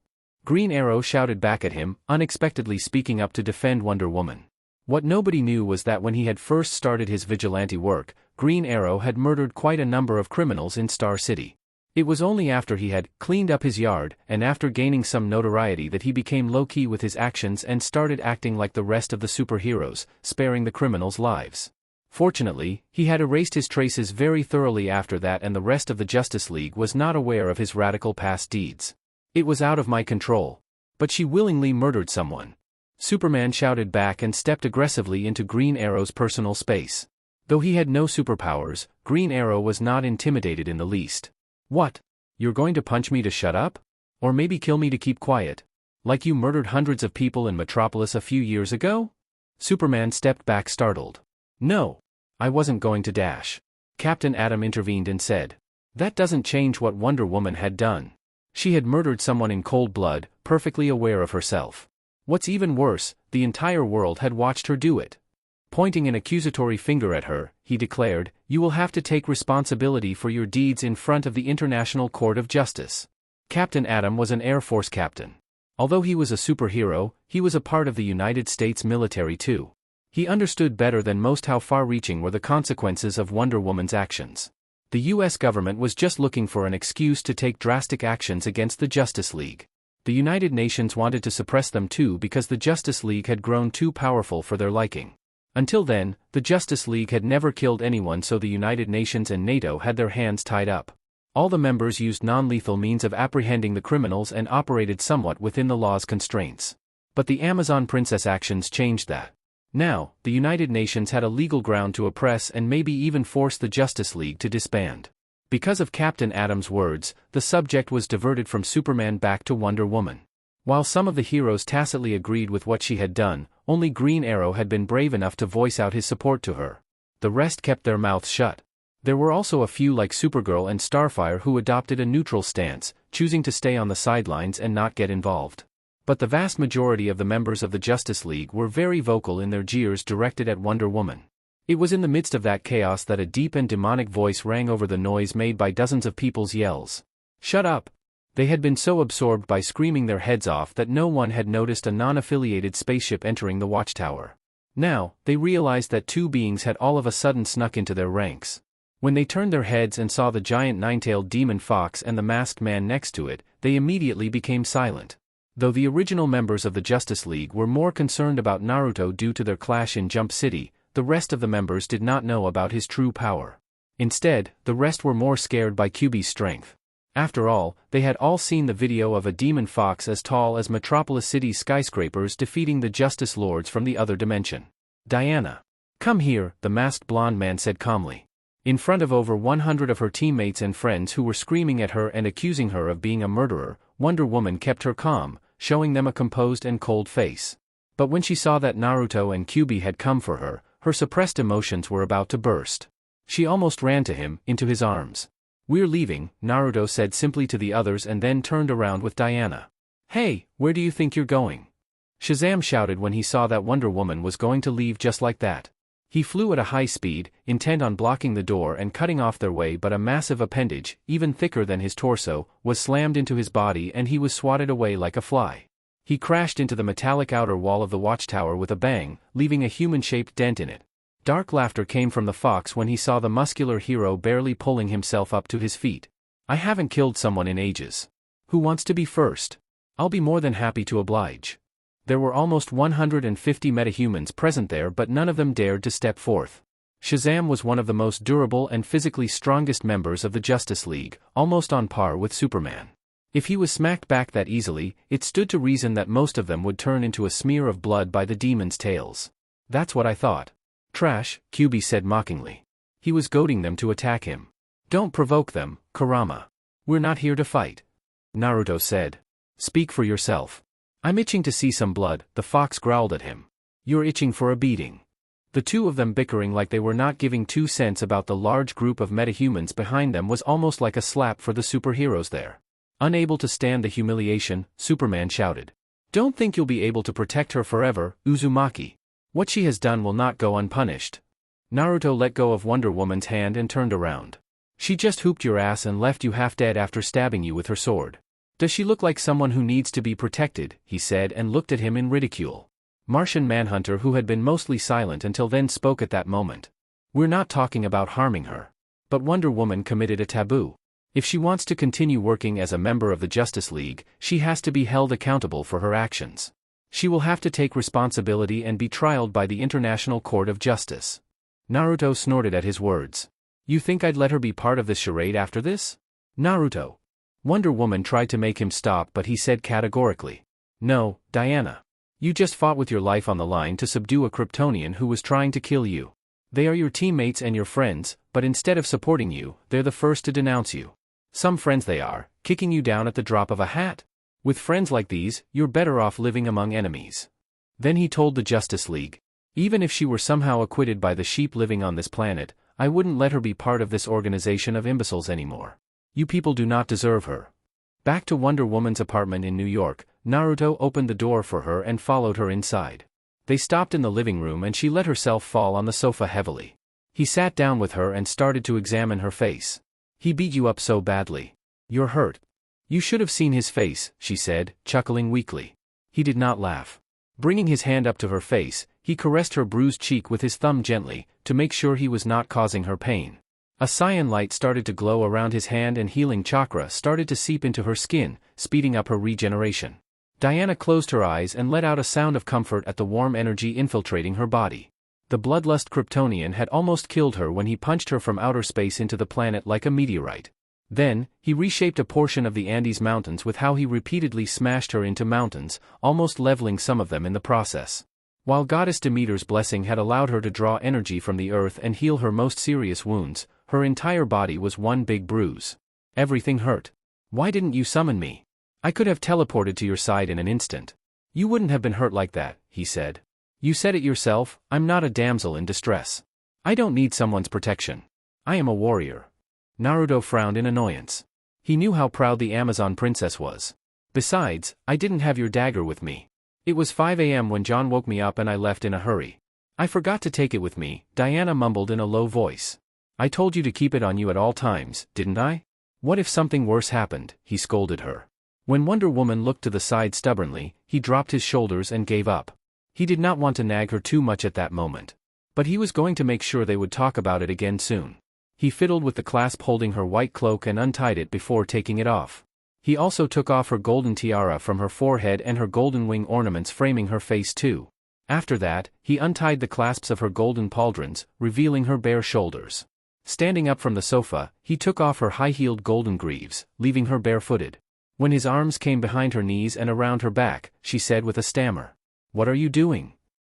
Green Arrow shouted back at him, unexpectedly speaking up to defend Wonder Woman. What nobody knew was that when he had first started his vigilante work, Green Arrow had murdered quite a number of criminals in Star City. It was only after he had cleaned up his yard and after gaining some notoriety that he became low-key with his actions and started acting like the rest of the superheroes, sparing the criminals' lives. Fortunately, he had erased his traces very thoroughly after that, and the rest of the Justice League was not aware of his radical past deeds. "It was out of my control. But she willingly murdered someone," Superman shouted back and stepped aggressively into Green Arrow's personal space. Though he had no superpowers, Green Arrow was not intimidated in the least. "What? You're going to punch me to shut up? Or maybe kill me to keep quiet? Like you murdered hundreds of people in Metropolis a few years ago?" Superman stepped back startled. "No. I wasn't going to dash." Captain Atom intervened and said. "That doesn't change what Wonder Woman had done. She had murdered someone in cold blood, perfectly aware of herself. What's even worse, the entire world had watched her do it." Pointing an accusatory finger at her, he declared, "You will have to take responsibility for your deeds in front of the International Court of Justice." Captain Atom was an Air Force captain. Although he was a superhero, he was a part of the United States military too. He understood better than most how far-reaching were the consequences of Wonder Woman's actions. The US government was just looking for an excuse to take drastic actions against the Justice League. The United Nations wanted to suppress them too because the Justice League had grown too powerful for their liking. Until then, the Justice League had never killed anyone, so the United Nations and NATO had their hands tied up. All the members used non-lethal means of apprehending the criminals and operated somewhat within the law's constraints. But the Amazon Princess actions changed that. Now, the United Nations had a legal ground to oppress and maybe even force the Justice League to disband. Because of Captain Atom's words, the subject was diverted from Superman back to Wonder Woman. While some of the heroes tacitly agreed with what she had done, only Green Arrow had been brave enough to voice out his support to her. The rest kept their mouths shut. There were also a few like Supergirl and Starfire who adopted a neutral stance, choosing to stay on the sidelines and not get involved. But the vast majority of the members of the Justice League were very vocal in their jeers directed at Wonder Woman. It was in the midst of that chaos that a deep and demonic voice rang over the noise made by dozens of people's yells. "Shut up!" They had been so absorbed by screaming their heads off that no one had noticed a non-affiliated spaceship entering the watchtower. Now, they realized that two beings had all of a sudden snuck into their ranks. When they turned their heads and saw the giant nine-tailed demon fox and the masked man next to it, they immediately became silent. Though the original members of the Justice League were more concerned about Naruto due to their clash in Jump City, the rest of the members did not know about his true power. Instead, the rest were more scared by Kyuubi's strength. After all, they had all seen the video of a demon fox as tall as Metropolis City's skyscrapers defeating the Justice Lords from the other dimension. "Diana. Come here," the masked blonde man said calmly. In front of over 100 of her teammates and friends who were screaming at her and accusing her of being a murderer, Wonder Woman kept her calm, showing them a composed and cold face. But when she saw that Naruto and Kyuubi had come for her, her suppressed emotions were about to burst. She almost ran to him, into his arms. "We're leaving," Naruto said simply to the others and then turned around with Diana. "Hey, where do you think you're going?" Shazam shouted when he saw that Wonder Woman was going to leave just like that. He flew at a high speed, intent on blocking the door and cutting off their way, but a massive appendage, even thicker than his torso, was slammed into his body and he was swatted away like a fly. He crashed into the metallic outer wall of the watchtower with a bang, leaving a human-shaped dent in it. Dark laughter came from the fox when he saw the muscular hero barely pulling himself up to his feet. "I haven't killed someone in ages. Who wants to be first? I'll be more than happy to oblige." There were almost 150 metahumans present there, but none of them dared to step forth. Shazam was one of the most durable and physically strongest members of the Justice League, almost on par with Superman. If he was smacked back that easily, it stood to reason that most of them would turn into a smear of blood by the demons' tails. "That's what I thought." "Trash," Kyuubi said mockingly. He was goading them to attack him. "Don't provoke them, Kurama. We're not here to fight." Naruto said. "Speak for yourself." "I'm itching to see some blood," the fox growled at him. "You're itching for a beating." The two of them bickering like they were not giving 2 cents about the large group of metahumans behind them was almost like a slap for the superheroes there. Unable to stand the humiliation, Superman shouted. "Don't think you'll be able to protect her forever, Uzumaki. What she has done will not go unpunished." Naruto let go of Wonder Woman's hand and turned around. "She just hooped your ass and left you half dead after stabbing you with her sword. Does she look like someone who needs to be protected?" he said and looked at him in ridicule. Martian Manhunter, who had been mostly silent until then, spoke at that moment. "We're not talking about harming her. But Wonder Woman committed a taboo. If she wants to continue working as a member of the Justice League, she has to be held accountable for her actions. She will have to take responsibility and be trialed by the International Court of Justice." Naruto snorted at his words. "You think I'd let her be part of this charade after this?" "Naruto." Wonder Woman tried to make him stop, but he said categorically. "No, Diana. You just fought with your life on the line to subdue a Kryptonian who was trying to kill you. They are your teammates and your friends, but instead of supporting you, they're the first to denounce you. Some friends they are, kicking you down at the drop of a hat. With friends like these, you're better off living among enemies." Then he told the Justice League, "Even if she were somehow acquitted by the sheep living on this planet, I wouldn't let her be part of this organization of imbeciles anymore. You people do not deserve her." Back to Wonder Woman's apartment in New York, Naruto opened the door for her and followed her inside. They stopped in the living room and she let herself fall on the sofa heavily. He sat down with her and started to examine her face. "He beat you up so badly. You're hurt." "You should have seen his face," she said, chuckling weakly. He did not laugh. Bringing his hand up to her face, he caressed her bruised cheek with his thumb gently, to make sure he was not causing her pain. A cyan light started to glow around his hand and healing chakra started to seep into her skin, speeding up her regeneration. Diana closed her eyes and let out a sound of comfort at the warm energy infiltrating her body. The bloodlust Kryptonian had almost killed her when he punched her from outer space into the planet like a meteorite. Then, he reshaped a portion of the Andes Mountains with how he repeatedly smashed her into mountains, almost leveling some of them in the process. While Goddess Demeter's blessing had allowed her to draw energy from the earth and heal her most serious wounds, her entire body was one big bruise. Everything hurt. Why didn't you summon me? I could have teleported to your side in an instant. You wouldn't have been hurt like that, he said. You said it yourself, I'm not a damsel in distress. I don't need someone's protection. I am a warrior. Naruto frowned in annoyance. He knew how proud the Amazon princess was. Besides, I didn't have your dagger with me. It was 5 a.m. when John woke me up and I left in a hurry. I forgot to take it with me, Diana mumbled in a low voice. I told you to keep it on you at all times, didn't I? What if something worse happened, he scolded her. When Wonder Woman looked to the side stubbornly, he dropped his shoulders and gave up. He did not want to nag her too much at that moment. But he was going to make sure they would talk about it again soon. He fiddled with the clasp holding her white cloak and untied it before taking it off. He also took off her golden tiara from her forehead and her golden wing ornaments framing her face too. After that, he untied the clasps of her golden pauldrons, revealing her bare shoulders. Standing up from the sofa, he took off her high-heeled golden greaves, leaving her barefooted. When his arms came behind her knees and around her back, she said with a stammer, "What are you doing?"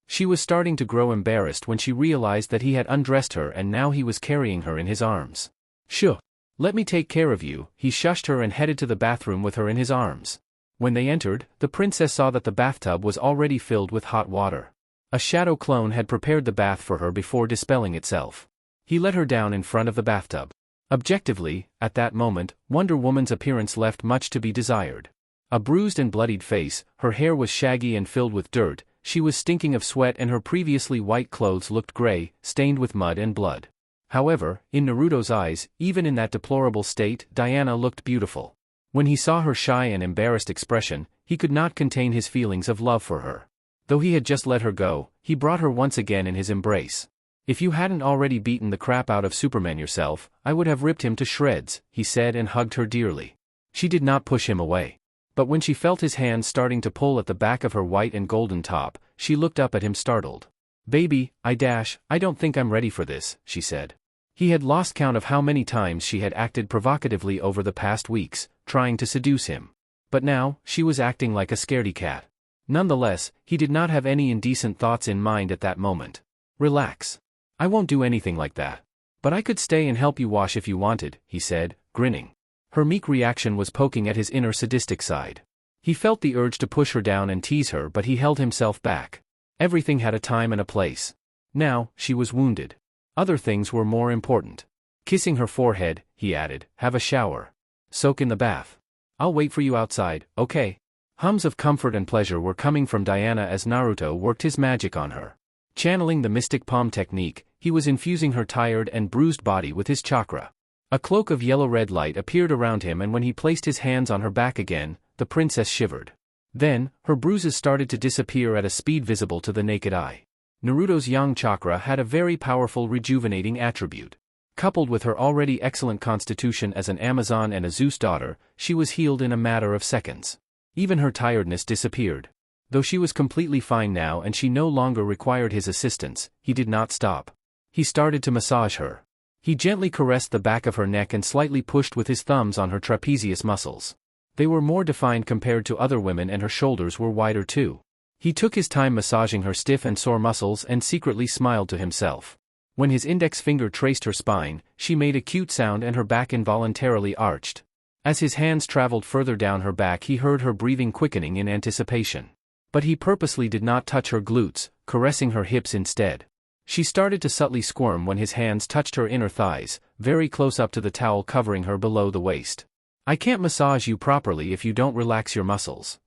She was starting to grow embarrassed when she realized that he had undressed her and now he was carrying her in his arms. "Shoo! Let me take care of you," he shushed her and headed to the bathroom with her in his arms. When they entered, the princess saw that the bathtub was already filled with hot water. A shadow clone had prepared the bath for her before dispelling itself. He let her down in front of the bathtub. Objectively, at that moment, Wonder Woman's appearance left much to be desired. A bruised and bloodied face, her hair was shaggy and filled with dirt, she was stinking of sweat and her previously white clothes looked gray, stained with mud and blood. However, in Naruto's eyes, even in that deplorable state, Diana looked beautiful. When he saw her shy and embarrassed expression, he could not contain his feelings of love for her. Though he had just let her go, he brought her once again in his embrace. "If you hadn't already beaten the crap out of Superman yourself, I would have ripped him to shreds," he said and hugged her dearly. She did not push him away. But when she felt his hands starting to pull at the back of her white and golden top, she looked up at him startled. "Baby, I don't think I'm ready for this," she said. He had lost count of how many times she had acted provocatively over the past weeks, trying to seduce him. But now, she was acting like a scaredy cat. Nonetheless, he did not have any indecent thoughts in mind at that moment. "Relax. I won't do anything like that. But I could stay and help you wash if you wanted," he said, grinning. Her meek reaction was poking at his inner sadistic side. He felt the urge to push her down and tease her but he held himself back. Everything had a time and a place. Now, she was wounded. Other things were more important. Kissing her forehead, he added, "Have a shower. Soak in the bath. I'll wait for you outside, okay?" Hums of comfort and pleasure were coming from Diana as Naruto worked his magic on her. Channeling the mystic palm technique, he was infusing her tired and bruised body with his chakra. A cloak of yellow-red light appeared around him and when he placed his hands on her back again, the princess shivered. Then, her bruises started to disappear at a speed visible to the naked eye. Naruto's yang chakra had a very powerful rejuvenating attribute. Coupled with her already excellent constitution as an Amazon and a Zeus daughter, she was healed in a matter of seconds. Even her tiredness disappeared. Though she was completely fine now and she no longer required his assistance, he did not stop. He started to massage her. He gently caressed the back of her neck and slightly pushed with his thumbs on her trapezius muscles. They were more defined compared to other women and her shoulders were wider too. He took his time massaging her stiff and sore muscles and secretly smiled to himself. When his index finger traced her spine, she made a cute sound and her back involuntarily arched. As his hands traveled further down her back he heard her breathing quickening in anticipation. But he purposely did not touch her glutes, caressing her hips instead. She started to subtly squirm when his hands touched her inner thighs, very close up to the towel covering her below the waist. "I can't massage you properly if you don't relax your muscles."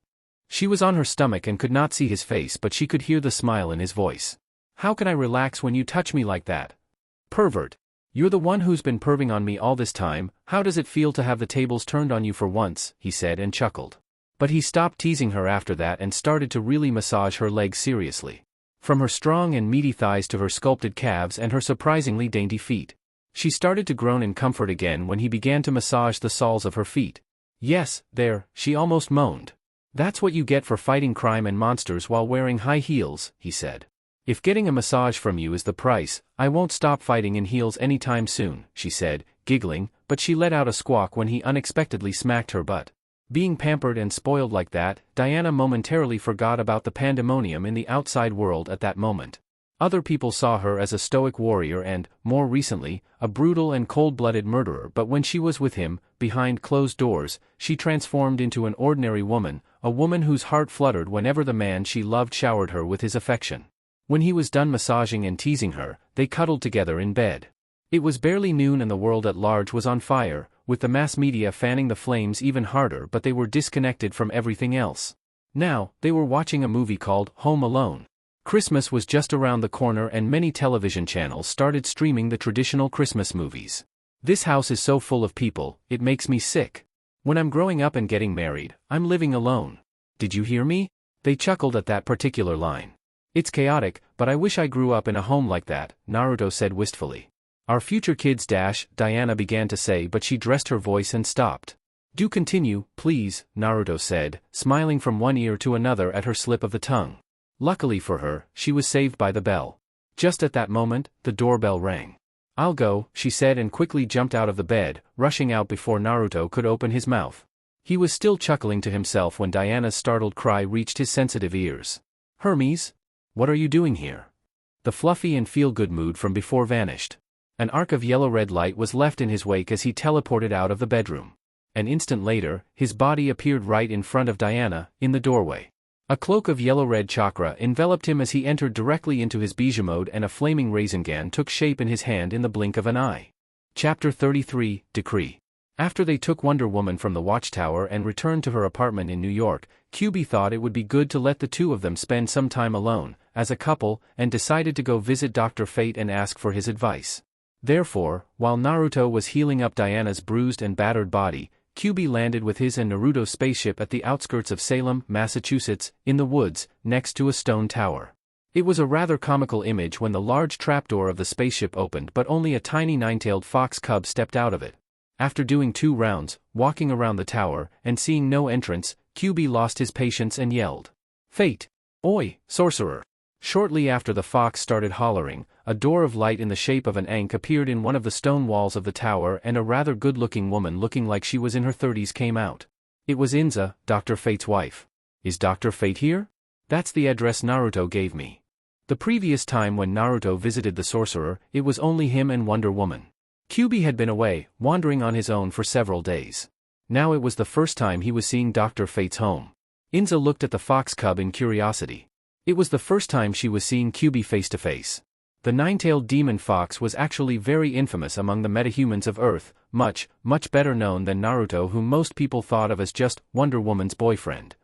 She was on her stomach and could not see his face but she could hear the smile in his voice. "How can I relax when you touch me like that? Pervert. You're the one who's been perving on me all this time, how does it feel to have the tables turned on you for once?" he said and chuckled. But he stopped teasing her after that and started to really massage her legs seriously. From her strong and meaty thighs to her sculpted calves and her surprisingly dainty feet. She started to groan in comfort again when he began to massage the soles of her feet. Yes, there, she almost moaned. That's what you get for fighting crime and monsters while wearing high heels, he said. If getting a massage from you is the price, I won't stop fighting in heels anytime soon, she said, giggling, but she let out a squawk when he unexpectedly smacked her butt. Being pampered and spoiled like that, Diana momentarily forgot about the pandemonium in the outside world at that moment. Other people saw her as a stoic warrior and, more recently, a brutal and cold-blooded murderer, but when she was with him, behind closed doors, she transformed into an ordinary woman, a woman whose heart fluttered whenever the man she loved showered her with his affection. When he was done massaging and teasing her, they cuddled together in bed. It was barely noon and the world at large was on fire, with the mass media fanning the flames even harder, but they were disconnected from everything else. Now, they were watching a movie called Home Alone. Christmas was just around the corner and many television channels started streaming the traditional Christmas movies. This house is so full of people, it makes me sick. When I'm growing up and getting married, I'm living alone. Did you hear me? They chuckled at that particular line. It's chaotic, but I wish I grew up in a home like that, Naruto said wistfully. Our future kids Diana began to say, but she dressed her voice and stopped. Do continue, please, Naruto said, smiling from one ear to another at her slip of the tongue. Luckily for her, she was saved by the bell. Just at that moment, the doorbell rang. I'll go, she said and quickly jumped out of the bed, rushing out before Naruto could open his mouth. He was still chuckling to himself when Diana's startled cry reached his sensitive ears. Hermes? What are you doing here? The fluffy and feel-good mood from before vanished. An arc of yellow-red light was left in his wake as he teleported out of the bedroom. An instant later, his body appeared right in front of Diana, in the doorway. A cloak of yellow-red chakra enveloped him as he entered directly into his bijou mode, and a flaming Rasengan took shape in his hand in the blink of an eye. Chapter 33, Decree. After they took Wonder Woman from the Watchtower and returned to her apartment in New York, QB thought it would be good to let the two of them spend some time alone, as a couple, and decided to go visit Dr. Fate and ask for his advice. Therefore, while Naruto was healing up Diana's bruised and battered body, QB landed with his and Naruto's spaceship at the outskirts of Salem, Massachusetts, in the woods, next to a stone tower. It was a rather comical image when the large trapdoor of the spaceship opened, but only a tiny nine-tailed fox cub stepped out of it. After doing 2 rounds, walking around the tower, and seeing no entrance, QB lost his patience and yelled, "Fate! Oi, sorcerer!" Shortly after the fox started hollering, a door of light in the shape of an ankh appeared in one of the stone walls of the tower, and a rather good-looking woman looking like she was in her 30s came out. It was Inza, Dr. Fate's wife. Is Dr. Fate here? That's the address Naruto gave me. The previous time when Naruto visited the sorcerer, it was only him and Wonder Woman. QB had been away, wandering on his own for several days. Now it was the first time he was seeing Dr. Fate's home. Inza looked at the fox cub in curiosity. It was the first time she was seeing QB face to face. The nine-tailed demon fox was actually very infamous among the metahumans of Earth, much better known than Naruto, whom most people thought of as just Wonder Woman's boyfriend.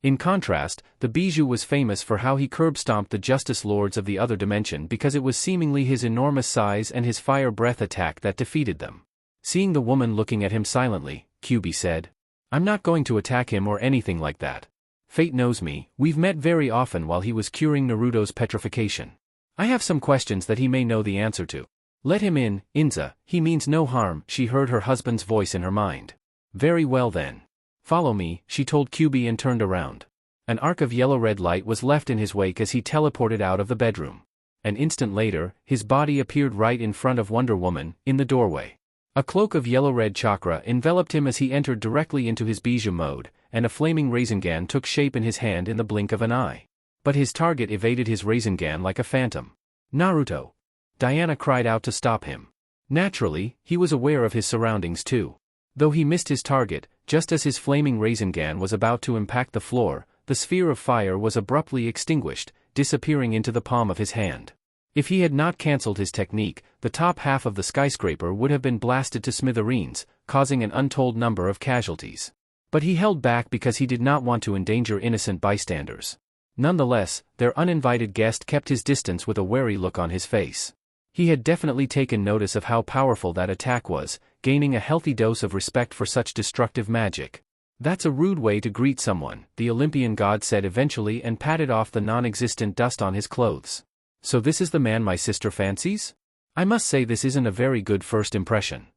In contrast, the Bijou was famous for how he curb-stomped the Justice Lords of the other dimension because it was seemingly his enormous size and his fire breath attack that defeated them. Seeing the woman looking at him silently, QB said, "I'm not going to attack him or anything like that. Fate knows me, we've met very often while he was curing Naruto's petrification. I have some questions that he may know the answer to. Let him in, Inza, he means no harm," she heard her husband's voice in her mind. "Very well then. Follow me," she told QB and turned around. An arc of yellow-red light was left in his wake as he teleported out of the bedroom. An instant later, his body appeared right in front of Wonder Woman, in the doorway. A cloak of yellow-red chakra enveloped him as he entered directly into his bijou mode, and a flaming Rasengan took shape in his hand in the blink of an eye. But his target evaded his Rasengan like a phantom. "Naruto!" Diana cried out to stop him. Naturally, he was aware of his surroundings too. Though he missed his target, just as his flaming Rasengan was about to impact the floor, the sphere of fire was abruptly extinguished, disappearing into the palm of his hand. If he had not cancelled his technique, the top half of the skyscraper would have been blasted to smithereens, causing an untold number of casualties. But he held back because he did not want to endanger innocent bystanders. Nonetheless, their uninvited guest kept his distance with a wary look on his face. He had definitely taken notice of how powerful that attack was, gaining a healthy dose of respect for such destructive magic. "That's a rude way to greet someone," the Olympian god said eventually and patted off the non-existent dust on his clothes. "So this is the man my sister fancies? I must say this isn't a very good first impression.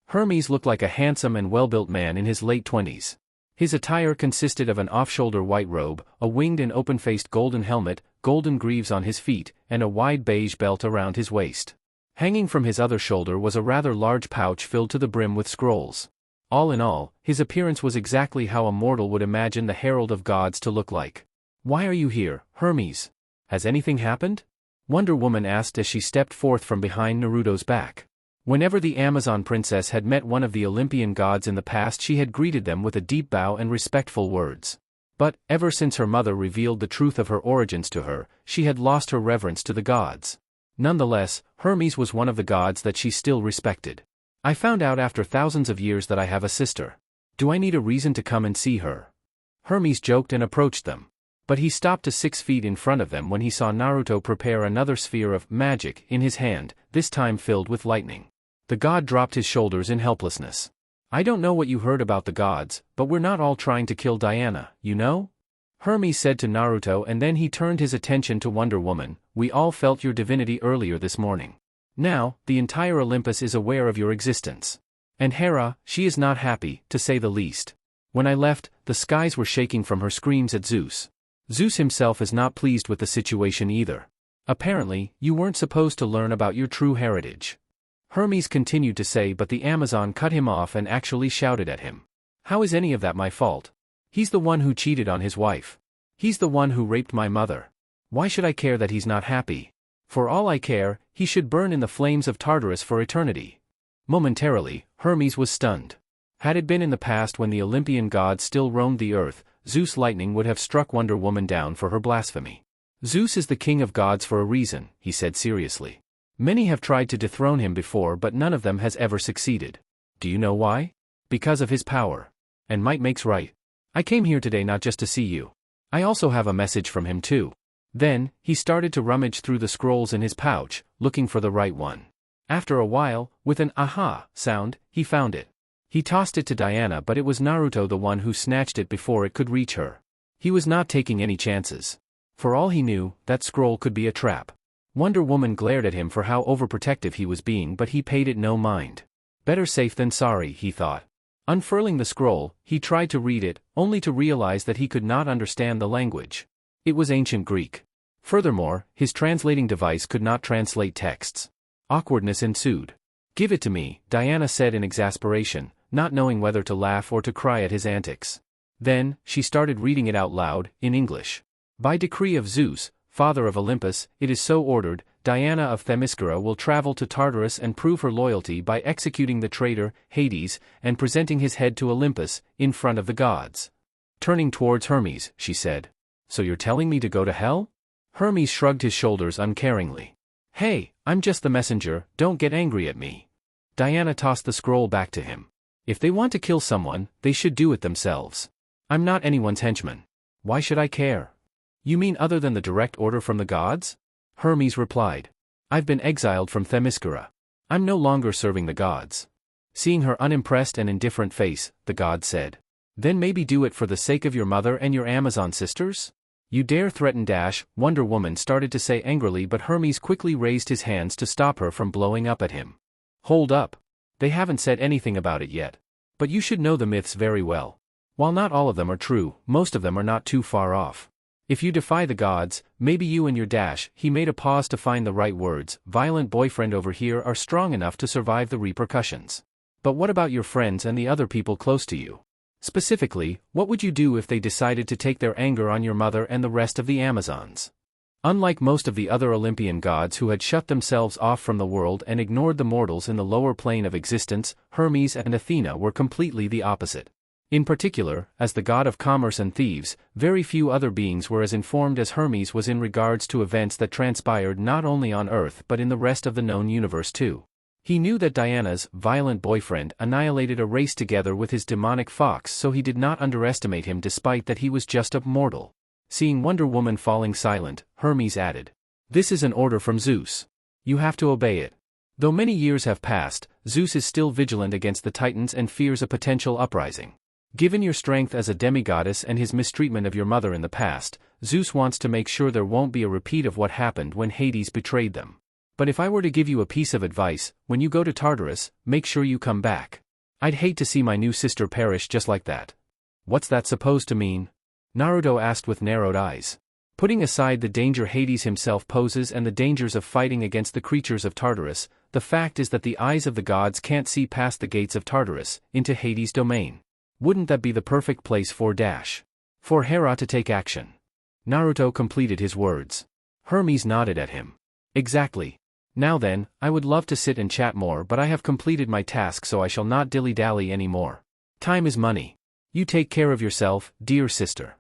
Hermes looked like a handsome and well-built man in his late 20s. His attire consisted of an off-shoulder white robe, a winged and open-faced golden helmet, golden greaves on his feet, and a wide beige belt around his waist. Hanging from his other shoulder was a rather large pouch filled to the brim with scrolls. All in all, his appearance was exactly how a mortal would imagine the herald of gods to look like. "Why are you here, Hermes? Has anything happened?" Wonder Woman asked as she stepped forth from behind Naruto's back. Whenever the Amazon princess had met one of the Olympian gods in the past, she had greeted them with a deep bow and respectful words. But, ever since her mother revealed the truth of her origins to her, she had lost her reverence to the gods. Nonetheless, Hermes was one of the gods that she still respected. "I found out after thousands of years that I have a sister. Do I need a reason to come and see her?" Hermes joked and approached them. But he stopped to 6 feet in front of them when he saw Naruto prepare another sphere of magic in his hand, this time filled with lightning. The god dropped his shoulders in helplessness. "I don't know what you heard about the gods, but we're not all trying to kill Diana, you know?" Hermes said to Naruto, and then he turned his attention to Wonder Woman. "We all felt your divinity earlier this morning. Now, the entire Olympus is aware of your existence. And Hera, she is not happy, to say the least. When I left, the skies were shaking from her screams at Zeus. Zeus himself is not pleased with the situation either. Apparently, you weren't supposed to learn about your true heritage." Hermes continued to say, but the Amazon cut him off and actually shouted at him. "How is any of that my fault? He's the one who cheated on his wife. He's the one who raped my mother. Why should I care that he's not happy? For all I care, he should burn in the flames of Tartarus for eternity." Momentarily, Hermes was stunned. Had it been in the past when the Olympian gods still roamed the earth, Zeus' lightning would have struck Wonder Woman down for her blasphemy. "Zeus is the king of gods for a reason," he said seriously. "Many have tried to dethrone him before, but none of them has ever succeeded. Do you know why? Because of his power. And might makes right. I came here today not just to see you. I also have a message from him too." Then, he started to rummage through the scrolls in his pouch, looking for the right one. After a while, with an aha sound, he found it. He tossed it to Diana, but it was Naruto the one who snatched it before it could reach her. He was not taking any chances. For all he knew, that scroll could be a trap. Wonder Woman glared at him for how overprotective he was being, but he paid it no mind. Better safe than sorry, he thought. Unfurling the scroll, he tried to read it, only to realize that he could not understand the language. It was ancient Greek. Furthermore, his translating device could not translate texts. Awkwardness ensued. "Give it to me," Diana said in exasperation, not knowing whether to laugh or to cry at his antics. Then, she started reading it out loud, in English. "By decree of Zeus, father of Olympus, it is so ordered, Diana of Themyscira will travel to Tartarus and prove her loyalty by executing the traitor, Hades, and presenting his head to Olympus, in front of the gods." Turning towards Hermes, she said, "So you're telling me to go to hell?" Hermes shrugged his shoulders uncaringly. "Hey, I'm just the messenger, don't get angry at me." Diana tossed the scroll back to him. "If they want to kill someone, they should do it themselves. I'm not anyone's henchman. Why should I care?" "You mean other than the direct order from the gods?" Hermes replied. "I've been exiled from Themyscira. I'm no longer serving the gods." Seeing her unimpressed and indifferent face, the god said, "Then maybe do it for the sake of your mother and your Amazon sisters? You dare threaten Dash," Wonder Woman started to say angrily, but Hermes quickly raised his hands to stop her from blowing up at him. "Hold up. They haven't said anything about it yet. But you should know the myths very well. While not all of them are true, most of them are not too far off. If you defy the gods, maybe you and your Dash," he made a pause to find the right words, "violent boyfriend over here are strong enough to survive the repercussions. But what about your friends and the other people close to you? Specifically, what would you do if they decided to take their anger on your mother and the rest of the Amazons?" Unlike most of the other Olympian gods who had shut themselves off from the world and ignored the mortals in the lower plane of existence, Hermes and Athena were completely the opposite. In particular, as the god of commerce and thieves, very few other beings were as informed as Hermes was in regards to events that transpired not only on Earth but in the rest of the known universe too. He knew that Diana's violent boyfriend annihilated a race together with his demonic fox, so he did not underestimate him despite that he was just a mortal. Seeing Wonder Woman falling silent, Hermes added, "This is an order from Zeus. You have to obey it. Though many years have passed, Zeus is still vigilant against the Titans and fears a potential uprising. Given your strength as a demigoddess and his mistreatment of your mother in the past, Zeus wants to make sure there won't be a repeat of what happened when Hades betrayed them. But if I were to give you a piece of advice, when you go to Tartarus, make sure you come back. I'd hate to see my new sister perish just like that. What's that supposed to mean? Naruto asked with narrowed eyes. Putting aside the danger Hades himself poses and the dangers of fighting against the creatures of Tartarus, the fact is that the eyes of the gods can't see past the gates of Tartarus, into Hades' domain. Wouldn't that be the perfect place for Hera to take action? Naruto completed his words. Hermes nodded at him. Exactly. Now then, I would love to sit and chat more, but I have completed my task, so I shall not dilly-dally anymore. Time is money. You take care of yourself, dear sister.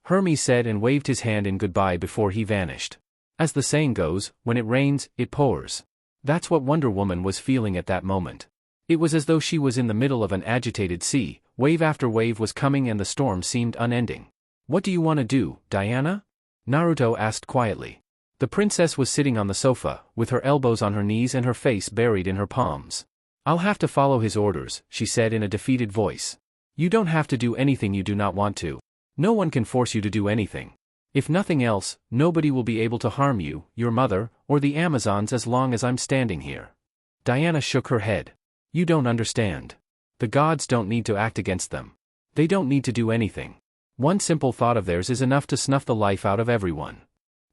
Hermes said and waved his hand in goodbye before he vanished. As the saying goes, when it rains, it pours. That's what Wonder Woman was feeling at that moment. It was as though she was in the middle of an agitated sea, wave after wave was coming and the storm seemed unending. What do you want to do, Diana? Naruto asked quietly. The princess was sitting on the sofa, with her elbows on her knees and her face buried in her palms. I'll have to follow his orders, she said in a defeated voice. You don't have to do anything you do not want to. No one can force you to do anything. If nothing else, nobody will be able to harm you, your mother, or the Amazons as long as I'm standing here. Diana shook her head. You don't understand. The gods don't need to act against them. They don't need to do anything. One simple thought of theirs is enough to snuff the life out of everyone.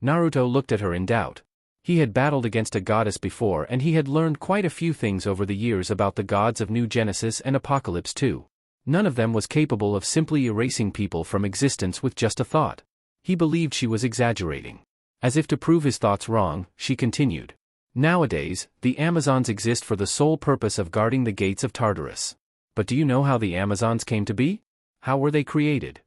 Naruto looked at her in doubt. He had battled against a goddess before and he had learned quite a few things over the years about the gods of New Genesis and Apocalypse too. None of them was capable of simply erasing people from existence with just a thought. He believed she was exaggerating. As if to prove his thoughts wrong, she continued. Nowadays, the Amazons exist for the sole purpose of guarding the gates of Tartarus. But do you know how the Amazons came to be? How were they created?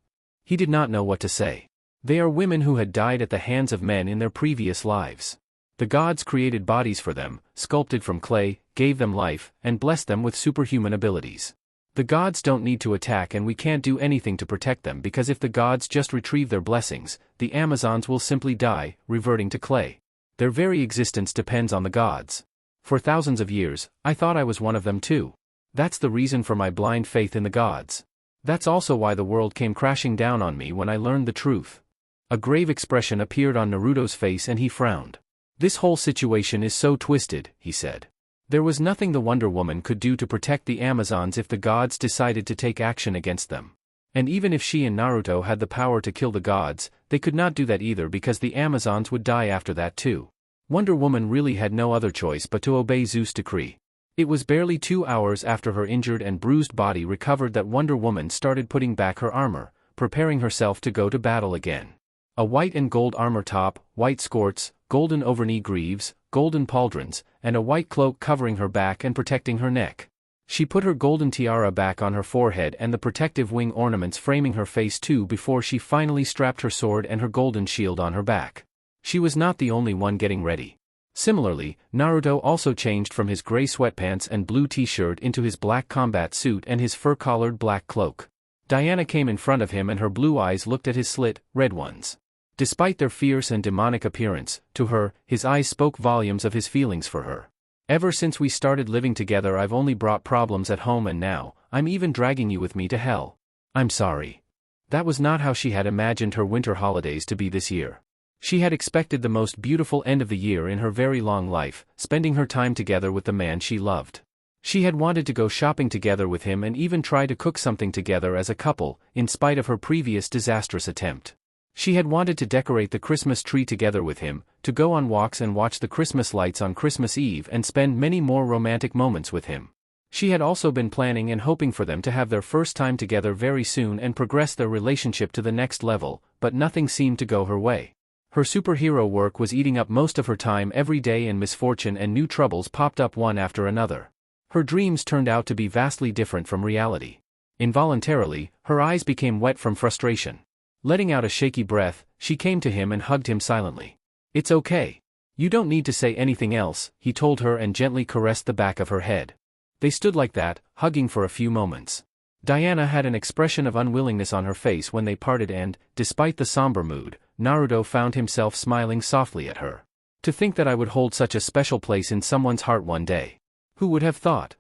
He did not know what to say. They are women who had died at the hands of men in their previous lives. The gods created bodies for them, sculpted from clay, gave them life, and blessed them with superhuman abilities. The gods don't need to attack and we can't do anything to protect them because if the gods just retrieve their blessings, the Amazons will simply die, reverting to clay. Their very existence depends on the gods. For thousands of years, I thought I was one of them too. That's the reason for my blind faith in the gods. That's also why the world came crashing down on me when I learned the truth. A grave expression appeared on Naruto's face and he frowned. This whole situation is so twisted, he said. There was nothing the Wonder Woman could do to protect the Amazons if the gods decided to take action against them. And even if she and Naruto had the power to kill the gods, they could not do that either because the Amazons would die after that too. Wonder Woman really had no other choice but to obey Zeus' decree. It was barely 2 hours after her injured and bruised body recovered that Wonder Woman started putting back her armor, preparing herself to go to battle again. A white and gold armor top, white skirts, golden overknee greaves, golden pauldrons, and a white cloak covering her back and protecting her neck. She put her golden tiara back on her forehead and the protective wing ornaments framing her face too before she finally strapped her sword and her golden shield on her back. She was not the only one getting ready. Similarly, Naruto also changed from his gray sweatpants and blue t-shirt into his black combat suit and his fur-collared black cloak. Diana came in front of him and her blue eyes looked at his slit, red ones. Despite their fierce and demonic appearance, to her, his eyes spoke volumes of his feelings for her. Ever since we started living together I've only brought problems at home and now, I'm even dragging you with me to hell. I'm sorry. That was not how she had imagined her winter holidays to be this year. She had expected the most beautiful end of the year in her very long life, spending her time together with the man she loved. She had wanted to go shopping together with him and even try to cook something together as a couple, in spite of her previous disastrous attempt. She had wanted to decorate the Christmas tree together with him, to go on walks and watch the Christmas lights on Christmas Eve and spend many more romantic moments with him. She had also been planning and hoping for them to have their first time together very soon and progress their relationship to the next level, but nothing seemed to go her way. Her superhero work was eating up most of her time every day and misfortune and new troubles popped up one after another. Her dreams turned out to be vastly different from reality. Involuntarily, her eyes became wet from frustration. Letting out a shaky breath, she came to him and hugged him silently. It's okay. You don't need to say anything else, he told her and gently caressed the back of her head. They stood like that, hugging for a few moments. Diana had an expression of unwillingness on her face when they parted and, despite the somber mood, Naruto found himself smiling softly at her. To think that I would hold such a special place in someone's heart one day. Who would have thought?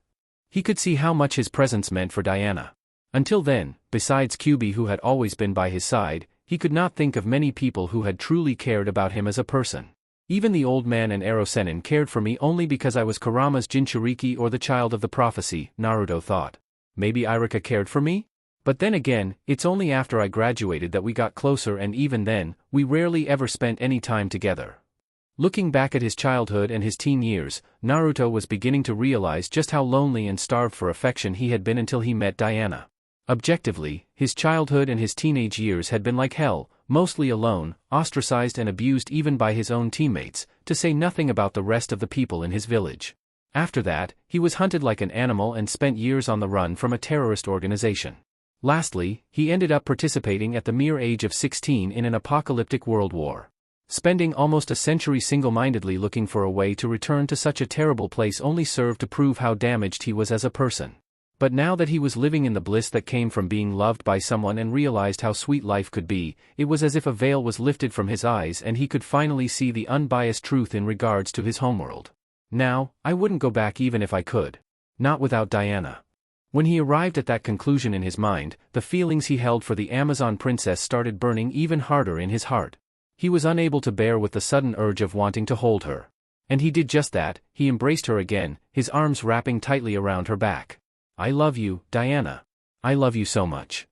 He could see how much his presence meant for Diana. Until then, besides Kyuubi who had always been by his side, he could not think of many people who had truly cared about him as a person. Even the old man and Ero Sennin cared for me only because I was Kurama's Jinchuriki or the child of the prophecy, Naruto thought. Maybe Iruka cared for me? But then again, it's only after I graduated that we got closer, and even then, we rarely ever spent any time together. Looking back at his childhood and his teen years, Naruto was beginning to realize just how lonely and starved for affection he had been until he met Diana. Objectively, his childhood and his teenage years had been like hell, mostly alone, ostracized and abused even by his own teammates, to say nothing about the rest of the people in his village. After that, he was hunted like an animal and spent years on the run from a terrorist organization. Lastly, he ended up participating at the mere age of 16 in an apocalyptic world war. Spending almost a century single-mindedly looking for a way to return to such a terrible place only served to prove how damaged he was as a person. But now that he was living in the bliss that came from being loved by someone and realized how sweet life could be, it was as if a veil was lifted from his eyes and he could finally see the unbiased truth in regards to his homeworld. Now, I wouldn't go back even if I could. Not without Diana. When he arrived at that conclusion in his mind, the feelings he held for the Amazon princess started burning even harder in his heart. He was unable to bear with the sudden urge of wanting to hold her. And he did just that, he embraced her again, his arms wrapping tightly around her back. I love you, Diana. I love you so much.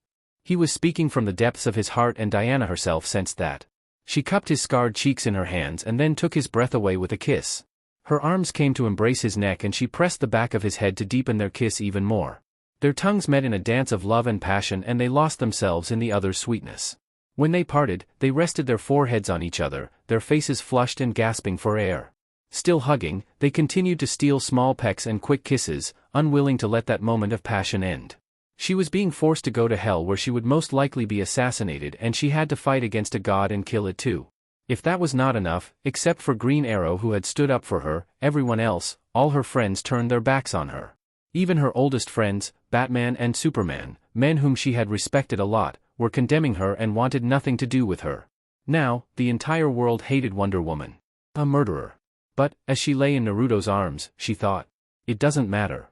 He was speaking from the depths of his heart, and Diana herself sensed that. She cupped his scarred cheeks in her hands and then took his breath away with a kiss. Her arms came to embrace his neck and she pressed the back of his head to deepen their kiss even more. Their tongues met in a dance of love and passion, and they lost themselves in the other's sweetness. When they parted, they rested their foreheads on each other, their faces flushed and gasping for air. Still hugging, they continued to steal small pecks and quick kisses, unwilling to let that moment of passion end. She was being forced to go to hell where she would most likely be assassinated, and she had to fight against a god and kill it too. If that was not enough, except for Green Arrow who had stood up for her, everyone else, all her friends turned their backs on her. Even her oldest friends, Batman and Superman, men whom she had respected a lot, were condemning her and wanted nothing to do with her. Now, the entire world hated Wonder Woman. A murderer. But, as she lay in Naruto's arms, she thought, it doesn't matter.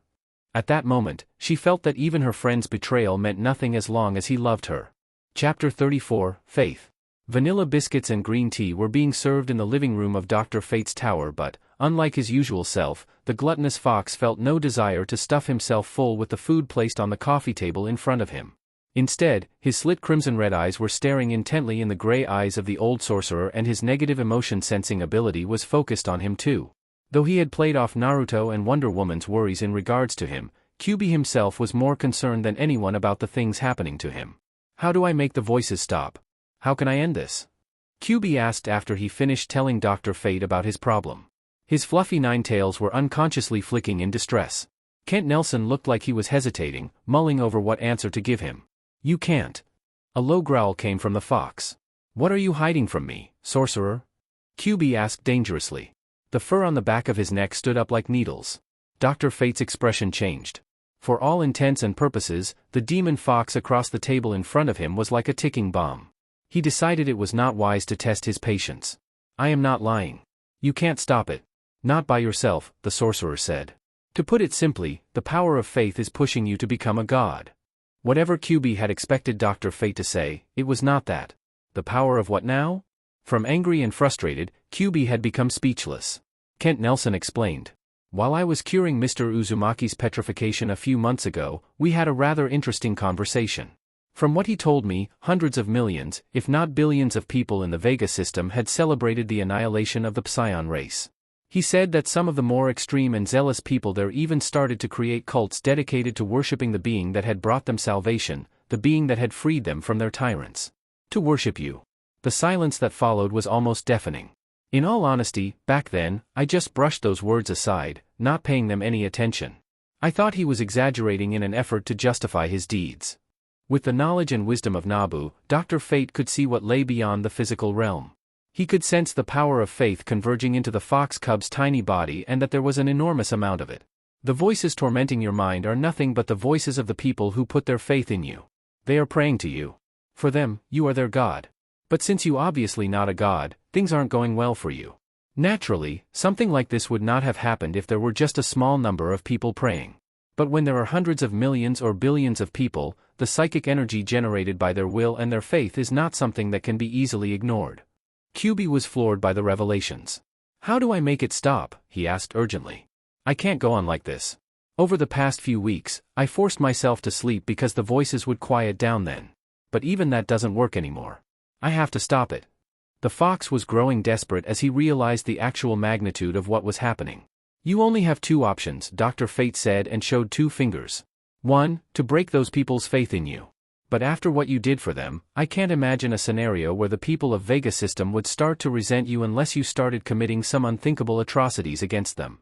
At that moment, she felt that even her friend's betrayal meant nothing as long as he loved her. Chapter 34, Faith. Vanilla biscuits and green tea were being served in the living room of Dr. Fate's tower, but, unlike his usual self, the gluttonous fox felt no desire to stuff himself full with the food placed on the coffee table in front of him. Instead, his slit crimson-red eyes were staring intently in the gray eyes of the old sorcerer, and his negative emotion-sensing ability was focused on him too. Though he had played off Naruto and Wonder Woman's worries in regards to him, Kyuubi himself was more concerned than anyone about the things happening to him. How do I make the voices stop? How can I end this? Kyuubi asked after he finished telling Dr. Fate about his problem. His fluffy nine tails were unconsciously flicking in distress. Kent Nelson looked like he was hesitating, mulling over what answer to give him. You can't. A low growl came from the fox. What are you hiding from me, sorcerer? Kyuubi asked dangerously. The fur on the back of his neck stood up like needles. Dr. Fate's expression changed. For all intents and purposes, the demon fox across the table in front of him was like a ticking bomb. He decided it was not wise to test his patience. I am not lying. You can't stop it. Not by yourself, the sorcerer said. To put it simply, the power of faith is pushing you to become a god. Whatever Kyuubi had expected Dr. Fate to say, it was not that. The power of what now? From angry and frustrated, Kyuubi had become speechless. Kent Nelson explained. While I was curing Mr. Uzumaki's petrification a few months ago, we had a rather interesting conversation. From what he told me, hundreds of millions, if not billions of people in the Vega system had celebrated the annihilation of the Psion race. He said that some of the more extreme and zealous people there even started to create cults dedicated to worshipping the being that had brought them salvation, the being that had freed them from their tyrants. To worship you. The silence that followed was almost deafening. In all honesty, back then, I just brushed those words aside, not paying them any attention. I thought he was exaggerating in an effort to justify his deeds. With the knowledge and wisdom of Nabu, Dr. Fate could see what lay beyond the physical realm. He could sense the power of faith converging into the fox cub's tiny body, and that there was an enormous amount of it. The voices tormenting your mind are nothing but the voices of the people who put their faith in you. They are praying to you. For them, you are their god. But since you obviously not a god, things aren't going well for you. Naturally, something like this would not have happened if there were just a small number of people praying. But when there are hundreds of millions or billions of people, the psychic energy generated by their will and their faith is not something that can be easily ignored. Kyuubi was floored by the revelations. How do I make it stop? He asked urgently. I can't go on like this. Over the past few weeks, I forced myself to sleep because the voices would quiet down then. But even that doesn't work anymore. I have to stop it. The fox was growing desperate as he realized the actual magnitude of what was happening. You only have two options, Dr. Fate said and showed two fingers. One, to break those people's faith in you. But after what you did for them, I can't imagine a scenario where the people of Vega System would start to resent you unless you started committing some unthinkable atrocities against them.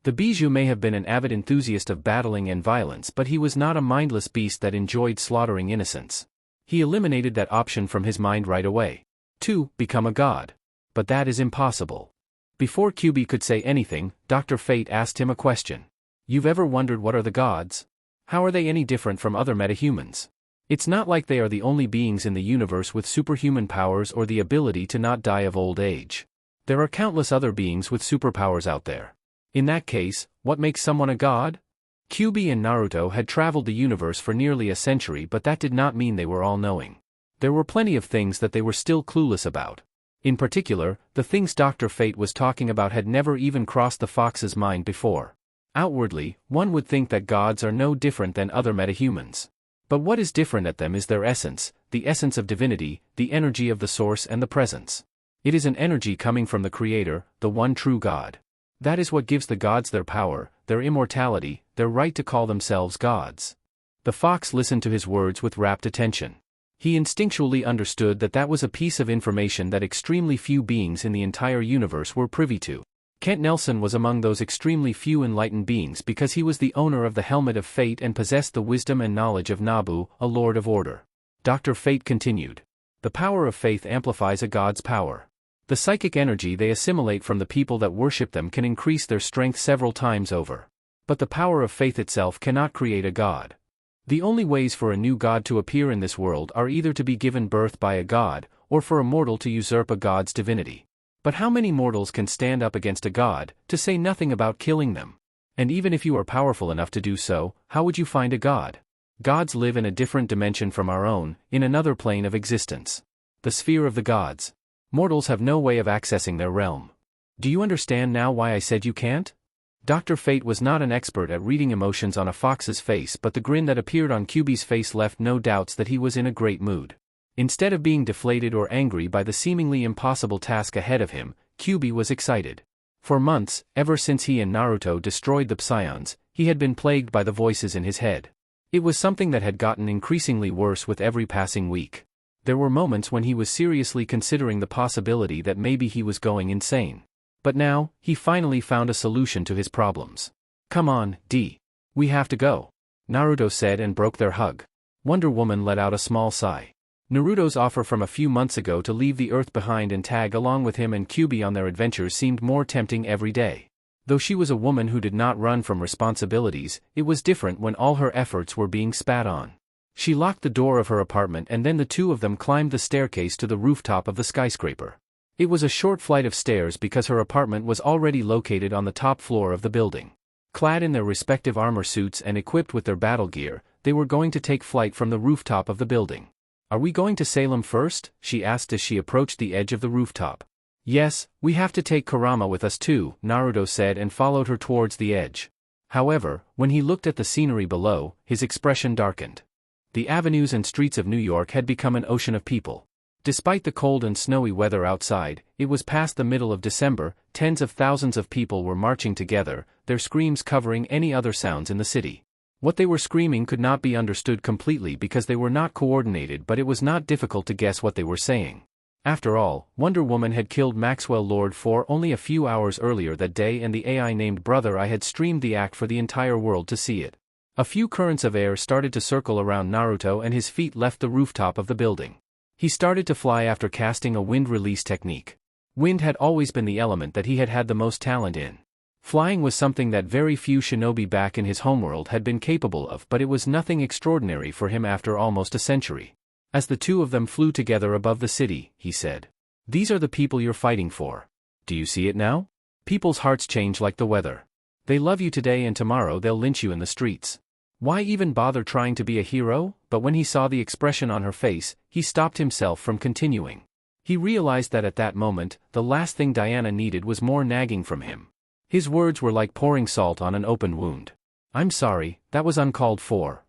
The Bijou may have been an avid enthusiast of battling and violence, but he was not a mindless beast that enjoyed slaughtering innocents. He eliminated that option from his mind right away. 2. Become a god. But that is impossible. Before QB could say anything, Dr. Fate asked him a question. You've ever wondered what are the gods? How are they any different from other metahumans? It's not like they are the only beings in the universe with superhuman powers or the ability to not die of old age. There are countless other beings with superpowers out there. In that case, what makes someone a god? QB and Naruto had traveled the universe for nearly a century, but that did not mean they were all-knowing. There were plenty of things that they were still clueless about. In particular, the things Dr. Fate was talking about had never even crossed the fox's mind before. Outwardly, one would think that gods are no different than other metahumans. But what is different at them is their essence, the essence of divinity, the energy of the source and the presence. It is an energy coming from the Creator, the one true God. That is what gives the gods their power, their immortality, their right to call themselves gods. The fox listened to his words with rapt attention. He instinctually understood that that was a piece of information that extremely few beings in the entire universe were privy to. Kent Nelson was among those extremely few enlightened beings because he was the owner of the Helmet of Fate and possessed the wisdom and knowledge of Nabu, a Lord of Order. Dr. Fate continued. The power of faith amplifies a god's power. The psychic energy they assimilate from the people that worship them can increase their strength several times over. But the power of faith itself cannot create a god. The only ways for a new god to appear in this world are either to be given birth by a god, or for a mortal to usurp a god's divinity. But how many mortals can stand up against a god, to say nothing about killing them? And even if you are powerful enough to do so, how would you find a god? Gods live in a different dimension from our own, in another plane of existence. The sphere of the gods. Mortals have no way of accessing their realm. Do you understand now why I said you can't? Dr. Fate was not an expert at reading emotions on a fox's face, but the grin that appeared on QB's face left no doubts that he was in a great mood. Instead of being deflated or angry by the seemingly impossible task ahead of him, QB was excited. For months, ever since he and Naruto destroyed the Psions, he had been plagued by the voices in his head. It was something that had gotten increasingly worse with every passing week. There were moments when he was seriously considering the possibility that maybe he was going insane. But now, he finally found a solution to his problems. Come on, D. We have to go. Naruto said and broke their hug. Wonder Woman let out a small sigh. Naruto's offer from a few months ago to leave the Earth behind and tag along with him and QB on their adventures seemed more tempting every day. Though she was a woman who did not run from responsibilities, it was different when all her efforts were being spat on. She locked the door of her apartment and then the two of them climbed the staircase to the rooftop of the skyscraper. It was a short flight of stairs because her apartment was already located on the top floor of the building. Clad in their respective armor suits and equipped with their battle gear, they were going to take flight from the rooftop of the building. Are we going to Salem first? She asked as she approached the edge of the rooftop. Yes, we have to take Kurama with us too, Naruto said and followed her towards the edge. However, when he looked at the scenery below, his expression darkened. The avenues and streets of New York had become an ocean of people. Despite the cold and snowy weather outside, it was past the middle of December, tens of thousands of people were marching together, their screams covering any other sounds in the city. What they were screaming could not be understood completely because they were not coordinated, but it was not difficult to guess what they were saying. After all, Wonder Woman had killed Maxwell Lord 4 only a few hours earlier that day and the AI named Brother I had streamed the act for the entire world to see it. A few currents of air started to circle around Naruto and his feet left the rooftop of the building. He started to fly after casting a wind release technique. Wind had always been the element that he had had the most talent in. Flying was something that very few shinobi back in his homeworld had been capable of, but it was nothing extraordinary for him after almost a century. As the two of them flew together above the city, he said, "These are the people you're fighting for. Do you see it now? People's hearts change like the weather. They love you today and tomorrow they'll lynch you in the streets. Why even bother trying to be a hero?" But when he saw the expression on her face, he stopped himself from continuing. He realized that at that moment, the last thing Diana needed was more nagging from him. His words were like pouring salt on an open wound. "I'm sorry, that was uncalled for."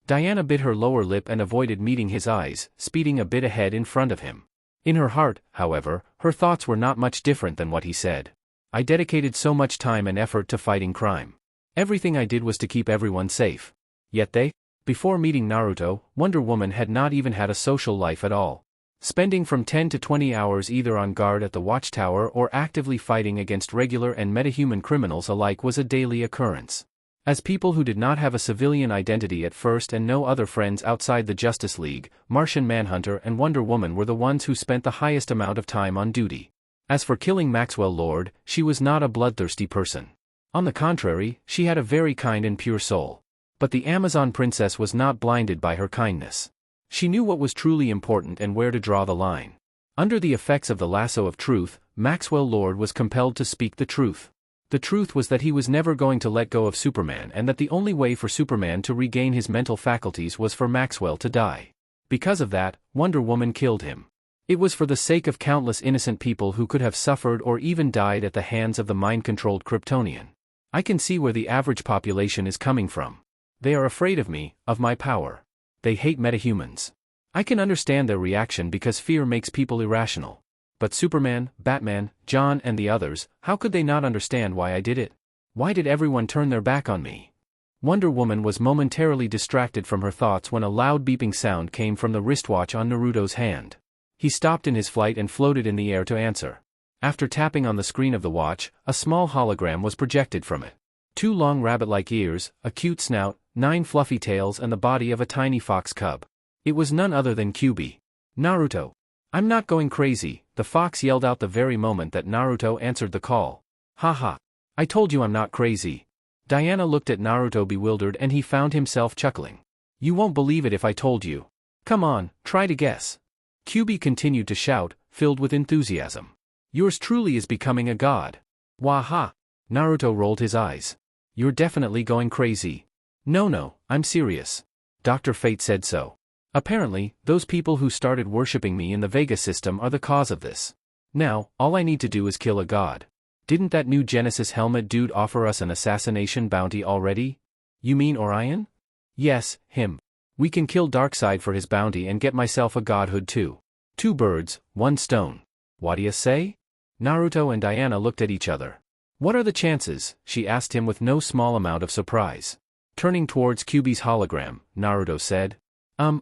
Diana bit her lower lip and avoided meeting his eyes, speeding a bit ahead in front of him. In her heart, however, her thoughts were not much different than what he said. "I dedicated so much time and effort to fighting crime. Everything I did was to keep everyone safe. Yet before meeting Naruto, Wonder Woman had not even had a social life at all. Spending from 10 to 20 hours either on guard at the watchtower or actively fighting against regular and metahuman criminals alike was a daily occurrence. As people who did not have a civilian identity at first and no other friends outside the Justice League, Martian Manhunter and Wonder Woman were the ones who spent the highest amount of time on duty. As for killing Maxwell Lord, she was not a bloodthirsty person. On the contrary, she had a very kind and pure soul. But the Amazon princess was not blinded by her kindness. She knew what was truly important and where to draw the line. Under the effects of the lasso of truth, Maxwell Lord was compelled to speak the truth. The truth was that he was never going to let go of Superman and that the only way for Superman to regain his mental faculties was for Maxwell to die. Because of that, Wonder Woman killed him. It was for the sake of countless innocent people who could have suffered or even died at the hands of the mind-controlled Kryptonian. I can see where the average population is coming from. They are afraid of me, of my power. They hate metahumans. I can understand their reaction because fear makes people irrational. But Superman, Batman, John and the others, how could they not understand why I did it? Why did everyone turn their back on me? Wonder Woman was momentarily distracted from her thoughts when a loud beeping sound came from the wristwatch on Naruto's hand. He stopped in his flight and floated in the air to answer. After tapping on the screen of the watch, a small hologram was projected from it. 2 long rabbit-like ears, a cute snout, 9 fluffy tails and the body of a tiny fox cub. It was none other than QB. "Naruto. I'm not going crazy," the fox yelled out the very moment that Naruto answered the call. "Haha. I told you I'm not crazy." Diana looked at Naruto bewildered and he found himself chuckling. "You won't believe it if I told you. Come on, try to guess." QB continued to shout, filled with enthusiasm. "Yours truly is becoming a god." "Waha." Naruto rolled his eyes. "You're definitely going crazy." No, I'm serious. Dr. Fate said so. Apparently, those people who started worshipping me in the Vega system are the cause of this. Now, all I need to do is kill a god. Didn't that new Genesis helmet dude offer us an assassination bounty already? You mean Orion? Yes, him. We can kill Darkseid for his bounty and get myself a godhood too. 2 birds, 1 stone. What do you say? Naruto and Diana looked at each other. "What are the chances?" she asked him with no small amount of surprise. Turning towards QB's hologram, Naruto said,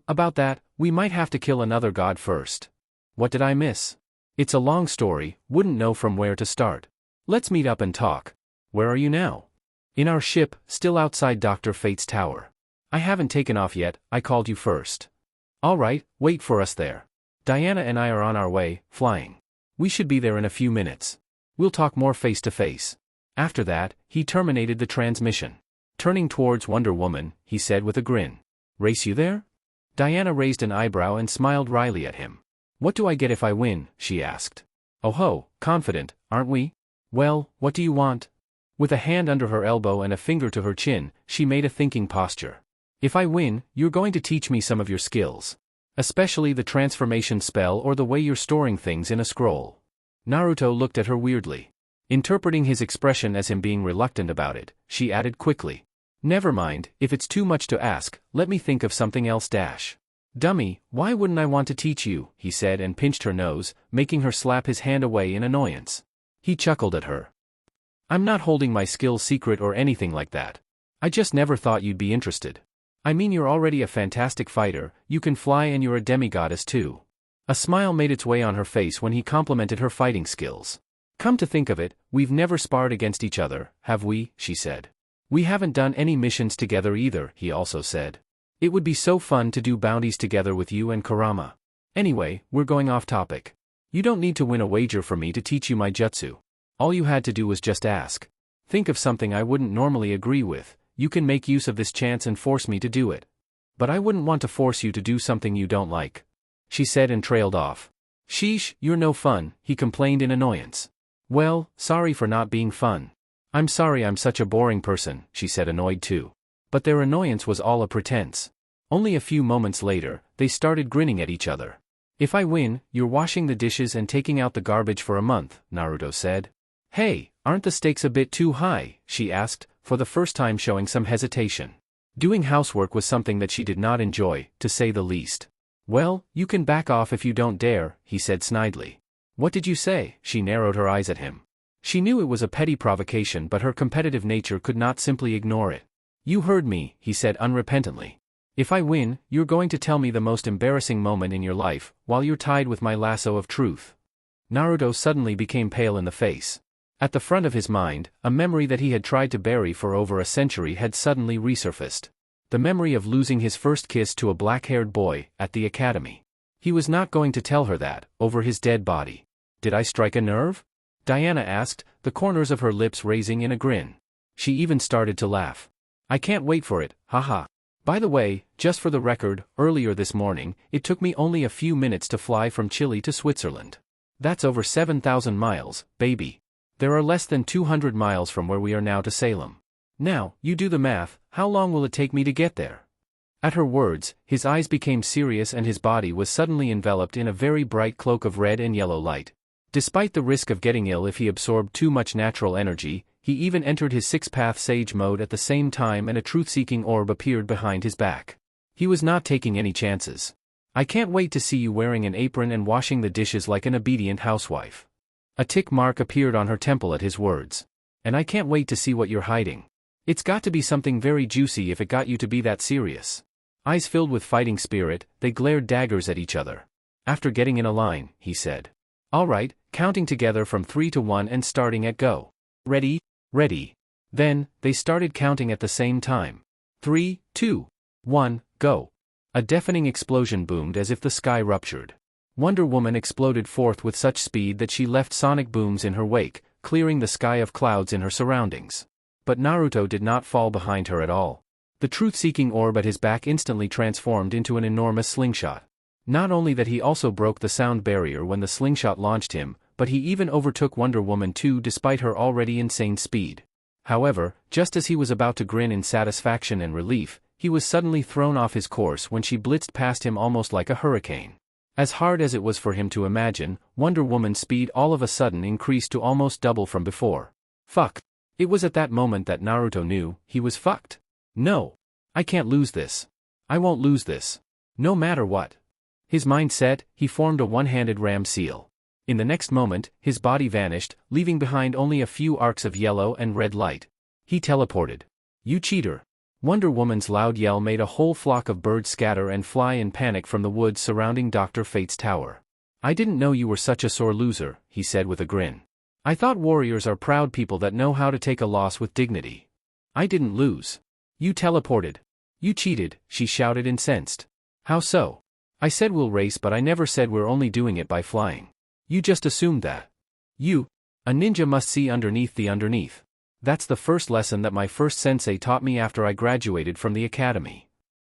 About that, we might have to kill another god first." "What did I miss?" "It's a long story, wouldn't know from where to start. Let's meet up and talk." "Where are you now?" "In our ship, still outside Dr. Fate's tower. I haven't taken off yet, I called you first." "All right, wait for us there. Diana and I are on our way, flying. We should be there in a few minutes. We'll talk more face to face." After that, he terminated the transmission. Turning towards Wonder Woman, he said with a grin, "Race you there?" Diana raised an eyebrow and smiled wryly at him. "What do I get if I win?" she asked. "Oh ho, confident, aren't we? Well, what do you want?" With a hand under her elbow and a finger to her chin, she made a thinking posture. "If I win, you're going to teach me some of your skills. Especially the transformation spell or the way you're storing things in a scroll." Naruto looked at her weirdly. Interpreting his expression as him being reluctant about it, she added quickly, "Never mind, if it's too much to ask, let me think of something else dash." "Dummy, why wouldn't I want to teach you?" he said and pinched her nose, making her slap his hand away in annoyance. He chuckled at her. "I'm not holding my skills secret or anything like that. I just never thought you'd be interested. I mean, you're already a fantastic fighter, you can fly and you're a demigoddess too." A smile made its way on her face when he complimented her fighting skills. "Come to think of it, we've never sparred against each other, have we?" she said. "We haven't done any missions together either," he also said. "It would be so fun to do bounties together with you and Kurama. Anyway, we're going off topic. You don't need to win a wager for me to teach you my jutsu. All you had to do was just ask. Think of something I wouldn't normally agree with, you can make use of this chance and force me to do it. But I wouldn't want to force you to do something you don't like," she said and trailed off. "Sheesh, you're no fun," he complained in annoyance. "Well, sorry for not being fun. I'm sorry I'm such a boring person," she said, annoyed too. But their annoyance was all a pretense. Only a few moments later, they started grinning at each other. If I win, you're washing the dishes and taking out the garbage for a month, Naruto said. Hey, aren't the stakes a bit too high? She asked, for the first time showing some hesitation. Doing housework was something that she did not enjoy, to say the least. Well, you can back off if you don't dare, he said snidely. What did you say? She narrowed her eyes at him. She knew it was a petty provocation, but her competitive nature could not simply ignore it. You heard me, he said unrepentantly. If I win, you're going to tell me the most embarrassing moment in your life, while you're tied with my lasso of truth. Naruto suddenly became pale in the face. At the front of his mind, a memory that he had tried to bury for over a century had suddenly resurfaced. The memory of losing his first kiss to a black-haired boy, at the academy. He was not going to tell her that, over his dead body. Did I strike a nerve? Diana asked, the corners of her lips raising in a grin. She even started to laugh. I can't wait for it, haha. By the way, just for the record, earlier this morning, it took me only a few minutes to fly from Chile to Switzerland. That's over 7,000 miles, baby. There are less than 200 miles from where we are now to Salem. Now, you do the math, how long will it take me to get there? At her words, his eyes became serious and his body was suddenly enveloped in a very bright cloak of red and yellow light. Despite the risk of getting ill if he absorbed too much natural energy, he even entered his six-path sage mode at the same time and a truth-seeking orb appeared behind his back. He was not taking any chances. I can't wait to see you wearing an apron and washing the dishes like an obedient housewife. A tick mark appeared on her temple at his words. And I can't wait to see what you're hiding. It's got to be something very juicy if it got you to be that serious. Eyes filled with fighting spirit, they glared daggers at each other. After getting in a line, he said. All right, counting together from 3 to 1 and starting at go. Ready? Ready. Then, they started counting at the same time. 3, 2, 1, go. A deafening explosion boomed as if the sky ruptured. Wonder Woman exploded forth with such speed that she left sonic booms in her wake, clearing the sky of clouds in her surroundings. But Naruto did not fall behind her at all. The truth-seeking orb at his back instantly transformed into an enormous slingshot. Not only that, he also broke the sound barrier when the slingshot launched him, but he even overtook Wonder Woman too despite her already insane speed. However, just as he was about to grin in satisfaction and relief, he was suddenly thrown off his course when she blitzed past him almost like a hurricane. As hard as it was for him to imagine, Wonder Woman's speed all of a sudden increased to almost double from before. Fuck. It was at that moment that Naruto knew, he was fucked. No. I can't lose this. I won't lose this. No matter what. His mind set, he formed a one-handed ram seal. In the next moment, his body vanished, leaving behind only a few arcs of yellow and red light. He teleported. You cheater. Wonder Woman's loud yell made a whole flock of birds scatter and fly in panic from the woods surrounding Dr. Fate's tower. I didn't know you were such a sore loser, he said with a grin. I thought warriors are proud people that know how to take a loss with dignity. I didn't lose. You teleported. You cheated, she shouted incensed. How so? I said we'll race, but I never said we're only doing it by flying. You just assumed that. You. A ninja must see underneath the underneath. That's the first lesson that my first sensei taught me after I graduated from the academy.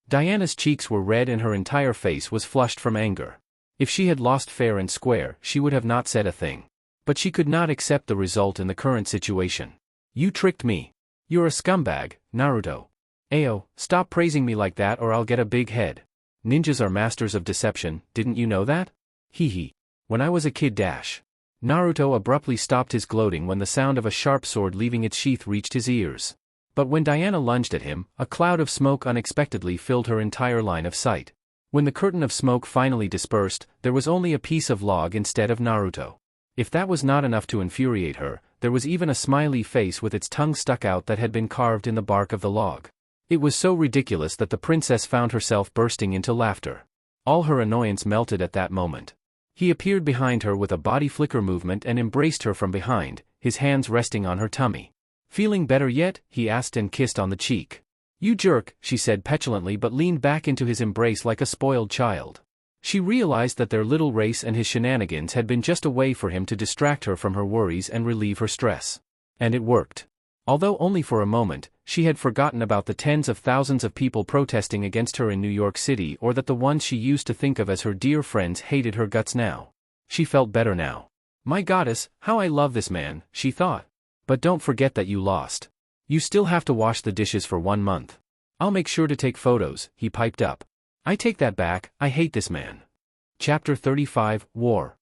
Diana's cheeks were red and her entire face was flushed from anger. If she had lost fair and square, she would have not said a thing. But she could not accept the result in the current situation. You tricked me. You're a scumbag, Naruto. Ayo, stop praising me like that or I'll get a big head. Ninjas are masters of deception, didn't you know that? Hee hee. When I was a kid dash. Naruto abruptly stopped his gloating when the sound of a sharp sword leaving its sheath reached his ears. But when Diana lunged at him, a cloud of smoke unexpectedly filled her entire line of sight. When the curtain of smoke finally dispersed, there was only a piece of log instead of Naruto. If that was not enough to infuriate her, there was even a smiley face with its tongue stuck out that had been carved in the bark of the log. It was so ridiculous that the princess found herself bursting into laughter. All her annoyance melted at that moment. He appeared behind her with a body flicker movement and embraced her from behind, his hands resting on her tummy. Feeling better yet? He asked and kissed on the cheek. You jerk, she said petulantly but leaned back into his embrace like a spoiled child. She realized that their little race and his shenanigans had been just a way for him to distract her from her worries and relieve her stress. And it worked. Although only for a moment, she had forgotten about the tens of thousands of people protesting against her in New York City or that the ones she used to think of as her dear friends hated her guts now. She felt better now. My goddess, how I love this man, she thought. But don't forget that you lost. You still have to wash the dishes for 1 month. I'll make sure to take photos, he piped up. I take that back, I hate this man. Chapter 35, War.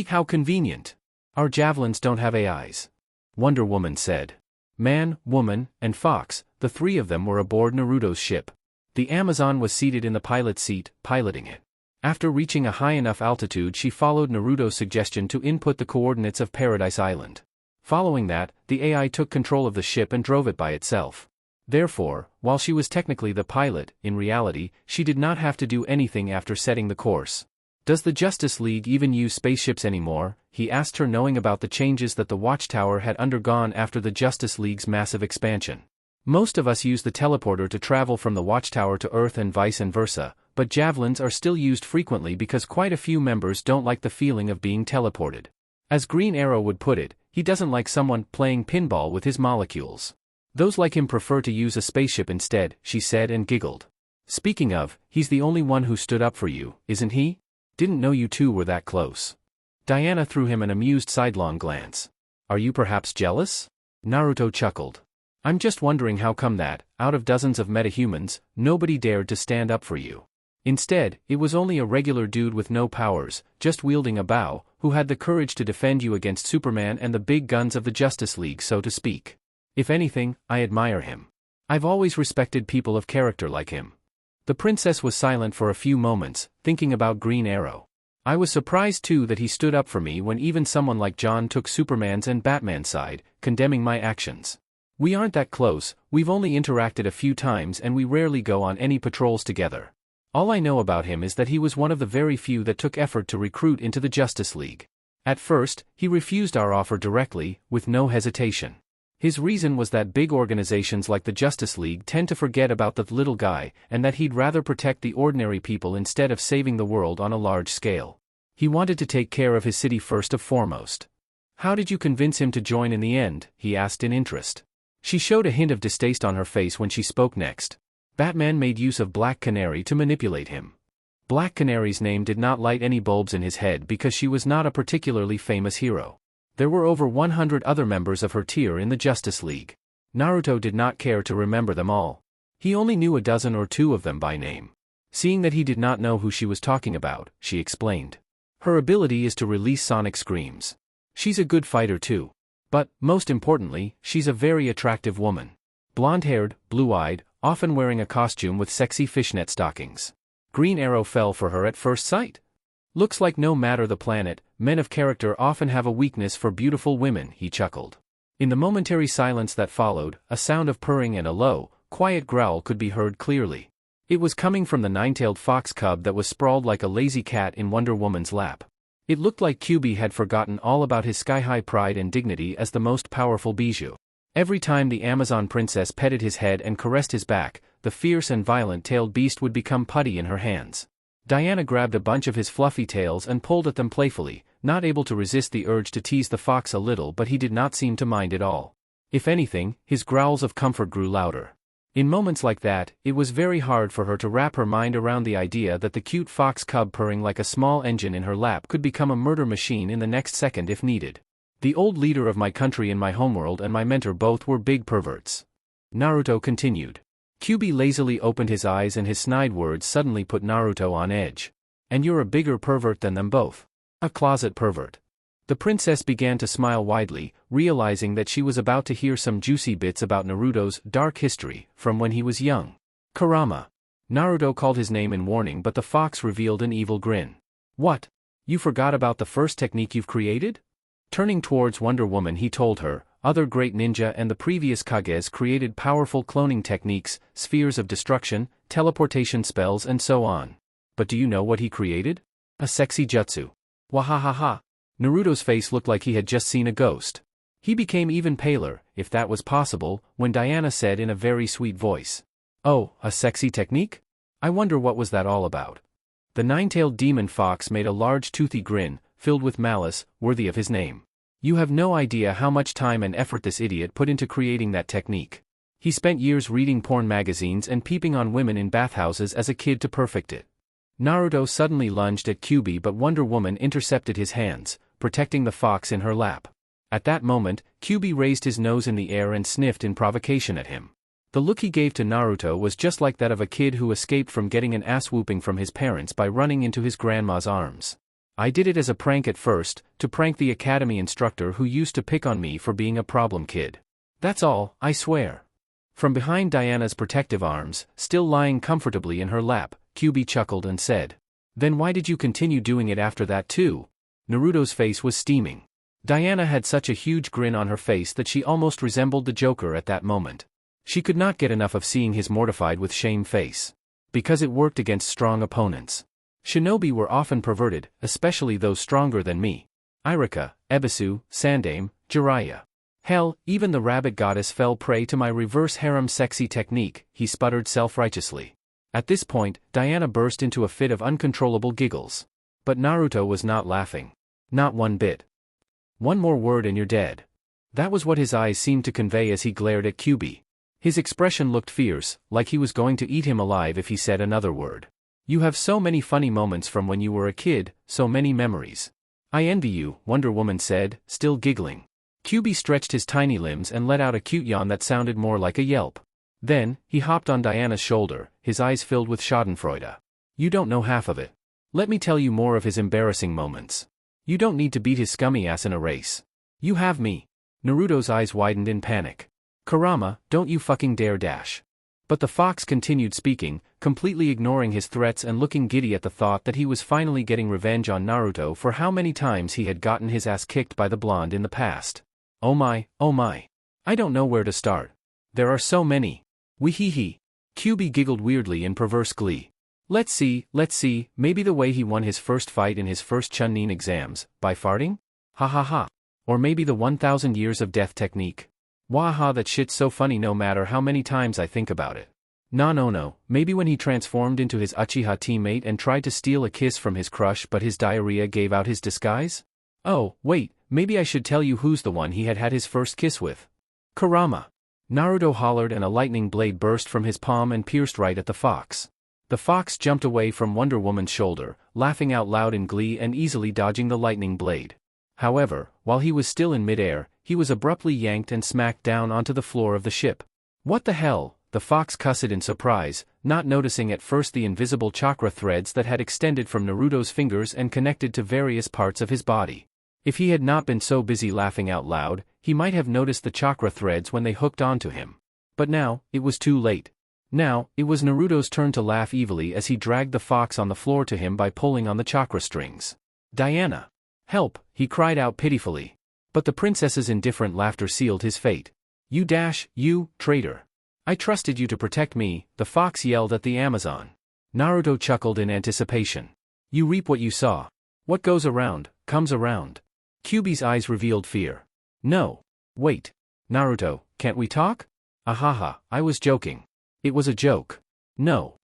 How convenient. Our javelins don't have AIs. Wonder Woman said. Man, woman, and fox, the three of them were aboard Naruto's ship. The Amazon was seated in the pilot's seat, piloting it. After reaching a high enough altitude, she followed Naruto's suggestion to input the coordinates of Paradise Island. Following that, the AI took control of the ship and drove it by itself. Therefore, while she was technically the pilot, in reality, she did not have to do anything after setting the course. Does the Justice League even use spaceships anymore? He asked her, knowing about the changes that the Watchtower had undergone after the Justice League's massive expansion. Most of us use the teleporter to travel from the Watchtower to Earth and vice versa, but javelins are still used frequently because quite a few members don't like the feeling of being teleported. As Green Arrow would put it, he doesn't like someone playing pinball with his molecules. Those like him prefer to use a spaceship instead, she said and giggled. Speaking of, he's the only one who stood up for you, isn't he? Didn't know you two were that close. Diana threw him an amused sidelong glance. Are you perhaps jealous? Naruto chuckled. I'm just wondering how come that, out of dozens of metahumans, nobody dared to stand up for you. Instead, it was only a regular dude with no powers, just wielding a bow, who had the courage to defend you against Superman and the big guns of the Justice League, so to speak. If anything, I admire him. I've always respected people of character like him. The princess was silent for a few moments, thinking about Green Arrow. I was surprised too that he stood up for me when even someone like John took Superman's and Batman's side, condemning my actions. We aren't that close, we've only interacted a few times and we rarely go on any patrols together. All I know about him is that he was one of the very few that took effort to recruit into the Justice League. At first, he refused our offer directly, with no hesitation. His reason was that big organizations like the Justice League tend to forget about the little guy, and that he'd rather protect the ordinary people instead of saving the world on a large scale. He wanted to take care of his city first and foremost. How did you convince him to join in the end? He asked in interest. She showed a hint of distaste on her face when she spoke next. Batman made use of Black Canary to manipulate him. Black Canary's name did not light any bulbs in his head because she was not a particularly famous hero. There were over 100 other members of her tier in the Justice League. Naruto did not care to remember them all. He only knew a dozen or two of them by name. Seeing that he did not know who she was talking about, she explained. Her ability is to release sonic screams. She's a good fighter too. But, most importantly, she's a very attractive woman. Blonde-haired, blue-eyed, often wearing a costume with sexy fishnet stockings. Green Arrow fell for her at first sight. Looks like no matter the planet, men of character often have a weakness for beautiful women, he chuckled. In the momentary silence that followed, a sound of purring and a low, quiet growl could be heard clearly. It was coming from the nine-tailed fox cub that was sprawled like a lazy cat in Wonder Woman's lap. It looked like QB had forgotten all about his sky-high pride and dignity as the most powerful bijou. Every time the Amazon princess petted his head and caressed his back, the fierce and violent-tailed beast would become putty in her hands. Diana grabbed a bunch of his fluffy tails and pulled at them playfully, not able to resist the urge to tease the fox a little, but he did not seem to mind at all. If anything, his growls of comfort grew louder. In moments like that, it was very hard for her to wrap her mind around the idea that the cute fox cub purring like a small engine in her lap could become a murder machine in the next second if needed. The old leader of my country in my homeworld and my mentor both were big perverts. Naruto continued. QB lazily opened his eyes and his snide words suddenly put Naruto on edge. And you're a bigger pervert than them both. A closet pervert. The princess began to smile widely, realizing that she was about to hear some juicy bits about Naruto's dark history from when he was young. Kurama. Naruto called his name in warning, but the fox revealed an evil grin. What? You forgot about the first technique you've created? Turning towards Wonder Woman, he told her, other great ninja and the previous Kages created powerful cloning techniques, spheres of destruction, teleportation spells and so on. But do you know what he created? A sexy jutsu. Wahahaha. Naruto's face looked like he had just seen a ghost. He became even paler, if that was possible, when Diana said in a very sweet voice. Oh, a sexy technique? I wonder what was that all about. The nine-tailed demon fox made a large toothy grin, filled with malice, worthy of his name. You have no idea how much time and effort this idiot put into creating that technique. He spent years reading porn magazines and peeping on women in bathhouses as a kid to perfect it. Naruto suddenly lunged at QB, but Wonder Woman intercepted his hands, protecting the fox in her lap. At that moment, QB raised his nose in the air and sniffed in provocation at him. The look he gave to Naruto was just like that of a kid who escaped from getting an ass-whooping from his parents by running into his grandma's arms. I did it as a prank at first, to prank the academy instructor who used to pick on me for being a problem kid. That's all, I swear. From behind Diana's protective arms, still lying comfortably in her lap, Kyuubi chuckled and said, "Then why did you continue doing it after that too?" Naruto's face was steaming. Diana had such a huge grin on her face that she almost resembled the Joker at that moment. She could not get enough of seeing his mortified with shame face. Because it worked against strong opponents. Shinobi were often perverted, especially those stronger than me. Irika, Ebisu, Sandaime, Jiraiya. Hell, even the rabbit goddess fell prey to my reverse harem sexy technique, he sputtered self-righteously. At this point, Diana burst into a fit of uncontrollable giggles. But Naruto was not laughing. Not one bit. "One more word and you're dead." That was what his eyes seemed to convey as he glared at Kyuubi. His expression looked fierce, like he was going to eat him alive if he said another word. "You have so many funny moments from when you were a kid, so many memories." "I envy you," Wonder Woman said, still giggling. Kyuubi stretched his tiny limbs and let out a cute yawn that sounded more like a yelp. Then, he hopped on Diana's shoulder, his eyes filled with schadenfreude. "You don't know half of it. Let me tell you more of his embarrassing moments. You don't need to beat his scummy ass in a race. You have me." Naruto's eyes widened in panic. "Kurama, don't you fucking dare dash." But the fox continued speaking, completely ignoring his threats and looking giddy at the thought that he was finally getting revenge on Naruto for how many times he had gotten his ass kicked by the blonde in the past. Oh my, oh my. I don't know where to start. There are so many. Wee-hee-hee. Kyuubi giggled weirdly in perverse glee. Let's see, maybe the way he won his first fight in his first Chunin exams, by farting? Ha ha ha. Or maybe the 1,000 years of death technique. Waha, that shit's so funny no matter how many times I think about it. No, maybe when he transformed into his Uchiha teammate and tried to steal a kiss from his crush but his diarrhea gave out his disguise? Oh, wait, maybe I should tell you who's the one he had his first kiss with. Kurama. Naruto hollered and a lightning blade burst from his palm and pierced right at the fox. The fox jumped away from Wonder Woman's shoulder, laughing out loud in glee and easily dodging the lightning blade. However, while he was still in midair, he was abruptly yanked and smacked down onto the floor of the ship. What the hell? The fox cussed in surprise, not noticing at first the invisible chakra threads that had extended from Naruto's fingers and connected to various parts of his body. If he had not been so busy laughing out loud, he might have noticed the chakra threads when they hooked onto him. But now, it was too late. Now, it was Naruto's turn to laugh evilly as he dragged the fox on the floor to him by pulling on the chakra strings. Diana! Help! He cried out pitifully. But the princess's indifferent laughter sealed his fate. You traitor! I trusted you to protect me, the fox yelled at the Amazon. Naruto chuckled in anticipation. You reap what you sow. What goes around, comes around. Kyuubi's eyes revealed fear. No. Wait. Naruto, can't we talk? Ahaha, I was joking. It was a joke. No.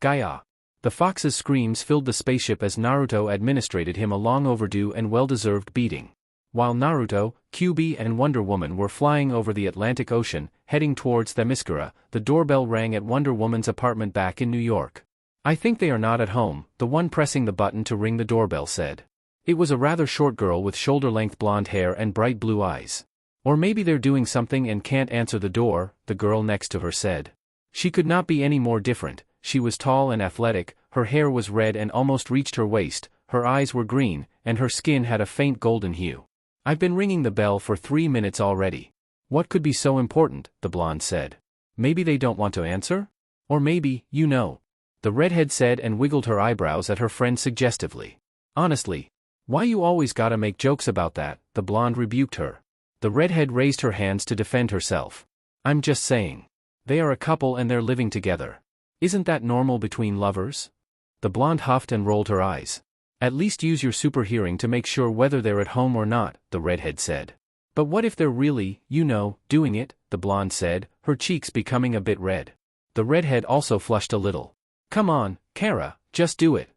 Gaia. The fox's screams filled the spaceship as Naruto administered him a long overdue and well-deserved beating. While Naruto, Kyuubi and Wonder Woman were flying over the Atlantic Ocean, heading towards Themyscira, the doorbell rang at Wonder Woman's apartment back in New York. I think they are not at home, the one pressing the button to ring the doorbell said. It was a rather short girl with shoulder-length blonde hair and bright blue eyes. Or maybe they're doing something and can't answer the door, the girl next to her said. She could not be any more different. She was tall and athletic, her hair was red and almost reached her waist, her eyes were green, and her skin had a faint golden hue. I've been ringing the bell for 3 minutes already. What could be so important, the blonde said. Maybe they don't want to answer? Or maybe, the redhead said and wiggled her eyebrows at her friend suggestively. Honestly. Why you always gotta make jokes about that, the blonde rebuked her. The redhead raised her hands to defend herself. I'm just saying. They are a couple and they're living together. Isn't that normal between lovers? The blonde huffed and rolled her eyes. At least use your super hearing to make sure whether they're at home or not, the redhead said. But what if they're really, doing it, the blonde said, her cheeks becoming a bit red. The redhead also flushed a little. Come on, Kara, just do it.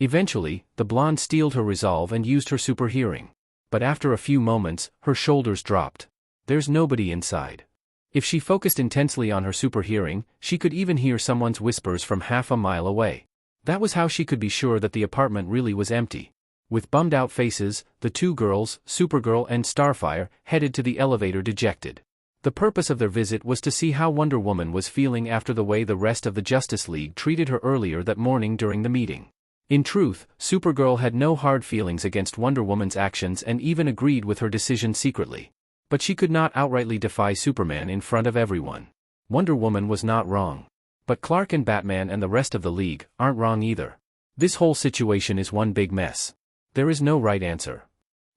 Eventually, the blonde steeled her resolve and used her super hearing. But after a few moments, her shoulders dropped. There's nobody inside. If she focused intensely on her super hearing, she could even hear someone's whispers from half a mile away. That was how she could be sure that the apartment really was empty. With bummed-out faces, the two girls, Supergirl and Starfire, headed to the elevator dejected. The purpose of their visit was to see how Wonder Woman was feeling after the way the rest of the Justice League treated her earlier that morning during the meeting. In truth, Supergirl had no hard feelings against Wonder Woman's actions and even agreed with her decision secretly. But she could not outrightly defy Superman in front of everyone. Wonder Woman was not wrong. But Clark and Batman and the rest of the League aren't wrong either. This whole situation is one big mess. There is no right answer.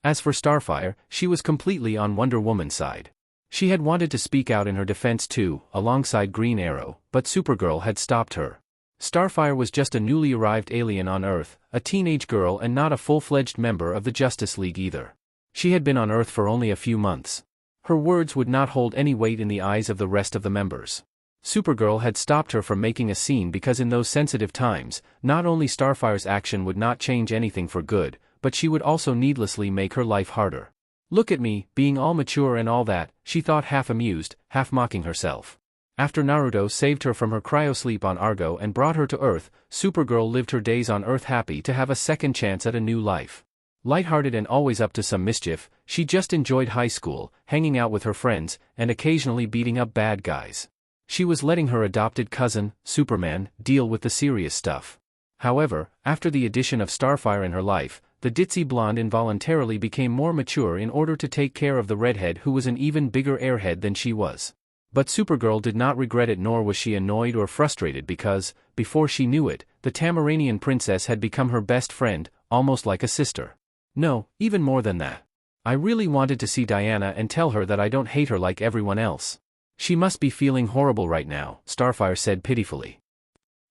As for Starfire, she was completely on Wonder Woman's side. She had wanted to speak out in her defense too, alongside Green Arrow, but Supergirl had stopped her. Starfire was just a newly arrived alien on Earth, a teenage girl and not a full-fledged member of the Justice League either. She had been on Earth for only a few months. Her words would not hold any weight in the eyes of the rest of the members. Supergirl had stopped her from making a scene because in those sensitive times, not only Starfire's action would not change anything for good, but she would also needlessly make her life harder. Look at me, being all mature and all that, she thought, half amused, half mocking herself. After Naruto saved her from her cryosleep on Argo and brought her to Earth, Supergirl lived her days on Earth happy to have a second chance at a new life. Lighthearted and always up to some mischief, she just enjoyed high school, hanging out with her friends, and occasionally beating up bad guys. She was letting her adopted cousin, Superman, deal with the serious stuff. However, after the addition of Starfire in her life, the ditzy blonde involuntarily became more mature in order to take care of the redhead who was an even bigger airhead than she was. But Supergirl did not regret it, nor was she annoyed or frustrated because, before she knew it, the Tamaranian princess had become her best friend, almost like a sister. No, even more than that. I really wanted to see Diana and tell her that I don't hate her like everyone else. She must be feeling horrible right now, Starfire said pitifully.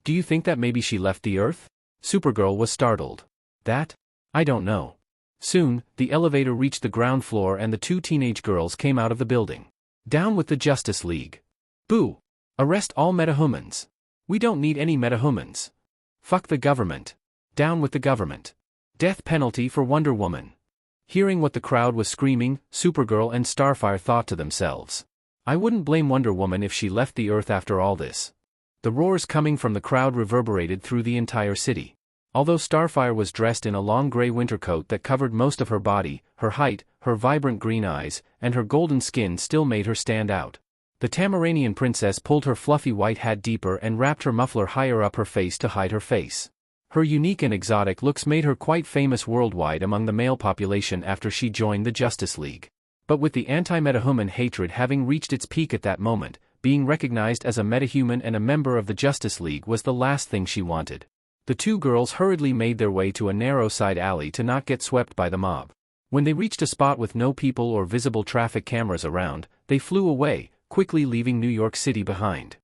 Do you think that maybe she left the Earth? Supergirl was startled. That? I don't know. Soon, the elevator reached the ground floor and the two teenage girls came out of the building. Down with the Justice League. Boo! Arrest all metahumans. We don't need any metahumans. Fuck the government. Down with the government. Death penalty for Wonder Woman. Hearing what the crowd was screaming, Supergirl and Starfire thought to themselves. I wouldn't blame Wonder Woman if she left the Earth after all this. The roars coming from the crowd reverberated through the entire city. Although Starfire was dressed in a long gray winter coat that covered most of her body, her height, her vibrant green eyes, and her golden skin still made her stand out. The Tamaranian princess pulled her fluffy white hat deeper and wrapped her muffler higher up her face to hide her face. Her unique and exotic looks made her quite famous worldwide among the male population after she joined the Justice League. But with the anti-metahuman hatred having reached its peak at that moment, being recognized as a metahuman and a member of the Justice League was the last thing she wanted. The two girls hurriedly made their way to a narrow side alley to not get swept by the mob. When they reached a spot with no people or visible traffic cameras around, they flew away, quickly leaving New York City behind.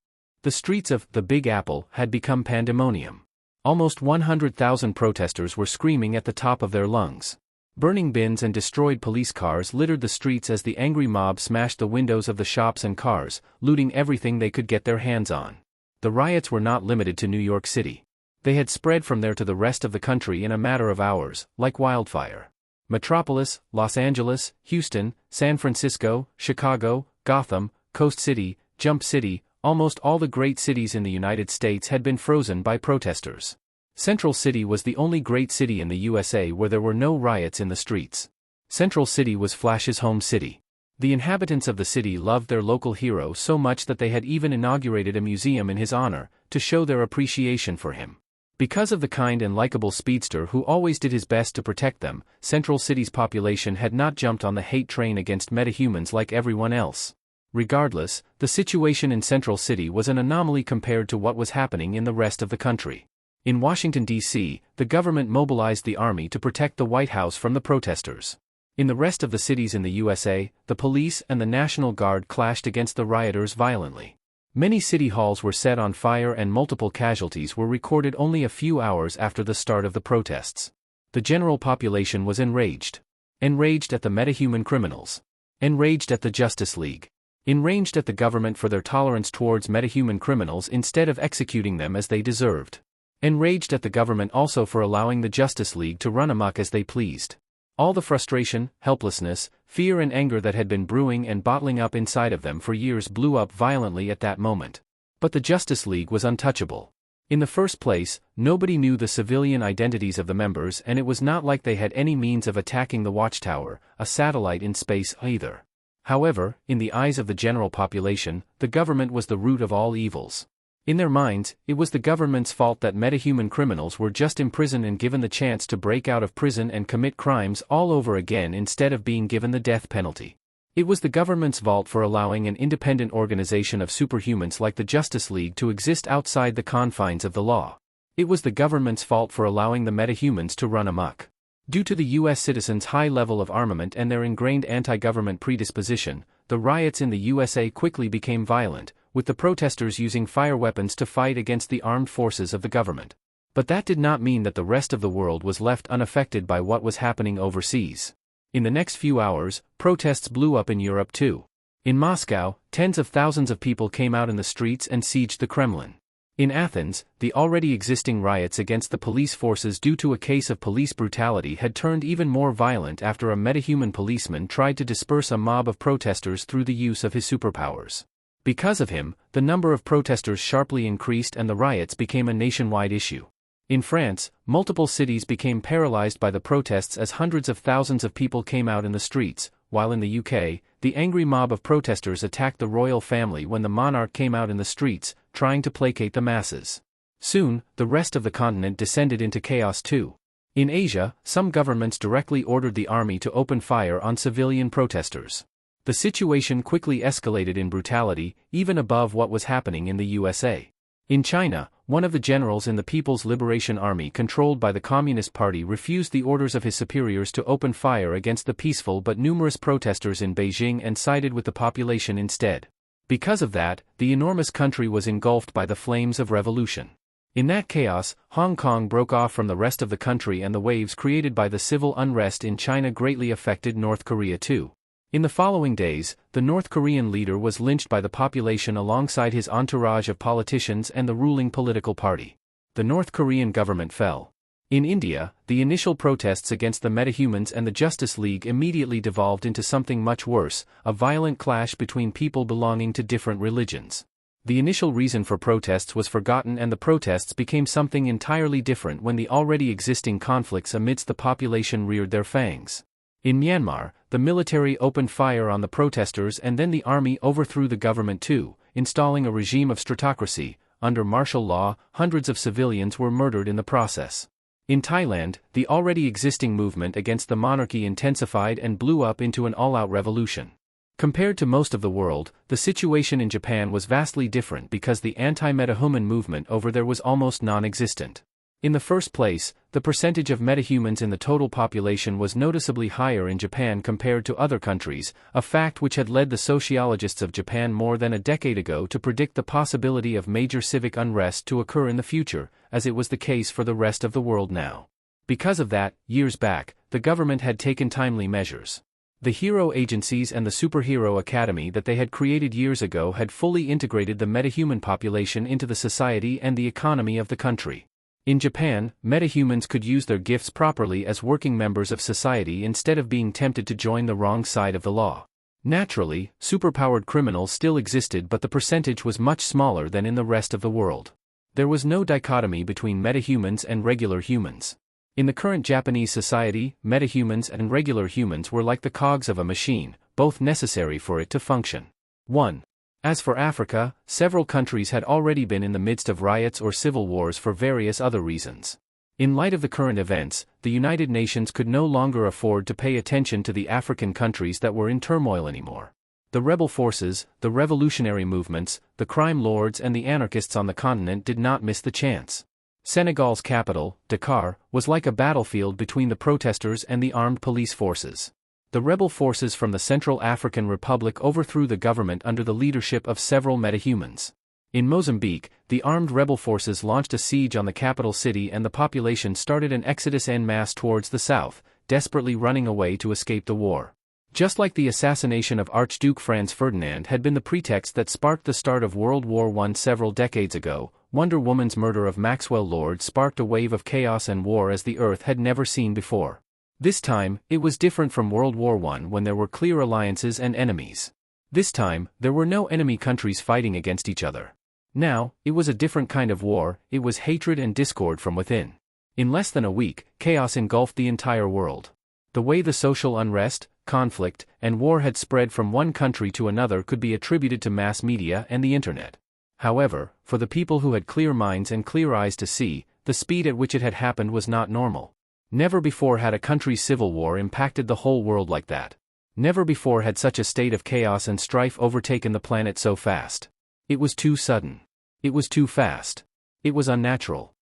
The streets of the Big Apple had become pandemonium. Almost 100,000 protesters were screaming at the top of their lungs. Burning bins and destroyed police cars littered the streets as the angry mob smashed the windows of the shops and cars, looting everything they could get their hands on. The riots were not limited to New York City. They had spread from there to the rest of the country in a matter of hours, like wildfire. Metropolis, Los Angeles, Houston, San Francisco, Chicago, Gotham, Coast City, Jump City, almost all the great cities in the United States had been frozen by protesters. Central City was the only great city in the USA where there were no riots in the streets. Central City was Flash's home city. The inhabitants of the city loved their local hero so much that they had even inaugurated a museum in his honor, to show their appreciation for him. Because of the kind and likable speedster who always did his best to protect them, Central City's population had not jumped on the hate train against metahumans like everyone else. Regardless, the situation in Central City was an anomaly compared to what was happening in the rest of the country. In Washington, D.C., the government mobilized the army to protect the White House from the protesters. In the rest of the cities in the USA, the police and the National Guard clashed against the rioters violently. Many city halls were set on fire and multiple casualties were recorded only a few hours after the start of the protests. The general population was enraged. Enraged at the metahuman criminals. Enraged at the Justice League. Enraged at the government for their tolerance towards metahuman criminals instead of executing them as they deserved. Enraged at the government also for allowing the Justice League to run amok as they pleased. All the frustration, helplessness, fear and anger that had been brewing and bottling up inside of them for years blew up violently at that moment. But the Justice League was untouchable. In the first place, nobody knew the civilian identities of the members and it was not like they had any means of attacking the Watchtower, a satellite in space, either. However, in the eyes of the general population, the government was the root of all evils. In their minds, it was the government's fault that metahuman criminals were just imprisoned and given the chance to break out of prison and commit crimes all over again instead of being given the death penalty. It was the government's fault for allowing an independent organization of superhumans like the Justice League to exist outside the confines of the law. It was the government's fault for allowing the metahumans to run amok. Due to the U.S. citizens' high level of armament and their ingrained anti-government predisposition, the riots in the USA quickly became violent, with the protesters using fire weapons to fight against the armed forces of the government. But that did not mean that the rest of the world was left unaffected by what was happening overseas. In the next few hours, protests blew up in Europe too. In Moscow, tens of thousands of people came out in the streets and sieged the Kremlin. In Athens, the already existing riots against the police forces due to a case of police brutality had turned even more violent after a metahuman policeman tried to disperse a mob of protesters through the use of his superpowers. Because of him, the number of protesters sharply increased and the riots became a nationwide issue. In France, multiple cities became paralyzed by the protests as hundreds of thousands of people came out in the streets, while in the UK, the angry mob of protesters attacked the royal family when the monarch came out in the streets, trying to placate the masses. Soon, the rest of the continent descended into chaos too. In Asia, some governments directly ordered the army to open fire on civilian protesters. The situation quickly escalated in brutality, even above what was happening in the USA. In China, one of the generals in the People's Liberation Army controlled by the Communist Party refused the orders of his superiors to open fire against the peaceful but numerous protesters in Beijing and sided with the population instead. Because of that, the enormous country was engulfed by the flames of revolution. In that chaos, Hong Kong broke off from the rest of the country and the waves created by the civil unrest in China greatly affected North Korea too. In the following days, the North Korean leader was lynched by the population alongside his entourage of politicians and the ruling political party. The North Korean government fell. In India, the initial protests against the metahumans and the Justice League immediately devolved into something much worse, a violent clash between people belonging to different religions. The initial reason for protests was forgotten and the protests became something entirely different when the already existing conflicts amidst the population reared their fangs. In Myanmar, the military opened fire on the protesters and then the army overthrew the government too, installing a regime of stratocracy. Under martial law, hundreds of civilians were murdered in the process. In Thailand, the already existing movement against the monarchy intensified and blew up into an all-out revolution. Compared to most of the world, the situation in Japan was vastly different because the anti-metahuman movement over there was almost non-existent. In the first place, the percentage of metahumans in the total population was noticeably higher in Japan compared to other countries, a fact which had led the sociologists of Japan more than a decade ago to predict the possibility of major civic unrest to occur in the future, as it was the case for the rest of the world now. Because of that, years back, the government had taken timely measures. The hero agencies and the superhero academy that they had created years ago had fully integrated the metahuman population into the society and the economy of the country. In Japan, metahumans could use their gifts properly as working members of society instead of being tempted to join the wrong side of the law. Naturally, superpowered criminals still existed but the percentage was much smaller than in the rest of the world. There was no dichotomy between metahumans and regular humans. In the current Japanese society, metahumans and regular humans were like the cogs of a machine, both necessary for it to function. 1. As for Africa, several countries had already been in the midst of riots or civil wars for various other reasons. In light of the current events, the United Nations could no longer afford to pay attention to the African countries that were in turmoil anymore. The rebel forces, the revolutionary movements, the crime lords and the anarchists on the continent did not miss the chance. Senegal's capital, Dakar, was like a battlefield between the protesters and the armed police forces. The rebel forces from the Central African Republic overthrew the government under the leadership of several metahumans. In Mozambique, the armed rebel forces launched a siege on the capital city and the population started an exodus en masse towards the south, desperately running away to escape the war. Just like the assassination of Archduke Franz Ferdinand had been the pretext that sparked the start of World War I several decades ago, Wonder Woman's murder of Maxwell Lord sparked a wave of chaos and war as the Earth had never seen before. This time, it was different from World War I when there were clear alliances and enemies. This time, there were no enemy countries fighting against each other. Now, it was a different kind of war, it was hatred and discord from within. In less than a week, chaos engulfed the entire world. The way the social unrest, conflict, and war had spread from one country to another could be attributed to mass media and the internet. However, for the people who had clear minds and clear eyes to see, the speed at which it had happened was not normal. Never before had a country's civil war impacted the whole world like that. Never before had such a state of chaos and strife overtaken the planet so fast. It was too sudden. It was too fast. It was unnatural.